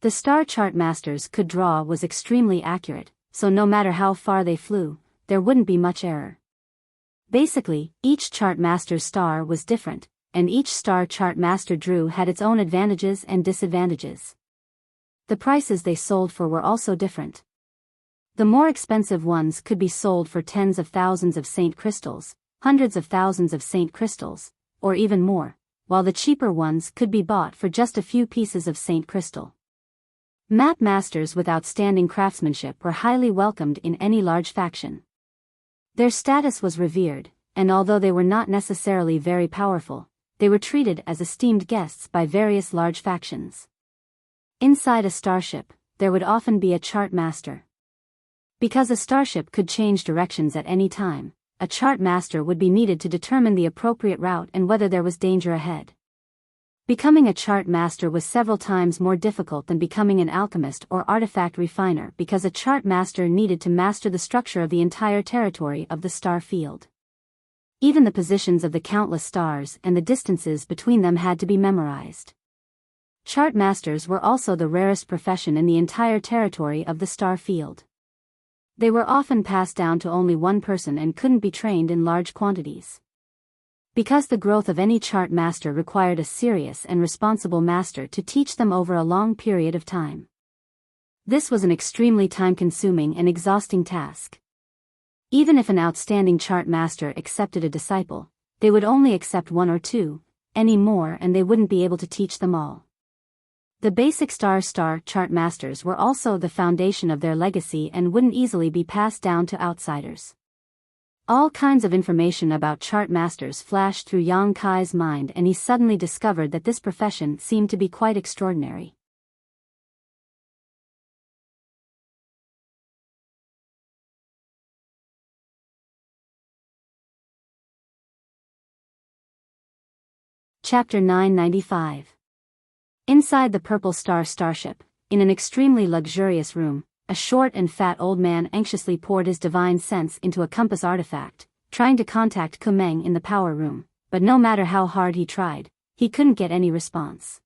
The star chart masters could draw was extremely accurate, so no matter how far they flew, there wouldn't be much error. Basically, each chart master's star was different, and each star chart master drew had its own advantages and disadvantages. The prices they sold for were also different. The more expensive ones could be sold for tens of thousands of saint crystals, hundreds of thousands of saint crystals, or even more, while the cheaper ones could be bought for just a few pieces of saint crystal. Map masters with outstanding craftsmanship were highly welcomed in any large faction. Their status was revered, and although they were not necessarily very powerful, they were treated as esteemed guests by various large factions. Inside a starship, there would often be a chart master. Because a starship could change directions at any time, a chart master would be needed to determine the appropriate route and whether there was danger ahead. Becoming a chart master was several times more difficult than becoming an alchemist or artifact refiner because a chart master needed to master the structure of the entire territory of the star field. Even the positions of the countless stars and the distances between them had to be memorized. Chart masters were also the rarest profession in the entire territory of the star field. They were often passed down to only one person and couldn't be trained in large quantities. Because the growth of any chart master required a serious and responsible master to teach them over a long period of time. This was an extremely time-consuming and exhausting task. Even if an outstanding chart master accepted a disciple, they would only accept one or two, any more and they wouldn't be able to teach them all. The basic star chart masters were also the foundation of their legacy and wouldn't easily be passed down to outsiders. All kinds of information about chart masters flashed through Yang Kai's mind, and he suddenly discovered that this profession seemed to be quite extraordinary. Chapter 995. Inside the Purple Star starship, in an extremely luxurious room, a short and fat old man anxiously poured his divine sense into a compass artifact, trying to contact Kumeng in the power room, but no matter how hard he tried, he couldn't get any response.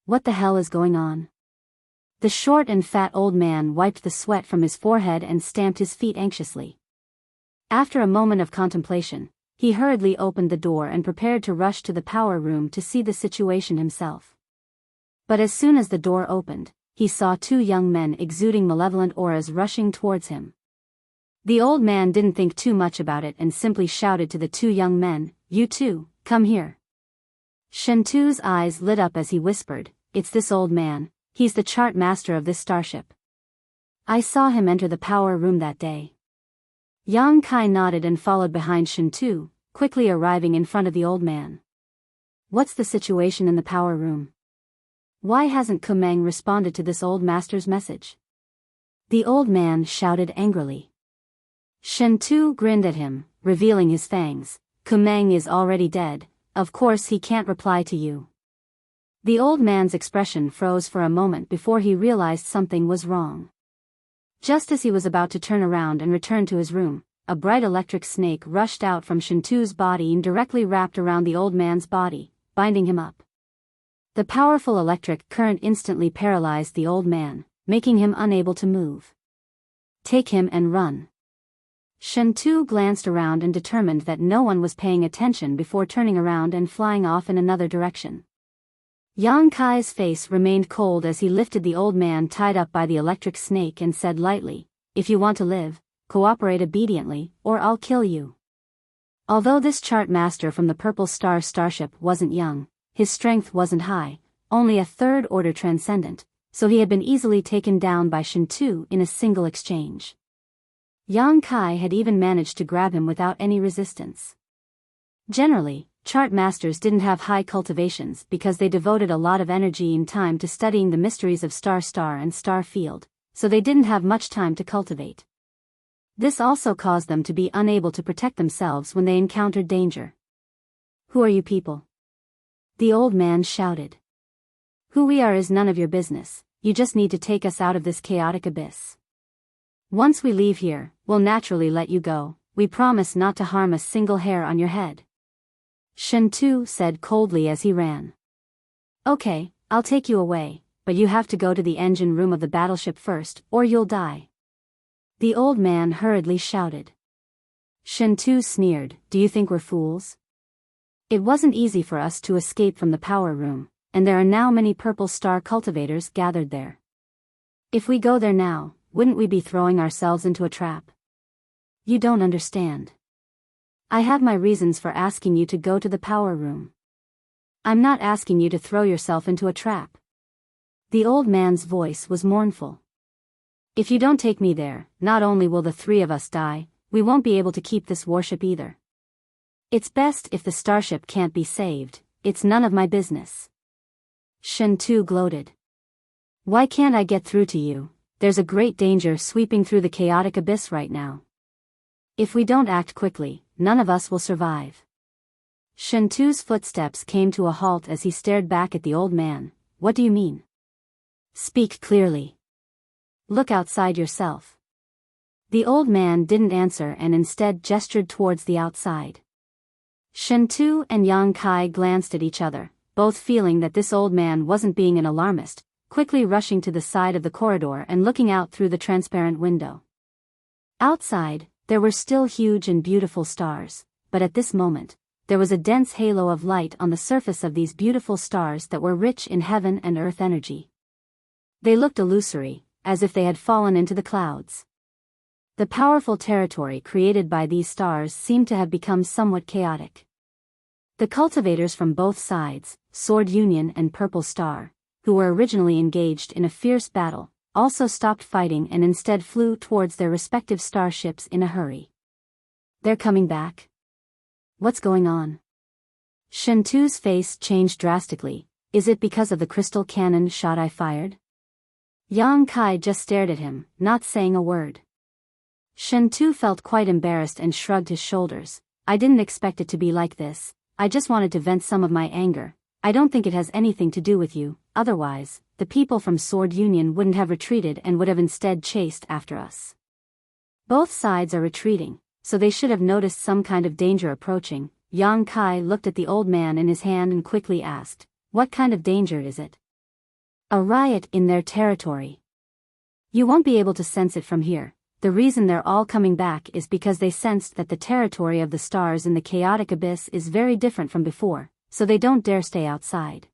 What the hell is going on? The short and fat old man wiped the sweat from his forehead and stamped his feet anxiously. After a moment of contemplation, he hurriedly opened the door and prepared to rush to the power room to see the situation himself. But as soon as the door opened, he saw two young men exuding malevolent auras rushing towards him. The old man didn't think too much about it and simply shouted to the two young men, "You two, come here." Shentu's eyes lit up as he whispered, "It's this old man, he's the chart master of this starship. I saw him enter the power room that day." Yang Kai nodded and followed behind Shentu, quickly arriving in front of the old man. "What's the situation in the power room? Why hasn't Kumeng responded to this old master's message?" The old man shouted angrily. Shentu grinned at him, revealing his fangs. "Kumeng is already dead, of course he can't reply to you." The old man's expression froze for a moment before he realized something was wrong. Just as he was about to turn around and return to his room, a bright electric snake rushed out from Shentu's body and directly wrapped around the old man's body, binding him up. The powerful electric current instantly paralyzed the old man, making him unable to move. "Take him and run." Shentu glanced around and determined that no one was paying attention before turning around and flying off in another direction. Yang Kai's face remained cold as he lifted the old man tied up by the electric snake and said lightly, "If you want to live, cooperate obediently, or I'll kill you." Although this chart master from the Purple Star starship wasn't young, his strength wasn't high, only a third-order transcendent, so he had been easily taken down by Shentu in a single exchange. Yang Kai had even managed to grab him without any resistance. Generally, chart masters didn't have high cultivations because they devoted a lot of energy and time to studying the mysteries of star and star field, so they didn't have much time to cultivate. This also caused them to be unable to protect themselves when they encountered danger. "Who are you people?" the old man shouted. "Who we are is none of your business, you just need to take us out of this chaotic abyss. Once we leave here, we'll naturally let you go, we promise not to harm a single hair on your head." Shentu said coldly as he ran. "Okay, I'll take you away, but you have to go to the engine room of the battleship first, or you'll die," the old man hurriedly shouted. Shentu sneered, "Do you think we're fools? It wasn't easy for us to escape from the power room, and there are now many Purple Star cultivators gathered there. If we go there now, wouldn't we be throwing ourselves into a trap? You don't understand. I have my reasons for asking you to go to the power room. I'm not asking you to throw yourself into a trap." The old man's voice was mournful. "If you don't take me there, not only will the three of us die, we won't be able to keep this warship either. It's best if the starship can't be saved, it's none of my business." Shentu gloated. "Why can't I get through to you? There's a great danger sweeping through the chaotic abyss right now. If we don't act quickly, none of us will survive." Shentu's footsteps came to a halt as he stared back at the old man. "What do you mean? Speak clearly. Look outside yourself." The old man didn't answer and instead gestured towards the outside. Shentu and Yang Kai glanced at each other, both feeling that this old man wasn't being an alarmist, quickly rushing to the side of the corridor and looking out through the transparent window. Outside, there were still huge and beautiful stars, but at this moment, there was a dense halo of light on the surface of these beautiful stars that were rich in heaven and earth energy. They looked illusory, as if they had fallen into the clouds. The powerful territory created by these stars seemed to have become somewhat chaotic. The cultivators from both sides, Sword Union and Purple Star, who were originally engaged in a fierce battle, also stopped fighting and instead flew towards their respective starships in a hurry. They're coming back? What's going on? Shentu's face changed drastically. Is it because of the crystal cannon shot I fired? Yang Kai just stared at him, not saying a word. Shentu felt quite embarrassed and shrugged his shoulders. I didn't expect it to be like this. I just wanted to vent some of my anger. I don't think it has anything to do with you, otherwise, the people from Sword Union wouldn't have retreated and would have instead chased after us. Both sides are retreating, so they should have noticed some kind of danger approaching. Yang Kai looked at the old man in his hand and quickly asked, what kind of danger is it? A riot in their territory. You won't be able to sense it from here. The reason they're all coming back is because they sensed that the territory of the stars in the chaotic abyss is very different from before, so they don't dare stay outside.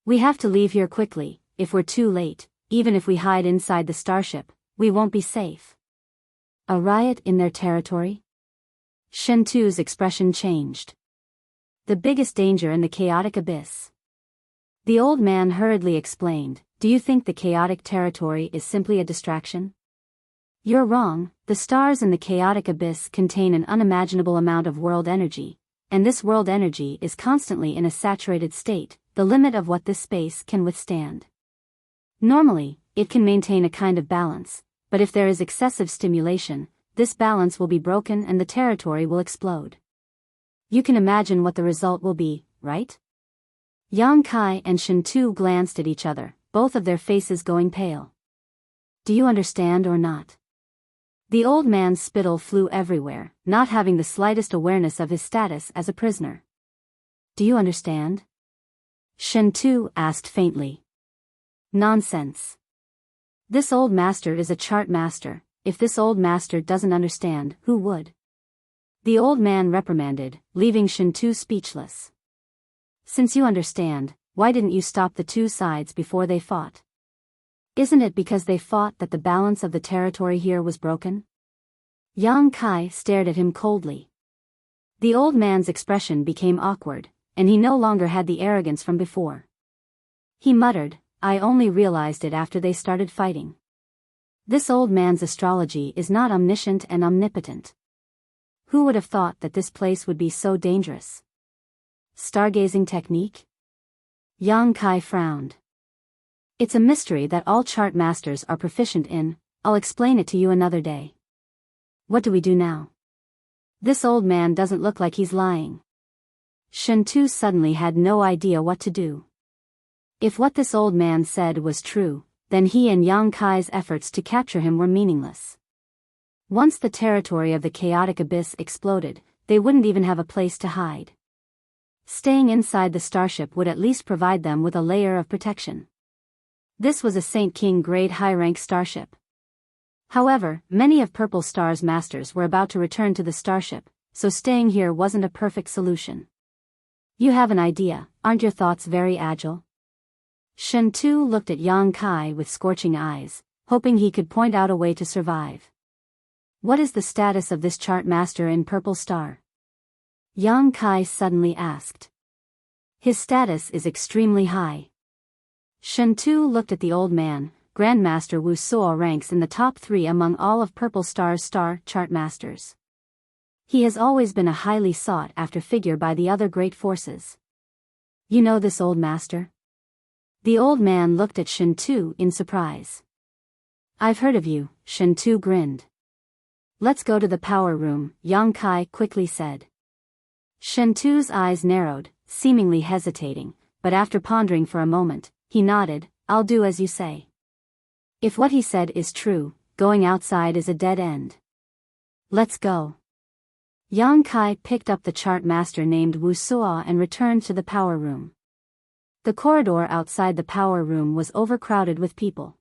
We have to leave here quickly. If we're too late, even if we hide inside the starship, we won't be safe. A riot in their territory? Shentu's expression changed. The biggest danger in the chaotic abyss. The old man hurriedly explained, do you think the chaotic territory is simply a distraction? You're wrong. The stars in the chaotic abyss contain an unimaginable amount of world energy, and this world energy is constantly in a saturated state, the limit of what this space can withstand. Normally, it can maintain a kind of balance, but if there is excessive stimulation, this balance will be broken and the territory will explode. You can imagine what the result will be, right? Yang Kai and Shentu glanced at each other, both of their faces going pale. Do you understand or not? The old man's spittle flew everywhere, not having the slightest awareness of his status as a prisoner. Do you understand? Shentu asked faintly. Nonsense. This old master is a chart master. If this old master doesn't understand, who would? The old man reprimanded, leaving Shentu speechless. Since you understand, why didn't you stop the two sides before they fought? Isn't it because they fought that the balance of the territory here was broken? Yang Kai stared at him coldly. The old man's expression became awkward, and he no longer had the arrogance from before. He muttered, I only realized it after they started fighting. This old man's astrology is not omniscient and omnipotent. Who would have thought that this place would be so dangerous? Stargazing technique? Yang Kai frowned. It's a mystery that all chart masters are proficient in. I'll explain it to you another day. What do we do now? This old man doesn't look like he's lying. Shentu suddenly had no idea what to do. If what this old man said was true, then he and Yang Kai's efforts to capture him were meaningless. Once the territory of the chaotic abyss exploded, they wouldn't even have a place to hide. Staying inside the starship would at least provide them with a layer of protection. This was a Saint King grade high-rank starship. However, many of Purple Star's masters were about to return to the starship, so staying here wasn't a perfect solution. You have an idea, aren't your thoughts very agile? Shentu looked at Yang Kai with scorching eyes, hoping he could point out a way to survive. What is the status of this chart master in Purple Star? Yang Kai suddenly asked. His status is extremely high. Shentu looked at the old man. Grandmaster Wuxia ranks in the top 3 among all of Purple Star's star chart masters. He has always been a highly sought-after figure by the other great forces. You know this old master? The old man looked at Shentu in surprise. I've heard of you, Shentu grinned. Let's go to the power room, Yang Kai quickly said. Shentu's eyes narrowed, seemingly hesitating, but after pondering for a moment, he nodded, I'll do as you say. If what he said is true, going outside is a dead end. Let's go. Yang Kai picked up the chart master named Wuxia and returned to the power room. The corridor outside the power room was overcrowded with people.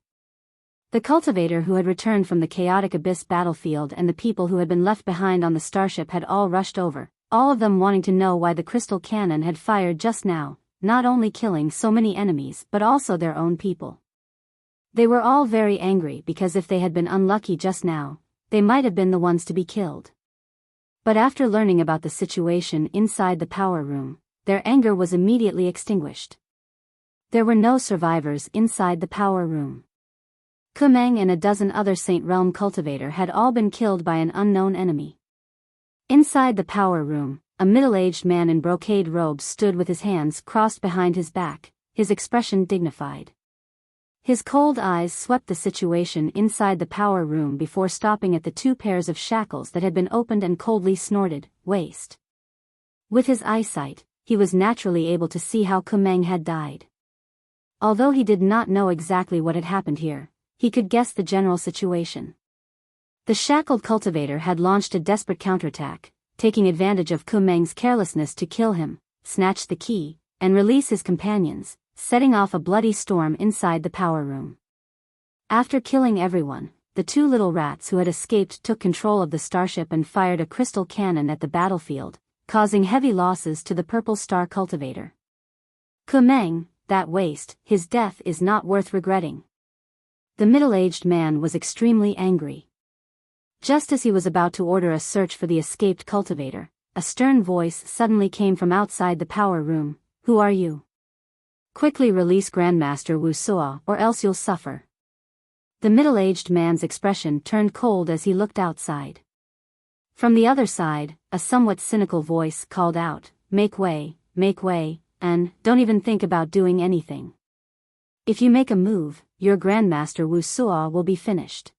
The cultivator who had returned from the chaotic abyss battlefield and the people who had been left behind on the starship had all rushed over, all of them wanting to know why the crystal cannon had fired just now, not only killing so many enemies but also their own people. They were all very angry because if they had been unlucky just now, they might have been the ones to be killed. But after learning about the situation inside the power room, their anger was immediately extinguished. There were no survivors inside the power room. Kumeng and a dozen other Saint Realm cultivator had all been killed by an unknown enemy. Inside the power room, a middle-aged man in brocade robes stood with his hands crossed behind his back, his expression dignified. His cold eyes swept the situation inside the power room before stopping at the 2 pairs of shackles that had been opened and coldly snorted, "Waste." With his eyesight, he was naturally able to see how Kumeng had died. Although he did not know exactly what had happened here, he could guess the general situation. The shackled cultivator had launched a desperate counterattack, taking advantage of Kumeng's carelessness to kill him, snatch the key, and release his companions, setting off a bloody storm inside the power room. After killing everyone, the 2 little rats who had escaped took control of the starship and fired a crystal cannon at the battlefield, causing heavy losses to the purple star cultivator. Kumeng, that waste, his death is not worth regretting. The middle-aged man was extremely angry. Just as he was about to order a search for the escaped cultivator, a stern voice suddenly came from outside the power room. "Who are you? Quickly release Grandmaster Wuxia or else you'll suffer." The middle-aged man's expression turned cold as he looked outside. From the other side, a somewhat cynical voice called out, make way, and don't even think about doing anything. If you make a move, your Grandmaster Wuxia will be finished."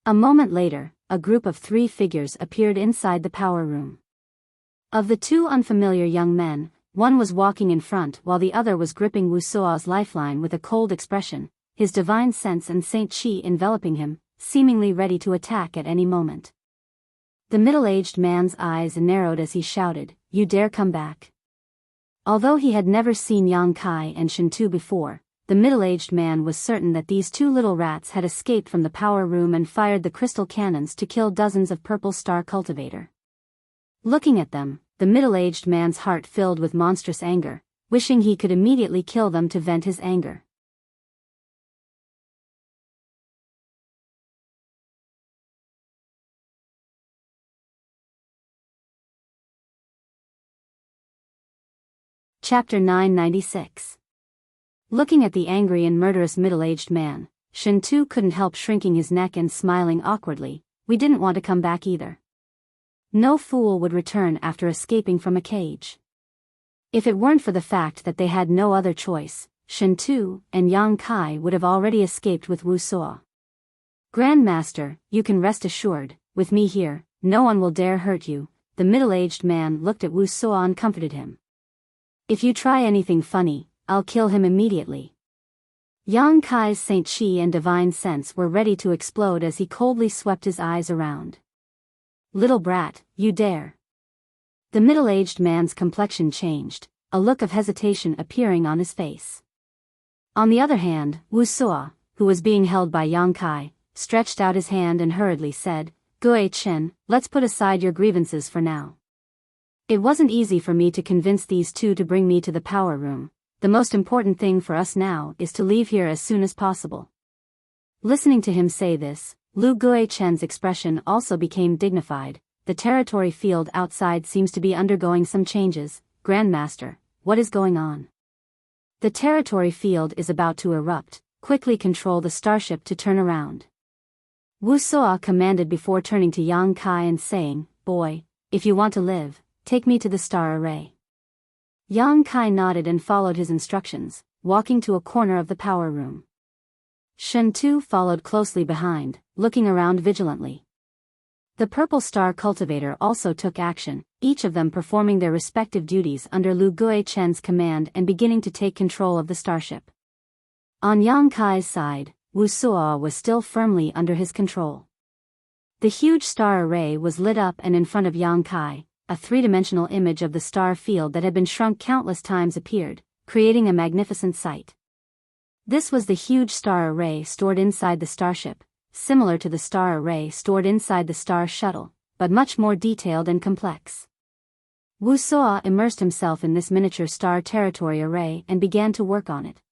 A moment later, a group of 3 figures appeared inside the power room. Of the 2 unfamiliar young men, one was walking in front while the other was gripping Wuxia's lifeline with a cold expression, his divine sense and Saint Qi enveloping him, seemingly ready to attack at any moment. The middle-aged man's eyes narrowed as he shouted, "You dare come back?" Although he had never seen Yang Kai and Shintu before, the middle-aged man was certain that these 2 little rats had escaped from the power room and fired the crystal cannons to kill dozens of purple star cultivator. Looking at them, the middle-aged man's heart filled with monstrous anger, wishing he could immediately kill them to vent his anger. Chapter 996. Looking at the angry and murderous middle-aged man, Shintu couldn't help shrinking his neck and smiling awkwardly. "We didn't want to come back either. No fool would return after escaping from a cage." If it weren't for the fact that they had no other choice, Shintu and Yang Kai would have already escaped with Wuxia. "Grandmaster, you can rest assured, with me here, no one will dare hurt you." The middle-aged man looked at Wuxia and comforted him. "If you try anything funny, I'll kill him immediately." Yang Kai's Saint Qi and divine sense were ready to explode as he coldly swept his eyes around. "Little brat, you dare." The middle-aged man's complexion changed, a look of hesitation appearing on his face. On the other hand, Wuxia, who was being held by Yang Kai, stretched out his hand and hurriedly said, "Gui Chen, let's put aside your grievances for now. It wasn't easy for me to convince these 2 to bring me to the power room. The most important thing for us now is to leave here as soon as possible." Listening to him say this, Lu Gui Chen's expression also became dignified. "The territory field outside seems to be undergoing some changes. Grandmaster, what is going on?" "The territory field is about to erupt. Quickly control the starship to turn around." Wuxia commanded before turning to Yang Kai and saying, "Boy, if you want to live, take me to the star array." Yang Kai nodded and followed his instructions, walking to a corner of the power room. Shintu followed closely behind, looking around vigilantly. The purple star cultivator also took action, each of them performing their respective duties under Lu Gui Chen's command and beginning to take control of the starship. On Yang Kai's side, Wuxia was still firmly under his control. The huge star array was lit up and in front of Yang Kai, a 3-dimensional image of the star field that had been shrunk countless times appeared, creating a magnificent sight. This was the huge star array stored inside the starship, similar to the star array stored inside the star shuttle, but much more detailed and complex. Wuxia immersed himself in this miniature star territory array and began to work on it.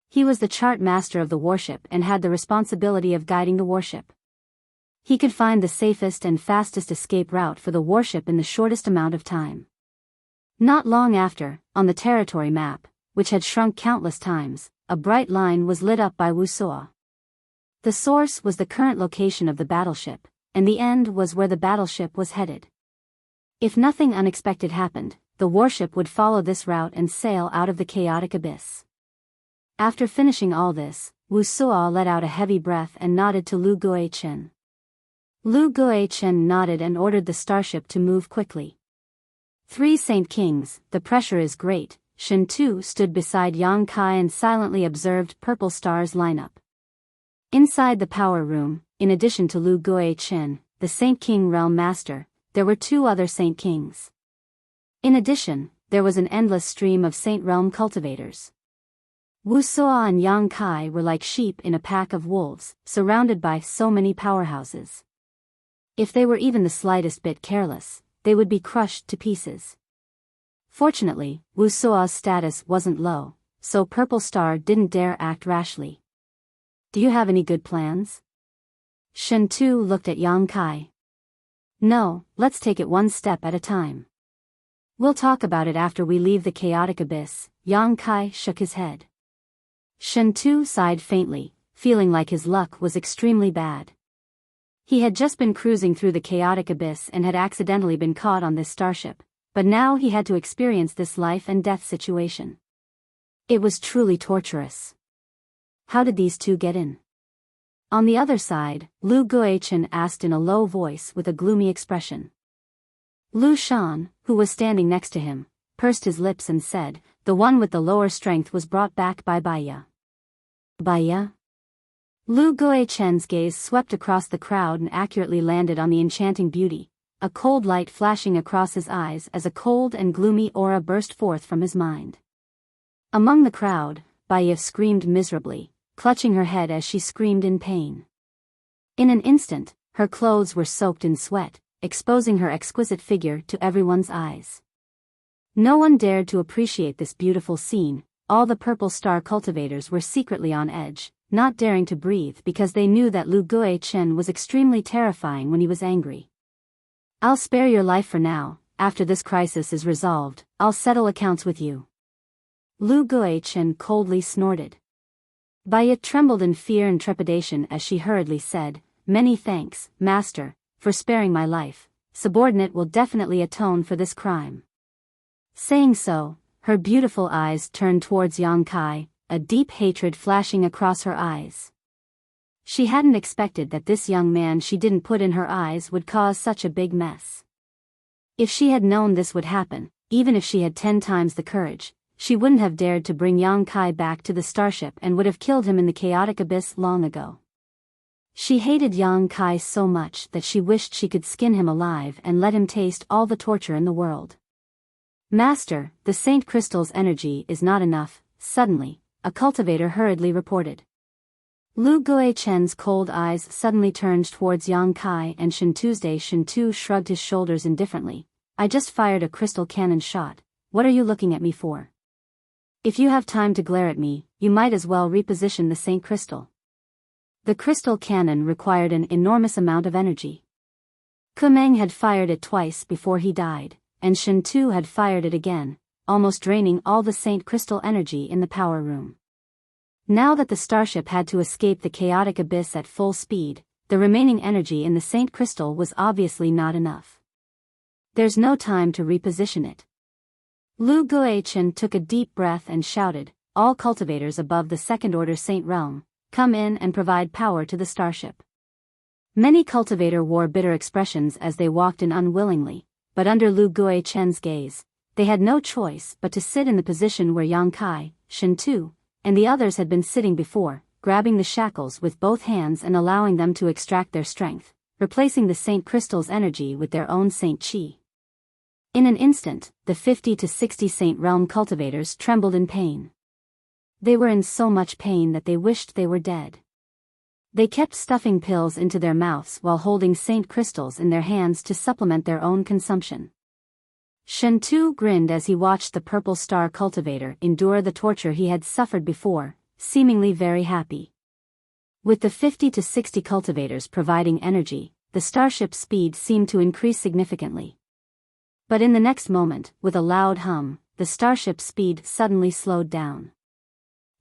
He was the chart master of the warship and had the responsibility of guiding the warship. He could find the safest and fastest escape route for the warship in the shortest amount of time. Not long after, on the territory map, which had shrunk countless times, a bright line was lit up by Wuxia. The source was the current location of the battleship, and the end was where the battleship was headed. If nothing unexpected happened, the warship would follow this route and sail out of the chaotic abyss. After finishing all this, Wuxia let out a heavy breath and nodded to Lu Guichen. Lu Guichen nodded and ordered the starship to move quickly. 3 Saint Kings, the pressure is great. Shen Tu stood beside Yang Kai and silently observed Purple Star's lineup. Inside the power room, in addition to Lu Guichen, the Saint King Realm Master, there were 2 other Saint Kings. In addition, there was an endless stream of Saint Realm cultivators. Wuxia and Yang Kai were like sheep in a pack of wolves, surrounded by so many powerhouses. If they were even the slightest bit careless, they would be crushed to pieces. Fortunately, Wuxia's status wasn't low, so Purple Star didn't dare act rashly. Do you have any good plans? Shen Tu looked at Yang Kai. No, let's take it one step at a time. We'll talk about it after we leave the chaotic abyss. Yang Kai shook his head. Shen Tu sighed faintly, feeling like his luck was extremely bad. He had just been cruising through the chaotic abyss and had accidentally been caught on this starship, but now he had to experience this life and death situation. It was truly torturous. How did these 2 get in? On the other side, Lu Guichen asked in a low voice with a gloomy expression. Lu Shan, who was standing next to him, pursed his lips and said, the one with the lower strength was brought back by Biyao. Biyao? Lu Guichen's gaze swept across the crowd and accurately landed on the enchanting beauty, a cold light flashing across his eyes as a cold and gloomy aura burst forth from his mind. Among the crowd, Biyao screamed miserably, clutching her head as she screamed in pain. In an instant, her clothes were soaked in sweat, exposing her exquisite figure to everyone's eyes. No one dared to appreciate this beautiful scene. All the Purple Star cultivators were secretly on edge, not daring to breathe because they knew that Lu Guichen was extremely terrifying when he was angry. I'll spare your life for now. After this crisis is resolved, I'll settle accounts with you. Lu Guichen coldly snorted. Biyao trembled in fear and trepidation as she hurriedly said, many thanks, Master, for sparing my life. Subordinate will definitely atone for this crime. Saying so, her beautiful eyes turned towards Yang Kai, a deep hatred flashing across her eyes. She hadn't expected that this young man she didn't put in her eyes would cause such a big mess. If she had known this would happen, even if she had 10 times the courage, she wouldn't have dared to bring Yang Kai back to the starship and would have killed him in the chaotic abyss long ago. She hated Yang Kai so much that she wished she could skin him alive and let him taste all the torture in the world. Master, the Saint Crystal's energy is not enough. Suddenly, a cultivator hurriedly reported. Lu Guichen's cold eyes suddenly turned towards Yang Kai and Shen Tuesday. Shen Tu shrugged his shoulders indifferently. I just fired a crystal cannon shot. What are you looking at me for? If you have time to glare at me, you might as well reposition the Saint Crystal. The crystal cannon required an enormous amount of energy. Kumeng had fired it twice before he died, and Shen Tu had fired it again, almost draining all the Saint Crystal energy in the power room. Now that the starship had to escape the chaotic abyss at full speed, the remaining energy in the Saint Crystal was obviously not enough. There's no time to reposition it. Lu Guichen took a deep breath and shouted, all cultivators above the second-order Saint Realm, come in and provide power to the starship. Many cultivators wore bitter expressions as they walked in unwillingly, but under Lu Guichen's gaze, they had no choice but to sit in the position where Yang Kai, Shen Tu, and the others had been sitting before, grabbing the shackles with both hands and allowing them to extract their strength, replacing the Saint Crystal's energy with their own Saint Qi. In an instant, the 50 to 60 Saint Realm cultivators trembled in pain. They were in so much pain that they wished they were dead. They kept stuffing pills into their mouths while holding Saint Crystals in their hands to supplement their own consumption. Shen Tu grinned as he watched the Purple Star cultivator endure the torture he had suffered before, seemingly very happy. With the 50 to 60 cultivators providing energy, the starship's speed seemed to increase significantly. But in the next moment, with a loud hum, the starship's speed suddenly slowed down.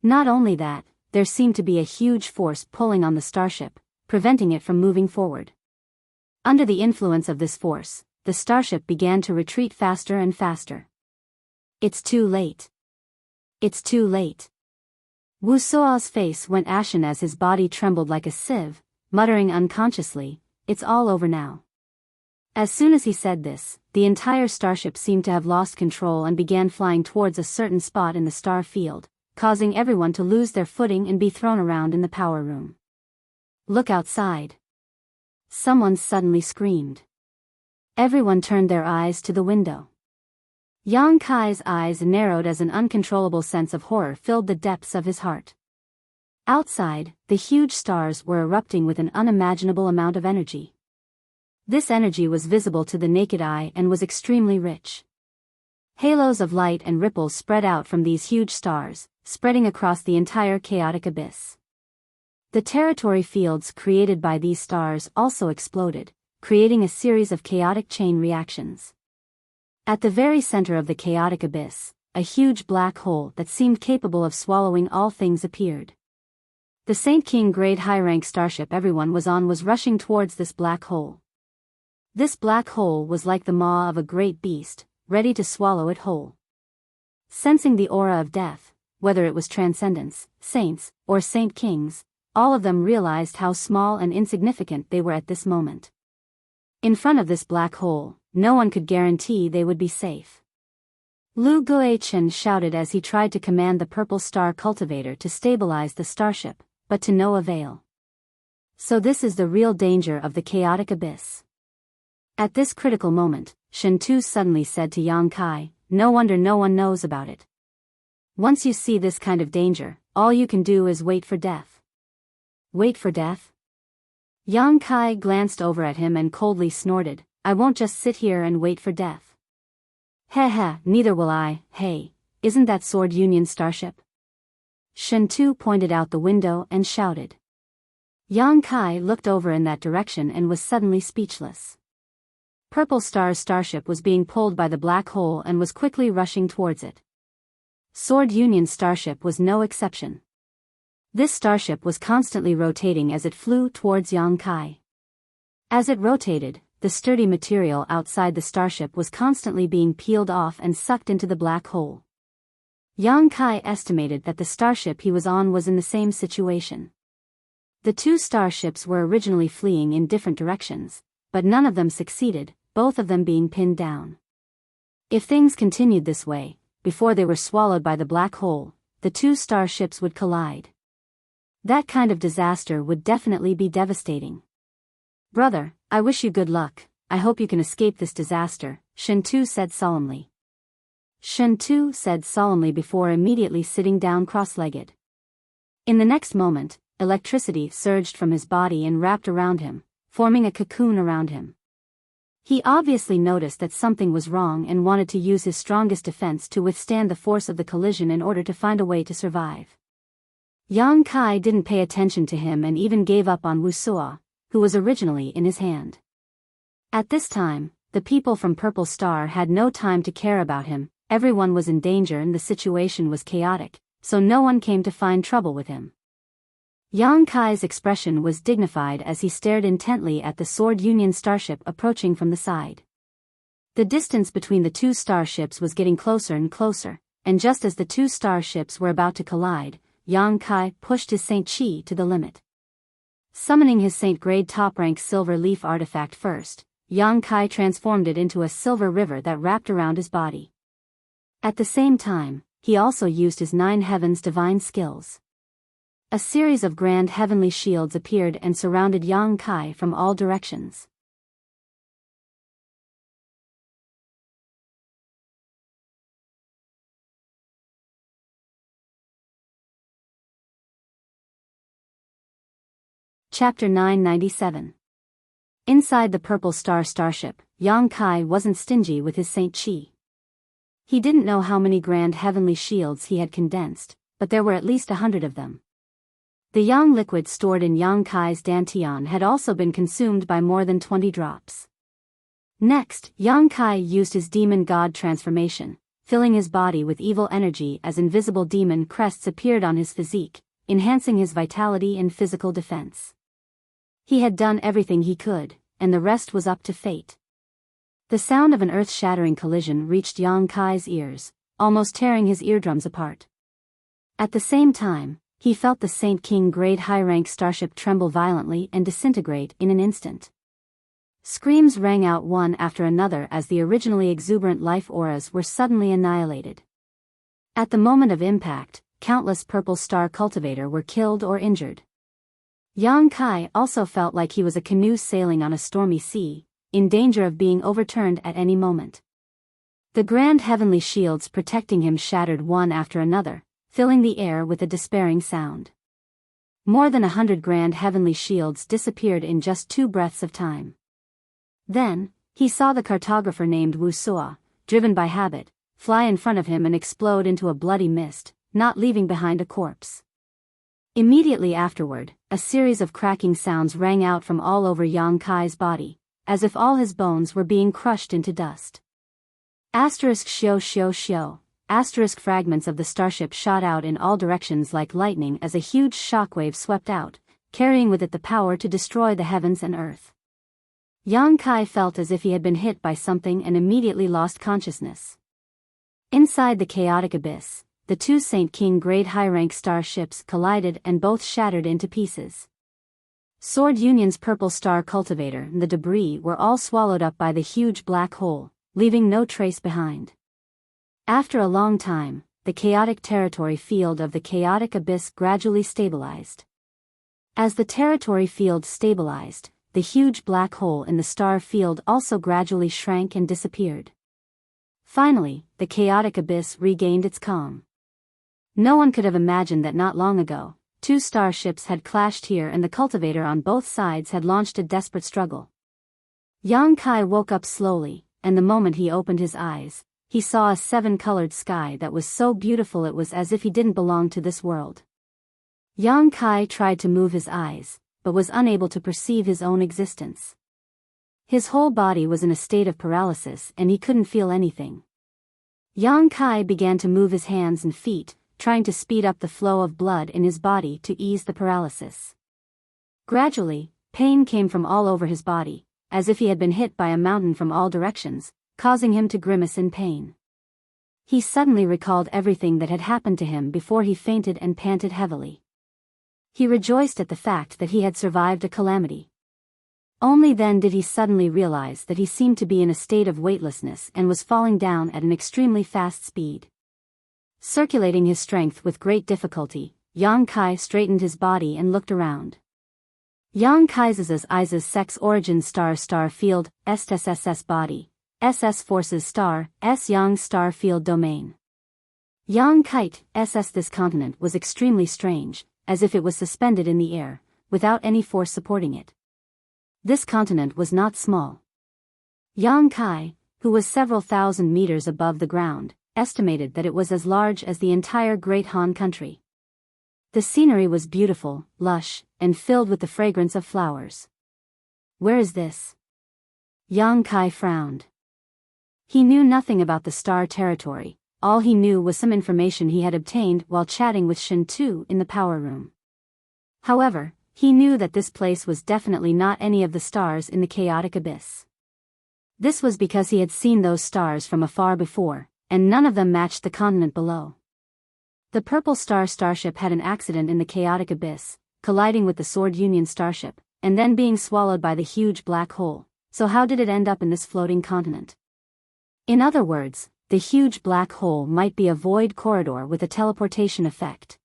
Not only that, there seemed to be a huge force pulling on the starship, preventing it from moving forward. Under the influence of this force, the starship began to retreat faster and faster. It's too late. It's too late. Wuxia's face went ashen as his body trembled like a sieve, muttering unconsciously, "It's all over now." As soon as he said this, the entire starship seemed to have lost control and began flying towards a certain spot in the star field, causing everyone to lose their footing and be thrown around in the power room. "Look outside!" Someone suddenly screamed. Everyone turned their eyes to the window. Yang Kai's eyes narrowed as an uncontrollable sense of horror filled the depths of his heart. Outside, the huge stars were erupting with an unimaginable amount of energy. This energy was visible to the naked eye and was extremely rich. Halos of light and ripples spread out from these huge stars, spreading across the entire chaotic abyss. The territory fields created by these stars also exploded, creating a series of chaotic chain reactions. At the very center of the chaotic abyss, a huge black hole that seemed capable of swallowing all things appeared. The Saint King grade high-rank starship everyone was on was rushing towards this black hole. This black hole was like the maw of a great beast, ready to swallow it whole. Sensing the aura of death, whether it was transcendence, saints, or Saint Kings, all of them realized how small and insignificant they were at this moment. In front of this black hole, no one could guarantee they would be safe. Lu Guichen shouted as he tried to command the Purple Star Cultivator to stabilize the starship, but to no avail. So this is the real danger of the chaotic abyss. At this critical moment, Shen Tu suddenly said to Yang Kai, "No wonder no one knows about it. Once you see this kind of danger, all you can do is wait for death." "Wait for death?" Yang Kai glanced over at him and coldly snorted, "I won't just sit here and wait for death." "Heh, neither will I. Hey, isn't that Sword Union starship?" Shen Tu pointed out the window and shouted. Yang Kai looked over in that direction and was suddenly speechless. Purple Star's starship was being pulled by the black hole and was quickly rushing towards it. Sword Union's starship was no exception. This starship was constantly rotating as it flew towards Yang Kai. As it rotated, the sturdy material outside the starship was constantly being peeled off and sucked into the black hole. Yang Kai estimated that the starship he was on was in the same situation. The two starships were originally fleeing in different directions, but none of them succeeded, both of them being pinned down. If things continued this way, before they were swallowed by the black hole, the two starships would collide. That kind of disaster would definitely be devastating. "Brother, I wish you good luck. I hope you can escape this disaster," Shen Tu said solemnly. Shen Tu said solemnly before immediately sitting down cross-legged. In the next moment, electricity surged from his body and wrapped around him, forming a cocoon around him. He obviously noticed that something was wrong and wanted to use his strongest defense to withstand the force of the collision in order to find a way to survive. Yang Kai didn't pay attention to him and even gave up on Wuxia, who was originally in his hand. At this time, the people from Purple Star had no time to care about him. Everyone was in danger and the situation was chaotic, so no one came to find trouble with him. Yang Kai's expression was dignified as he stared intently at the Sword Union starship approaching from the side. The distance between the two starships was getting closer and closer, and just as the two starships were about to collide, Yang Kai pushed his Saint Chi to the limit. Summoning his Saint Grade top-rank silver leaf artifact first, Yang Kai transformed it into a silver river that wrapped around his body. At the same time, he also used his 9 heavens divine skills. A series of grand heavenly shields appeared and surrounded Yang Kai from all directions. Chapter 997. Inside the Purple Star starship, Yang Kai wasn't stingy with his Saint Chi. He didn't know how many grand heavenly shields he had condensed, but there were at least 100 of them. The yang liquid stored in Yang Kai's dantian had also been consumed by more than 20 drops. Next, Yang Kai used his demon god transformation, filling his body with evil energy as invisible demon crests appeared on his physique, enhancing his vitality and physical defense. He had done everything he could, and the rest was up to fate. The sound of an earth-shattering collision reached Yang Kai's ears, almost tearing his eardrums apart. At the same time, he felt the Saint King grade high-rank starship tremble violently and disintegrate in an instant. Screams rang out one after another as the originally exuberant life auras were suddenly annihilated. At the moment of impact, countless purple star cultivator were killed or injured. Yang Kai also felt like he was a canoe sailing on a stormy sea, in danger of being overturned at any moment. The grand heavenly shields protecting him shattered one after another, filling the air with a despairing sound. More than 100 grand heavenly shields disappeared in just 2 breaths of time. Then, he saw the cartographer named Wuxia, driven by habit, fly in front of him and explode into a bloody mist, not leaving behind a corpse. Immediately afterward, a series of cracking sounds rang out from all over Yang Kai's body, as if all his bones were being crushed into dust. ********************** Fragments of the starship shot out in all directions like lightning as a huge shockwave swept out, carrying with it the power to destroy the heavens and earth. Yang Kai felt as if he had been hit by something and immediately lost consciousness. Inside the chaotic abyss, the 2 Saint King grade high-rank starships collided and both shattered into pieces. Sword Union's purple star cultivator and the debris were all swallowed up by the huge black hole, leaving no trace behind. After a long time, the chaotic territory field of the chaotic abyss gradually stabilized. As the territory field stabilized, the huge black hole in the star field also gradually shrank and disappeared. Finally, the chaotic abyss regained its calm. No one could have imagined that not long ago, 2 starships had clashed here and the cultivator on both sides had launched a desperate struggle. Yang Kai woke up slowly, and the moment he opened his eyes, he saw a 7-colored sky that was so beautiful it was as if he didn't belong to this world. Yang Kai tried to move his eyes, but was unable to perceive his own existence. His whole body was in a state of paralysis and he couldn't feel anything. Yang Kai began to move his hands and feet, trying to speed up the flow of blood in his body to ease the paralysis. Gradually, pain came from all over his body, as if he had been hit by a mountain from all directions, causing him to grimace in pain. He suddenly recalled everything that had happened to him before he fainted and panted heavily. He rejoiced at the fact that he had survived a calamity. Only then did he suddenly realize that he seemed to be in a state of weightlessness and was falling down at an extremely fast speed. Circulating his strength with great difficulty, Yang Kai straightened his body and looked around. Yang Kai's eyes sex origin star field, SSSS body, SS forces star, S Yang star field domain. Yang Kite, SS this continent was extremely strange, as if it was suspended in the air, without any force supporting it. This continent was not small. Yang Kai, who was several thousand meters above the ground, estimated that it was as large as the entire Great Han country. The scenery was beautiful, lush, and filled with the fragrance of flowers. Where is this? Yang Kai frowned. He knew nothing about the star territory, all he knew was some information he had obtained while chatting with Shin Tu in the power room. However, he knew that this place was definitely not any of the stars in the chaotic abyss. This was because he had seen those stars from afar before, and none of them matched the continent below. The purple starship had an accident in the chaotic abyss, colliding with the Sword Union starship, and then being swallowed by the huge black hole, so how did it end up in this floating continent? In other words, the huge black hole might be a void corridor with a teleportation effect.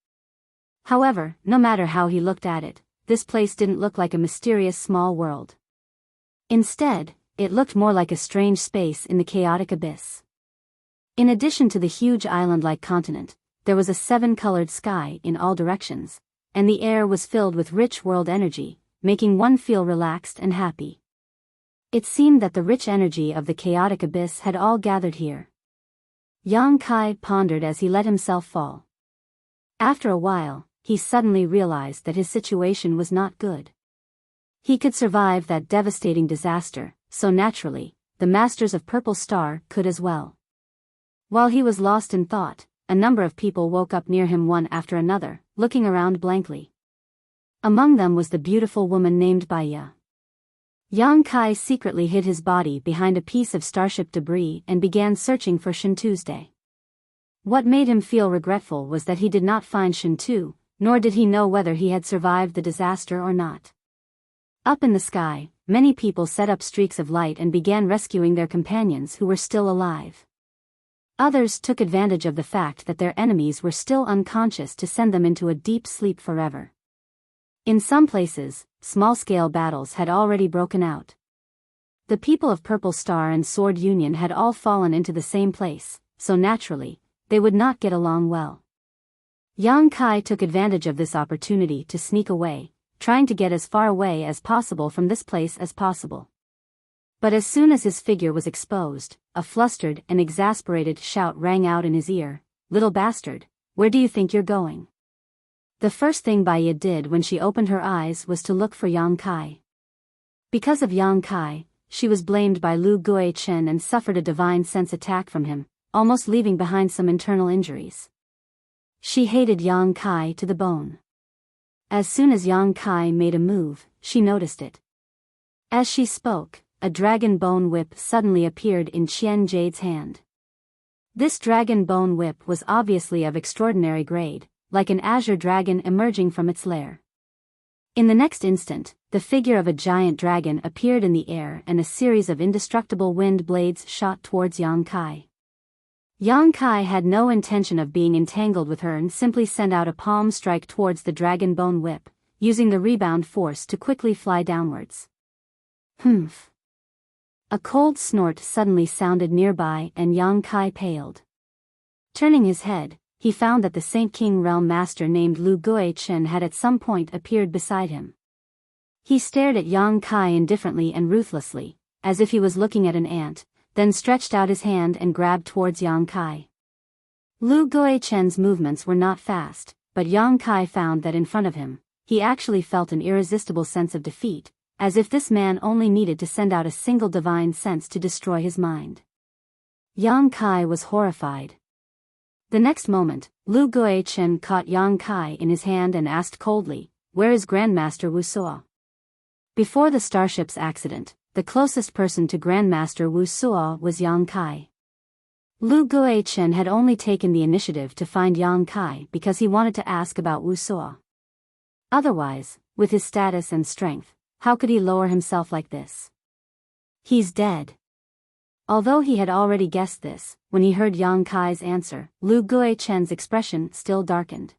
However, no matter how he looked at it, this place didn't look like a mysterious small world. Instead, it looked more like a strange space in the chaotic abyss. In addition to the huge island-like continent, there was a 7-colored sky in all directions, and the air was filled with rich world energy, making one feel relaxed and happy. It seemed that the rich energy of the chaotic abyss had all gathered here. Yang Kai pondered as he let himself fall. After a while, he suddenly realized that his situation was not good. He could survive that devastating disaster, so naturally, the Masters of Purple Star could as well. While he was lost in thought, a number of people woke up near him one after another, looking around blankly. Among them was the beautiful woman named Biyao. Yang Kai secretly hid his body behind a piece of starship debris and began searching for Shintu's. What made him feel regretful was that he did not find Shintu, nor did he know whether he had survived the disaster or not. Up in the sky, many people set up streaks of light and began rescuing their companions who were still alive. Others took advantage of the fact that their enemies were still unconscious to send them into a deep sleep forever. In some places, small-scale battles had already broken out. The people of Purple Star and Sword Union had all fallen into the same place, so naturally, they would not get along well. Yang Kai took advantage of this opportunity to sneak away, trying to get as far away as possible from this place as possible. But as soon as his figure was exposed, a flustered and exasperated shout rang out in his ear, "Little bastard, where do you think you're going?" The first thing Biyao did when she opened her eyes was to look for Yang Kai. Because of Yang Kai, she was blamed by Lu Guichen and suffered a divine sense attack from him, almost leaving behind some internal injuries. She hated Yang Kai to the bone. As soon as Yang Kai made a move, she noticed it. As she spoke, a dragon bone whip suddenly appeared in Qian Jade's hand. This dragon bone whip was obviously of extraordinary grade, like an azure dragon emerging from its lair. In the next instant, the figure of a giant dragon appeared in the air and a series of indestructible wind blades shot towards Yang Kai. Yang Kai had no intention of being entangled with her and simply sent out a palm strike towards the dragon bone whip, using the rebound force to quickly fly downwards. Humph! A cold snort suddenly sounded nearby and Yang Kai paled. Turning his head, he found that the Saint King Realm Master named Lu Guichen had at some point appeared beside him. He stared at Yang Kai indifferently and ruthlessly, as if he was looking at an ant, then stretched out his hand and grabbed towards Yang Kai. Lu Guichen's movements were not fast, but Yang Kai found that in front of him, he actually felt an irresistible sense of defeat, as if this man only needed to send out a single divine sense to destroy his mind. Yang Kai was horrified. The next moment, Lu Guichen caught Yang Kai in his hand and asked coldly, "Where is Grandmaster Wuxia?" Before the starship's accident, the closest person to Grandmaster Wuxia was Yang Kai. Lu Guichen had only taken the initiative to find Yang Kai because he wanted to ask about Wuxia. Otherwise, with his status and strength, how could he lower himself like this? He's dead. Although he had already guessed this, when he heard Yang Kai's answer, Lu Guichen's expression still darkened.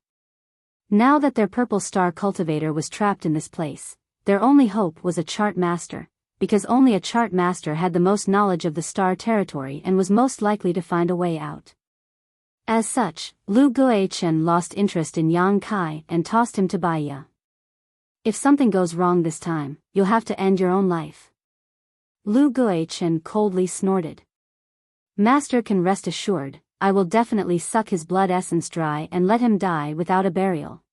Now that their Purple Star cultivator was trapped in this place, their only hope was a chart master, because only a chart master had the most knowledge of the star territory and was most likely to find a way out. As such, Lu Guichen lost interest in Yang Kai and tossed him to Biyao. "If something goes wrong this time, you'll have to end your own life." Lu Guichen coldly snorted. "Master can rest assured, I will definitely suck his blood essence dry and let him die without a burial."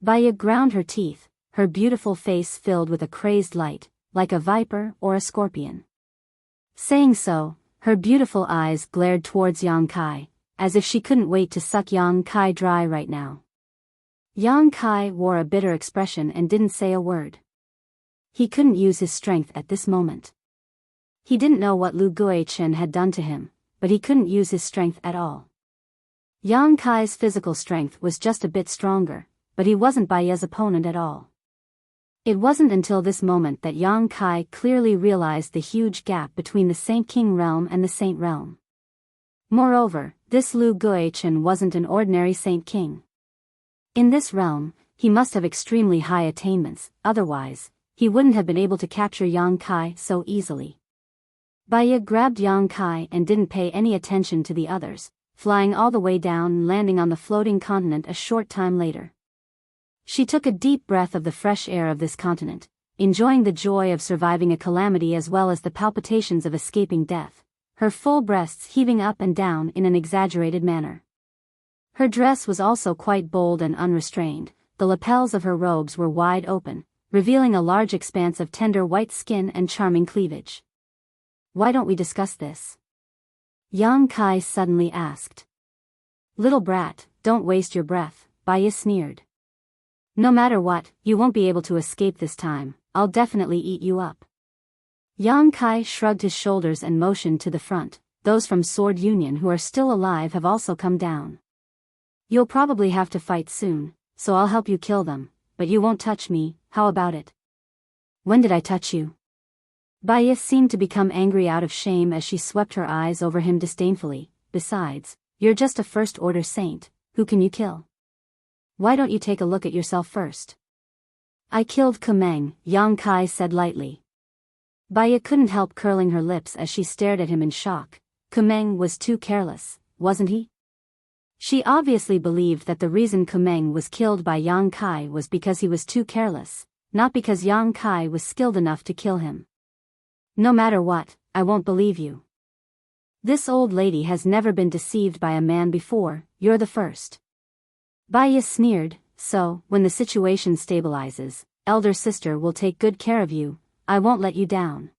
Biyao ground her teeth, her beautiful face filled with a crazed light, like a viper or a scorpion. Saying so, her beautiful eyes glared towards Yang Kai, as if she couldn't wait to suck Yang Kai dry right now. Yang Kai wore a bitter expression and didn't say a word. He couldn't use his strength at this moment. He didn't know what Lu Guichen had done to him, but he couldn't use his strength at all. Yang Kai's physical strength was just a bit stronger, but he wasn't Biyao's opponent at all. It wasn't until this moment that Yang Kai clearly realized the huge gap between the Saint King Realm and the Saint Realm. Moreover, this Lu Guichen wasn't an ordinary Saint King. In this realm, he must have extremely high attainments, otherwise, he wouldn't have been able to capture Yang Kai so easily. Biyao grabbed Yang Kai and didn't pay any attention to the others, flying all the way down and landing on the floating continent a short time later. She took a deep breath of the fresh air of this continent, enjoying the joy of surviving a calamity as well as the palpitations of escaping death, her full breasts heaving up and down in an exaggerated manner. Her dress was also quite bold and unrestrained, the lapels of her robes were wide open, revealing a large expanse of tender white skin and charming cleavage. "Why don't we discuss this?" Yang Kai suddenly asked. Little brat, don't waste your breath, Biyao sneered. No matter what, you won't be able to escape this time, I'll definitely eat you up. Yang Kai shrugged his shoulders and motioned to the front. Those from Sword Union who are still alive have also come down. You'll probably have to fight soon, so I'll help you kill them, but you won't touch me, how about it? When did I touch you? Biyao seemed to become angry out of shame as she swept her eyes over him disdainfully. Besides, you're just a first-order saint, who can you kill? Why don't you take a look at yourself first? I killed Kumeng, Yang Kai said lightly. Biyao couldn't help curling her lips as she stared at him in shock. Kumeng was too careless, wasn't he? She obviously believed that the reason Kumeng was killed by Yang Kai was because he was too careless, not because Yang Kai was skilled enough to kill him. No matter what, I won't believe you. This old lady has never been deceived by a man before, you're the first. Biyao sneered, so, when the situation stabilizes, elder sister will take good care of you, I won't let you down.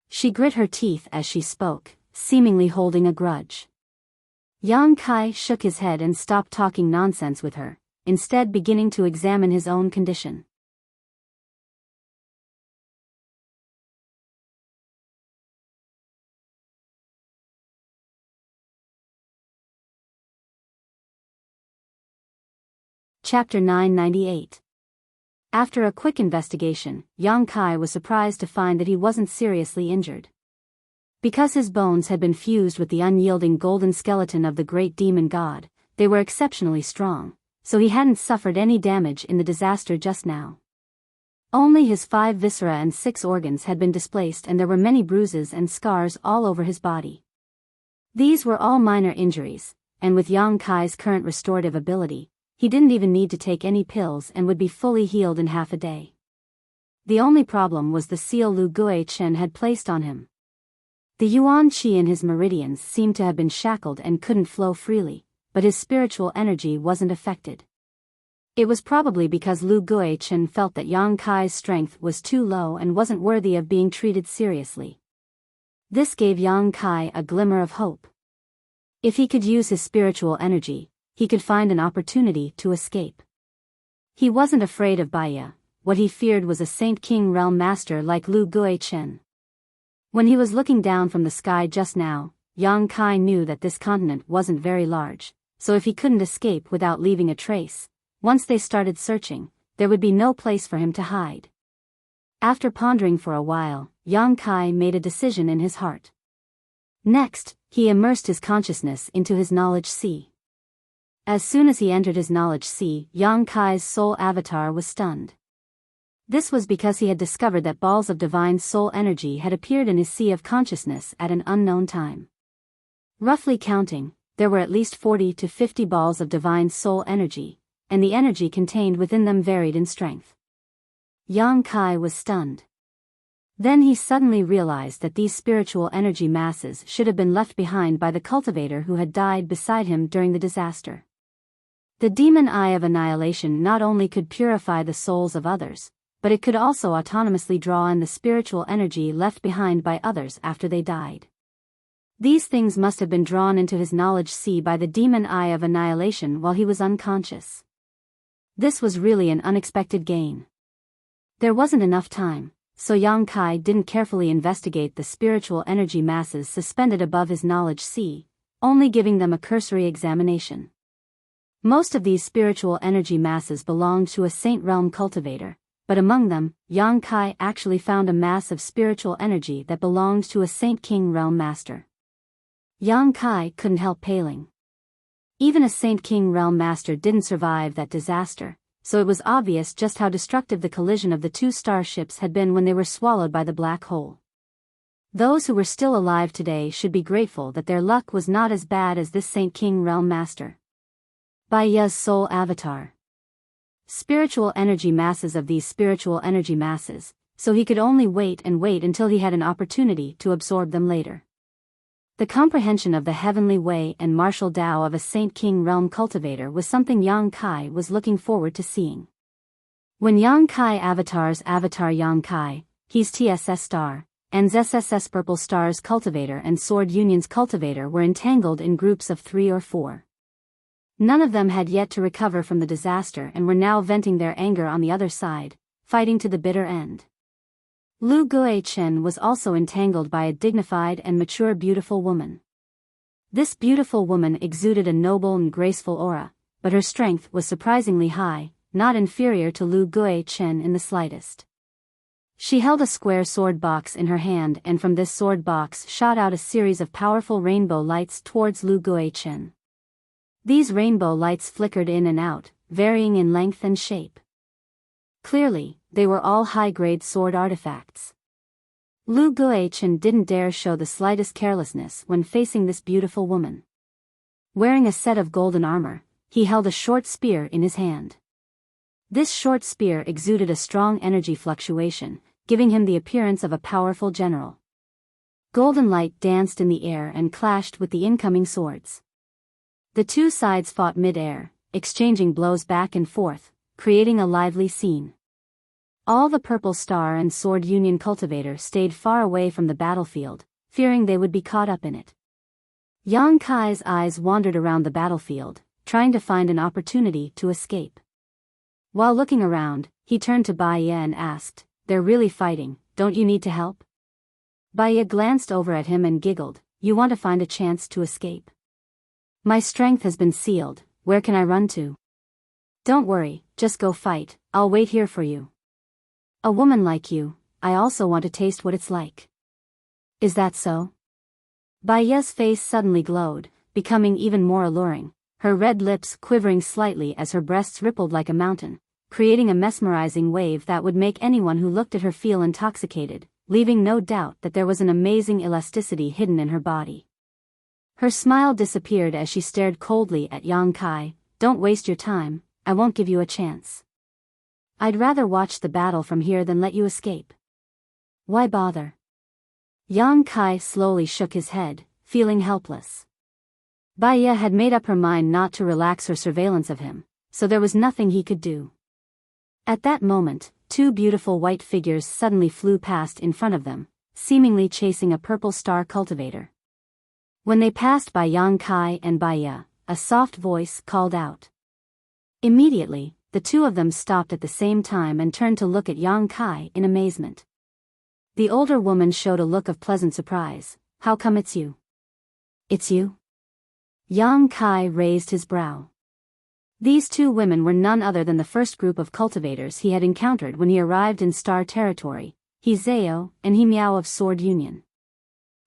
She grit her teeth as she spoke, seemingly holding a grudge. Yang Kai shook his head and stopped talking nonsense with her, instead beginning to examine his own condition. Chapter 998. After a quick investigation, Yang Kai was surprised to find that he wasn't seriously injured. Because his bones had been fused with the unyielding golden skeleton of the great demon god, they were exceptionally strong, so he hadn't suffered any damage in the disaster just now. Only his 5 viscera and 6 organs had been displaced, and there were many bruises and scars all over his body. These were all minor injuries, and with Yang Kai's current restorative ability, he didn't even need to take any pills and would be fully healed in half a day. The only problem was the seal Lu Guichen had placed on him. The yuan qi in his meridians seemed to have been shackled and couldn't flow freely, but his spiritual energy wasn't affected. It was probably because Lu Guichen felt that Yang Kai's strength was too low and wasn't worthy of being treated seriously. This gave Yang Kai a glimmer of hope. If he could use his spiritual energy, he could find an opportunity to escape. He wasn't afraid of Biyao. What he feared was a Saint King realm master like Lu Guichen. When he was looking down from the sky just now, Yang Kai knew that this continent wasn't very large, so if he couldn't escape without leaving a trace, once they started searching, there would be no place for him to hide. After pondering for a while, Yang Kai made a decision in his heart. Next, he immersed his consciousness into his knowledge sea. As soon as he entered his knowledge sea, Yang Kai's soul avatar was stunned. This was because he had discovered that balls of divine soul energy had appeared in his sea of consciousness at an unknown time. Roughly counting, there were at least 40 to 50 balls of divine soul energy, and the energy contained within them varied in strength. Yang Kai was stunned. Then he suddenly realized that these spiritual energy masses should have been left behind by the cultivator who had died beside him during the disaster. The demon eye of annihilation not only could purify the souls of others, but it could also autonomously draw in the spiritual energy left behind by others after they died. These things must have been drawn into his knowledge sea by the demon eye of annihilation while he was unconscious. This was really an unexpected gain. There wasn't enough time, so Yang Kai didn't carefully investigate the spiritual energy masses suspended above his knowledge sea, only giving them a cursory examination. Most of these spiritual energy masses belonged to a saint realm cultivator, but among them, Yang Kai actually found a mass of spiritual energy that belonged to a Saint King realm master. Yang Kai couldn't help paling. Even a Saint King realm master didn't survive that disaster, so it was obvious just how destructive the collision of the 2 starships had been when they were swallowed by the black hole. Those who were still alive today should be grateful that their luck was not as bad as this Saint King realm master. Biyao's soul avatar. Spiritual energy masses of these spiritual energy masses, so he could only wait and wait until he had an opportunity to absorb them later. The comprehension of the heavenly way and martial Tao of a Saint King realm cultivator was something Yang Kai was looking forward to seeing. When Yang Kai avatar's avatar Yang Kai, he's TSS star, and ZSS's Purple Star's cultivator and Sword Union's cultivator were entangled in groups of 3 or 4. None of them had yet to recover from the disaster and were now venting their anger on the other side, fighting to the bitter end. Lu Guichen was also entangled by a dignified and mature beautiful woman. This beautiful woman exuded a noble and graceful aura, but her strength was surprisingly high, not inferior to Lu Guichen in the slightest. She held a square sword box in her hand, and from this sword box shot out a series of powerful rainbow lights towards Lu Guichen. These rainbow lights flickered in and out, varying in length and shape. Clearly, they were all high-grade sword artifacts. Lu Guichen didn't dare show the slightest carelessness when facing this beautiful woman. Wearing a set of golden armor, he held a short spear in his hand. This short spear exuded a strong energy fluctuation, giving him the appearance of a powerful general. Golden light danced in the air and clashed with the incoming swords. The two sides fought mid-air, exchanging blows back and forth, creating a lively scene. All the Purple Star and Sword Union cultivator stayed far away from the battlefield, fearing they would be caught up in it. Yang Kai's eyes wandered around the battlefield, trying to find an opportunity to escape. While looking around, he turned to Biyao and asked, "They're really fighting, don't you need to help?" Biyao glanced over at him and giggled, "You want to find a chance to escape? My strength has been sealed, where can I run to? Don't worry, just go fight, I'll wait here for you. A woman like you, I also want to taste what it's like." "Is that so?" Biyao's face suddenly glowed, becoming even more alluring, her red lips quivering slightly as her breasts rippled like a mountain, creating a mesmerizing wave that would make anyone who looked at her feel intoxicated, leaving no doubt that there was an amazing elasticity hidden in her body. Her smile disappeared as she stared coldly at Yang Kai. "Don't waste your time, I won't give you a chance. I'd rather watch the battle from here than let you escape." "Why bother?" Yang Kai slowly shook his head, feeling helpless. Biyao had made up her mind not to relax her surveillance of him, so there was nothing he could do. At that moment, 2 beautiful white figures suddenly flew past in front of them, seemingly chasing a Purple Star cultivator. When they passed by Yang Kai and Biyao, a soft voice called out. Immediately, the 2 of them stopped at the same time and turned to look at Yang Kai in amazement. The older woman showed a look of pleasant surprise. "How come it's you?" "It's you?" Yang Kai raised his brow. These 2 women were none other than the first group of cultivators he had encountered when he arrived in Star Territory, Hizeo and Himiao of Sword Union.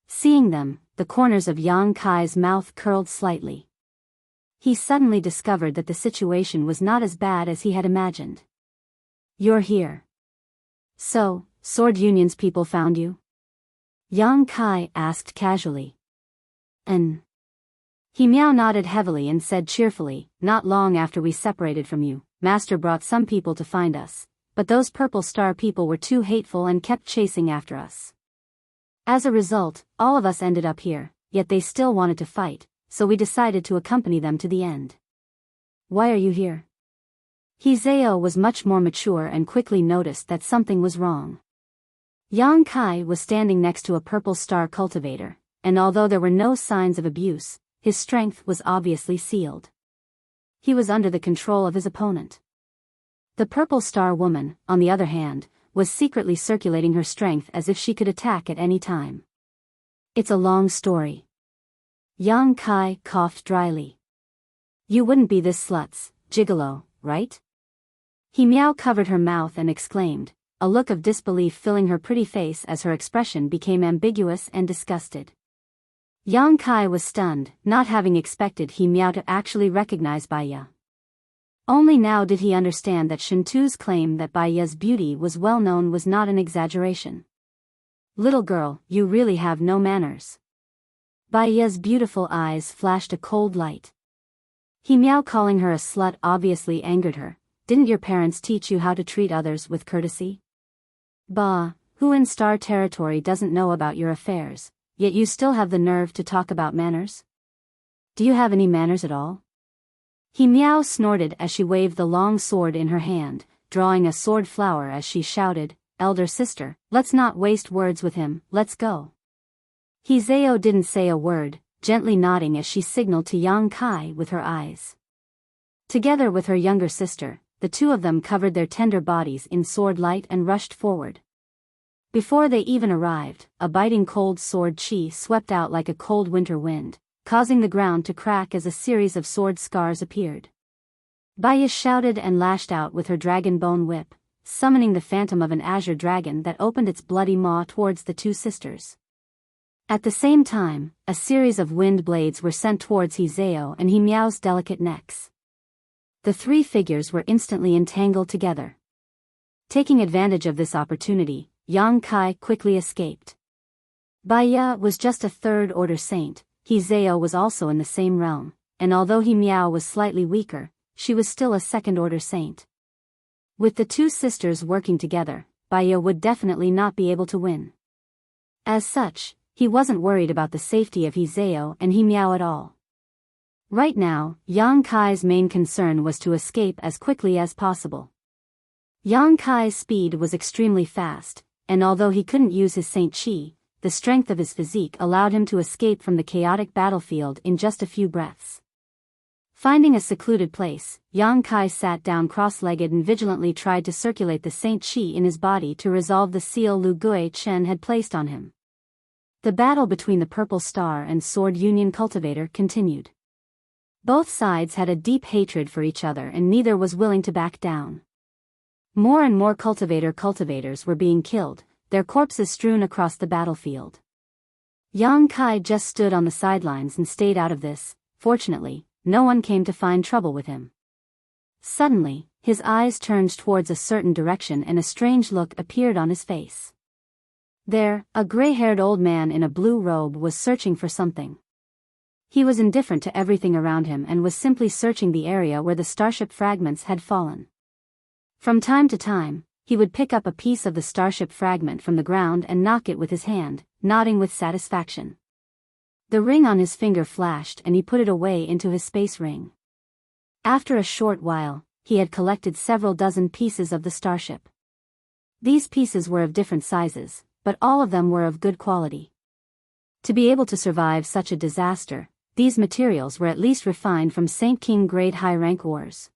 Seeing them, the corners of Yang Kai's mouth curled slightly. He suddenly discovered that the situation was not as bad as he had imagined. "You're here. So, Sword Union's people found you?" Yang Kai asked casually. Himiao nodded heavily and said cheerfully, "Not long after we separated from you, Master brought some people to find us, but those Purple Star people were too hateful and kept chasing after us. As a result, all of us ended up here, yet they still wanted to fight, so we decided to accompany them to the end." "Why are you here?" Hizeo was much more mature and quickly noticed that something was wrong. Yang Kai was standing next to a Purple Star cultivator, and although there were no signs of abuse, his strength was obviously sealed. He was under the control of his opponent. The Purple Star woman, on the other hand, was secretly circulating her strength as if she could attack at any time. "It's a long story." Yang Kai coughed dryly. "You wouldn't be this slut's gigolo, right?" Himiao covered her mouth and exclaimed, a look of disbelief filling her pretty face as her expression became ambiguous and disgusted. Yang Kai was stunned, not having expected Himiao to actually recognize Biyao. Only now did he understand that Shintu's claim that Biyao's beauty was well known was not an exaggeration. "Little girl, you really have no manners." Biyao's beautiful eyes flashed a cold light. Himiao calling her a slut obviously angered her. "Didn't your parents teach you how to treat others with courtesy? Bah, who in Star Territory doesn't know about your affairs? Yet you still have the nerve to talk about manners? Do you have any manners at all?" Himiao snorted as she waved the long sword in her hand, drawing a sword flower as she shouted, elder sister, let's not waste words with him, let's go. Hizeo didn't say a word, gently nodding as she signaled to Yang Kai with her eyes. Together with her younger sister, the two of them covered their tender bodies in sword light and rushed forward. Before they even arrived, a biting cold sword chi swept out like a cold winter wind, causing the ground to crack as a series of sword scars appeared. Biyao shouted and lashed out with her dragon bone whip, summoning the phantom of an azure dragon that opened its bloody maw towards the two sisters. At the same time, a series of wind blades were sent towards Hizeo and Himiao's delicate necks. The three figures were instantly entangled together. Taking advantage of this opportunity, Yang Kai quickly escaped. Biyao was just a third-order saint, Hizeo was also in the same realm, and although Himiao was slightly weaker, she was still a second-order saint. With the two sisters working together, Biyao would definitely not be able to win. As such, he wasn't worried about the safety of Hizeo and Himiao at all. Right now, Yang Kai's main concern was to escape as quickly as possible. Yang Kai's speed was extremely fast, and although he couldn't use his Saint Chi, the strength of his physique allowed him to escape from the chaotic battlefield in just a few breaths. Finding a secluded place, Yang Kai sat down cross-legged and vigilantly tried to circulate the Saint Chi in his body to resolve the seal Lu Gui Chen had placed on him. The battle between the Purple Star and Sword Union Cultivator continued. Both sides had a deep hatred for each other and neither was willing to back down. More and more cultivators were being killed, their corpses strewn across the battlefield. Yang Kai just stood on the sidelines and stayed out of this. Fortunately, no one came to find trouble with him. Suddenly, his eyes turned towards a certain direction and a strange look appeared on his face. There, a gray-haired old man in a blue robe was searching for something. He was indifferent to everything around him and was simply searching the area where the starship fragments had fallen. From time to time, he would pick up a piece of the starship fragment from the ground and knock it with his hand, nodding with satisfaction. The ring on his finger flashed and he put it away into his space ring. After a short while, he had collected several dozen pieces of the starship. These pieces were of different sizes, but all of them were of good quality. To be able to survive such a disaster, these materials were at least refined from Saint King grade high rank ores.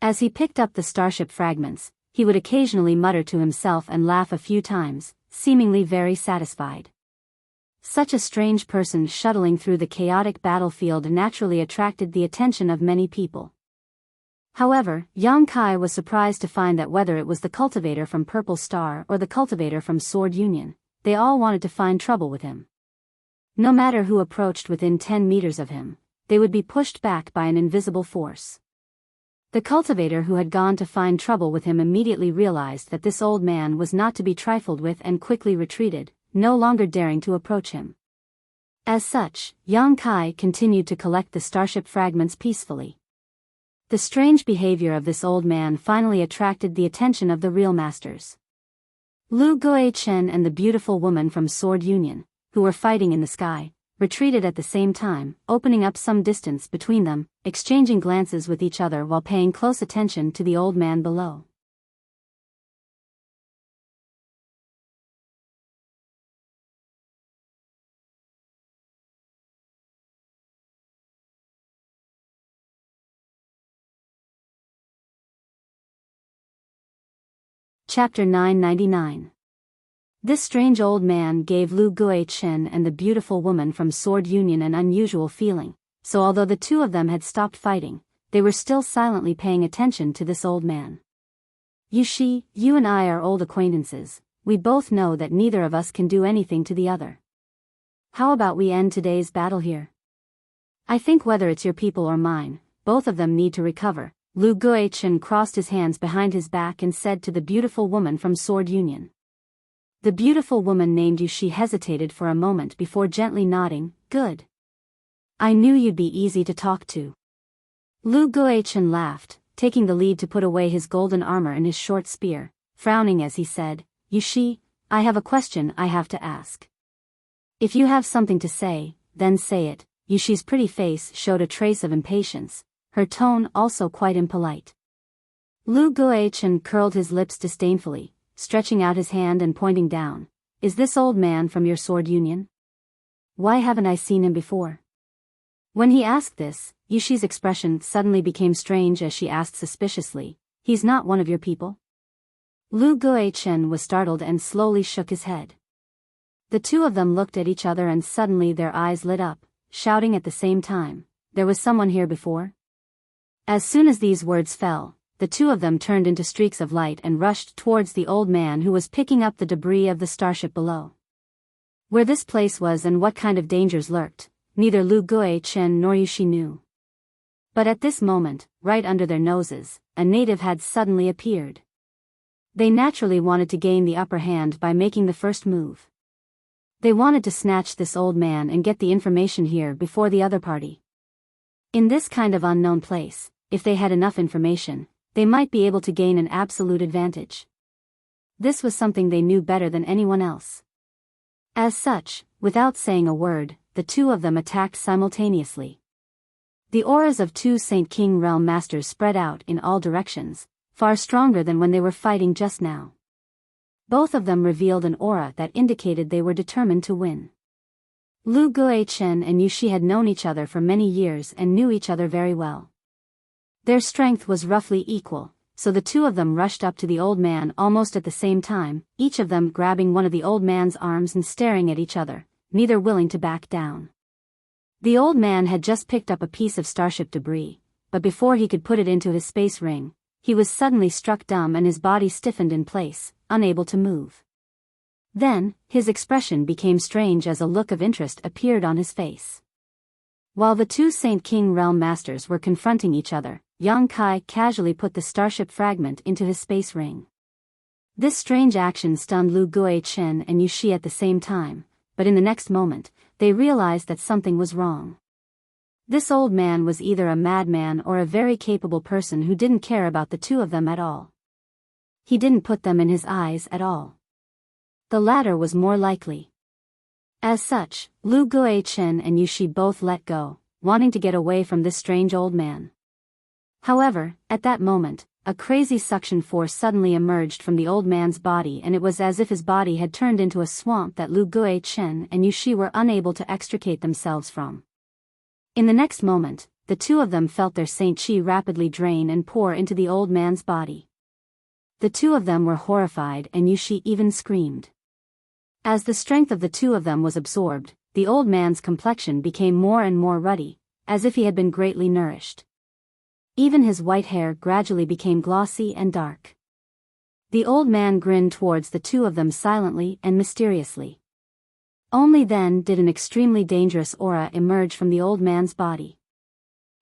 As he picked up the starship fragments, he would occasionally mutter to himself and laugh a few times, seemingly very satisfied. Such a strange person shuttling through the chaotic battlefield naturally attracted the attention of many people. However, Yang Kai was surprised to find that whether it was the cultivator from Purple Star or the cultivator from Sword Union, they all wanted to find trouble with him. No matter who approached within 10 meters of him, they would be pushed back by an invisible force. The cultivator who had gone to find trouble with him immediately realized that this old man was not to be trifled with and quickly retreated, no longer daring to approach him. As such, Yang Kai continued to collect the starship fragments peacefully. The strange behavior of this old man finally attracted the attention of the real masters. Lu Gui Chen and the beautiful woman from Sword Union, who were fighting in the sky, retreated at the same time, opening up some distance between them, exchanging glances with each other while paying close attention to the old man below. Chapter 999. This strange old man gave Lu Gui Chen and the beautiful woman from Sword Union an unusual feeling, so although the two of them had stopped fighting, they were still silently paying attention to this old man. Yushi, you and I are old acquaintances, we both know that neither of us can do anything to the other. How about we end today's battle here? I think whether it's your people or mine, both of them need to recover. Lu Gui Chen crossed his hands behind his back and said to the beautiful woman from Sword Union. The beautiful woman named Yushi hesitated for a moment before gently nodding, good. I knew you'd be easy to talk to. Lu Gui Chen laughed, taking the lead to put away his golden armor and his short spear, frowning as he said, Yushi, I have a question I have to ask. If you have something to say, then say it. Yushi's pretty face showed a trace of impatience, her tone also quite impolite. Lu Gui Chen curled his lips disdainfully, stretching out his hand and pointing down. "Is this old man from your sword union? Why haven't I seen him before?" When he asked this, Yushi's expression suddenly became strange as she asked suspiciously, "He's not one of your people?" Lu Guichen was startled and slowly shook his head. The two of them looked at each other and suddenly their eyes lit up, shouting at the same time, "There was someone here before?" As soon as these words fell, the two of them turned into streaks of light and rushed towards the old man who was picking up the debris of the starship below. Where this place was and what kind of dangers lurked, neither Lu Guichen nor Yushi knew. But at this moment, right under their noses, a native had suddenly appeared. They naturally wanted to gain the upper hand by making the first move. They wanted to snatch this old man and get the information here before the other party. In this kind of unknown place, if they had enough information, they might be able to gain an absolute advantage. This was something they knew better than anyone else. As such, without saying a word, the two of them attacked simultaneously. The auras of two Saint King Realm Masters spread out in all directions, far stronger than when they were fighting just now. Both of them revealed an aura that indicated they were determined to win. Lu Guichen and Yushi had known each other for many years and knew each other very well. Their strength was roughly equal, so the two of them rushed up to the old man almost at the same time, each of them grabbing one of the old man's arms and staring at each other, neither willing to back down. The old man had just picked up a piece of starship debris, but before he could put it into his space ring, he was suddenly struck dumb and his body stiffened in place, unable to move. Then, his expression became strange as a look of interest appeared on his face. While the two Saint King Realm Masters were confronting each other, Yang Kai casually put the starship fragment into his space ring. This strange action stunned Lu Guichen and Yushi at the same time, but in the next moment, they realized that something was wrong. This old man was either a madman or a very capable person who didn't care about the two of them at all. He didn't put them in his eyes at all. The latter was more likely. As such, Lu Guichen and Yushi both let go, wanting to get away from this strange old man. However, at that moment, a crazy suction force suddenly emerged from the old man's body and it was as if his body had turned into a swamp that Lu Guichen and Yushi were unable to extricate themselves from. In the next moment, the two of them felt their Saint Chi rapidly drain and pour into the old man's body. The two of them were horrified and Yushi even screamed. As the strength of the two of them was absorbed, the old man's complexion became more and more ruddy, as if he had been greatly nourished. Even his white hair gradually became glossy and dark. The old man grinned towards the two of them silently and mysteriously. Only then did an extremely dangerous aura emerge from the old man's body.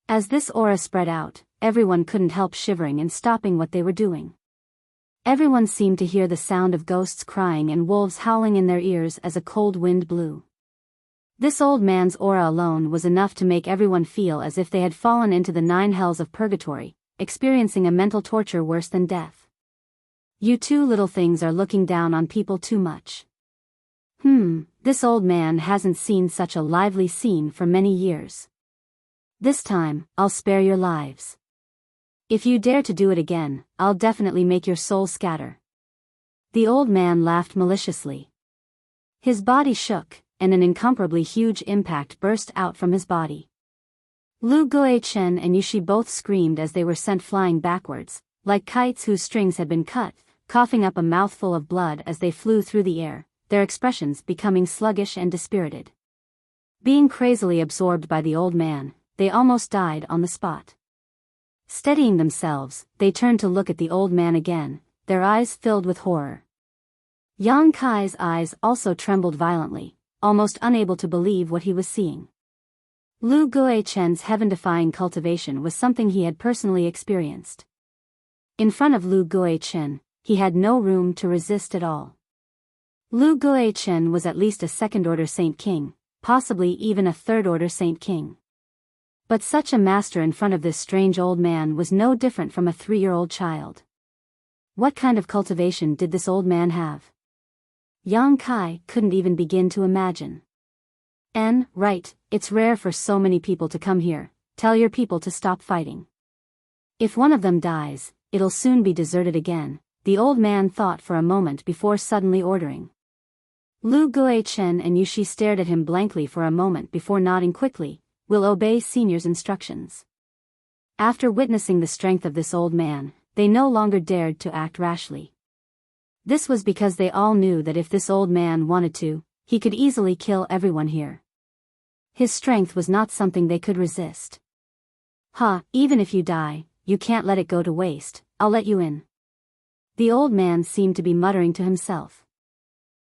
As this aura spread out, everyone couldn't help shivering and stopping what they were doing. Everyone seemed to hear the sound of ghosts crying and wolves howling in their ears as a cold wind blew. This old man's aura alone was enough to make everyone feel as if they had fallen into the 9 hells of purgatory, experiencing a mental torture worse than death. You two little things are looking down on people too much. This old man hasn't seen such a lively scene for many years. This time, I'll spare your lives. If you dare to do it again, I'll definitely make your soul scatter. The old man laughed maliciously. His body shook, and an incomparably huge impact burst out from his body. Lu Guichen and Yushi both screamed as they were sent flying backwards, like kites whose strings had been cut, coughing up a mouthful of blood as they flew through the air, their expressions becoming sluggish and dispirited. Being crazily absorbed by the old man, they almost died on the spot. Steadying themselves, they turned to look at the old man again, their eyes filled with horror. Yang Kai's eyes also trembled violently, almost unable to believe what he was seeing. Lu Guichen's heaven-defying cultivation was something he had personally experienced. In front of Lu Guichen, he had no room to resist at all. Lu Guichen was at least a second-order Saint King, possibly even a third-order Saint King. But such a master in front of this strange old man was no different from a 3-year-old child. What kind of cultivation did this old man have? Yang Kai couldn't even begin to imagine. Right, it's rare for so many people to come here. Tell your people to stop fighting. If one of them dies, it'll soon be deserted again, the old man thought for a moment before suddenly ordering. Lu Guichen and Yushi stared at him blankly for a moment before nodding quickly. "Will obey senior's instructions." After witnessing the strength of this old man, they no longer dared to act rashly. This was because they all knew that if this old man wanted to, he could easily kill everyone here. His strength was not something they could resist. Even if you die, you can't let it go to waste, I'll let you in." The old man seemed to be muttering to himself.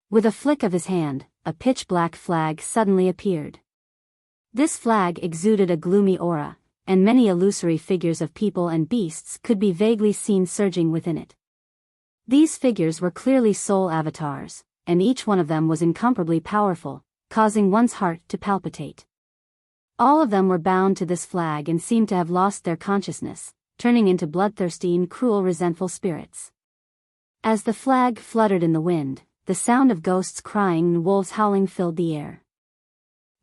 With a flick of his hand, a pitch-black flag suddenly appeared. This flag exuded a gloomy aura, and many illusory figures of people and beasts could be vaguely seen surging within it. These figures were clearly soul avatars, and each one of them was incomparably powerful, causing one's heart to palpitate. All of them were bound to this flag and seemed to have lost their consciousness, turning into bloodthirsty and cruel resentful spirits. As the flag fluttered in the wind, the sound of ghosts crying and wolves howling filled the air.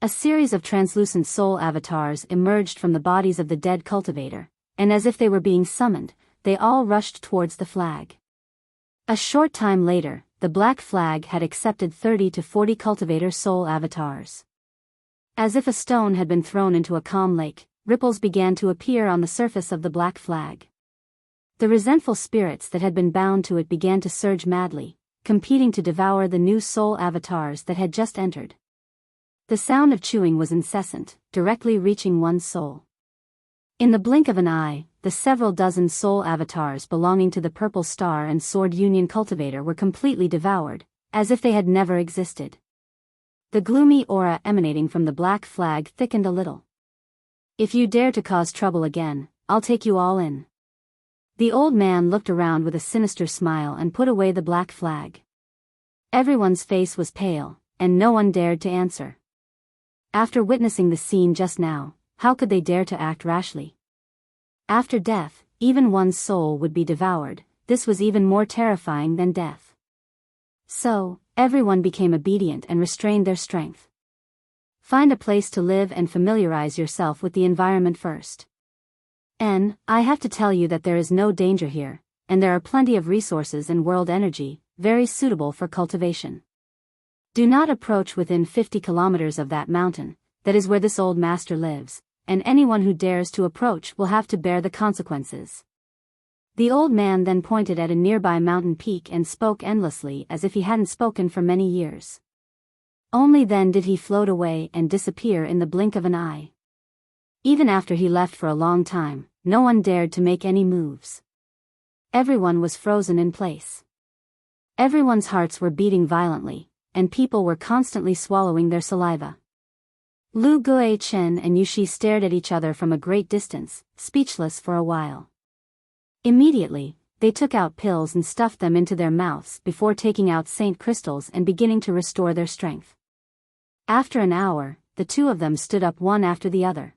A series of translucent soul avatars emerged from the bodies of the dead cultivator, and as if they were being summoned, they all rushed towards the flag. A short time later, the black flag had accepted 30 to 40 cultivator soul avatars. As if a stone had been thrown into a calm lake, ripples began to appear on the surface of the black flag. The resentful spirits that had been bound to it began to surge madly, competing to devour the new soul avatars that had just entered. The sound of chewing was incessant, directly reaching one's soul. In the blink of an eye, the several dozen soul avatars belonging to the Purple Star and Sword Union cultivator were completely devoured, as if they had never existed. The gloomy aura emanating from the black flag thickened a little. "If you dare to cause trouble again, I'll take you all in." The old man looked around with a sinister smile and put away the black flag. Everyone's face was pale, and no one dared to answer. After witnessing the scene just now, how could they dare to act rashly? After death, even one's soul would be devoured. This was even more terrifying than death. So, everyone became obedient and restrained their strength. Find a place to live and familiarize yourself with the environment first. I have to tell you that there is no danger here, and there are plenty of resources and world energy, very suitable for cultivation. Do not approach within 50 kilometers of that mountain. That is where this old master lives, and anyone who dares to approach will have to bear the consequences. The old man then pointed at a nearby mountain peak and spoke endlessly as if he hadn't spoken for many years. Only then did he float away and disappear in the blink of an eye. Even after he left for a long time, no one dared to make any moves. Everyone was frozen in place. Everyone's hearts were beating violently, and people were constantly swallowing their saliva. Lu Guichen and Yushi stared at each other from a great distance, speechless for a while. Immediately, they took out pills and stuffed them into their mouths before taking out saint crystals and beginning to restore their strength. After an hour, the two of them stood up one after the other.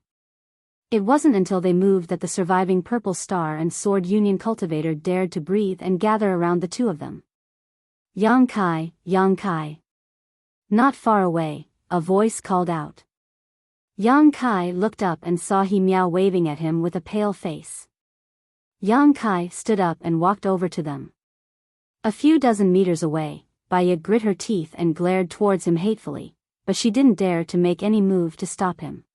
It wasn't until they moved that the surviving Purple Star and Sword Union cultivator dared to breathe and gather around the two of them. "Yang Kai, Yang Kai." Not far away, a voice called out. Yang Kai looked up and saw He Miao waving at him with a pale face. Yang Kai stood up and walked over to them. A few dozen meters away, Biyao grit her teeth and glared towards him hatefully, but she didn't dare to make any move to stop him.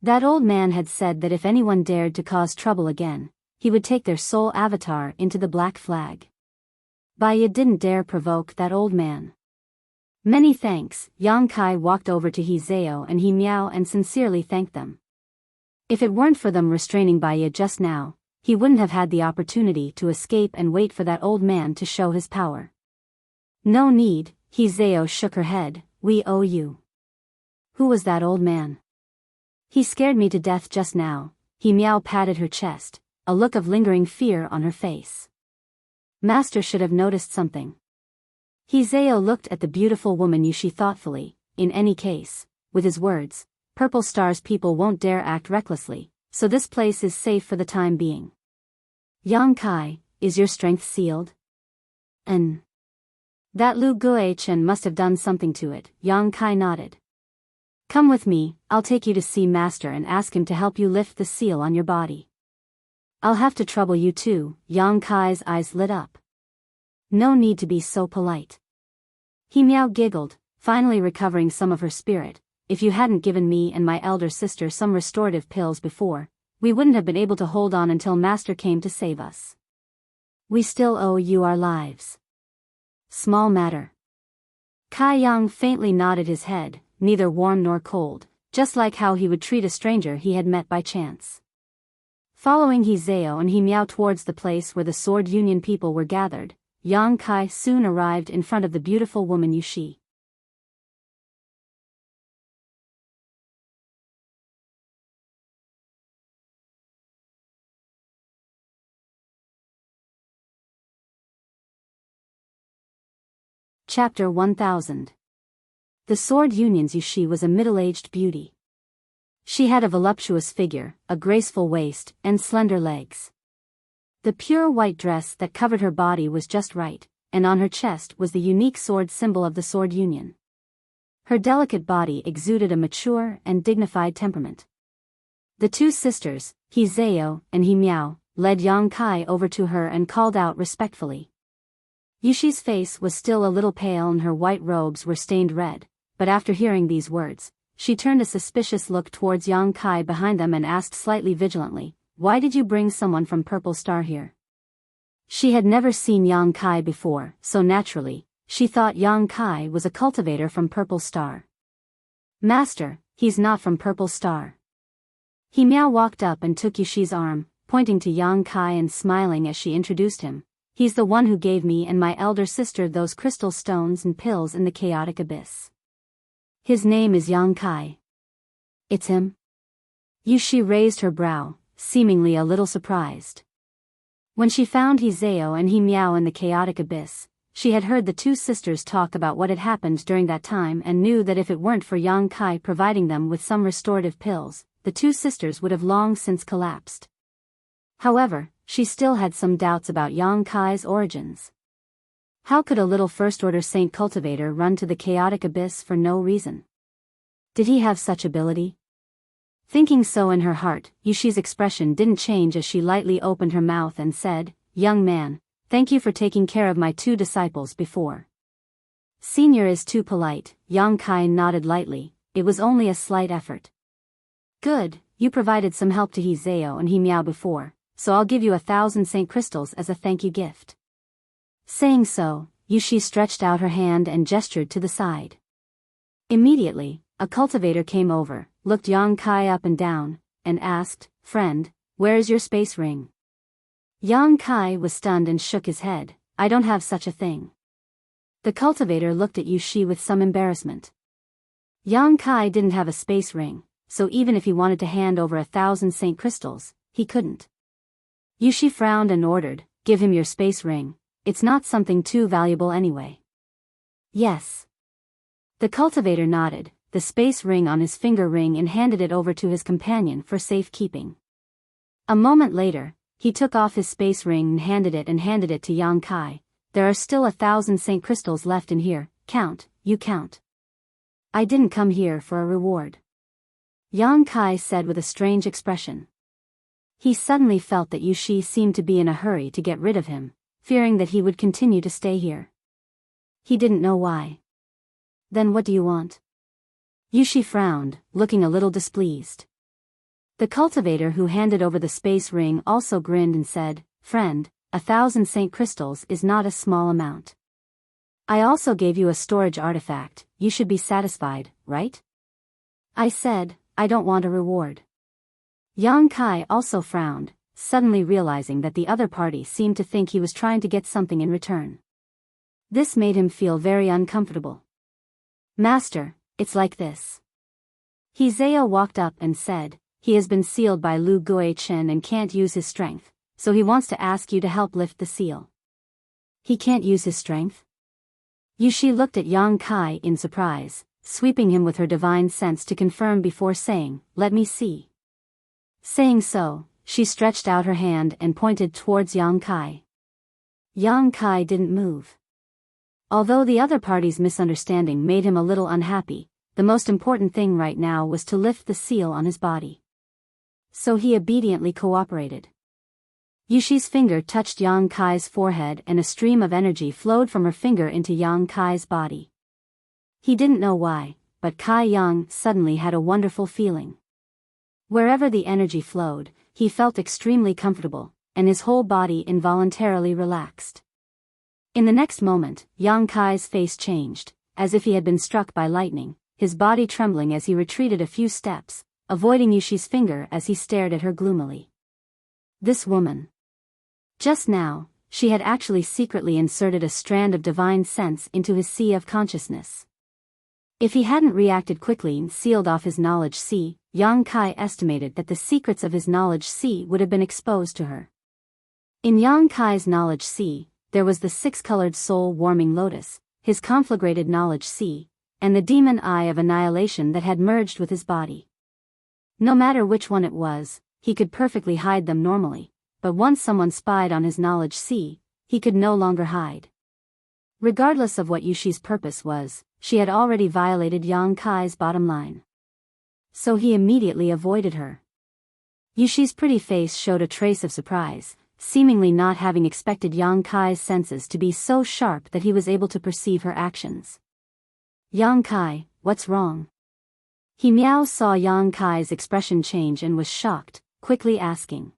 That old man had said that if anyone dared to cause trouble again, he would take their soul avatar into the black flag. Biyao didn't dare provoke that old man. "Many thanks." Yang Kai walked over to He Zhao and He Miao and sincerely thanked them. If it weren't for them restraining Biyao just now, he wouldn't have had the opportunity to escape and wait for that old man to show his power. "No need," He Zhao shook her head, "we owe you." "Who was that old man?" "He scared me to death just now." He Miao patted her chest, a look of lingering fear on her face. "Master should have noticed something." He Zhao looked at the beautiful woman Yushi thoughtfully. "In any case, with his words, Purple Star's people won't dare act recklessly, so this place is safe for the time being." "Yang Kai, is your strength sealed?" That Lu Guichen must have done something to it." Yang Kai nodded. "Come with me, I'll take you to see Master and ask him to help you lift the seal on your body." "I'll have to trouble you too." Yang Kai's eyes lit up. No need to be so polite. Biyao giggled, finally recovering some of her spirit. If you hadn't given me and my elder sister some restorative pills before, we wouldn't have been able to hold on until Master came to save us. We still owe you our lives. Small matter. Kai Yang faintly nodded his head, neither warm nor cold, just like how he would treat a stranger he had met by chance. Following Zhao and Biyao towards the place where the Sword Union people were gathered, Yang Kai soon arrived in front of the beautiful woman Yushi. Chapter 1000. The Sword Union's Yushi was a middle-aged beauty. She had a voluptuous figure, a graceful waist, and slender legs. The pure white dress that covered her body was just right, and on her chest was the unique sword symbol of the Sword Union. Her delicate body exuded a mature and dignified temperament. The two sisters, Zhao and Biyao, led Yang Kai over to her and called out respectfully. Yushi's face was still a little pale and her white robes were stained red, but after hearing these words, she turned a suspicious look towards Yang Kai behind them and asked slightly vigilantly, "Why did you bring someone from Purple Star here?" She had never seen Yang Kai before, so naturally, she thought Yang Kai was a cultivator from Purple Star. "Master, he's not from Purple Star." Biyao walked up and took Yushi's arm, pointing to Yang Kai and smiling as she introduced him. "He's the one who gave me and my elder sister those crystal stones and pills in the chaotic abyss. His name is Yang Kai." "It's him?" Yushi raised her brow, seemingly a little surprised. When she found Zhao and Biyao in the chaotic abyss, she had heard the two sisters talk about what had happened during that time and knew that if it weren't for Yang Kai providing them with some restorative pills, the two sisters would have long since collapsed. However, she still had some doubts about Yang Kai's origins. How could a little first-order saint cultivator run to the chaotic abyss for no reason? Did he have such ability? Thinking so in her heart, Yushi's expression didn't change as she lightly opened her mouth and said, "Young man, thank you for taking care of my two disciples before." "Senior is too polite," Yang Kai nodded lightly, "it was only a slight effort." "Good, you provided some help to Zhao and Biyao before, so I'll give you 1,000 Saint Crystals as a thank you gift." Saying so, Yushi stretched out her hand and gestured to the side. Immediately, a cultivator came over, looked Yang Kai up and down, and asked, "Friend, where is your space ring?" Yang Kai was stunned and shook his head, "I don't have such a thing." The cultivator looked at Yushi with some embarrassment. Yang Kai didn't have a space ring, so even if he wanted to hand over 1,000 Saint Crystals, he couldn't. Yushi frowned and ordered, "Give him your space ring. It's not something too valuable anyway." "Yes." The cultivator nodded, the space ring on his finger ring and handed it over to his companion for safekeeping. A moment later, he took off his space ring and handed it to Yang Kai. "There are still 1,000 Saint Crystals left in here, count, you count." "I didn't come here for a reward," Yang Kai said with a strange expression. He suddenly felt that Yushi seemed to be in a hurry to get rid of him, fearing that he would continue to stay here. He didn't know why. "Then what do you want?" Yushi frowned, looking a little displeased. The cultivator who handed over the space ring also grinned and said, "Friend, 1,000 Saint Crystals is not a small amount. I also gave you a storage artifact, you should be satisfied, right?" I said, "I don't want a reward." Yang Kai also frowned, suddenly realizing that the other party seemed to think he was trying to get something in return. This made him feel very uncomfortable. "Master, it's like this." Zhao walked up and said, "He has been sealed by Lu Guichen and can't use his strength, so he wants to ask you to help lift the seal." "He can't use his strength?" Yushi looked at Yang Kai in surprise, sweeping him with her divine sense to confirm before saying, "Let me see." Saying so, she stretched out her hand and pointed towards Yang Kai. Yang Kai didn't move. Although the other party's misunderstanding made him a little unhappy, the most important thing right now was to lift the seal on his body. So he obediently cooperated. Yushi's finger touched Yang Kai's forehead and a stream of energy flowed from her finger into Yang Kai's body. He didn't know why, but Kai Yang suddenly had a wonderful feeling. Wherever the energy flowed, he felt extremely comfortable, and his whole body involuntarily relaxed. In the next moment, Yang Kai's face changed, as if he had been struck by lightning, his body trembling as he retreated a few steps, avoiding Yushi's finger as he stared at her gloomily. This woman. Just now, she had actually secretly inserted a strand of divine sense into his sea of consciousness. If he hadn't reacted quickly and sealed off his knowledge sea, Yang Kai estimated that the secrets of his knowledge sea would have been exposed to her. In Yang Kai's knowledge sea, there was the six-colored soul-warming lotus, his conflagrated knowledge sea, and the demon eye of annihilation that had merged with his body. No matter which one it was, he could perfectly hide them normally, but once someone spied on his knowledge sea, he could no longer hide. Regardless of what Yushi's purpose was, she had already violated Yang Kai's bottom line. So he immediately avoided her. Yushi's pretty face showed a trace of surprise, seemingly not having expected Yang Kai's senses to be so sharp that he was able to perceive her actions. Yang Kai, what's wrong? He Miao saw Yang Kai's expression change and was shocked, quickly asking.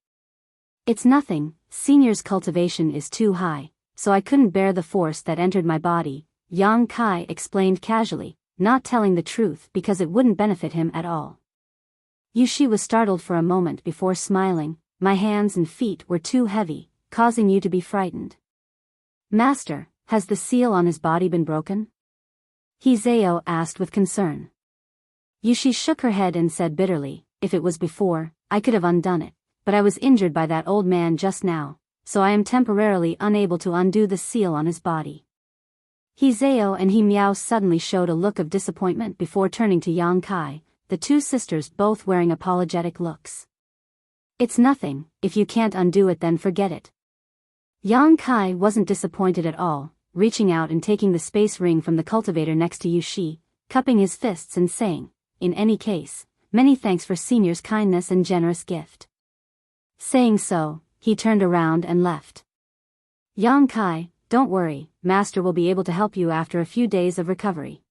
It's nothing, Senior's cultivation is too high, so I couldn't bear the force that entered my body, Yang Kai explained casually, not telling the truth because it wouldn't benefit him at all. Yushi was startled for a moment before smiling. My hands and feet were too heavy, causing you to be frightened. Master, has the seal on his body been broken? Hizeo asked with concern. Yushi shook her head and said bitterly, if it was before, I could have undone it, but I was injured by that old man just now, so I am temporarily unable to undo the seal on his body. Hizeo and He Miao suddenly showed a look of disappointment before turning to Yang Kai, the two sisters both wearing apologetic looks. It's nothing, if you can't undo it then forget it. Yang Kai wasn't disappointed at all, reaching out and taking the space ring from the cultivator next to Yushi, cupping his fists and saying, in any case, many thanks for Senior's kindness and generous gift. Saying so, he turned around and left. Yang Kai, don't worry, Master will be able to help you after a few days of recovery.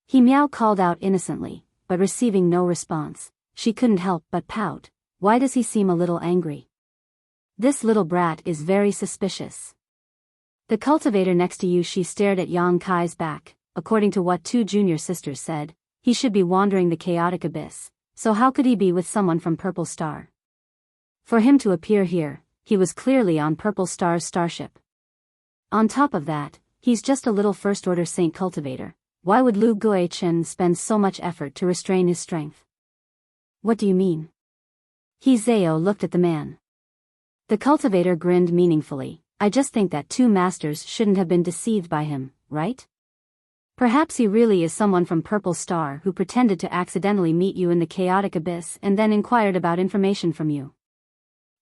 He Miao called out innocently, but receiving no response, she couldn't help but pout. Why does he seem a little angry? This little brat is very suspicious. The cultivator next to Yushi stared at Yang Kai's back. According to what two junior sisters said, he should be wandering the chaotic abyss, so how could he be with someone from Purple Star? For him to appear here, he was clearly on Purple Star's starship. On top of that, he's just a little first-order saint cultivator. Why would Lu Guichen spend so much effort to restrain his strength? What do you mean? Hizeo looked at the man. The cultivator grinned meaningfully. I just think that two masters shouldn't have been deceived by him, right? Perhaps he really is someone from Purple Star who pretended to accidentally meet you in the chaotic abyss and then inquired about information from you.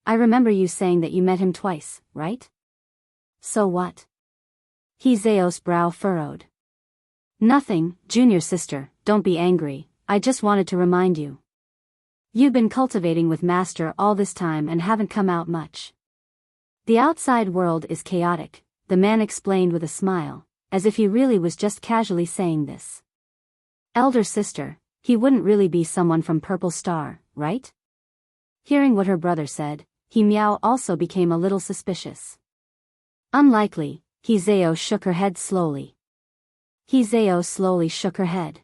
I remember you saying that you met him twice, right? So what? Hizeo's brow furrowed. Nothing, junior sister, don't be angry, I just wanted to remind you. You've been cultivating with Master all this time and haven't come out much. The outside world is chaotic, the man explained with a smile, as if he really was just casually saying this. Elder sister, he wouldn't really be someone from Purple Star, right? Hearing what her brother said, He Miao also became a little suspicious. Unlikely, Hizeo shook her head slowly. Hizeo slowly shook her head.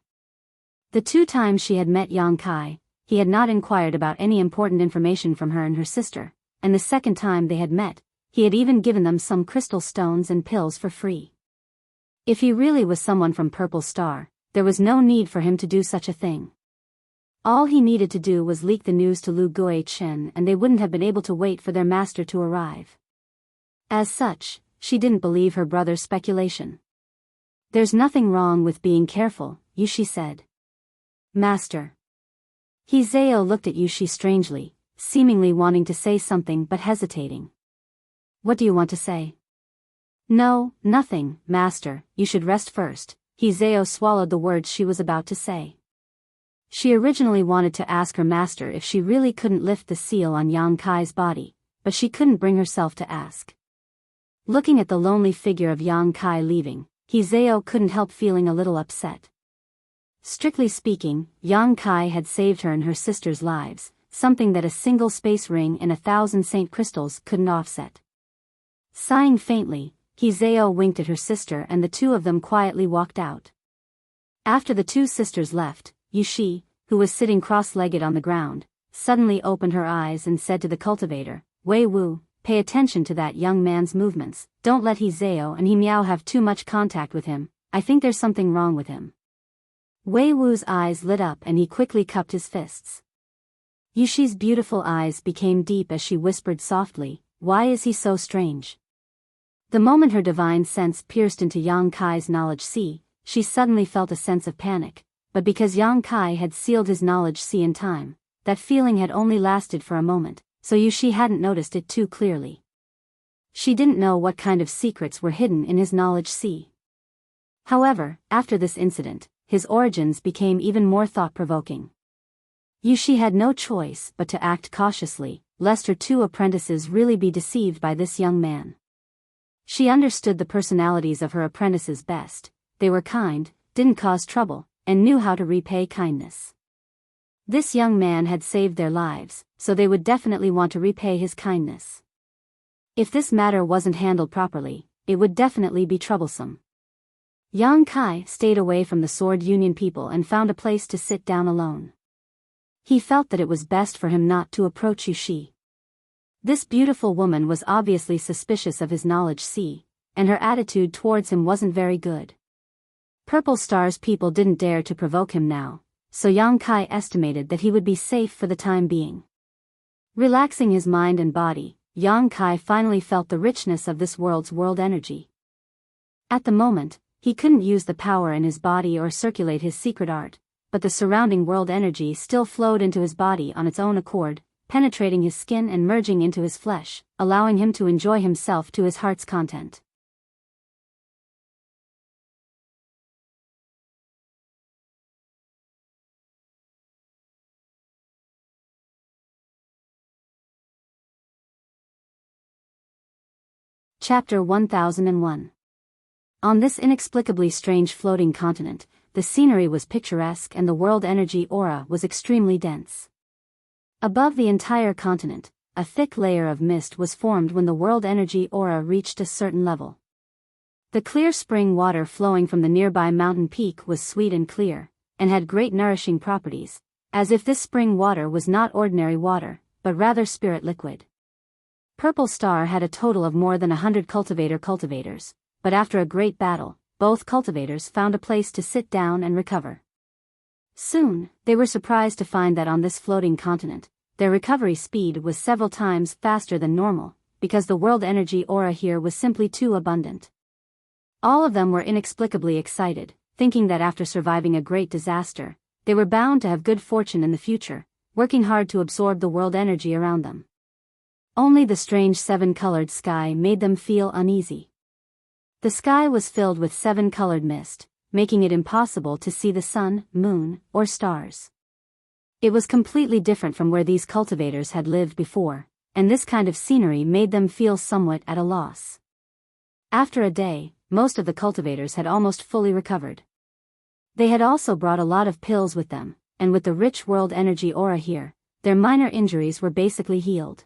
The two times she had met Yang Kai, he had not inquired about any important information from her and her sister, and the second time they had met, he had even given them some crystal stones and pills for free. If he really was someone from Purple Star, there was no need for him to do such a thing. All he needed to do was leak the news to Lu Guichen and they wouldn't have been able to wait for their master to arrive. As such, she didn't believe her brother's speculation. There's nothing wrong with being careful, Yushi said. Master. Hizeo looked at Yushi strangely, seemingly wanting to say something but hesitating. What do you want to say? No, nothing, Master, you should rest first. Hizeo swallowed the words she was about to say. She originally wanted to ask her master if she really couldn't lift the seal on Yang Kai's body, but she couldn't bring herself to ask. Looking at the lonely figure of Yang Kai leaving, Zhao couldn't help feeling a little upset. Strictly speaking, Yang Kai had saved her and her sister's lives, something that a single space ring and 1,000 saint crystals couldn't offset. Sighing faintly, Zhao winked at her sister and the two of them quietly walked out. After the two sisters left, Yushi, who was sitting cross-legged on the ground, suddenly opened her eyes and said to the cultivator, "Wei Wu, pay attention to that young man's movements, don't let Zhao and Miao have too much contact with him, I think there's something wrong with him." Wei Wu's eyes lit up and he quickly cupped his fists. Yushi's beautiful eyes became deep as she whispered softly, "Why is he so strange?" The moment her divine sense pierced into Yang Kai's knowledge sea, she suddenly felt a sense of panic, but because Yang Kai had sealed his knowledge sea in time, that feeling had only lasted for a moment, so Yushi hadn't noticed it too clearly. She didn't know what kind of secrets were hidden in his knowledge sea. However, after this incident, his origins became even more thought-provoking. Yushi had no choice but to act cautiously, lest her two apprentices really be deceived by this young man. She understood the personalities of her apprentices best. They were kind, didn't cause trouble, and knew how to repay kindness. This young man had saved their lives, so they would definitely want to repay his kindness. If this matter wasn't handled properly, it would definitely be troublesome. Yang Kai stayed away from the Sword Union people and found a place to sit down alone. He felt that it was best for him not to approach Yushi. This beautiful woman was obviously suspicious of his knowledge sea, and her attitude towards him wasn't very good. Purple Star's people didn't dare to provoke him now, so Yang Kai estimated that he would be safe for the time being. Relaxing his mind and body, Yang Kai finally felt the richness of this world's world energy. At the moment, he couldn't use the power in his body or circulate his secret art, but the surrounding world energy still flowed into his body on its own accord, penetrating his skin and merging into his flesh, allowing him to enjoy himself to his heart's content. Chapter 1001. On this inexplicably strange floating continent, the scenery was picturesque and the world energy aura was extremely dense. Above the entire continent, a thick layer of mist was formed when the world energy aura reached a certain level. The clear spring water flowing from the nearby mountain peak was sweet and clear, and had great nourishing properties, as if this spring water was not ordinary water, but rather spirit liquid. Purple Star had a total of more than 100 cultivators, but after a great battle, both cultivators found a place to sit down and recover. Soon, they were surprised to find that on this floating continent, their recovery speed was several times faster than normal, because the world energy aura here was simply too abundant. All of them were inexplicably excited, thinking that after surviving a great disaster, they were bound to have good fortune in the future, working hard to absorb the world energy around them. Only the strange seven-colored sky made them feel uneasy. The sky was filled with seven-colored mist, making it impossible to see the sun, moon, or stars. It was completely different from where these cultivators had lived before, and this kind of scenery made them feel somewhat at a loss. After a day, most of the cultivators had almost fully recovered. They had also brought a lot of pills with them, and with the rich world energy aura here, their minor injuries were basically healed.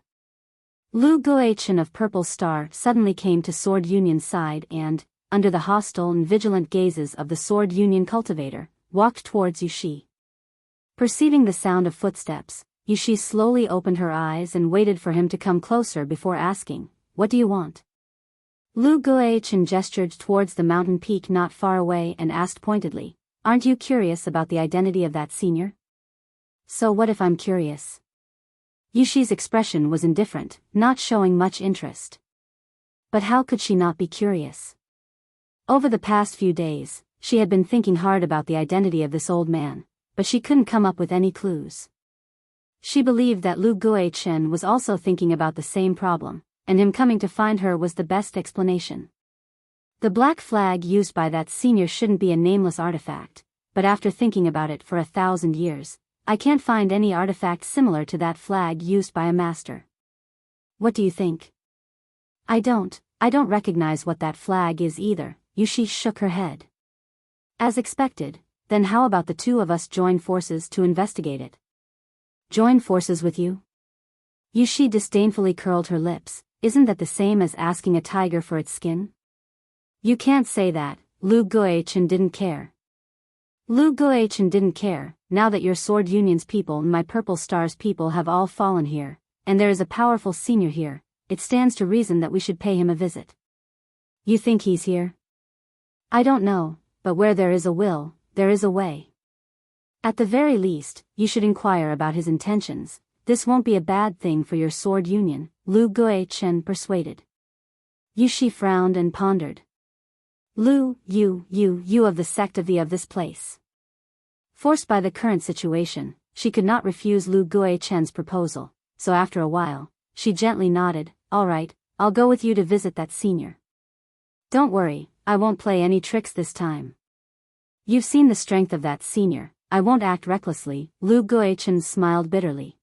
Lu Guochen of Purple Star suddenly came to Sword Union's side and, under the hostile and vigilant gazes of the Sword Union cultivator, walked towards Yushi. Perceiving the sound of footsteps, Yushi slowly opened her eyes and waited for him to come closer before asking, "What do you want?" Lu Guochen gestured towards the mountain peak not far away and asked pointedly, "Aren't you curious about the identity of that senior?" "So what if I'm curious?" Yushi's expression was indifferent, not showing much interest. But how could she not be curious? Over the past few days, she had been thinking hard about the identity of this old man, but she couldn't come up with any clues. She believed that Lu Guochen was also thinking about the same problem, and him coming to find her was the best explanation. The black flag used by that senior shouldn't be a nameless artifact, but after thinking about it for 1,000 years, I can't find any artifact similar to that flag used by a master. What do you think? I don't recognize what that flag is either. Yushi shook her head. As expected, then how about the two of us join forces to investigate it? Join forces with you? Yushi disdainfully curled her lips. Isn't that the same as asking a tiger for its skin? You can't say that. Lu Guichen didn't care. Lu Guichen didn't care, now that your Sword Union's people and my Purple Star's people have all fallen here, and there is a powerful senior here, it stands to reason that we should pay him a visit. You think he's here? I don't know, but where there is a will, there is a way. At the very least, you should inquire about his intentions. This won't be a bad thing for your Sword Union, Lu Guichen persuaded. Yushi frowned and pondered. Lu, you of the sect of this place. Forced by the current situation, she could not refuse Lu Guichen's proposal, so after a while, she gently nodded. All right, I'll go with you to visit that senior. Don't worry, I won't play any tricks this time. You've seen the strength of that senior, I won't act recklessly. Lu Guichen smiled bitterly.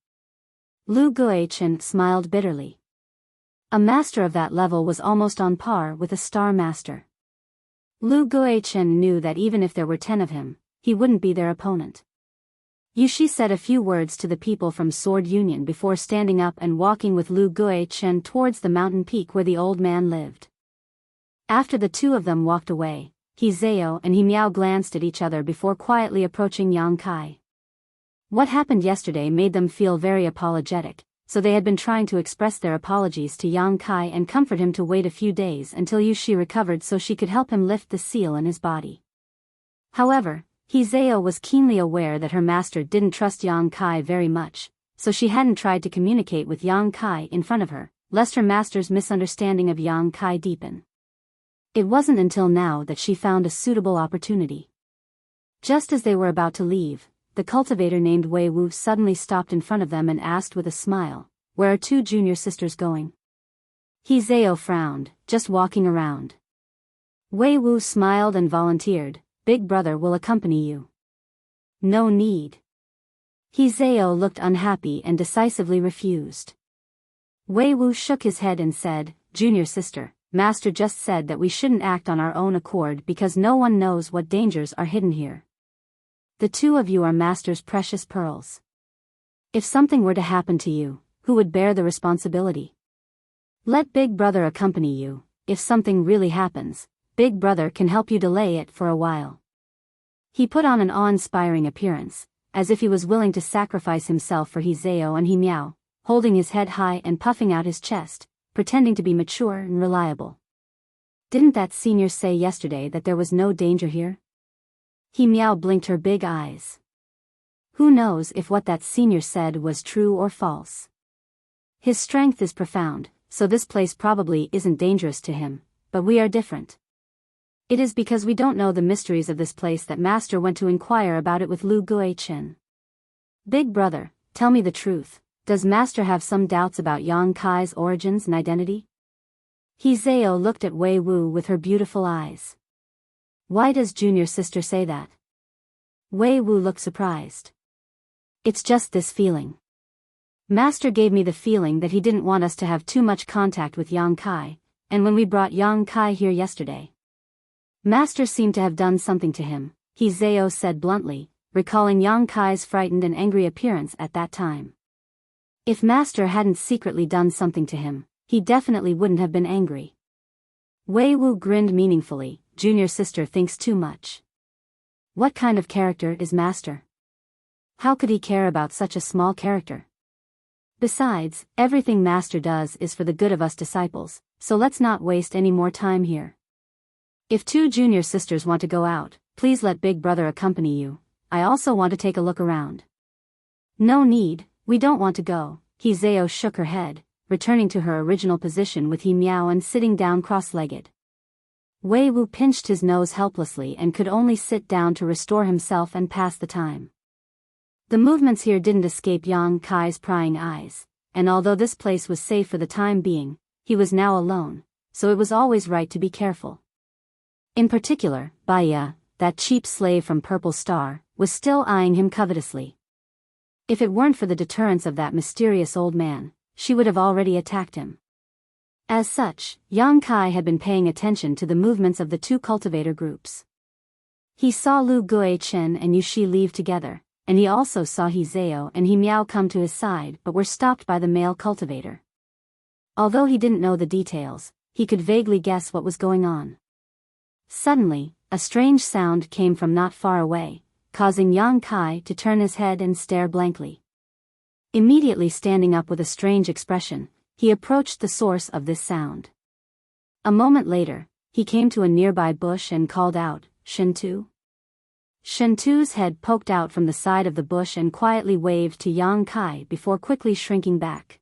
Lu Guichen smiled bitterly. A master of that level was almost on par with a star master. Lu Guichen knew that even if there were 10 of him, he wouldn't be their opponent. Yushi said a few words to the people from Sword Union before standing up and walking with Lu Guichen towards the mountain peak where the old man lived. After the two of them walked away, He Zhao and He Miao glanced at each other before quietly approaching Yang Kai. What happened yesterday made them feel very apologetic, so they had been trying to express their apologies to Yang Kai and comfort him to wait a few days until Yushi recovered so she could help him lift the seal in his body. However, He Zhao was keenly aware that her master didn't trust Yang Kai very much, so she hadn't tried to communicate with Yang Kai in front of her, lest her master's misunderstanding of Yang Kai deepen. It wasn't until now that she found a suitable opportunity. Just as they were about to leave, the cultivator named Wei Wu suddenly stopped in front of them and asked with a smile, "Where are two junior sisters going?" He Zhao frowned, "Just walking around." Wei Wu smiled and volunteered, "Big brother will accompany you." "No need." He Zhao looked unhappy and decisively refused. Wei Wu shook his head and said, "Junior sister, Master just said that we shouldn't act on our own accord because no one knows what dangers are hidden here. The two of you are Master's precious pearls. If something were to happen to you, who would bear the responsibility? Let Big Brother accompany you. If something really happens, Big Brother can help you delay it for a while." He put on an awe-inspiring appearance, as if he was willing to sacrifice himself for He Zhao and He Miao, holding his head high and puffing out his chest, pretending to be mature and reliable. "Didn't that senior say yesterday that there was no danger here?" He Miao blinked her big eyes. Who knows if what that senior said was true or false? His strength is profound, so this place probably isn't dangerous to him, but we are different. It is because we don't know the mysteries of this place that Master went to inquire about it with Lu Guichen. Big brother, tell me the truth, does Master have some doubts about Yang Kai's origins and identity? He Zhao looked at Wei Wu with her beautiful eyes. Why does junior sister say that? Wei Wu looked surprised. It's just this feeling. Master gave me the feeling that he didn't want us to have too much contact with Yang Kai, and when we brought Yang Kai here yesterday, Master seemed to have done something to him, He Zhao said bluntly, recalling Yang Kai's frightened and angry appearance at that time. If Master hadn't secretly done something to him, he definitely wouldn't have been angry. Wei Wu grinned meaningfully. Junior sister thinks too much. What kind of character is Master? How could he care about such a small character? Besides, everything Master does is for the good of us disciples, so let's not waste any more time here. If two junior sisters want to go out, please let Big Brother accompany you. I also want to take a look around. No need, we don't want to go. He Zhao shook her head, returning to her original position with He Miao and sitting down cross-legged. Wei Wu pinched his nose helplessly and could only sit down to restore himself and pass the time. The movements here didn't escape Yang Kai's prying eyes, and although this place was safe for the time being, he was now alone, so it was always right to be careful. In particular, Biyao, that cheap slave from Purple Star, was still eyeing him covetously. If it weren't for the deterrence of that mysterious old man, she would have already attacked him. As such, Yang Kai had been paying attention to the movements of the two cultivator groups. He saw Lu Guichen and Yushi leave together, and he also saw He Zhao and He Miao come to his side but were stopped by the male cultivator. Although he didn't know the details, he could vaguely guess what was going on. Suddenly, a strange sound came from not far away, causing Yang Kai to turn his head and stare blankly. Immediately standing up with a strange expression, he approached the source of this sound. A moment later, he came to a nearby bush and called out, "Shentu?" Shentu's head poked out from the side of the bush and quietly waved to Yang Kai before quickly shrinking back.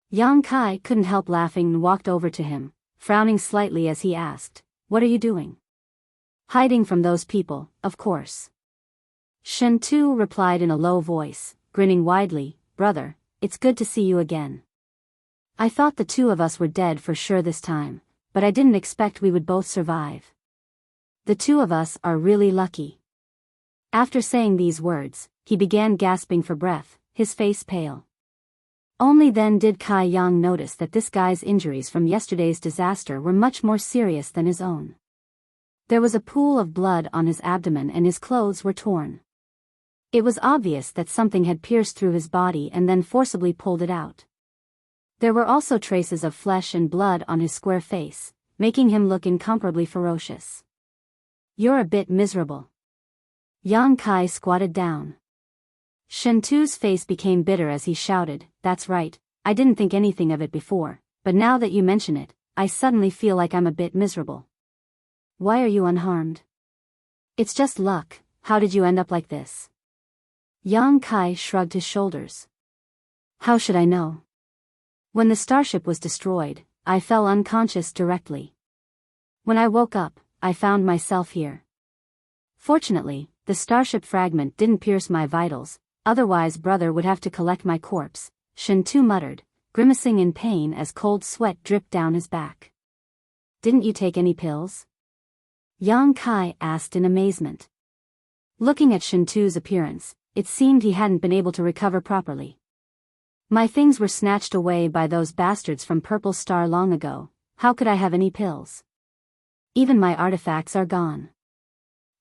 Yang Kai couldn't help laughing and walked over to him, frowning slightly as he asked, "What are you doing?" "Hiding from those people, of course." Shentu replied in a low voice, grinning widely, "Brother, it's good to see you again. I thought the two of us were dead for sure this time, but I didn't expect we would both survive. The two of us are really lucky." After saying these words, he began gasping for breath, his face pale. Only then did Kai Yang notice that this guy's injuries from yesterday's disaster were much more serious than his own. There was a pool of blood on his abdomen and his clothes were torn. It was obvious that something had pierced through his body and then forcibly pulled it out. There were also traces of flesh and blood on his square face, making him look incomparably ferocious. "You're a bit miserable." Yang Kai squatted down. Shentu's face became bitter as he shouted, "That's right, I didn't think anything of it before, but now that you mention it, I suddenly feel like I'm a bit miserable." "Why are you unharmed?" "It's just luck. How did you end up like this?" Yang Kai shrugged his shoulders. "How should I know? When the starship was destroyed, I fell unconscious directly. When I woke up, I found myself here. Fortunately, the starship fragment didn't pierce my vitals, otherwise brother would have to collect my corpse," Shentu muttered, grimacing in pain as cold sweat dripped down his back. "Didn't you take any pills?" Yang Kai asked in amazement. Looking at Shentu's appearance, it seemed he hadn't been able to recover properly. "My things were snatched away by those bastards from Purple Star long ago, how could I have any pills? Even my artifacts are gone."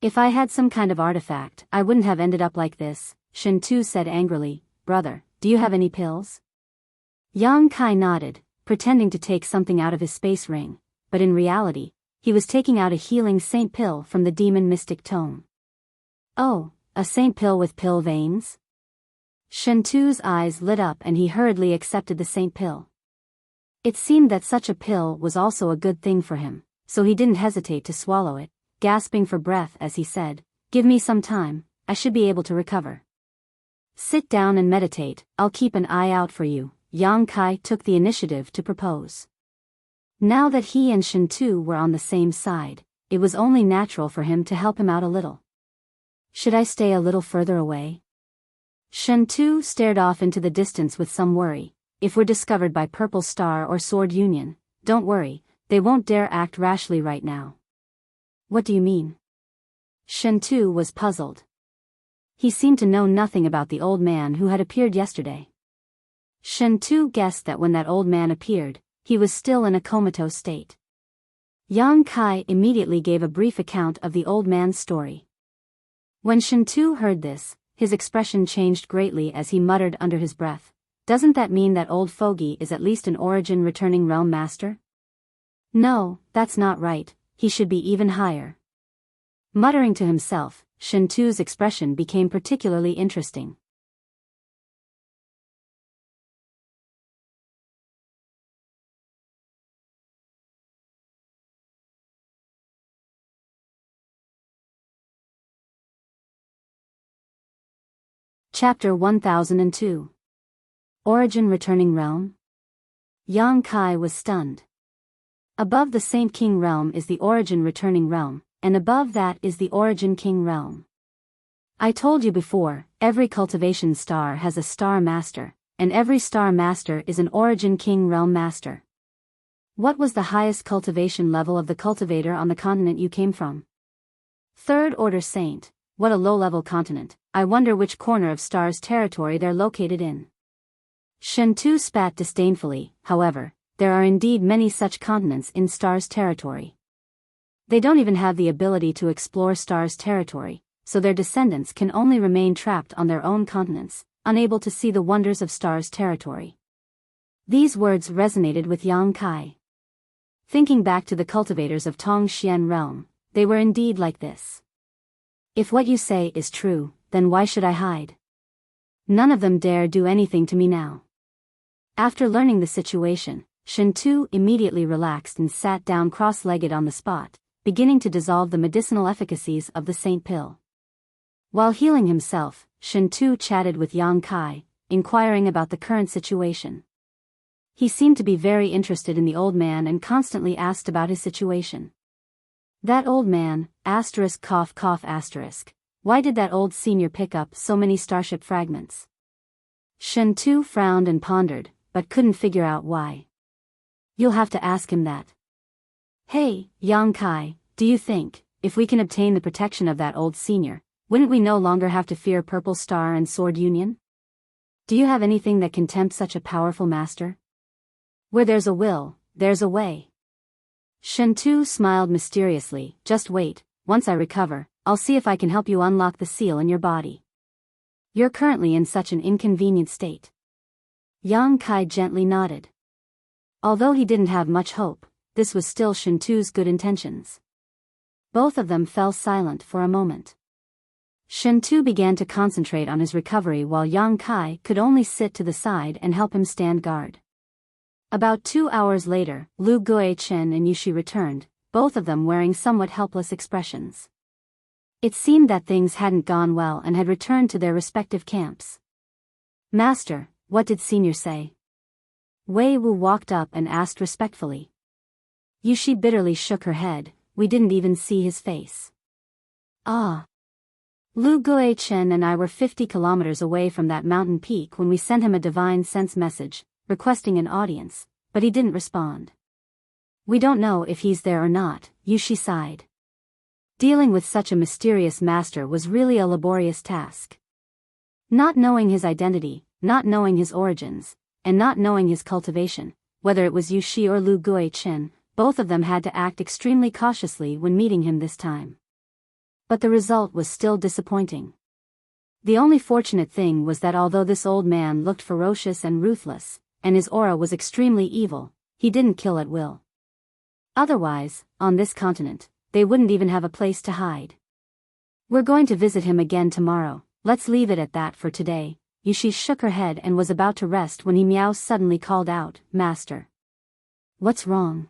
"If I had some kind of artifact, I wouldn't have ended up like this," Shentu said angrily. "Brother, do you have any pills?" Yang Kai nodded, pretending to take something out of his space ring, but in reality, he was taking out a healing saint pill from the demon mystic tome. "Oh, a saint pill with pill veins?" Shentu's eyes lit up and he hurriedly accepted the saint pill. It seemed that such a pill was also a good thing for him, so he didn't hesitate to swallow it, gasping for breath as he said, "Give me some time, I should be able to recover." "Sit down and meditate, I'll keep an eye out for you," Yang Kai took the initiative to propose. Now that he and Shentu were on the same side, it was only natural for him to help him out a little. "Should I stay a little further away?" Shentu stared off into the distance with some worry. "If we're discovered by Purple Star or Sword Union, don't worry, they won't dare act rashly right now." "What do you mean?" Shentu was puzzled. He seemed to know nothing about the old man who had appeared yesterday. Shentu guessed that when that old man appeared, he was still in a comatose state. Yang Kai immediately gave a brief account of the old man's story. When Shentu heard this, his expression changed greatly as he muttered under his breath, "Doesn't that mean that old fogey is at least an origin returning realm master?" "No, that's not right, he should be even higher." Muttering to himself, Shentu's expression became particularly interesting. Chapter 1002. Origin Returning Realm? Yang Kai was stunned. Above the Saint King Realm is the Origin Returning Realm, and above that is the Origin King Realm. I told you before, every cultivation star has a star master, and every star master is an Origin King Realm master. What was the highest cultivation level of the cultivator on the continent you came from? Third Order Saint. What a low-level continent. I wonder which corner of Star's territory they're located in. Shen Tu spat disdainfully. However, there are indeed many such continents in Star's territory. They don't even have the ability to explore Star's territory, so their descendants can only remain trapped on their own continents, unable to see the wonders of Star's territory. These words resonated with Yang Kai. Thinking back to the cultivators of Tongxian realm, they were indeed like this. If what you say is true, then why should I hide? None of them dare do anything to me now. After learning the situation, Shen Tu immediately relaxed and sat down cross-legged on the spot, beginning to dissolve the medicinal efficacies of the saint pill. While healing himself, Shen Tu chatted with Yang Kai, inquiring about the current situation. He seemed to be very interested in the old man and constantly asked about his situation. That old man, cough cough asterisk. Why did that old senior pick up so many starship fragments? Shen Tu frowned and pondered, but couldn't figure out why. You'll have to ask him that. Hey, Yang Kai, do you think, if we can obtain the protection of that old senior, wouldn't we no longer have to fear Purple Star and Sword Union? Do you have anything that can tempt such a powerful master? Where there's a will, there's a way. Shen Tu smiled mysteriously. Just wait, once I recover, I'll see if I can help you unlock the seal in your body. You're currently in such an inconvenient state. Yang Kai gently nodded. Although he didn't have much hope, this was still Shen Tu's good intentions. Both of them fell silent for a moment. Shen Tu began to concentrate on his recovery while Yang Kai could only sit to the side and help him stand guard. About 2 hours later, Lu Guichen and Yushi returned, both of them wearing somewhat helpless expressions. It seemed that things hadn't gone well and had returned to their respective camps. Master, what did Senior say? Wei Wu walked up and asked respectfully. Yushi bitterly shook her head. We didn't even see his face. Ah. Lu Guichen and I were 50 kilometers away from that mountain peak when we sent him a divine sense message, requesting an audience, but he didn't respond. We don't know if he's there or not, Yushi sighed. Dealing with such a mysterious master was really a laborious task. Not knowing his identity, not knowing his origins, and not knowing his cultivation, whether it was Yushi or Lu Guichen, both of them had to act extremely cautiously when meeting him this time. But the result was still disappointing. The only fortunate thing was that although this old man looked ferocious and ruthless, and his aura was extremely evil, he didn't kill at will. Otherwise, on this continent, they wouldn't even have a place to hide. We're going to visit him again tomorrow, let's leave it at that for today. Yushi shook her head and was about to rest when Miao suddenly called out, Master. What's wrong?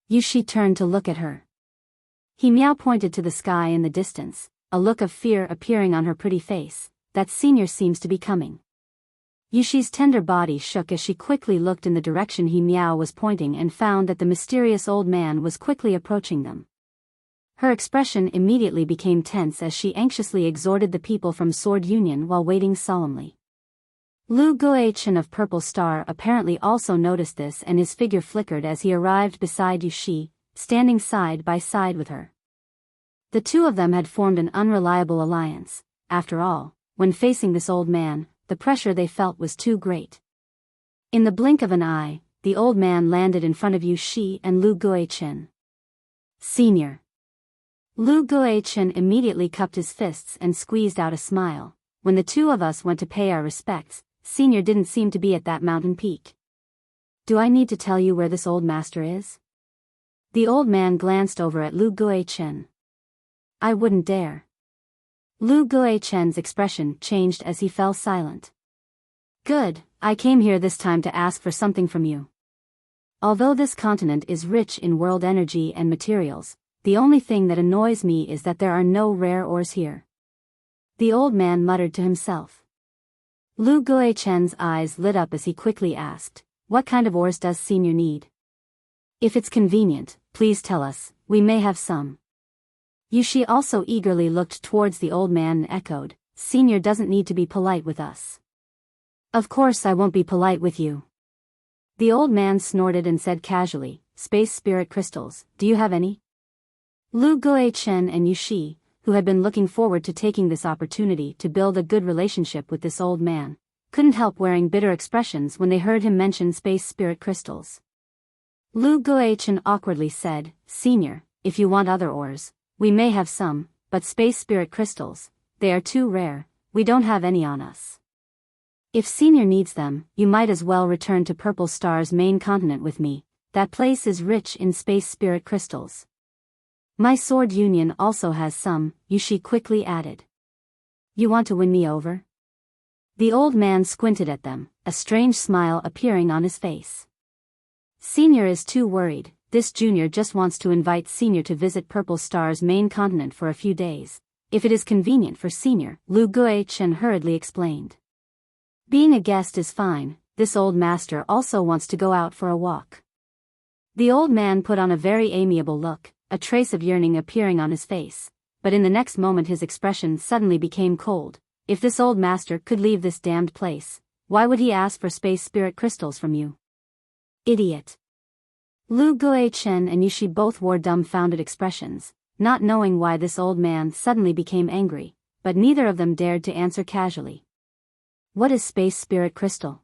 Yushi turned to look at her. Miao pointed to the sky in the distance, a look of fear appearing on her pretty face. That senior seems to be coming. Yushi's tender body shook as she quickly looked in the direction Miao was pointing and found that the mysterious old man was quickly approaching them. Her expression immediately became tense as she anxiously exhorted the people from Sword Union while waiting solemnly. Lu Guichen of Purple Star apparently also noticed this and his figure flickered as he arrived beside Yushi, standing side by side with her. The two of them had formed an unreliable alliance. After all, when facing this old man, the pressure they felt was too great. In the blink of an eye, the old man landed in front of Yushi and Lu Guichen. Senior. Lu Guichen immediately cupped his fists and squeezed out a smile. When the two of us went to pay our respects, Senior didn't seem to be at that mountain peak. Do I need to tell you where this old master is? The old man glanced over at Lu Guichen. I wouldn't dare. Lu Guichen's expression changed as he fell silent. Good, I came here this time to ask for something from you. Although this continent is rich in world energy and materials, the only thing that annoys me is that there are no rare ores here. The old man muttered to himself. Lu Guichen's eyes lit up as he quickly asked, what kind of ores does Senior need? If it's convenient, please tell us, we may have some. Yushi also eagerly looked towards the old man and echoed, Senior doesn't need to be polite with us. Of course I won't be polite with you. The old man snorted and said casually, Space Spirit Crystals, do you have any? Lu Guichen and Yushi, who had been looking forward to taking this opportunity to build a good relationship with this old man, couldn't help wearing bitter expressions when they heard him mention space spirit crystals. Lu Guichen awkwardly said, "Senior, if you want other ores, we may have some, but space spirit crystals, they are too rare, we don't have any on us. If Senior needs them, you might as well return to Purple Star's main continent with me, that place is rich in space spirit crystals. My sword union also has some," Yushi quickly added. "You want to win me over?" The old man squinted at them, a strange smile appearing on his face. "Senior is too worried, this junior just wants to invite Senior to visit Purple Star's main continent for a few days, if it is convenient for Senior," Lu Guichen hurriedly explained. "Being a guest is fine, this old master also wants to go out for a walk." The old man put on a very amiable look, a trace of yearning appearing on his face, but in the next moment his expression suddenly became cold. If this old master could leave this damned place, why would he ask for space spirit crystals from you? Idiot. Lu Guichen and Yushi both wore dumbfounded expressions, not knowing why this old man suddenly became angry, but neither of them dared to answer casually. "What is space spirit crystal?"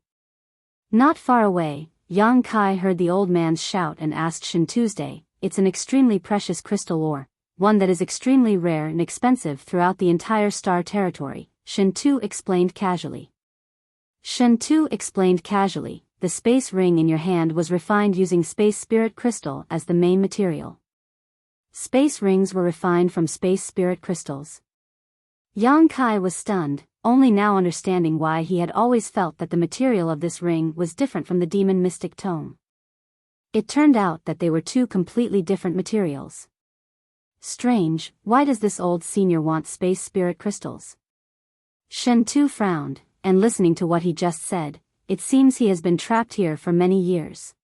Not far away, Yang Kai heard the old man's shout and asked Shin Tuesday. "It's an extremely precious crystal ore, one that is extremely rare and expensive throughout the entire star territory," Shin Tu explained casually. Shin Tu explained casually, "The space ring in your hand was refined using space spirit crystal as the main material." Space rings were refined from space spirit crystals. Yang Kai was stunned, only now understanding why he had always felt that the material of this ring was different from the demon mystic tome. It turned out that they were two completely different materials. Strange, why does this old senior want space spirit crystals? Shen Tu frowned, and listening to what he just said, it seems he has been trapped here for many years.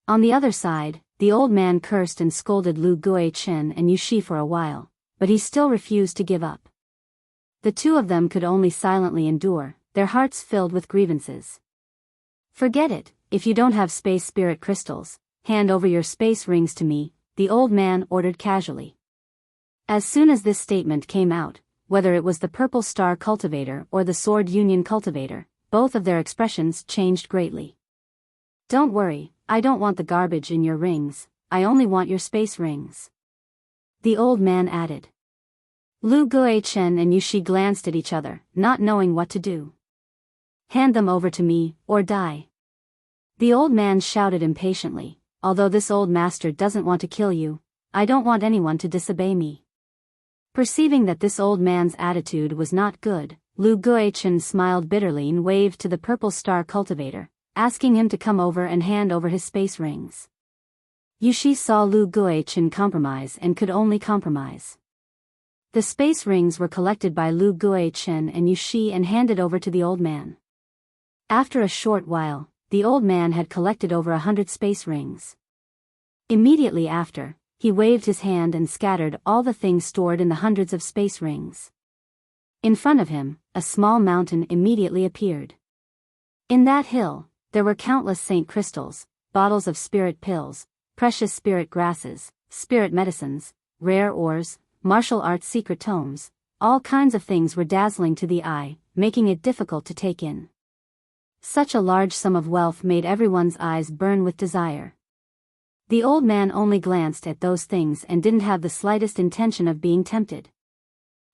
On the other side, the old man cursed and scolded Lu Guichen and Yushi for a while, but he still refused to give up. The two of them could only silently endure, their hearts filled with grievances. "Forget it, if you don't have space spirit crystals, hand over your space rings to me," the old man ordered casually. As soon as this statement came out, whether it was the Purple Star cultivator or the Sword Union cultivator, both of their expressions changed greatly. "Don't worry, I don't want the garbage in your rings, I only want your space rings," the old man added. Lu Guichen and Yushi glanced at each other, not knowing what to do. "Hand them over to me, or die," the old man shouted impatiently. "Although this old master doesn't want to kill you, I don't want anyone to disobey me." Perceiving that this old man's attitude was not good, Lu Guichen smiled bitterly and waved to the Purple Star cultivator, asking him to come over and hand over his space rings. Yushi saw Lu Guichen compromise and could only compromise. The space rings were collected by Lu Guichen and Yushi and handed over to the old man. After a short while, the old man had collected over 100 space rings. Immediately after, he waved his hand and scattered all the things stored in the hundreds of space rings. In front of him, a small mountain immediately appeared. In that hill, there were countless saint crystals, bottles of spirit pills, precious spirit grasses, spirit medicines, rare ores, martial arts secret tomes. All kinds of things were dazzling to the eye, making it difficult to take in. Such a large sum of wealth made everyone's eyes burn with desire. The old man only glanced at those things and didn't have the slightest intention of being tempted.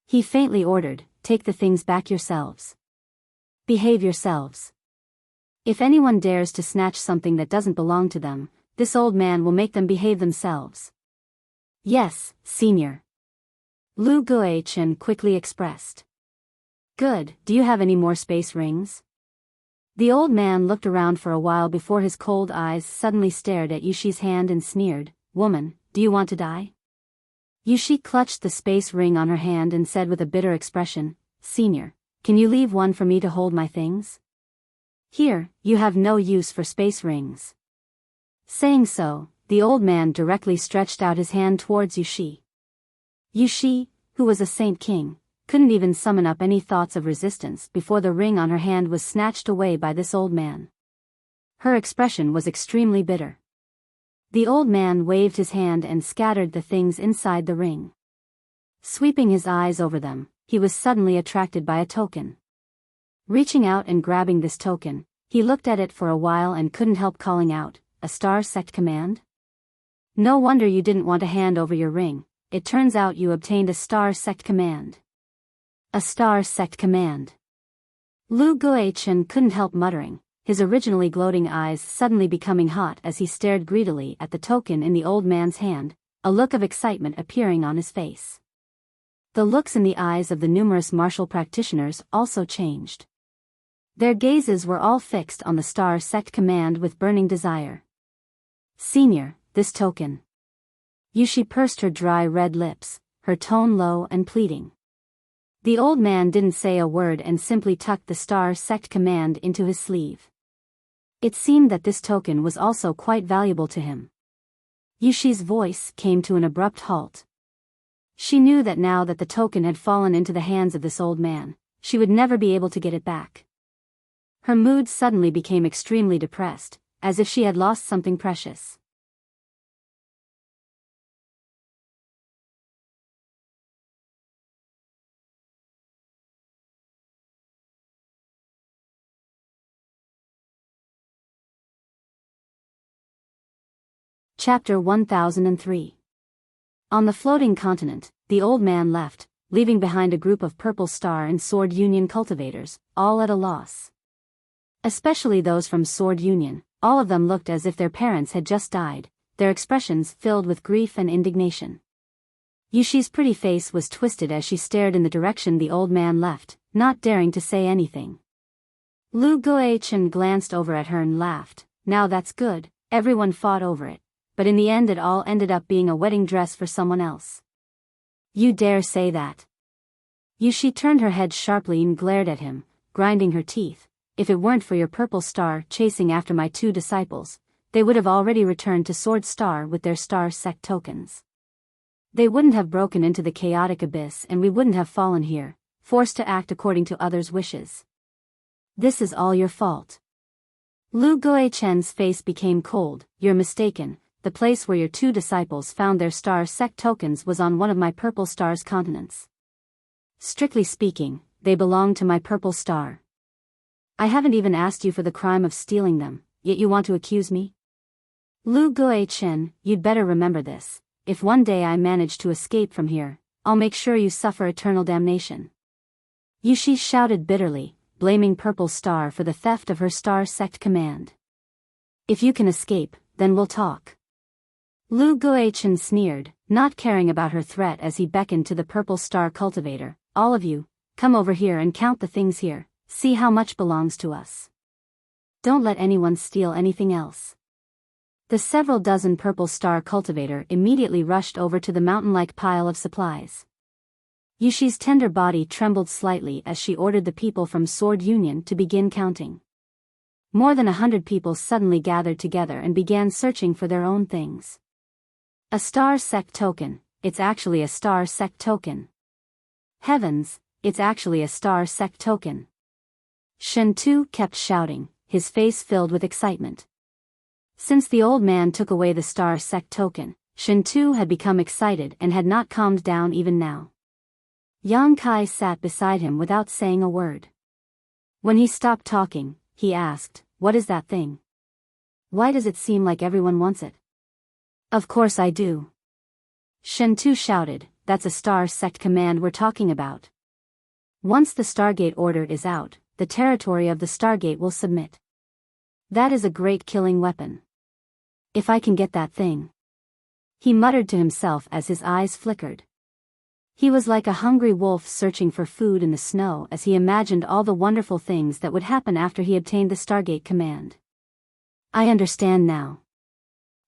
He faintly ordered, "Take the things back yourselves. Behave yourselves. If anyone dares to snatch something that doesn't belong to them, this old man will make them behave themselves." "Yes, senior," Lu Guichen quickly expressed. "Good, do you have any more space rings?" The old man looked around for a while before his cold eyes suddenly stared at Yushi's hand and sneered, "Woman, do you want to die?" Yushi clutched the space ring on her hand and said with a bitter expression, "Senior, can you leave one for me to hold my things? Here, you have no use for space rings." Saying so, the old man directly stretched out his hand towards Yushi. Yushi, who was a saint king, couldn't even summon up any thoughts of resistance before the ring on her hand was snatched away by this old man. Her expression was extremely bitter. The old man waved his hand and scattered the things inside the ring. Sweeping his eyes over them, he was suddenly attracted by a token. Reaching out and grabbing this token, he looked at it for a while and couldn't help calling out, "A star sect command? No wonder you didn't want to hand over your ring. It turns out you obtained a star sect command." A star sect command. Lu Guichen couldn't help muttering, his originally gloating eyes suddenly becoming hot as he stared greedily at the token in the old man's hand, a look of excitement appearing on his face. The looks in the eyes of the numerous martial practitioners also changed. Their gazes were all fixed on the star sect command with burning desire. "Senior, this token." Yushi pursed her dry red lips, her tone low and pleading. The old man didn't say a word and simply tucked the star sect command into his sleeve. It seemed that this token was also quite valuable to him. Yushi's voice came to an abrupt halt. She knew that now that the token had fallen into the hands of this old man, she would never be able to get it back. Her mood suddenly became extremely depressed, as if she had lost something precious. Chapter 1003. On the floating continent, the old man left, leaving behind a group of Purple Star and Sword Union cultivators, all at a loss. Especially those from Sword Union, all of them looked as if their parents had just died, their expressions filled with grief and indignation. Yushi's pretty face was twisted as she stared in the direction the old man left, not daring to say anything. Lu Guichen glanced over at her and laughed. "Now that's good, everyone fought over it. But in the end it all ended up being a wedding dress for someone else." "You dare say that?" Yushi turned her head sharply and glared at him, grinding her teeth. "If it weren't for your Purple Star chasing after my two disciples, they would have already returned to Sword Star with their star sect tokens. They wouldn't have broken into the chaotic abyss and we wouldn't have fallen here, forced to act according to others' wishes. This is all your fault." Lu Guichen's face became cold. "You're mistaken. The place where your two disciples found their star sect tokens was on one of my Purple Star's continents. Strictly speaking, they belong to my Purple Star. I haven't even asked you for the crime of stealing them, yet you want to accuse me? Lu Guichen, you'd better remember this. If one day I manage to escape from here, I'll make sure you suffer eternal damnation." Yushi shouted bitterly, blaming Purple Star for the theft of her star sect command. "If you can escape, then we'll talk." Lu Guichen sneered, not caring about her threat as he beckoned to the Purple Star cultivator. "All of you, come over here and count the things here, see how much belongs to us. Don't let anyone steal anything else." The several dozen Purple Star cultivator immediately rushed over to the mountain-like pile of supplies. Yushi's tender body trembled slightly as she ordered the people from Sword Union to begin counting. More than 100 people suddenly gathered together and began searching for their own things. "A star sect token, it's actually a star sect token. Heavens, it's actually a star sect token." Shen Tu kept shouting, his face filled with excitement. Since the old man took away the star sect token, Shen Tu had become excited and had not calmed down even now. Yang Kai sat beside him without saying a word. When he stopped talking, he asked, "What is that thing? Why does it seem like everyone wants it?" "Of course I do." Shen Tu shouted, "That's a star sect command we're talking about. Once the Stargate order is out, the territory of the Stargate will submit. That is a great killing weapon. If I can get that thing." He muttered to himself as his eyes flickered. He was like a hungry wolf searching for food in the snow as he imagined all the wonderful things that would happen after he obtained the Stargate command. "I understand now.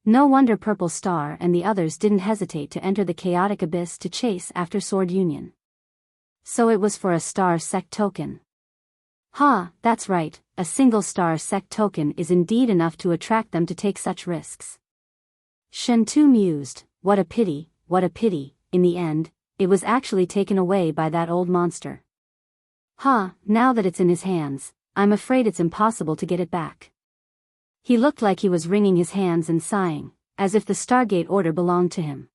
No wonder Purple Star and the others didn't hesitate to enter the chaotic abyss to chase after Sword Union. So it was for a star sect token. Ha, that's right, a single star sect token is indeed enough to attract them to take such risks." Shen Tu mused, what a pity, in the end, it was actually taken away by that old monster. Ha, now that it's in his hands, I'm afraid it's impossible to get it back. He looked like he was wringing his hands and sighing, as if the Stargate order belonged to him.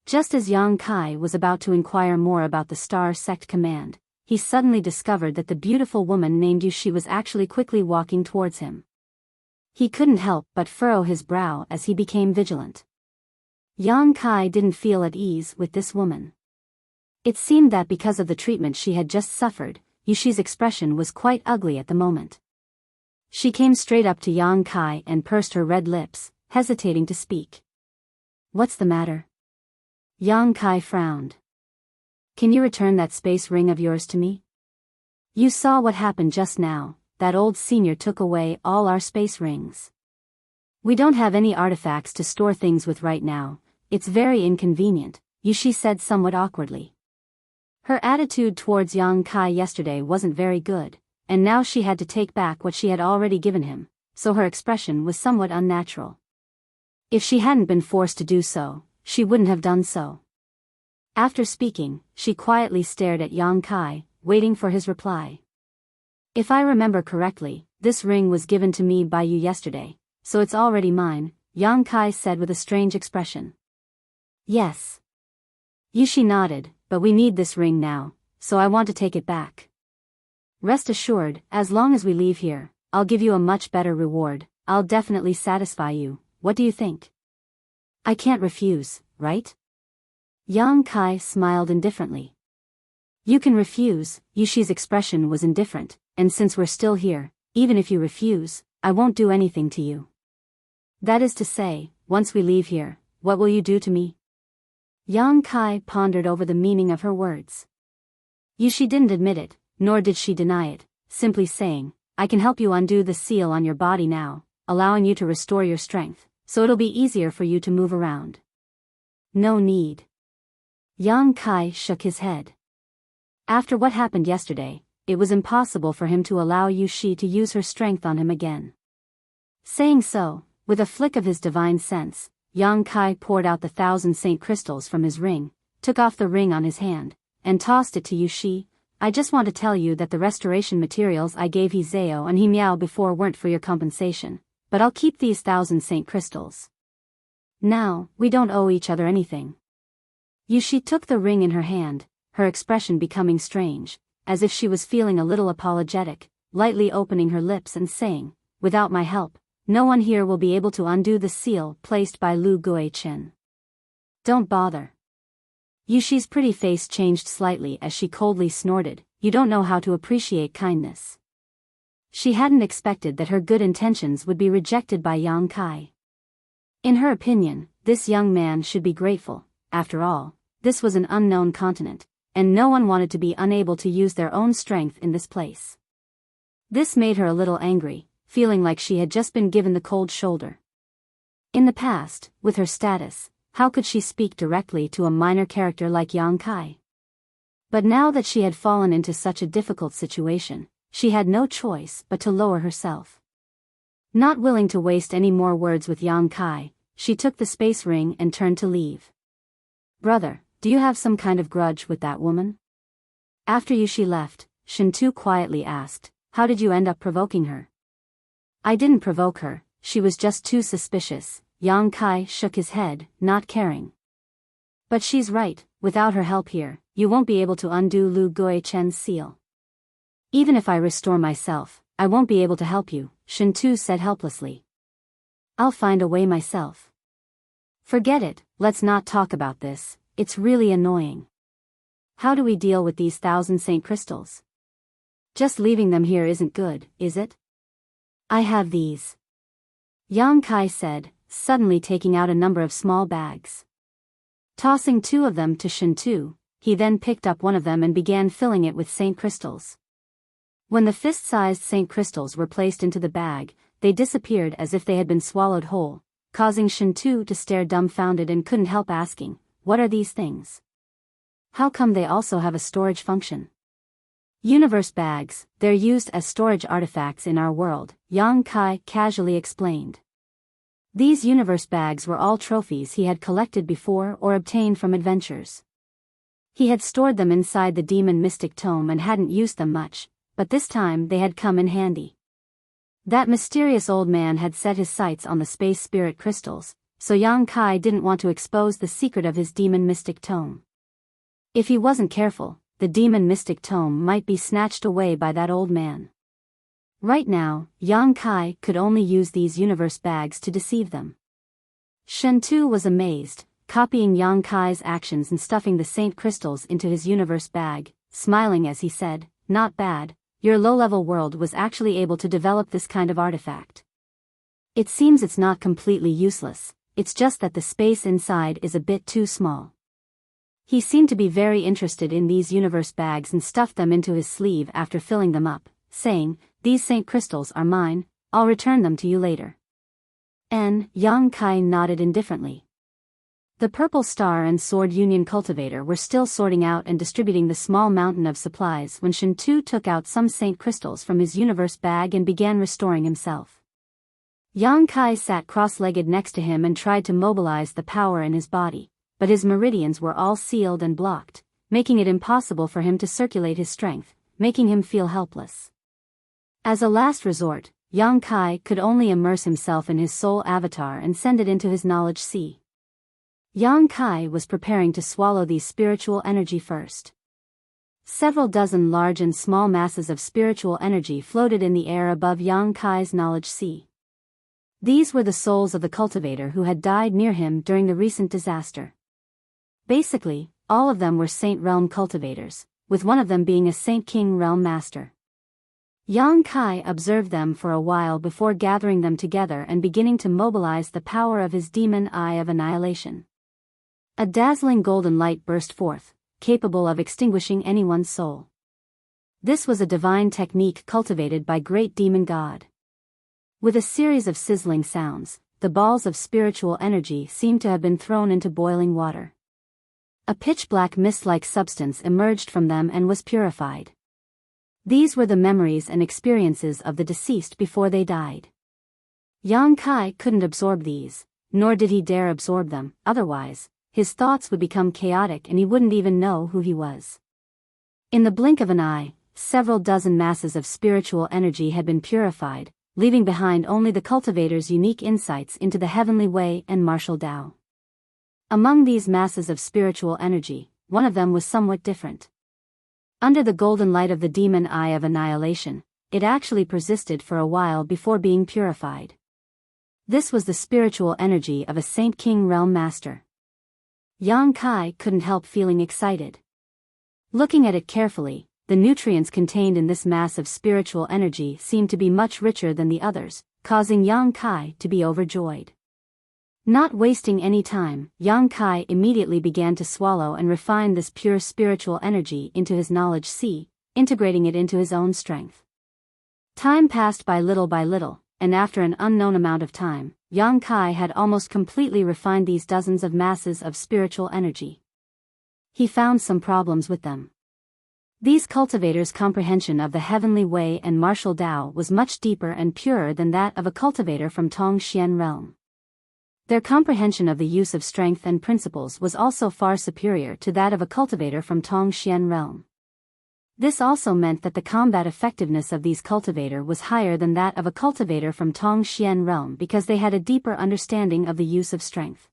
Just as Yang Kai was about to inquire more about the star sect command, he suddenly discovered that the beautiful woman named Yushi was actually quickly walking towards him. He couldn't help but furrow his brow as he became vigilant. Yang Kai didn't feel at ease with this woman. It seemed that because of the treatment she had just suffered, Yushi's expression was quite ugly at the moment. She came straight up to Yang Kai and pursed her red lips, hesitating to speak. "What's the matter?" Yang Kai frowned. "Can you return that space ring of yours to me? You saw what happened just now, that old senior took away all our space rings. We don't have any artifacts to store things with right now, it's very inconvenient," Yushi said somewhat awkwardly. Her attitude towards Yang Kai yesterday wasn't very good, and now she had to take back what she had already given him, so her expression was somewhat unnatural. If she hadn't been forced to do so, she wouldn't have done so. After speaking, she quietly stared at Yang Kai, waiting for his reply. "If I remember correctly, this ring was given to me by you yesterday, so it's already mine," Yang Kai said with a strange expression. "Yes." Yushi nodded, "But we need this ring now, so I want to take it back. Rest assured, as long as we leave here, I'll give you a much better reward, I'll definitely satisfy you, what do you think? I can't refuse, right?" Yang Kai smiled indifferently. "You can refuse," Yushi's expression was indifferent, "and since we're still here, even if you refuse, I won't do anything to you. That is to say, once we leave here, what will you do to me?" Yang Kai pondered over the meaning of her words. Yushi didn't admit it, nor did she deny it, simply saying, "I can help you undo the seal on your body now, allowing you to restore your strength, so it'll be easier for you to move around." "No need." Yang Kai shook his head. After what happened yesterday, it was impossible for him to allow Yushi to use her strength on him again. Saying so, with a flick of his divine sense, Yang Kai poured out the 1,000 saint crystals from his ring, took off the ring on his hand, and tossed it to Yushi. "I just want to tell you that the restoration materials I gave Hizeo and Miao before weren't for your compensation, but I'll keep these 1,000 saint crystals. Now, we don't owe each other anything." Yushi took the ring in her hand, her expression becoming strange, as if she was feeling a little apologetic, lightly opening her lips and saying, "Without my help, no one here will be able to undo the seal placed by Lu Guichen. Don't bother." Yushi's pretty face changed slightly as she coldly snorted, "You don't know how to appreciate kindness." She hadn't expected that her good intentions would be rejected by Yang Kai. In her opinion, this young man should be grateful. After all, this was an unknown continent, and no one wanted to be unable to use their own strength in this place. This made her a little angry, feeling like she had just been given the cold shoulder. In the past, with her status, how could she speak directly to a minor character like Yang Kai? But now that she had fallen into such a difficult situation, she had no choice but to lower herself. Not willing to waste any more words with Yang Kai, she took the space ring and turned to leave. "Brother, do you have some kind of grudge with that woman?" After Yushi left, Shintu quietly asked, "How did you end up provoking her?" "I didn't provoke her, she was just too suspicious," Yang Kai shook his head, not caring. "But she's right, without her help here, you won't be able to undo Lu Guichen's seal." "Even if I restore myself, I won't be able to help you," Shintu said helplessly. "I'll find a way myself." "Forget it, let's not talk about this, it's really annoying. How do we deal with these 1,000 saint crystals? Just leaving them here isn't good, is it?" "I have these," Yang Kai said, suddenly taking out a number of small bags. Tossing 2 of them to Shintu, he then picked up one of them and began filling it with saint crystals. When the fist-sized saint crystals were placed into the bag, they disappeared as if they had been swallowed whole, causing Shintu to stare dumbfounded and couldn't help asking, "What are these things? How come they also have a storage function?" "Universe bags, they're used as storage artifacts in our world," Yang Kai casually explained. These universe bags were all trophies he had collected before or obtained from adventures. He had stored them inside the demon mystic tome and hadn't used them much, but this time they had come in handy. That mysterious old man had set his sights on the space spirit crystals, so Yang Kai didn't want to expose the secret of his demon mystic tome. If he wasn't careful, the demon mystic tome might be snatched away by that old man. Right now, Yang Kai could only use these universe bags to deceive them. Shen Tu was amazed, copying Yang Kai's actions and stuffing the saint crystals into his universe bag, smiling as he said, "Not bad, your low-level world was actually able to develop this kind of artifact. It seems it's not completely useless, it's just that the space inside is a bit too small." He seemed to be very interested in these universe bags and stuffed them into his sleeve after filling them up, saying, "These saint crystals are mine, I'll return them to you later." Yang Kai nodded indifferently. The Purple Star and Sword Union cultivator were still sorting out and distributing the small mountain of supplies when Shen Tu took out some saint crystals from his universe bag and began restoring himself. Yang Kai sat cross-legged next to him and tried to mobilize the power in his body, but his meridians were all sealed and blocked, making it impossible for him to circulate his strength, making him feel helpless. As a last resort, Yang Kai could only immerse himself in his soul avatar and send it into his knowledge sea. Yang Kai was preparing to swallow these spiritual energy first. Several dozen large and small masses of spiritual energy floated in the air above Yang Kai's knowledge sea. These were the souls of the cultivator who had died near him during the recent disaster. Basically, all of them were Saint Realm cultivators, with one of them being a Saint King Realm master. Yang Kai observed them for a while before gathering them together and beginning to mobilize the power of his demon eye of annihilation. A dazzling golden light burst forth, capable of extinguishing anyone's soul. This was a divine technique cultivated by great demon god. With a series of sizzling sounds, the balls of spiritual energy seemed to have been thrown into boiling water. A pitch-black mist-like substance emerged from them and was purified. These were the memories and experiences of the deceased before they died. Yang Kai couldn't absorb these, nor did he dare absorb them, otherwise, his thoughts would become chaotic and he wouldn't even know who he was. In the blink of an eye, several dozen masses of spiritual energy had been purified, leaving behind only the cultivator's unique insights into the heavenly way and martial Tao. Among these masses of spiritual energy, one of them was somewhat different. Under the golden light of the demon eye of annihilation, it actually persisted for a while before being purified. This was the spiritual energy of a Saint King Realm master. Yang Kai couldn't help feeling excited. Looking at it carefully, the nutrients contained in this mass of spiritual energy seemed to be much richer than the others, causing Yang Kai to be overjoyed. Not wasting any time, Yang Kai immediately began to swallow and refine this pure spiritual energy into his knowledge sea, integrating it into his own strength. Time passed by little, and after an unknown amount of time, Yang Kai had almost completely refined these dozens of masses of spiritual energy. He found some problems with them. These cultivators' comprehension of the heavenly way and martial Tao was much deeper and purer than that of a cultivator from Tongxian realm. Their comprehension of the use of strength and principles was also far superior to that of a cultivator from Tongxian realm. This also meant that the combat effectiveness of these cultivators was higher than that of a cultivator from Tongxian realm because they had a deeper understanding of the use of strength.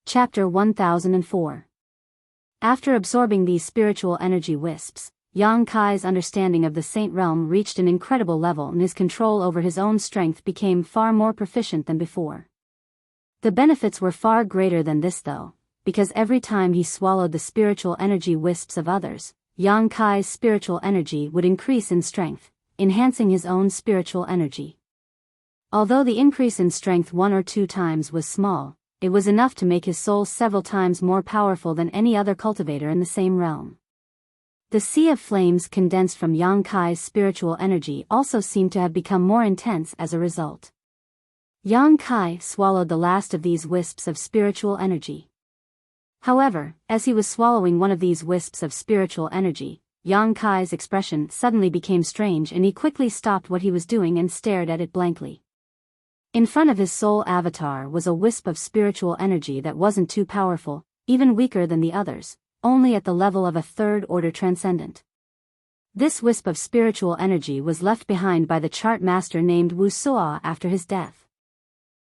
Chapter 1004. After absorbing these spiritual energy wisps, Yang Kai's understanding of the Saint Realm reached an incredible level and his control over his own strength became far more proficient than before. The benefits were far greater than this though, because every time he swallowed the spiritual energy wisps of others, Yang Kai's spiritual energy would increase in strength, enhancing his own spiritual energy. Although the increase in strength 1 or 2 times was small, it was enough to make his soul several times more powerful than any other cultivator in the same realm. The sea of flames condensed from Yang Kai's spiritual energy also seemed to have become more intense as a result. Yang Kai swallowed the last of these wisps of spiritual energy. However, as he was swallowing one of these wisps of spiritual energy, Yang Kai's expression suddenly became strange and he quickly stopped what he was doing and stared at it blankly. In front of his soul avatar was a wisp of spiritual energy that wasn't too powerful, even weaker than the others, only at the level of a third-order transcendent. This wisp of spiritual energy was left behind by the chart master named Wuxia after his death.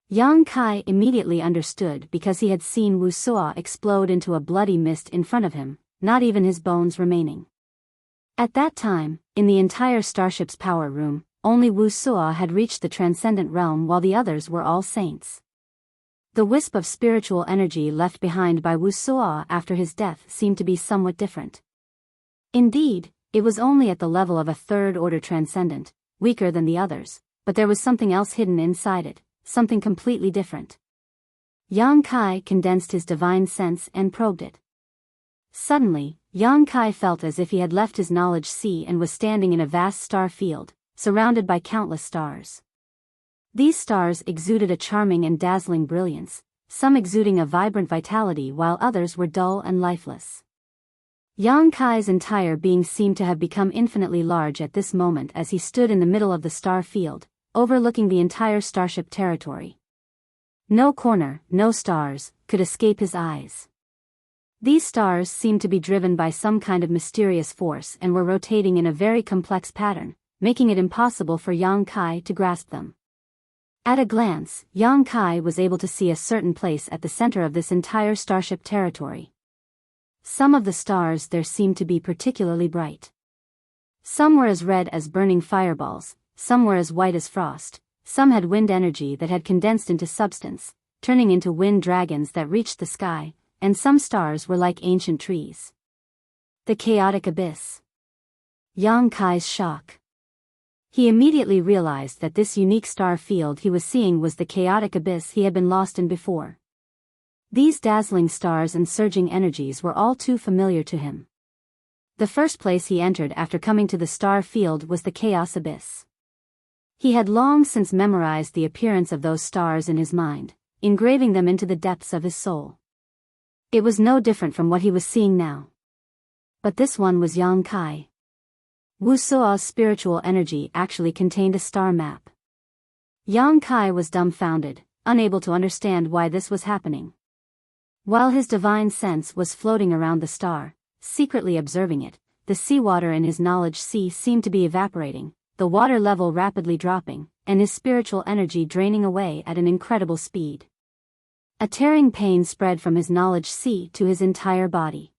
Yang Kai immediately understood because he had seen Wuxia explode into a bloody mist in front of him, not even his bones remaining. At that time, in the entire starship's power room, only Wuxia had reached the transcendent realm while the others were all saints. The wisp of spiritual energy left behind by Wuxia after his death seemed to be somewhat different. Indeed, it was only at the level of a third-order transcendent, weaker than the others, but there was something else hidden inside it, something completely different. Yang Kai condensed his divine sense and probed it. Suddenly, Yang Kai felt as if he had left his knowledge sea and was standing in a vast star field, surrounded by countless stars. These stars exuded a charming and dazzling brilliance, some exuding a vibrant vitality while others were dull and lifeless. Yang Kai's entire being seemed to have become infinitely large at this moment as he stood in the middle of the star field, overlooking the entire starship territory. No corner, no stars, could escape his eyes. These stars seemed to be driven by some kind of mysterious force and were rotating in a very complex pattern, making it impossible for Yang Kai to grasp them. At a glance, Yang Kai was able to see a certain place at the center of this entire starship territory. Some of the stars there seemed to be particularly bright. Some were as red as burning fireballs, some were as white as frost, some had wind energy that had condensed into substance, turning into wind dragons that reached the sky, and some stars were like ancient trees. The chaotic abyss. Yang Kai's shock. He immediately realized that this unique star field he was seeing was the chaotic abyss he had been lost in before. These dazzling stars and surging energies were all too familiar to him. The first place he entered after coming to the star field was the chaos abyss. He had long since memorized the appearance of those stars in his mind, engraving them into the depths of his soul. It was no different from what he was seeing now. But this one was Yang Kai. Wuxia's spiritual energy actually contained a star map. Yang Kai was dumbfounded, unable to understand why this was happening. While his divine sense was floating around the star, secretly observing it, the seawater in his knowledge sea seemed to be evaporating, the water level rapidly dropping, and his spiritual energy draining away at an incredible speed. A tearing pain spread from his knowledge sea to his entire body.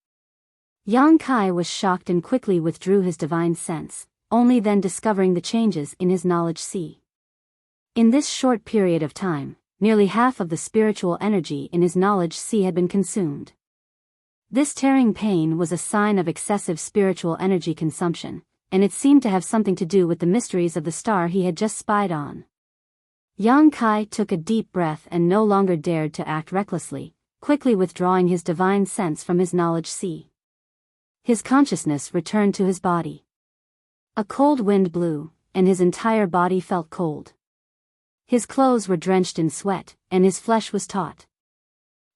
Yang Kai was shocked and quickly withdrew his divine sense, only then discovering the changes in his knowledge sea. In this short period of time, nearly half of the spiritual energy in his knowledge sea had been consumed. This tearing pain was a sign of excessive spiritual energy consumption, and it seemed to have something to do with the mysteries of the star he had just spied on. Yang Kai took a deep breath and no longer dared to act recklessly, quickly withdrawing his divine sense from his knowledge sea. His consciousness returned to his body. A cold wind blew, and his entire body felt cold. His clothes were drenched in sweat, and his flesh was taut.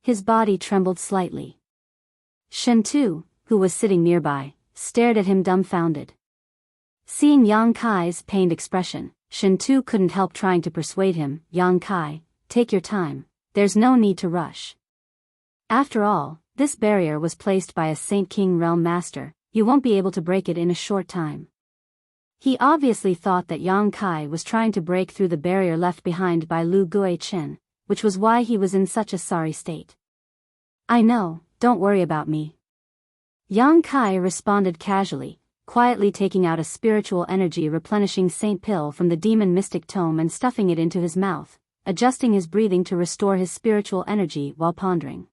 His body trembled slightly. Shen Tu, who was sitting nearby, stared at him dumbfounded. Seeing Yang Kai's pained expression, Shen Tu couldn't help trying to persuade him, "Yang Kai, take your time, there's no need to rush. After all, this barrier was placed by a Saint King Realm Master, you won't be able to break it in a short time." He obviously thought that Yang Kai was trying to break through the barrier left behind by Lu Guichen, which was why he was in such a sorry state. "I know, don't worry about me." Yang Kai responded casually, quietly taking out a spiritual energy replenishing Saint Pill from the demon mystic tome and stuffing it into his mouth, adjusting his breathing to restore his spiritual energy while pondering.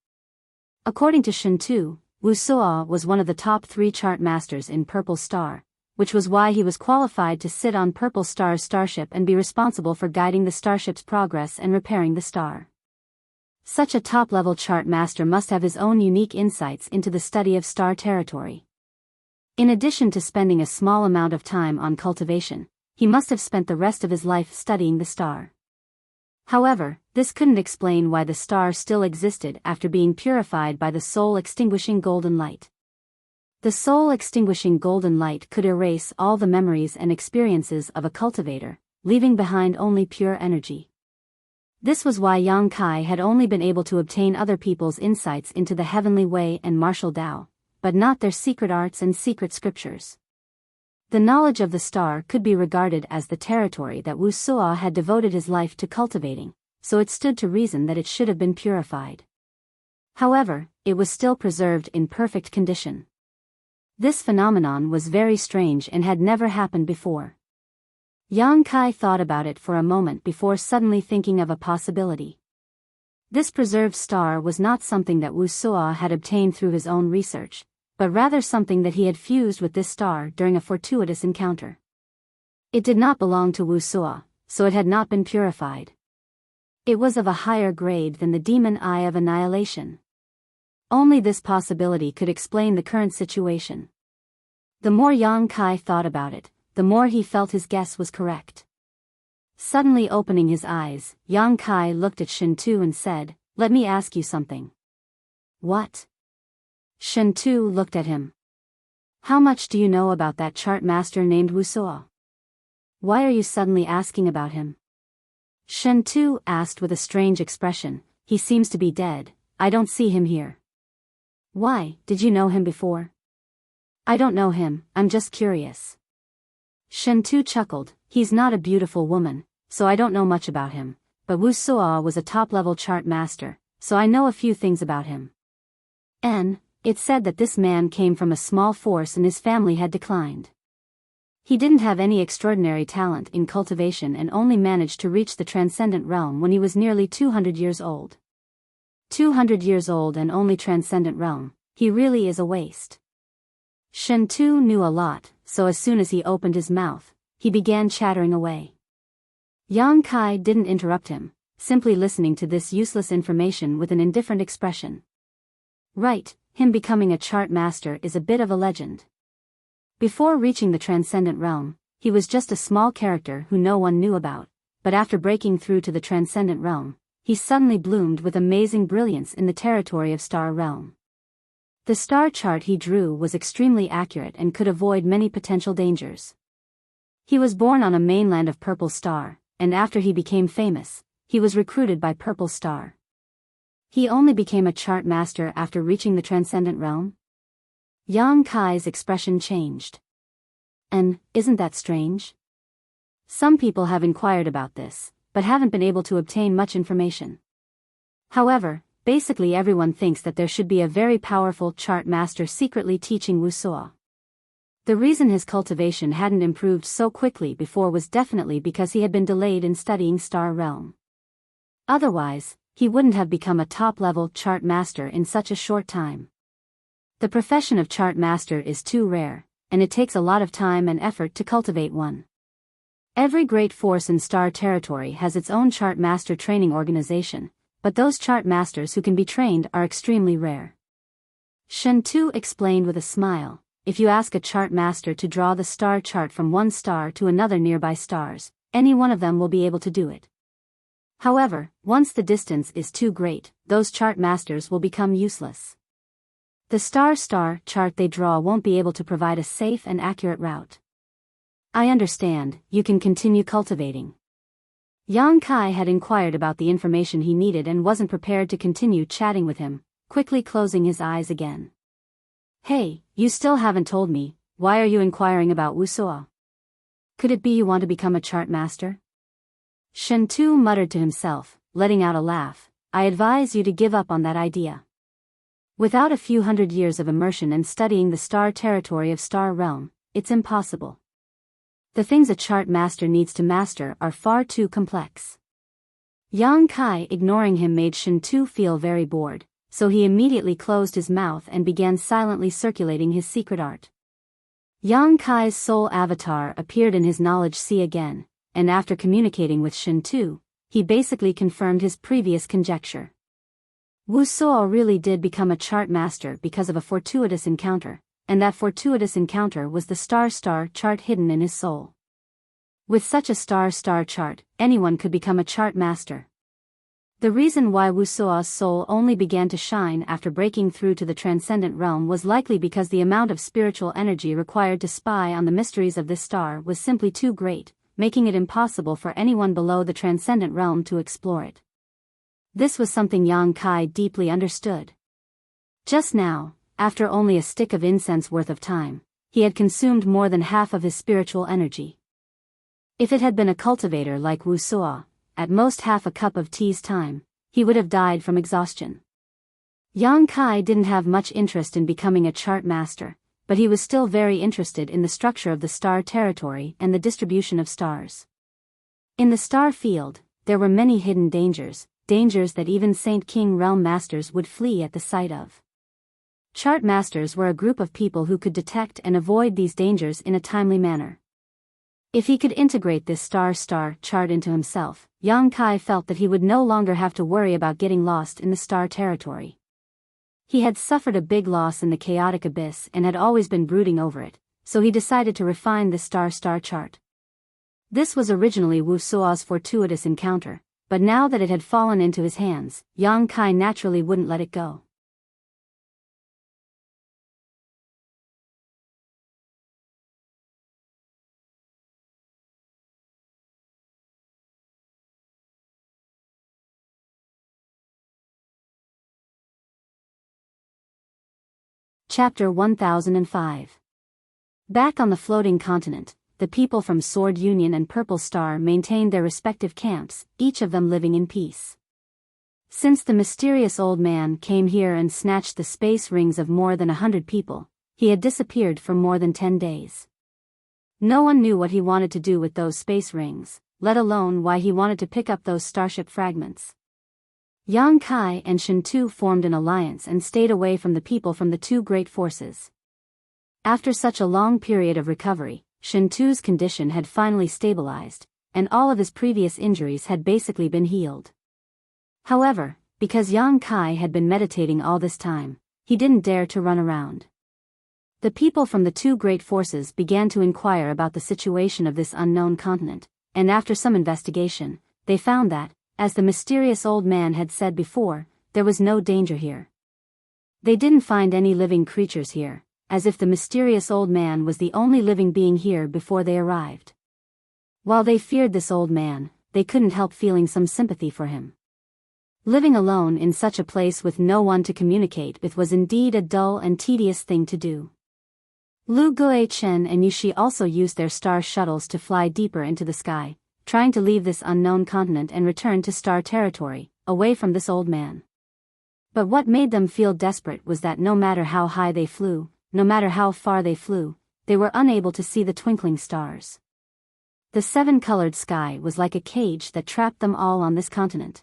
According to Shen Tu, Wuxia was one of the top 3 chart masters in Purple Star, which was why he was qualified to sit on Purple Star's starship and be responsible for guiding the starship's progress and repairing the star. Such a top-level chart master must have his own unique insights into the study of star territory. In addition to spending a small amount of time on cultivation, he must have spent the rest of his life studying the star. However, this couldn't explain why the star still existed after being purified by the soul-extinguishing golden light. The soul-extinguishing golden light could erase all the memories and experiences of a cultivator, leaving behind only pure energy. This was why Yang Kai had only been able to obtain other people's insights into the heavenly way and martial Tao, but not their secret arts and secret scriptures. The knowledge of the star could be regarded as the territory that Wuxia had devoted his life to cultivating, so it stood to reason that it should have been purified. However, it was still preserved in perfect condition. This phenomenon was very strange and had never happened before. Yang Kai thought about it for a moment before suddenly thinking of a possibility. This preserved star was not something that Wuxia had obtained through his own research, but rather something that he had fused with this star during a fortuitous encounter. It did not belong to Wuxia, so it had not been purified. It was of a higher grade than the demon eye of annihilation. Only this possibility could explain the current situation. The more Yang Kai thought about it, the more he felt his guess was correct. Suddenly opening his eyes, Yang Kai looked at Shintu and said, "Let me ask you something." "What?" Shintu looked at him. "How much do you know about that chart master named Wuxia? Why are you suddenly asking about him?" Shintu asked with a strange expression, "He seems to be dead, I don't see him here." "Why, did you know him before?" "I don't know him, I'm just curious." Shintu chuckled, "He's not a beautiful woman, so I don't know much about him, but Wuxia was a top-level chart master, so I know a few things about him. It's said that this man came from a small force and his family had declined. He didn't have any extraordinary talent in cultivation and only managed to reach the transcendent realm when he was nearly 200 years old. 200 years old and only transcendent realm, he really is a waste." Shintu knew a lot, so as soon as he opened his mouth, he began chattering away. Yang Kai didn't interrupt him, simply listening to this useless information with an indifferent expression. Right, him becoming a chart master is a bit of a legend. Before reaching the transcendent realm, he was just a small character who no one knew about, but after breaking through to the transcendent realm, he suddenly bloomed with amazing brilliance in the territory of Star Realm. The star chart he drew was extremely accurate and could avoid many potential dangers. He was born on a mainland of Purple Star, and after he became famous, he was recruited by Purple Star. He only became a chart master after reaching the transcendent realm? Yang Kai's expression changed. And, isn't that strange? Some people have inquired about this, but haven't been able to obtain much information. However, basically everyone thinks that there should be a very powerful chart master secretly teaching Wuxia. The reason his cultivation hadn't improved so quickly before was definitely because he had been delayed in studying Star Realm. Otherwise, he wouldn't have become a top-level chart master in such a short time. The profession of chart master is too rare, and it takes a lot of time and effort to cultivate one. Every great force in Star Territory has its own chart master training organization, but those chart masters who can be trained are extremely rare. Shintu explained with a smile, "If you ask a chart master to draw the star chart from one star to another nearby stars, any one of them will be able to do it. However, once the distance is too great, those chart masters will become useless. The star chart they draw won't be able to provide a safe and accurate route." "I understand, you can continue cultivating." Yang Kai had inquired about the information he needed and wasn't prepared to continue chatting with him, quickly closing his eyes again. "Hey, you still haven't told me, why are you inquiring about Wuxia? Could it be you want to become a chart master?" Shintu muttered to himself, letting out a laugh, "I advise you to give up on that idea. Without a few hundred years of immersion and studying the star territory of Star Realm, it's impossible. The things a chart master needs to master are far too complex." Yang Kai ignoring him made Shintu feel very bored, so he immediately closed his mouth and began silently circulating his secret art. Yang Kai's soul avatar appeared in his knowledge sea again, and after communicating with Shintu, he basically confirmed his previous conjecture. Wuxia really did become a chart master because of a fortuitous encounter, and that fortuitous encounter was the star chart hidden in his soul. With such a star chart, anyone could become a chart master. The reason why Wuxia's soul only began to shine after breaking through to the transcendent realm was likely because the amount of spiritual energy required to spy on the mysteries of this star was simply too great, making it impossible for anyone below the transcendent realm to explore it. This was something Yang Kai deeply understood. Just now, after only a stick of incense worth of time, he had consumed more than half of his spiritual energy. If it had been a cultivator like Wuxia, at most half a cup of tea's time, he would have died from exhaustion. Yang Kai didn't have much interest in becoming a chart master, but he was still very interested in the structure of the star territory and the distribution of stars. In the star field, there were many hidden dangers that even Saint King realm masters would flee at the sight of. Chart masters were a group of people who could detect and avoid these dangers in a timely manner. If he could integrate this star chart into himself, Yang Kai felt that he would no longer have to worry about getting lost in the star territory. He had suffered a big loss in the chaotic abyss and had always been brooding over it, so he decided to refine the star chart. This was originally Wuxia's fortuitous encounter, but now that it had fallen into his hands, Yang Kai naturally wouldn't let it go. Chapter 1005. Back on the floating continent, the people from Sword Union and Purple Star maintained their respective camps, each of them living in peace. Since the mysterious old man came here and snatched the space rings of more than 100 people, he had disappeared for more than 10 days. No one knew what he wanted to do with those space rings, let alone why he wanted to pick up those starship fragments. Yang Kai and Shen Tu formed an alliance and stayed away from the people from the two great forces. After such a long period of recovery, Shen Tu's condition had finally stabilized, and all of his previous injuries had basically been healed. However, because Yang Kai had been meditating all this time, he didn't dare to run around. The people from the two great forces began to inquire about the situation of this unknown continent, and after some investigation, they found that, as the mysterious old man had said before, there was no danger here. They didn't find any living creatures here, as if the mysterious old man was the only living being here before they arrived. While they feared this old man, they couldn't help feeling some sympathy for him. Living alone in such a place with no one to communicate with was indeed a dull and tedious thing to do. Lu Guichen and Yushi also used their star shuttles to fly deeper into the sky, trying to leave this unknown continent and return to star territory, away from this old man. But what made them feel desperate was that no matter how high they flew, no matter how far they flew, they were unable to see the twinkling stars. The seven-colored sky was like a cage that trapped them all on this continent.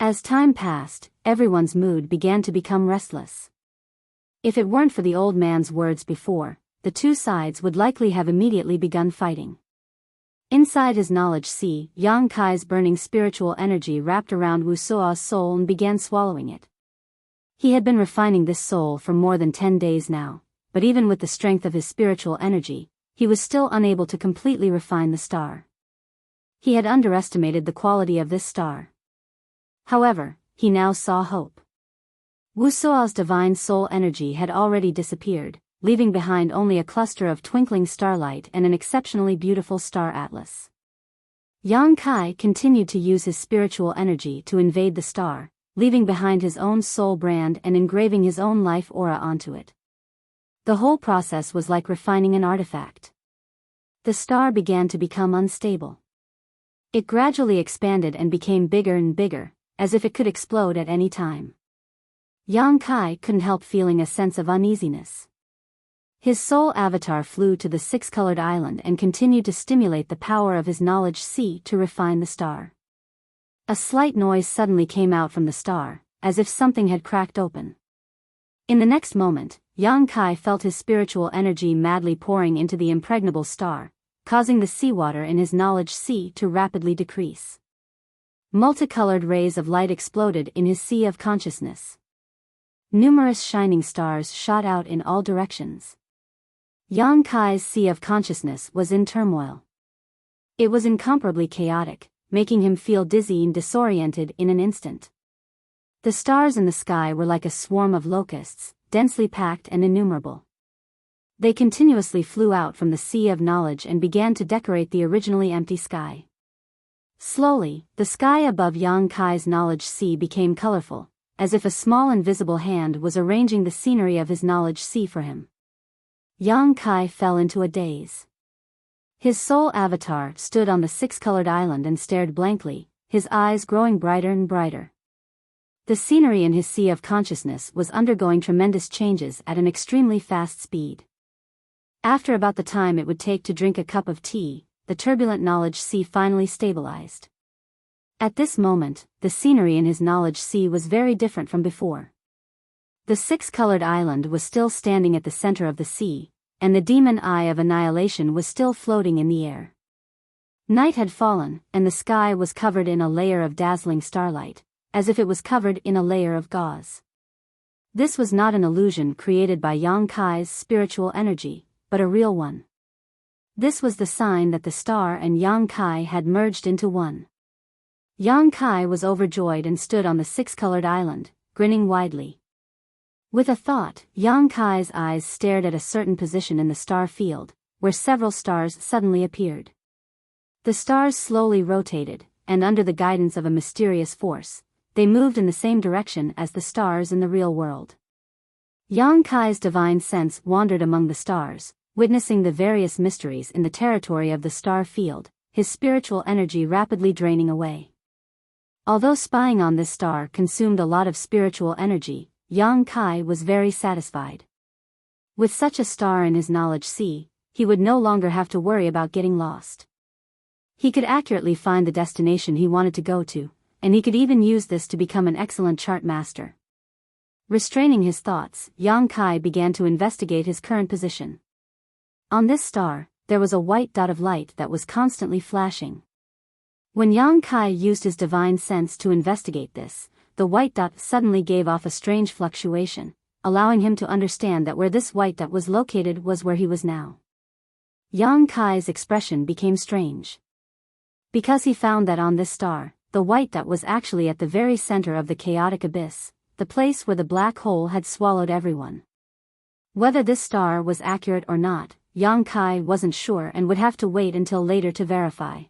As time passed, everyone's mood began to become restless. If it weren't for the old man's words before, the two sides would likely have immediately begun fighting. Inside his knowledge sea, Yang Kai's burning spiritual energy wrapped around Wuxia's soul and began swallowing it. He had been refining this soul for more than 10 days now, but even with the strength of his spiritual energy, he was still unable to completely refine the star. He had underestimated the quality of this star. However, he now saw hope. Wuxia's divine soul energy had already disappeared, leaving behind only a cluster of twinkling starlight and an exceptionally beautiful star atlas. Yang Kai continued to use his spiritual energy to invade the star, leaving behind his own soul brand and engraving his own life aura onto it. The whole process was like refining an artifact. The star began to become unstable. It gradually expanded and became bigger and bigger, as if it could explode at any time. Yang Kai couldn't help feeling a sense of uneasiness. His soul avatar flew to the six-colored island and continued to stimulate the power of his knowledge sea to refine the star. A slight noise suddenly came out from the star, as if something had cracked open. In the next moment, Yang Kai felt his spiritual energy madly pouring into the impregnable star, causing the seawater in his knowledge sea to rapidly decrease. Multicolored rays of light exploded in his sea of consciousness. Numerous shining stars shot out in all directions. Yang Kai's sea of consciousness was in turmoil. It was incomparably chaotic, making him feel dizzy and disoriented in an instant. The stars in the sky were like a swarm of locusts, densely packed and innumerable. They continuously flew out from the sea of knowledge and began to decorate the originally empty sky. Slowly, the sky above Yang Kai's knowledge sea became colorful, as if a small invisible hand was arranging the scenery of his knowledge sea for him. Yang Kai fell into a daze. His soul avatar stood on the six-colored island and stared blankly, his eyes growing brighter and brighter. The scenery in his sea of consciousness was undergoing tremendous changes at an extremely fast speed. After about the time it would take to drink a cup of tea, the turbulent knowledge sea finally stabilized. At this moment, the scenery in his knowledge sea was very different from before. The six-colored island was still standing at the center of the sea, and the demon eye of annihilation was still floating in the air. Night had fallen, and the sky was covered in a layer of dazzling starlight, as if it was covered in a layer of gauze. This was not an illusion created by Yang Kai's spiritual energy, but a real one. This was the sign that the star and Yang Kai had merged into one. Yang Kai was overjoyed and stood on the six-colored island, grinning widely. With a thought, Yang Kai's eyes stared at a certain position in the star field, where several stars suddenly appeared. The stars slowly rotated, and under the guidance of a mysterious force, they moved in the same direction as the stars in the real world. Yang Kai's divine sense wandered among the stars, witnessing the various mysteries in the territory of the star field, his spiritual energy rapidly draining away. Although spying on this star consumed a lot of spiritual energy, Yang Kai was very satisfied. With such a star in his knowledge sea, he would no longer have to worry about getting lost. He could accurately find the destination he wanted to go to, and he could even use this to become an excellent chart master. Restraining his thoughts, Yang Kai began to investigate his current position. On this star, there was a white dot of light that was constantly flashing. When Yang Kai used his divine sense to investigate this, the white dot suddenly gave off a strange fluctuation, allowing him to understand that where this white dot was located was where he was now. Yang Kai's expression became strange. Because he found that on this star, the white dot was actually at the very center of the chaotic abyss, the place where the black hole had swallowed everyone. Whether this star was accurate or not, Yang Kai wasn't sure and would have to wait until later to verify.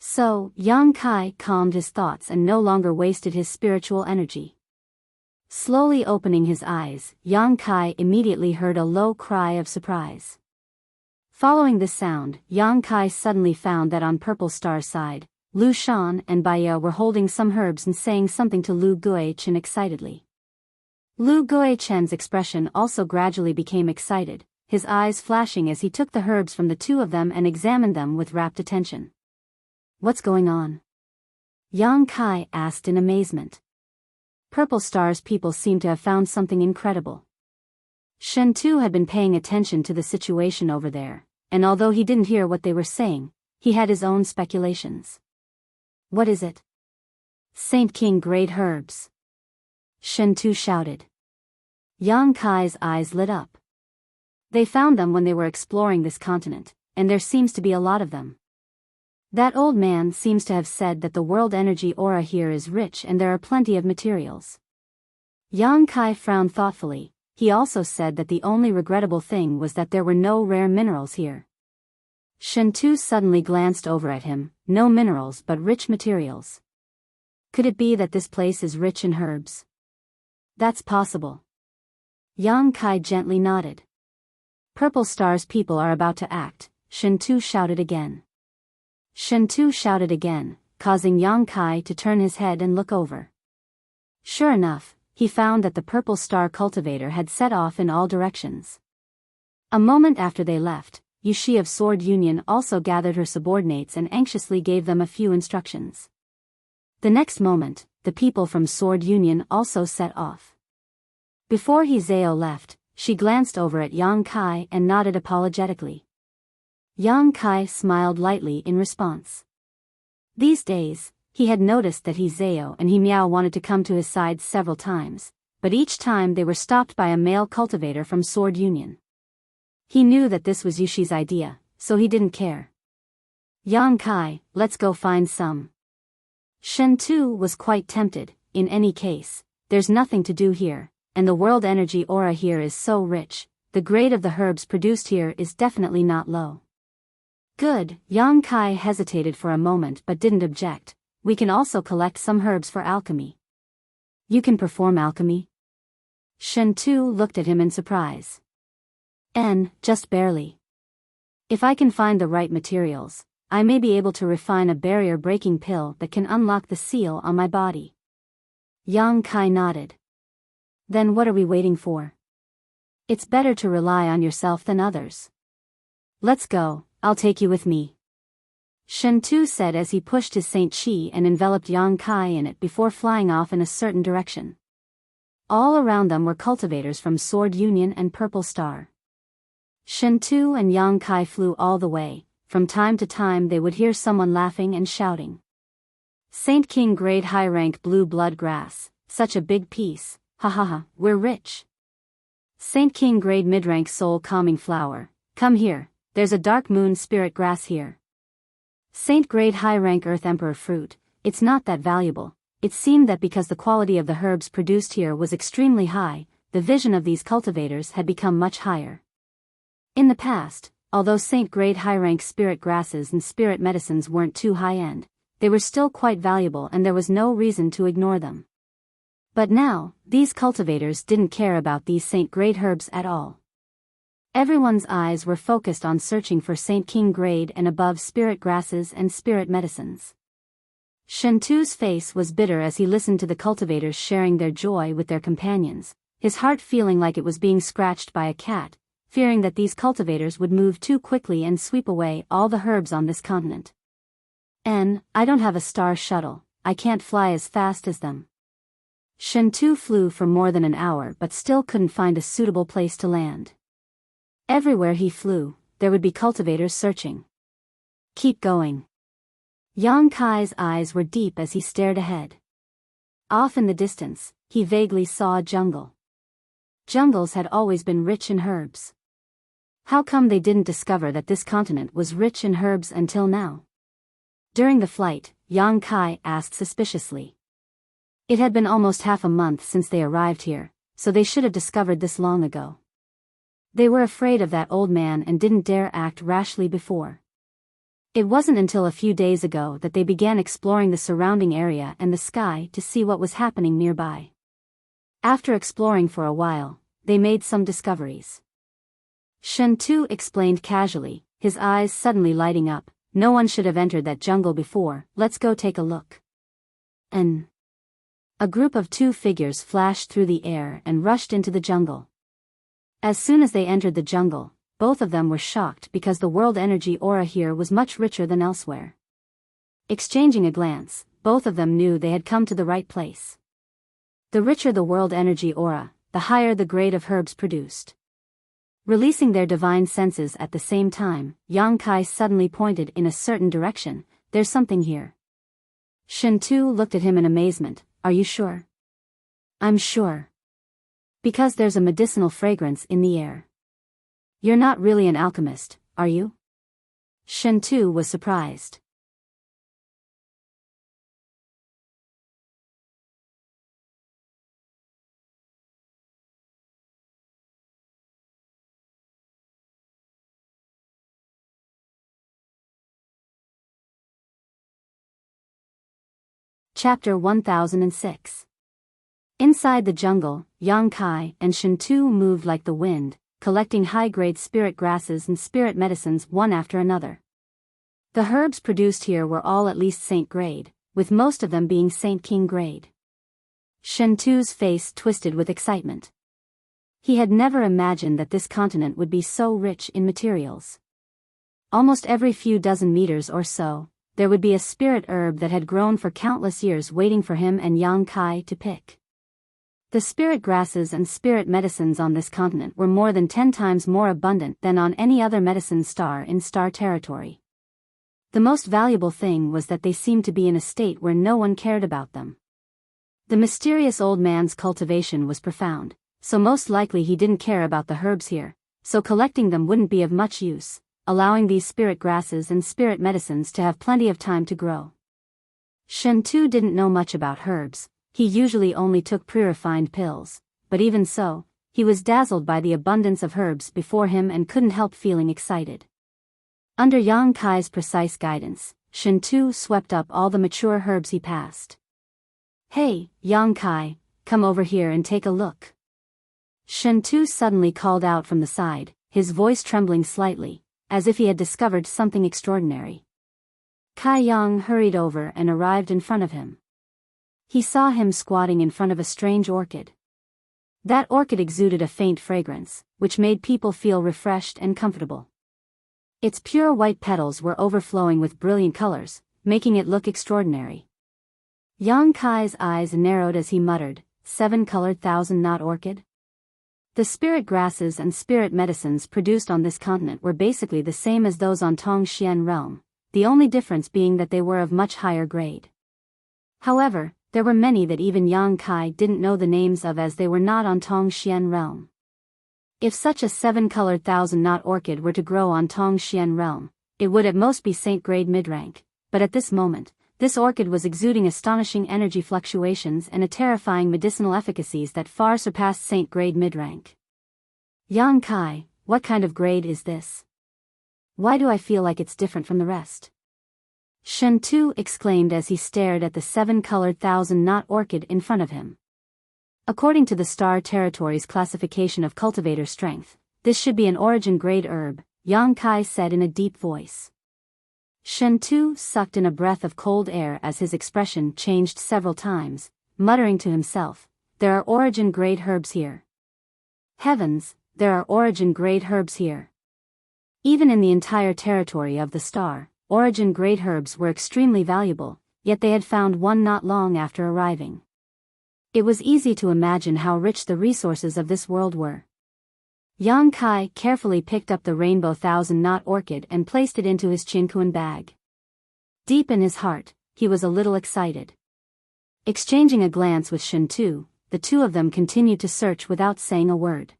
So, Yang Kai calmed his thoughts and no longer wasted his spiritual energy. Slowly opening his eyes, Yang Kai immediately heard a low cry of surprise. Following this sound, Yang Kai suddenly found that on Purple Star's side, Lu Shan and Biyao were holding some herbs and saying something to Lu Guichen excitedly. Lu Guichen's expression also gradually became excited, his eyes flashing as he took the herbs from the two of them and examined them with rapt attention. "What's going on?" Yang Kai asked in amazement. Purple Star's people seemed to have found something incredible. Shen Tu had been paying attention to the situation over there, and although he didn't hear what they were saying, he had his own speculations. "What is it?" "Saint King Great Herbs," Shen Tu shouted. Yang Kai's eyes lit up. They found them when they were exploring this continent, and there seems to be a lot of them. That old man seems to have said that the world energy aura here is rich and there are plenty of materials. Yang Kai frowned thoughtfully. He also said that the only regrettable thing was that there were no rare minerals here. Shen Tu suddenly glanced over at him. No minerals but rich materials. Could it be that this place is rich in herbs? That's possible. Yang Kai gently nodded. Purple Star's people are about to act, Shen Tu shouted again. Shen Tu shouted again, causing Yang Kai to turn his head and look over. Sure enough, he found that the Purple Star cultivator had set off in all directions. A moment after they left, Yushi of Sword Union also gathered her subordinates and anxiously gave them a few instructions. The next moment, the people from Sword Union also set off. Before Zhao left, she glanced over at Yang Kai and nodded apologetically. Yang Kai smiled lightly in response. These days, he had noticed that Zhao and Miao wanted to come to his side several times, but each time they were stopped by a male cultivator from Sword Union. He knew that this was Yushi's idea, so he didn't care. "Yang Kai, let's go find some." Shen Tu was quite tempted. In any case, there's nothing to do here, and the world energy aura here is so rich, the grade of the herbs produced here is definitely not low. Good, Yang Kai hesitated for a moment but didn't object. We can also collect some herbs for alchemy. You can perform alchemy? Shen Tu looked at him in surprise. Just barely. If I can find the right materials, I may be able to refine a barrier-breaking pill that can unlock the seal on my body. Yang Kai nodded. Then what are we waiting for? It's better to rely on yourself than others. Let's go, I'll take you with me. Shen Tu said as he pushed his Saint Chi and enveloped Yang Kai in it before flying off in a certain direction. All around them were cultivators from Sword Union and Purple Star. Shen Tu and Yang Kai flew all the way. From time to time they would hear someone laughing and shouting. Saint King grade high rank blue blood grass, such a big piece, ha ha ha, we're rich. Saint King grade mid-rank soul calming flower, come here, there's a dark moon spirit grass here. Saint grade high rank earth emperor fruit, it's not that valuable. It seemed that because the quality of the herbs produced here was extremely high, the vision of these cultivators had become much higher. In the past, although Saint grade high rank spirit grasses and spirit medicines weren't too high-end, they were still quite valuable and there was no reason to ignore them. But now, these cultivators didn't care about these Saint grade herbs at all. Everyone's eyes were focused on searching for Saint King grade and above spirit grasses and spirit medicines. Shen Tu's face was bitter as he listened to the cultivators sharing their joy with their companions, his heart feeling like it was being scratched by a cat, fearing that these cultivators would move too quickly and sweep away all the herbs on this continent. I don't have a star shuttle, I can't fly as fast as them. Shen Tu flew for more than an hour but still couldn't find a suitable place to land. Everywhere he flew, there would be cultivators searching. Keep going. Yang Kai's eyes were deep as he stared ahead. Off in the distance, he vaguely saw a jungle. Jungles had always been rich in herbs. How come they didn't discover that this continent was rich in herbs until now? During the flight, Yang Kai asked suspiciously. It had been almost half a month since they arrived here, so they should have discovered this long ago. They were afraid of that old man and didn't dare act rashly before. It wasn't until a few days ago that they began exploring the surrounding area and the sky to see what was happening nearby. After exploring for a while, they made some discoveries. Shen Tu explained casually, his eyes suddenly lighting up. No one should have entered that jungle before, let's go take a look. A group of 2 figures flashed through the air and rushed into the jungle. As soon as they entered the jungle, both of them were shocked because the world energy aura here was much richer than elsewhere. Exchanging a glance, both of them knew they had come to the right place. The richer the world energy aura, the higher the grade of herbs produced. Releasing their divine senses at the same time, Yang Kai suddenly pointed in a certain direction, there's something here. Shen Tu looked at him in amazement, are you sure? I'm sure. Because there's a medicinal fragrance in the air. You're not really an alchemist, are you? Shen Tu was surprised. Chapter 1006. Inside the jungle, Yang Kai and Shen Tu moved like the wind, collecting high-grade spirit grasses and spirit medicines one after another. The herbs produced here were all at least Saint grade, with most of them being Saint King grade. Shen Tu's face twisted with excitement. He had never imagined that this continent would be so rich in materials. Almost every few dozen meters or so, there would be a spirit herb that had grown for countless years waiting for him and Yang Kai to pick. The spirit grasses and spirit medicines on this continent were more than 10 times more abundant than on any other medicine star in star territory. The most valuable thing was that they seemed to be in a state where no one cared about them. The mysterious old man's cultivation was profound, so most likely he didn't care about the herbs here, so collecting them wouldn't be of much use, allowing these spirit grasses and spirit medicines to have plenty of time to grow. Shen Tu didn't know much about herbs, he usually only took pre-refined pills, but even so, he was dazzled by the abundance of herbs before him and couldn't help feeling excited. Under Yang Kai's precise guidance, Shen Tu swept up all the mature herbs he passed. Hey, Yang Kai, come over here and take a look." Shen Tu suddenly called out from the side, his voice trembling slightly, as if he had discovered something extraordinary. Kai Yang hurried over and arrived in front of him. He saw him squatting in front of a strange orchid. That orchid exuded a faint fragrance, which made people feel refreshed and comfortable. Its pure white petals were overflowing with brilliant colors, making it look extraordinary. Yang Kai's eyes narrowed as he muttered, "7-colored thousand-knot orchid?" The spirit grasses and spirit medicines produced on this continent were basically the same as those on Tongxian realm, the only difference being that they were of much higher grade. However, there were many that even Yang Kai didn't know the names of, as they were not on Tongxian realm. If such a 7-colored thousand-knot orchid were to grow on Tongxian realm, it would at most be saint-grade mid-rank, but at this moment, this orchid was exuding astonishing energy fluctuations and a terrifying medicinal efficacies that far surpassed saint-grade mid-rank. "Yang Kai, what kind of grade is this? Why do I feel like it's different from the rest?" Shen Tu exclaimed as he stared at the 7-colored thousand-knot orchid in front of him. According to the Star Territory's classification of cultivator strength, this should be an origin grade herb, Yang Kai said in a deep voice. Shen Tu sucked in a breath of cold air as his expression changed several times, muttering to himself, "There are origin grade herbs here. Heavens, there are origin grade herbs here." Even in the entire territory of the star, origin grade herbs were extremely valuable, yet they had found one not long after arriving. It was easy to imagine how rich the resources of this world were. Yang Kai carefully picked up the rainbow thousand-knot orchid and placed it into his chinkuan bag. Deep in his heart, he was a little excited. Exchanging a glance with Shen Tu, the two of them continued to search without saying a word.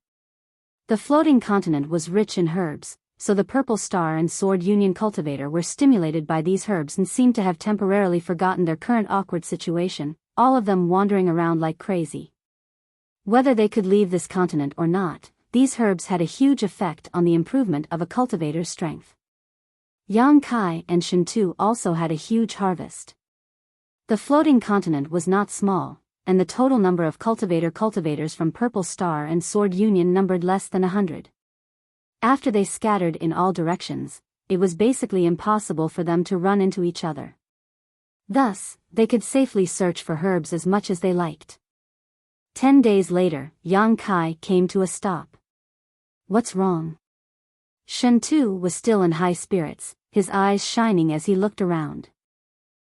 The floating continent was rich in herbs, so the Purple Star and Sword Union cultivator were stimulated by these herbs and seemed to have temporarily forgotten their current awkward situation, all of them wandering around like crazy. Whether they could leave this continent or not, these herbs had a huge effect on the improvement of a cultivator's strength. Yang Kai and Shen Tu also had a huge harvest. The floating continent was not small, and the total number of cultivators from Purple Star and Sword Union numbered less than 100. After they scattered in all directions, it was basically impossible for them to run into each other. Thus, they could safely search for herbs as much as they liked. 10 days later, Yang Kai came to a stop. "What's wrong?" Shen Tu was still in high spirits, his eyes shining as he looked around.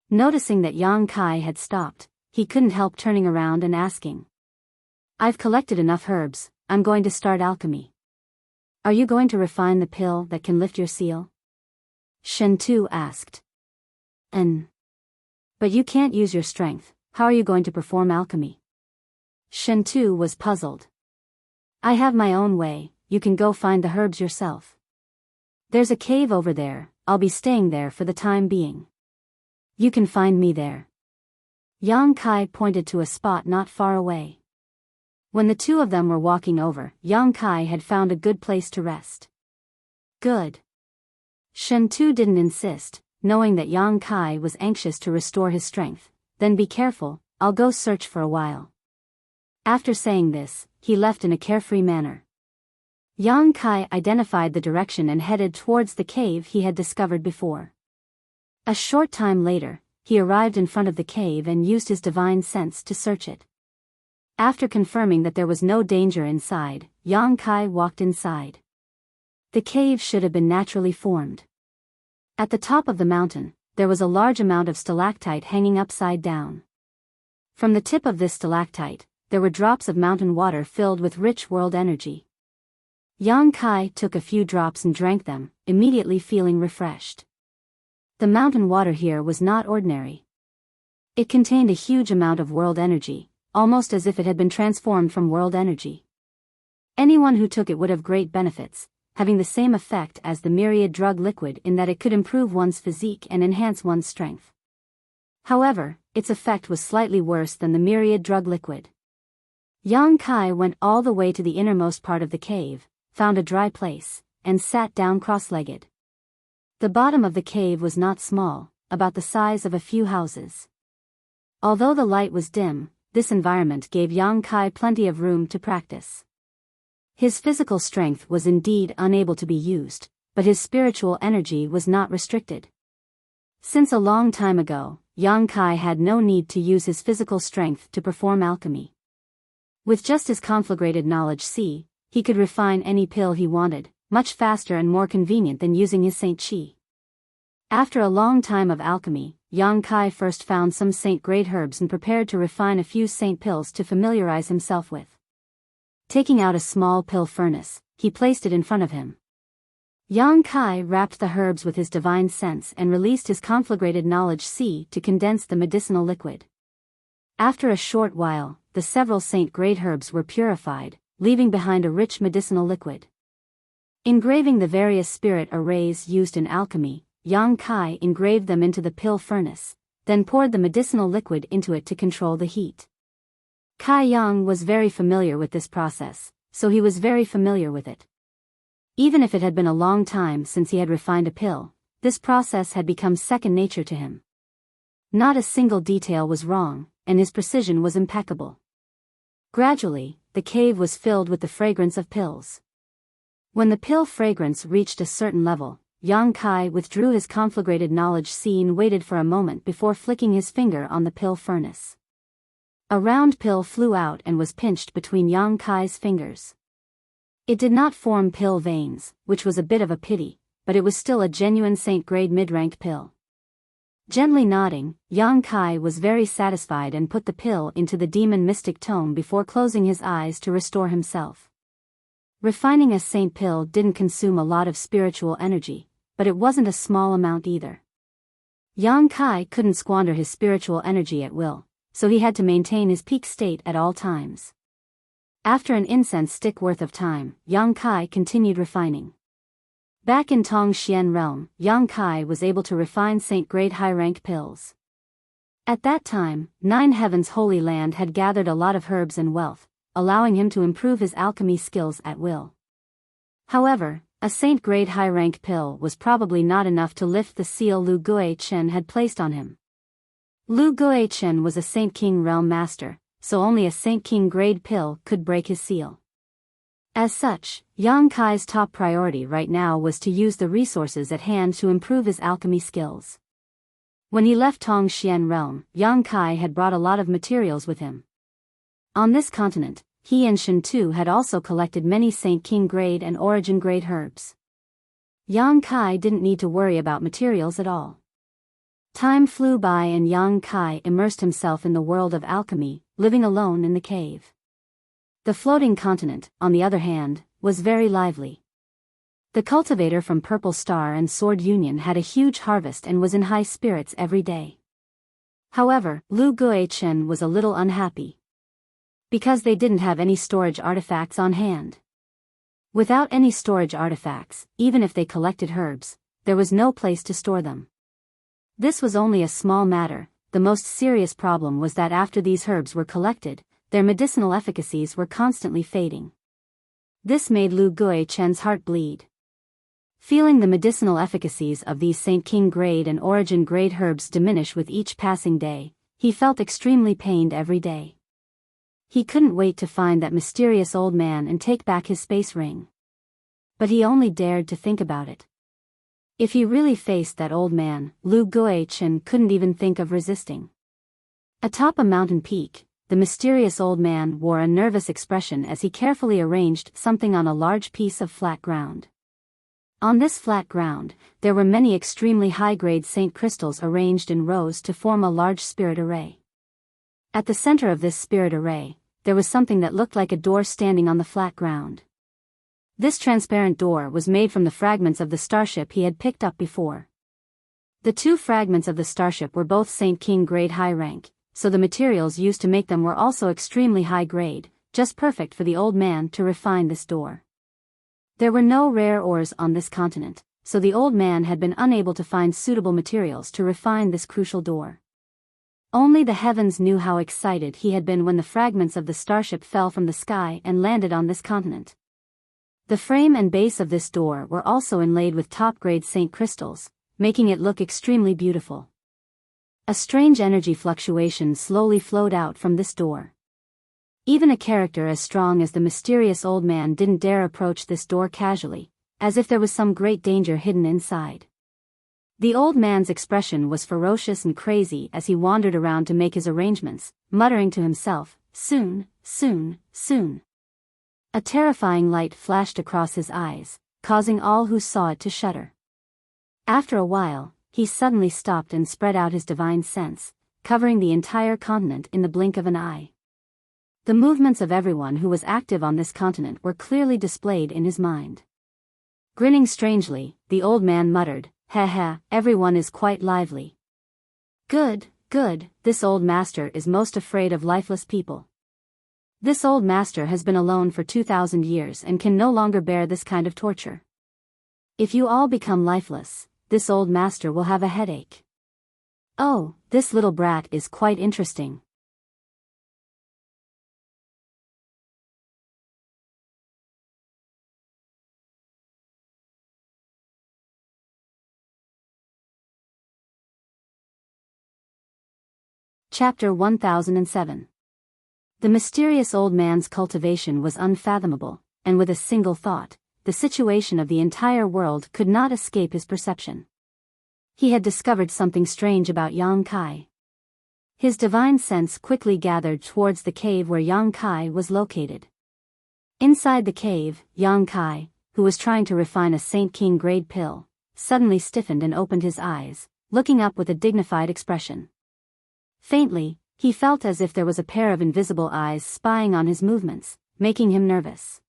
Noticing that Yang Kai had stopped, he couldn't help turning around and asking. "I've collected enough herbs, I'm going to start alchemy. Are you going to refine the pill that can lift your seal?" Shen Tu asked. But you can't use your strength, how are you going to perform alchemy?" Shen Tu was puzzled. "I have my own way, you can go find the herbs yourself. There's a cave over there, I'll be staying there for the time being. You can find me there." Yang Kai pointed to a spot not far away. When the two of them were walking over, Yang Kai had found a good place to rest. "Good." Shen Tu didn't insist, knowing that Yang Kai was anxious to restore his strength. "Then be careful, I'll go search for a while." After saying this, he left in a carefree manner. Yang Kai identified the direction and headed towards the cave he had discovered before. A short time later, he arrived in front of the cave and used his divine sense to search it. After confirming that there was no danger inside, Yang Kai walked inside. The cave should have been naturally formed. At the top of the mountain, there was a large amount of stalactite hanging upside down. From the tip of this stalactite, there were drops of mountain water filled with rich world energy. Yang Kai took a few drops and drank them, immediately feeling refreshed. The mountain water here was not ordinary. It contained a huge amount of world energy, almost as if it had been transformed from world energy. Anyone who took it would have great benefits, having the same effect as the myriad drug liquid in that it could improve one's physique and enhance one's strength. However, its effect was slightly worse than the myriad drug liquid. Yang Kai went all the way to the innermost part of the cave, found a dry place, and sat down cross-legged. The bottom of the cave was not small, about the size of a few houses. Although the light was dim, this environment gave Yang Kai plenty of room to practice. His physical strength was indeed unable to be used, but his spiritual energy was not restricted. Since a long time ago, Yang Kai had no need to use his physical strength to perform alchemy. With just his conflagrated knowledge C, he could refine any pill he wanted, much faster and more convenient than using his Saint Chi. After a long time of alchemy, Yang Kai first found some saint-grade herbs and prepared to refine a few saint pills to familiarize himself with. Taking out a small pill furnace, he placed it in front of him. Yang Kai wrapped the herbs with his divine sense and released his conflagrated knowledge C to condense the medicinal liquid. After a short while, the several saint-grade herbs were purified, leaving behind a rich medicinal liquid. Engraving the various spirit arrays used in alchemy, Yang Kai engraved them into the pill furnace, then poured the medicinal liquid into it to control the heat. Kai Yang was very familiar with this process, so he was very familiar with it. Even if it had been a long time since he had refined a pill, this process had become second nature to him. Not a single detail was wrong, and his precision was impeccable. Gradually, the cave was filled with the fragrance of pills. When the pill fragrance reached a certain level, Yang Kai withdrew his conflagrated knowledge C and waited for a moment before flicking his finger on the pill furnace. A round pill flew out and was pinched between Yang Kai's fingers. It did not form pill veins, which was a bit of a pity, but it was still a genuine saint-grade mid-ranked pill. Gently nodding, Yang Kai was very satisfied and put the pill into the demon mystic tome before closing his eyes to restore himself. Refining a saint pill didn't consume a lot of spiritual energy, but it wasn't a small amount either. Yang Kai couldn't squander his spiritual energy at will, so he had to maintain his peak state at all times. After an incense stick worth of time, Yang Kai continued refining. Back in Tong Xian realm, Yang Kai was able to refine saint-grade high-rank pills. At that time, Nine Heavens Holy Land had gathered a lot of herbs and wealth, allowing him to improve his alchemy skills at will. However, a saint-grade high-rank pill was probably not enough to lift the seal Lu Guichen had placed on him. Lu Guichen was a Saint King realm master, so only a Saint King grade pill could break his seal. As such, Yang Kai's top priority right now was to use the resources at hand to improve his alchemy skills. When he left Tong Xian realm, Yang Kai had brought a lot of materials with him. On this continent, he and Shen Tu had also collected many Saint King grade and origin grade herbs. Yang Kai didn't need to worry about materials at all. Time flew by and Yang Kai immersed himself in the world of alchemy, living alone in the cave. The floating continent, on the other hand, was very lively. The cultivator from Purple Star and Sword Union had a huge harvest and was in high spirits every day. However, Lu Guichen was a little unhappy. Because they didn't have any storage artifacts on hand. Without any storage artifacts, even if they collected herbs, there was no place to store them. This was only a small matter. The most serious problem was that after these herbs were collected, their medicinal efficacies were constantly fading. This made Lu Guichen's heart bleed. Feeling the medicinal efficacies of these Saint King grade and origin grade herbs diminish with each passing day, he felt extremely pained every day. He couldn't wait to find that mysterious old man and take back his space ring. But he only dared to think about it. If he really faced that old man, Lu Guichen couldn't even think of resisting. Atop a mountain peak, the mysterious old man wore a nervous expression as he carefully arranged something on a large piece of flat ground. On this flat ground, there were many extremely high-grade saint crystals arranged in rows to form a large spirit array. At the center of this spirit array, there was something that looked like a door standing on the flat ground. This transparent door was made from the fragments of the starship he had picked up before. The two fragments of the starship were both Saint King grade high rank, so the materials used to make them were also extremely high grade, just perfect for the old man to refine this door. There were no rare ores on this continent, so the old man had been unable to find suitable materials to refine this crucial door. Only the heavens knew how excited he had been when the fragments of the starship fell from the sky and landed on this continent. The frame and base of this door were also inlaid with top-grade saint crystals, making it look extremely beautiful. A strange energy fluctuation slowly flowed out from this door. Even a character as strong as the mysterious old man didn't dare approach this door casually, as if there was some great danger hidden inside. The old man's expression was ferocious and crazy as he wandered around to make his arrangements, muttering to himself, "Soon, soon, soon." A terrifying light flashed across his eyes, causing all who saw it to shudder. After a while, he suddenly stopped and spread out his divine sense, covering the entire continent in the blink of an eye. The movements of everyone who was active on this continent were clearly displayed in his mind. Grinning strangely, the old man muttered, "Ha ha, everyone is quite lively. Good, good, this old master is most afraid of lifeless people. This old master has been alone for 2,000 years and can no longer bear this kind of torture. If you all become lifeless, this old master will have a headache. Oh, this little brat is quite interesting." Chapter 1007. The mysterious old man's cultivation was unfathomable, and with a single thought, the situation of the entire world could not escape his perception. He had discovered something strange about Yang Kai. His divine sense quickly gathered towards the cave where Yang Kai was located. Inside the cave, Yang Kai, who was trying to refine a Saint King grade pill, suddenly stiffened and opened his eyes, looking up with a dignified expression. Faintly, he felt as if there was a pair of invisible eyes spying on his movements, making him nervous.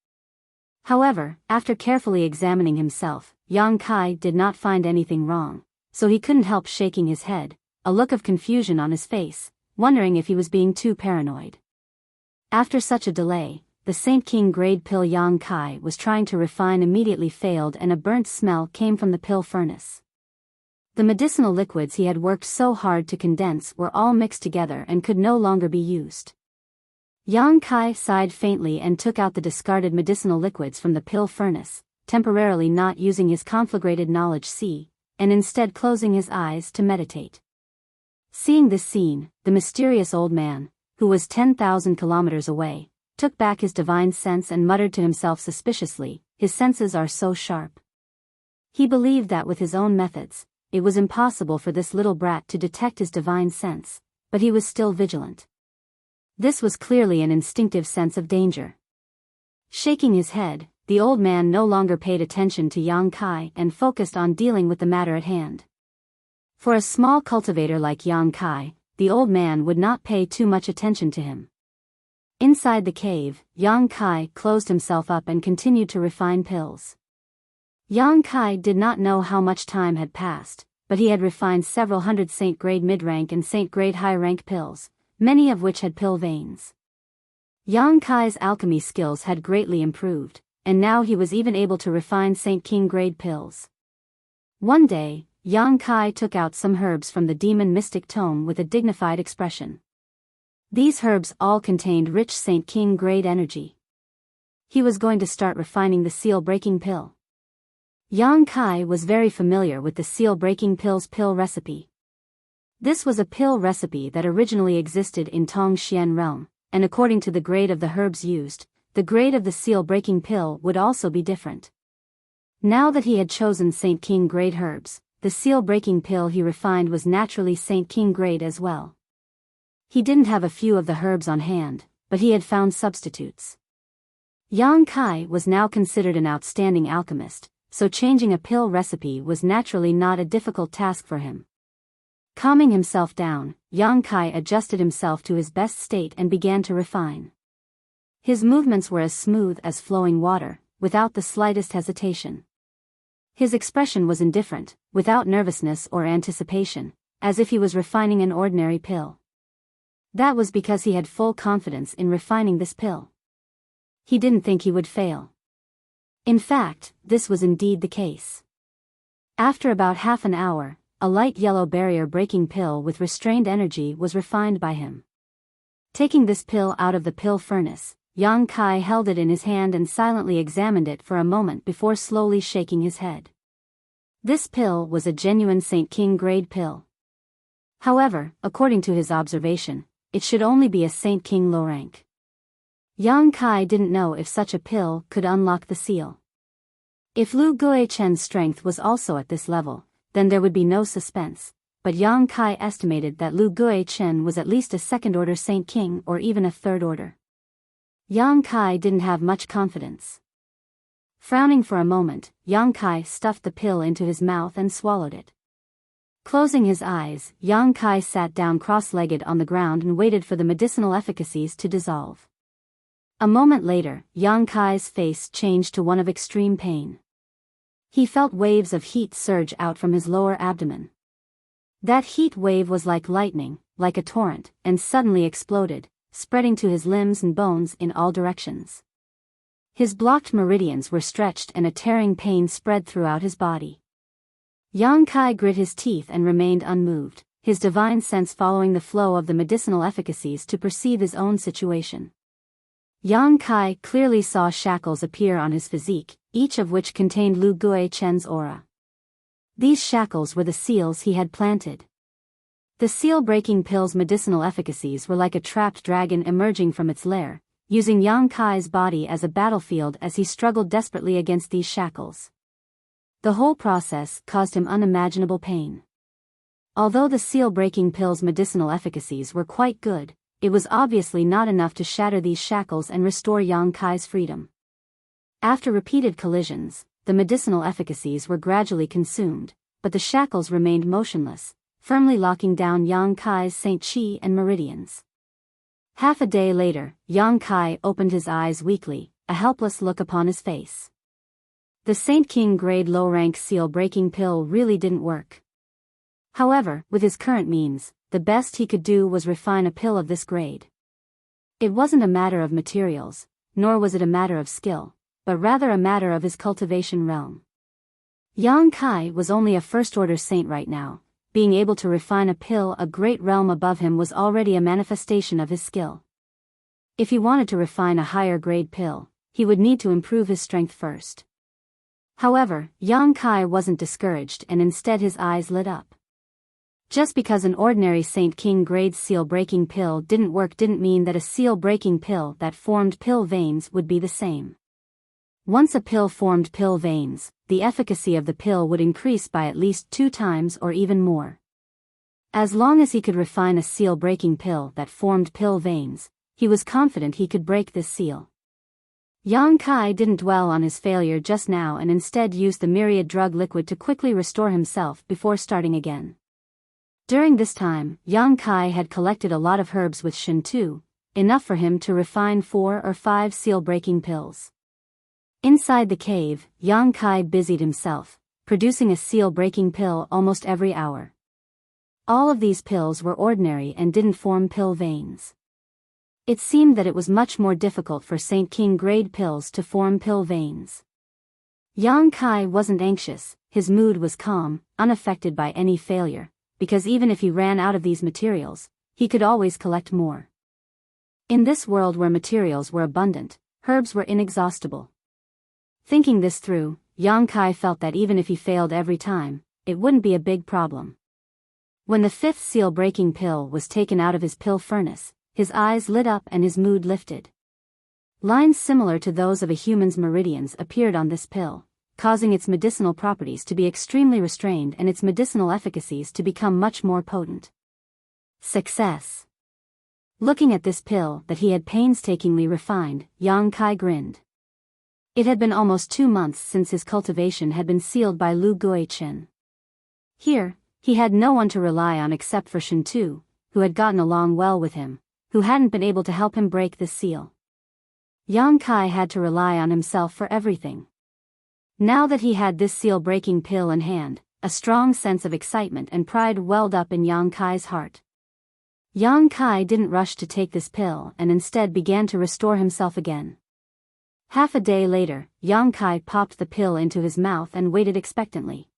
However, after carefully examining himself, Yang Kai did not find anything wrong, so he couldn't help shaking his head, a look of confusion on his face, wondering if he was being too paranoid. After such a delay, the Saint King grade pill Yang Kai was trying to refine immediately failed and a burnt smell came from the pill furnace. The medicinal liquids he had worked so hard to condense were all mixed together and could no longer be used. Yang Kai sighed faintly and took out the discarded medicinal liquids from the pill furnace, temporarily not using his conflagrated knowledge and instead closing his eyes to meditate. Seeing this scene, the mysterious old man, who was 10,000 kilometers away, took back his divine sense and muttered to himself suspiciously, "His senses are so sharp." He believed that with his own methods, it was impossible for this little brat to detect his divine sense, but he was still vigilant. This was clearly an instinctive sense of danger. Shaking his head, the old man no longer paid attention to Yang Kai and focused on dealing with the matter at hand. For a small cultivator like Yang Kai, the old man would not pay too much attention to him. Inside the cave, Yang Kai closed himself up and continued to refine pills. Yang Kai did not know how much time had passed, but he had refined several hundred Saint-grade mid-rank and Saint-grade high-rank pills, many of which had pill veins. Yang Kai's alchemy skills had greatly improved, and now he was even able to refine Saint King grade pills. One day, Yang Kai took out some herbs from the demon mystic tome with a dignified expression. These herbs all contained rich Saint King grade energy. He was going to start refining the seal-breaking pill. Yang Kai was very familiar with the seal-breaking pill's pill recipe. This was a pill recipe that originally existed in Tongxian realm, and according to the grade of the herbs used, the grade of the seal-breaking pill would also be different. Now that he had chosen Saint King grade herbs, the seal-breaking pill he refined was naturally Saint King grade as well. He didn't have a few of the herbs on hand, but he had found substitutes. Yang Kai was now considered an outstanding alchemist, so changing a pill recipe was naturally not a difficult task for him. Calming himself down, Yang Kai adjusted himself to his best state and began to refine. His movements were as smooth as flowing water, without the slightest hesitation. His expression was indifferent, without nervousness or anticipation, as if he was refining an ordinary pill. That was because he had full confidence in refining this pill. He didn't think he would fail. In fact, this was indeed the case. After about half an hour, a light yellow barrier-breaking pill with restrained energy was refined by him. Taking this pill out of the pill furnace, Yang Kai held it in his hand and silently examined it for a moment before slowly shaking his head. This pill was a genuine Saint King grade pill. However, according to his observation, it should only be a Saint King low rank. Yang Kai didn't know if such a pill could unlock the seal. If Lu Guichen's strength was also at this level, then there would be no suspense, but Yang Kai estimated that Lu Guichen was at least a second-order Saint King or even a third-order. Yang Kai didn't have much confidence. Frowning for a moment, Yang Kai stuffed the pill into his mouth and swallowed it. Closing his eyes, Yang Kai sat down cross-legged on the ground and waited for the medicinal efficacies to dissolve. A moment later, Yang Kai's face changed to one of extreme pain. He felt waves of heat surge out from his lower abdomen. That heat wave was like lightning, like a torrent, and suddenly exploded, spreading to his limbs and bones in all directions. His blocked meridians were stretched and a tearing pain spread throughout his body. Yang Kai grit his teeth and remained unmoved, his divine sense following the flow of the medicinal efficacies to perceive his own situation. Yang Kai clearly saw shackles appear on his physique, each of which contained Lu Guichen's aura. These shackles were the seals he had planted. The seal-breaking pill's medicinal efficacies were like a trapped dragon emerging from its lair, using Yang Kai's body as a battlefield as he struggled desperately against these shackles. The whole process caused him unimaginable pain. Although the seal-breaking pill's medicinal efficacies were quite good, it was obviously not enough to shatter these shackles and restore Yang Kai's freedom. After repeated collisions, the medicinal efficacies were gradually consumed, but the shackles remained motionless, firmly locking down Yang Kai's Saint Qi and meridians. Half a day later, Yang Kai opened his eyes weakly, a helpless look upon his face. The Saint King grade low-rank seal-breaking pill really didn't work. However, with his current means, the best he could do was refine a pill of this grade. It wasn't a matter of materials, nor was it a matter of skill, but rather a matter of his cultivation realm. Yang Kai was only a first-order saint right now. Being able to refine a pill a great realm above him was already a manifestation of his skill. If he wanted to refine a higher grade pill, he would need to improve his strength first. However, Yang Kai wasn't discouraged and instead his eyes lit up. Just because an ordinary Saint King grade seal-breaking pill didn't work didn't mean that a seal-breaking pill that formed pill veins would be the same. Once a pill formed pill veins, the efficacy of the pill would increase by at least 2 times or even more. As long as he could refine a seal-breaking pill that formed pill veins, he was confident he could break this seal. Yang Kai didn't dwell on his failure just now and instead used the myriad drug liquid to quickly restore himself before starting again. During this time, Yang Kai had collected a lot of herbs with Shintu, enough for him to refine 4 or 5 seal-breaking pills. Inside the cave, Yang Kai busied himself, producing a seal-breaking pill almost every hour. All of these pills were ordinary and didn't form pill veins. It seemed that it was much more difficult for Saint King grade pills to form pill veins. Yang Kai wasn't anxious, his mood was calm, unaffected by any failure, because even if he ran out of these materials, he could always collect more. In this world where materials were abundant, herbs were inexhaustible. Thinking this through, Yang Kai felt that even if he failed every time, it wouldn't be a big problem. When the 5th seal-breaking pill was taken out of his pill furnace, his eyes lit up and his mood lifted. Lines similar to those of a human's meridians appeared on this pill, causing its medicinal properties to be extremely restrained and its medicinal efficacies to become much more potent. Success! Looking at this pill that he had painstakingly refined, Yang Kai grinned. It had been almost 2 months since his cultivation had been sealed by Lu Guichen. Here, he had no one to rely on except for Shintu, who had gotten along well with him, who hadn't been able to help him break this seal. Yang Kai had to rely on himself for everything. Now that he had this seal-breaking pill in hand, a strong sense of excitement and pride welled up in Yang Kai's heart. Yang Kai didn't rush to take this pill and instead began to restore himself again. Half a day later, Yang Kai popped the pill into his mouth and waited expectantly.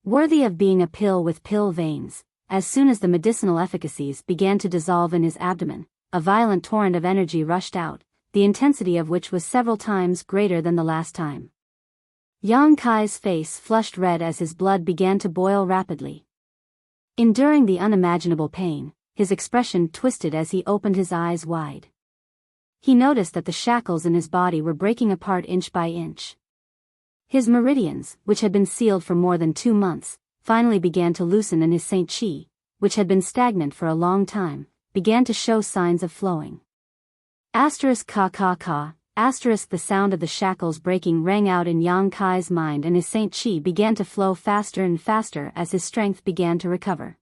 Worthy of being a pill with pill veins, as soon as the medicinal efficacies began to dissolve in his abdomen, a violent torrent of energy rushed out, the intensity of which was several times greater than the last time. Yang Kai's face flushed red as his blood began to boil rapidly. Enduring the unimaginable pain, his expression twisted as he opened his eyes wide. He noticed that the shackles in his body were breaking apart inch by inch. His meridians, which had been sealed for more than 2 months, finally began to loosen, and his Saint Chi, which had been stagnant for a long time, began to show signs of flowing. Asterisk ka ka ka, asterisk. The sound of the shackles breaking rang out in Yang Kai's mind, and his Saint Chi began to flow faster and faster as his strength began to recover.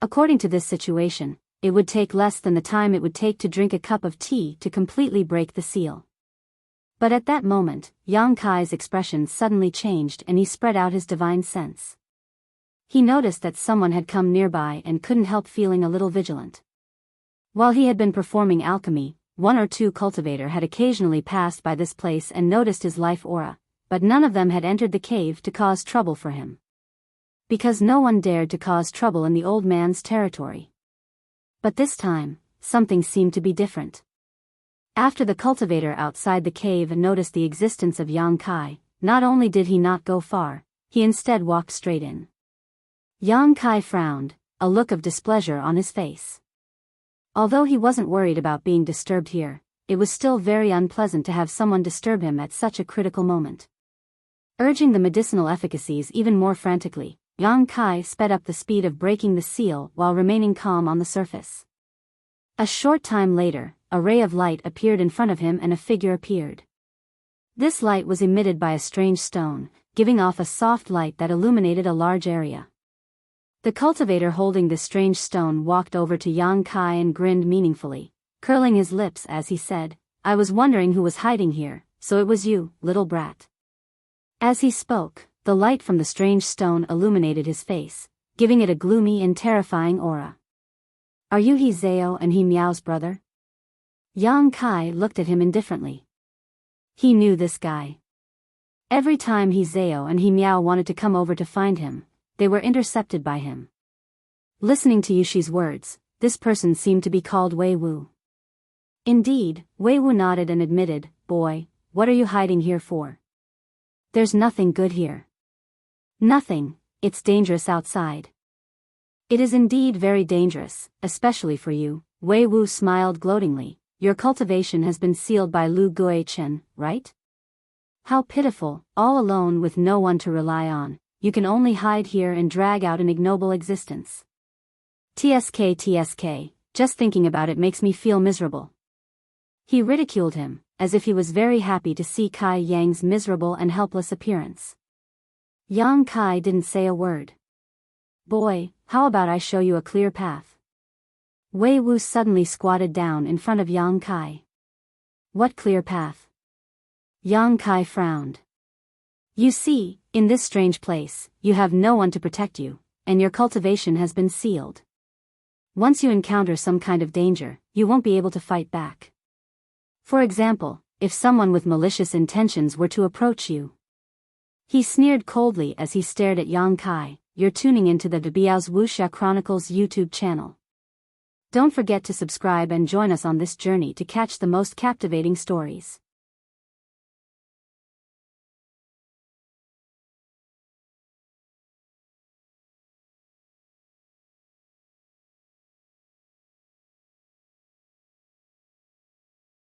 According to this situation, it would take less than the time it would take to drink a cup of tea to completely break the seal. But at that moment, Yang Kai's expression suddenly changed and he spread out his divine sense. He noticed that someone had come nearby and couldn't help feeling a little vigilant. While he had been performing alchemy, 1 or 2 cultivators had occasionally passed by this place and noticed his life aura, but none of them had entered the cave to cause trouble for him. Because no one dared to cause trouble in the old man's territory. But this time, something seemed to be different. After the cultivator outside the cave noticed the existence of Yang Kai, not only did he not go far, he instead walked straight in. Yang Kai frowned, a look of displeasure on his face. Although he wasn't worried about being disturbed here, it was still very unpleasant to have someone disturb him at such a critical moment. Urging the medicinal efficacies even more frantically, Yang Kai sped up the speed of breaking the seal while remaining calm on the surface. A short time later, a ray of light appeared in front of him and a figure appeared. This light was emitted by a strange stone, giving off a soft light that illuminated a large area. The cultivator holding this strange stone walked over to Yang Kai and grinned meaningfully, curling his lips as he said, "I was wondering who was hiding here, so it was you, little brat." As he spoke, the light from the strange stone illuminated his face, giving it a gloomy and terrifying aura. "Are you He Zhao and He Miao's brother?" Yang Kai looked at him indifferently. He knew this guy. Every time He Zhao and He Miao wanted to come over to find him, they were intercepted by him. Listening to Yushi's words, this person seemed to be called Wei Wu. Indeed, Wei Wu nodded and admitted, "Boy, what are you hiding here for? There's nothing good here." "Nothing, it's dangerous outside." "It is indeed very dangerous, especially for you," Wei Wu smiled gloatingly. "Your cultivation has been sealed by Lu Guichen, right? How pitiful, all alone with no one to rely on. You can only hide here and drag out an ignoble existence. TSK, just thinking about it makes me feel miserable." He ridiculed him, as if he was very happy to see Kai Yang's miserable and helpless appearance. Yang Kai didn't say a word. "Boy, how about I show you a clear path?" Wei Wu suddenly squatted down in front of Yang Kai. "What clear path?" Yang Kai frowned. "You see, in this strange place, you have no one to protect you, and your cultivation has been sealed. Once you encounter some kind of danger, you won't be able to fight back. For example, if someone with malicious intentions were to approach you." He sneered coldly as he stared at Yang Kai. "You're tuning into the Biyao's Wuxia Chronicles YouTube channel. Don't forget to subscribe and join us on this journey to catch the most captivating stories.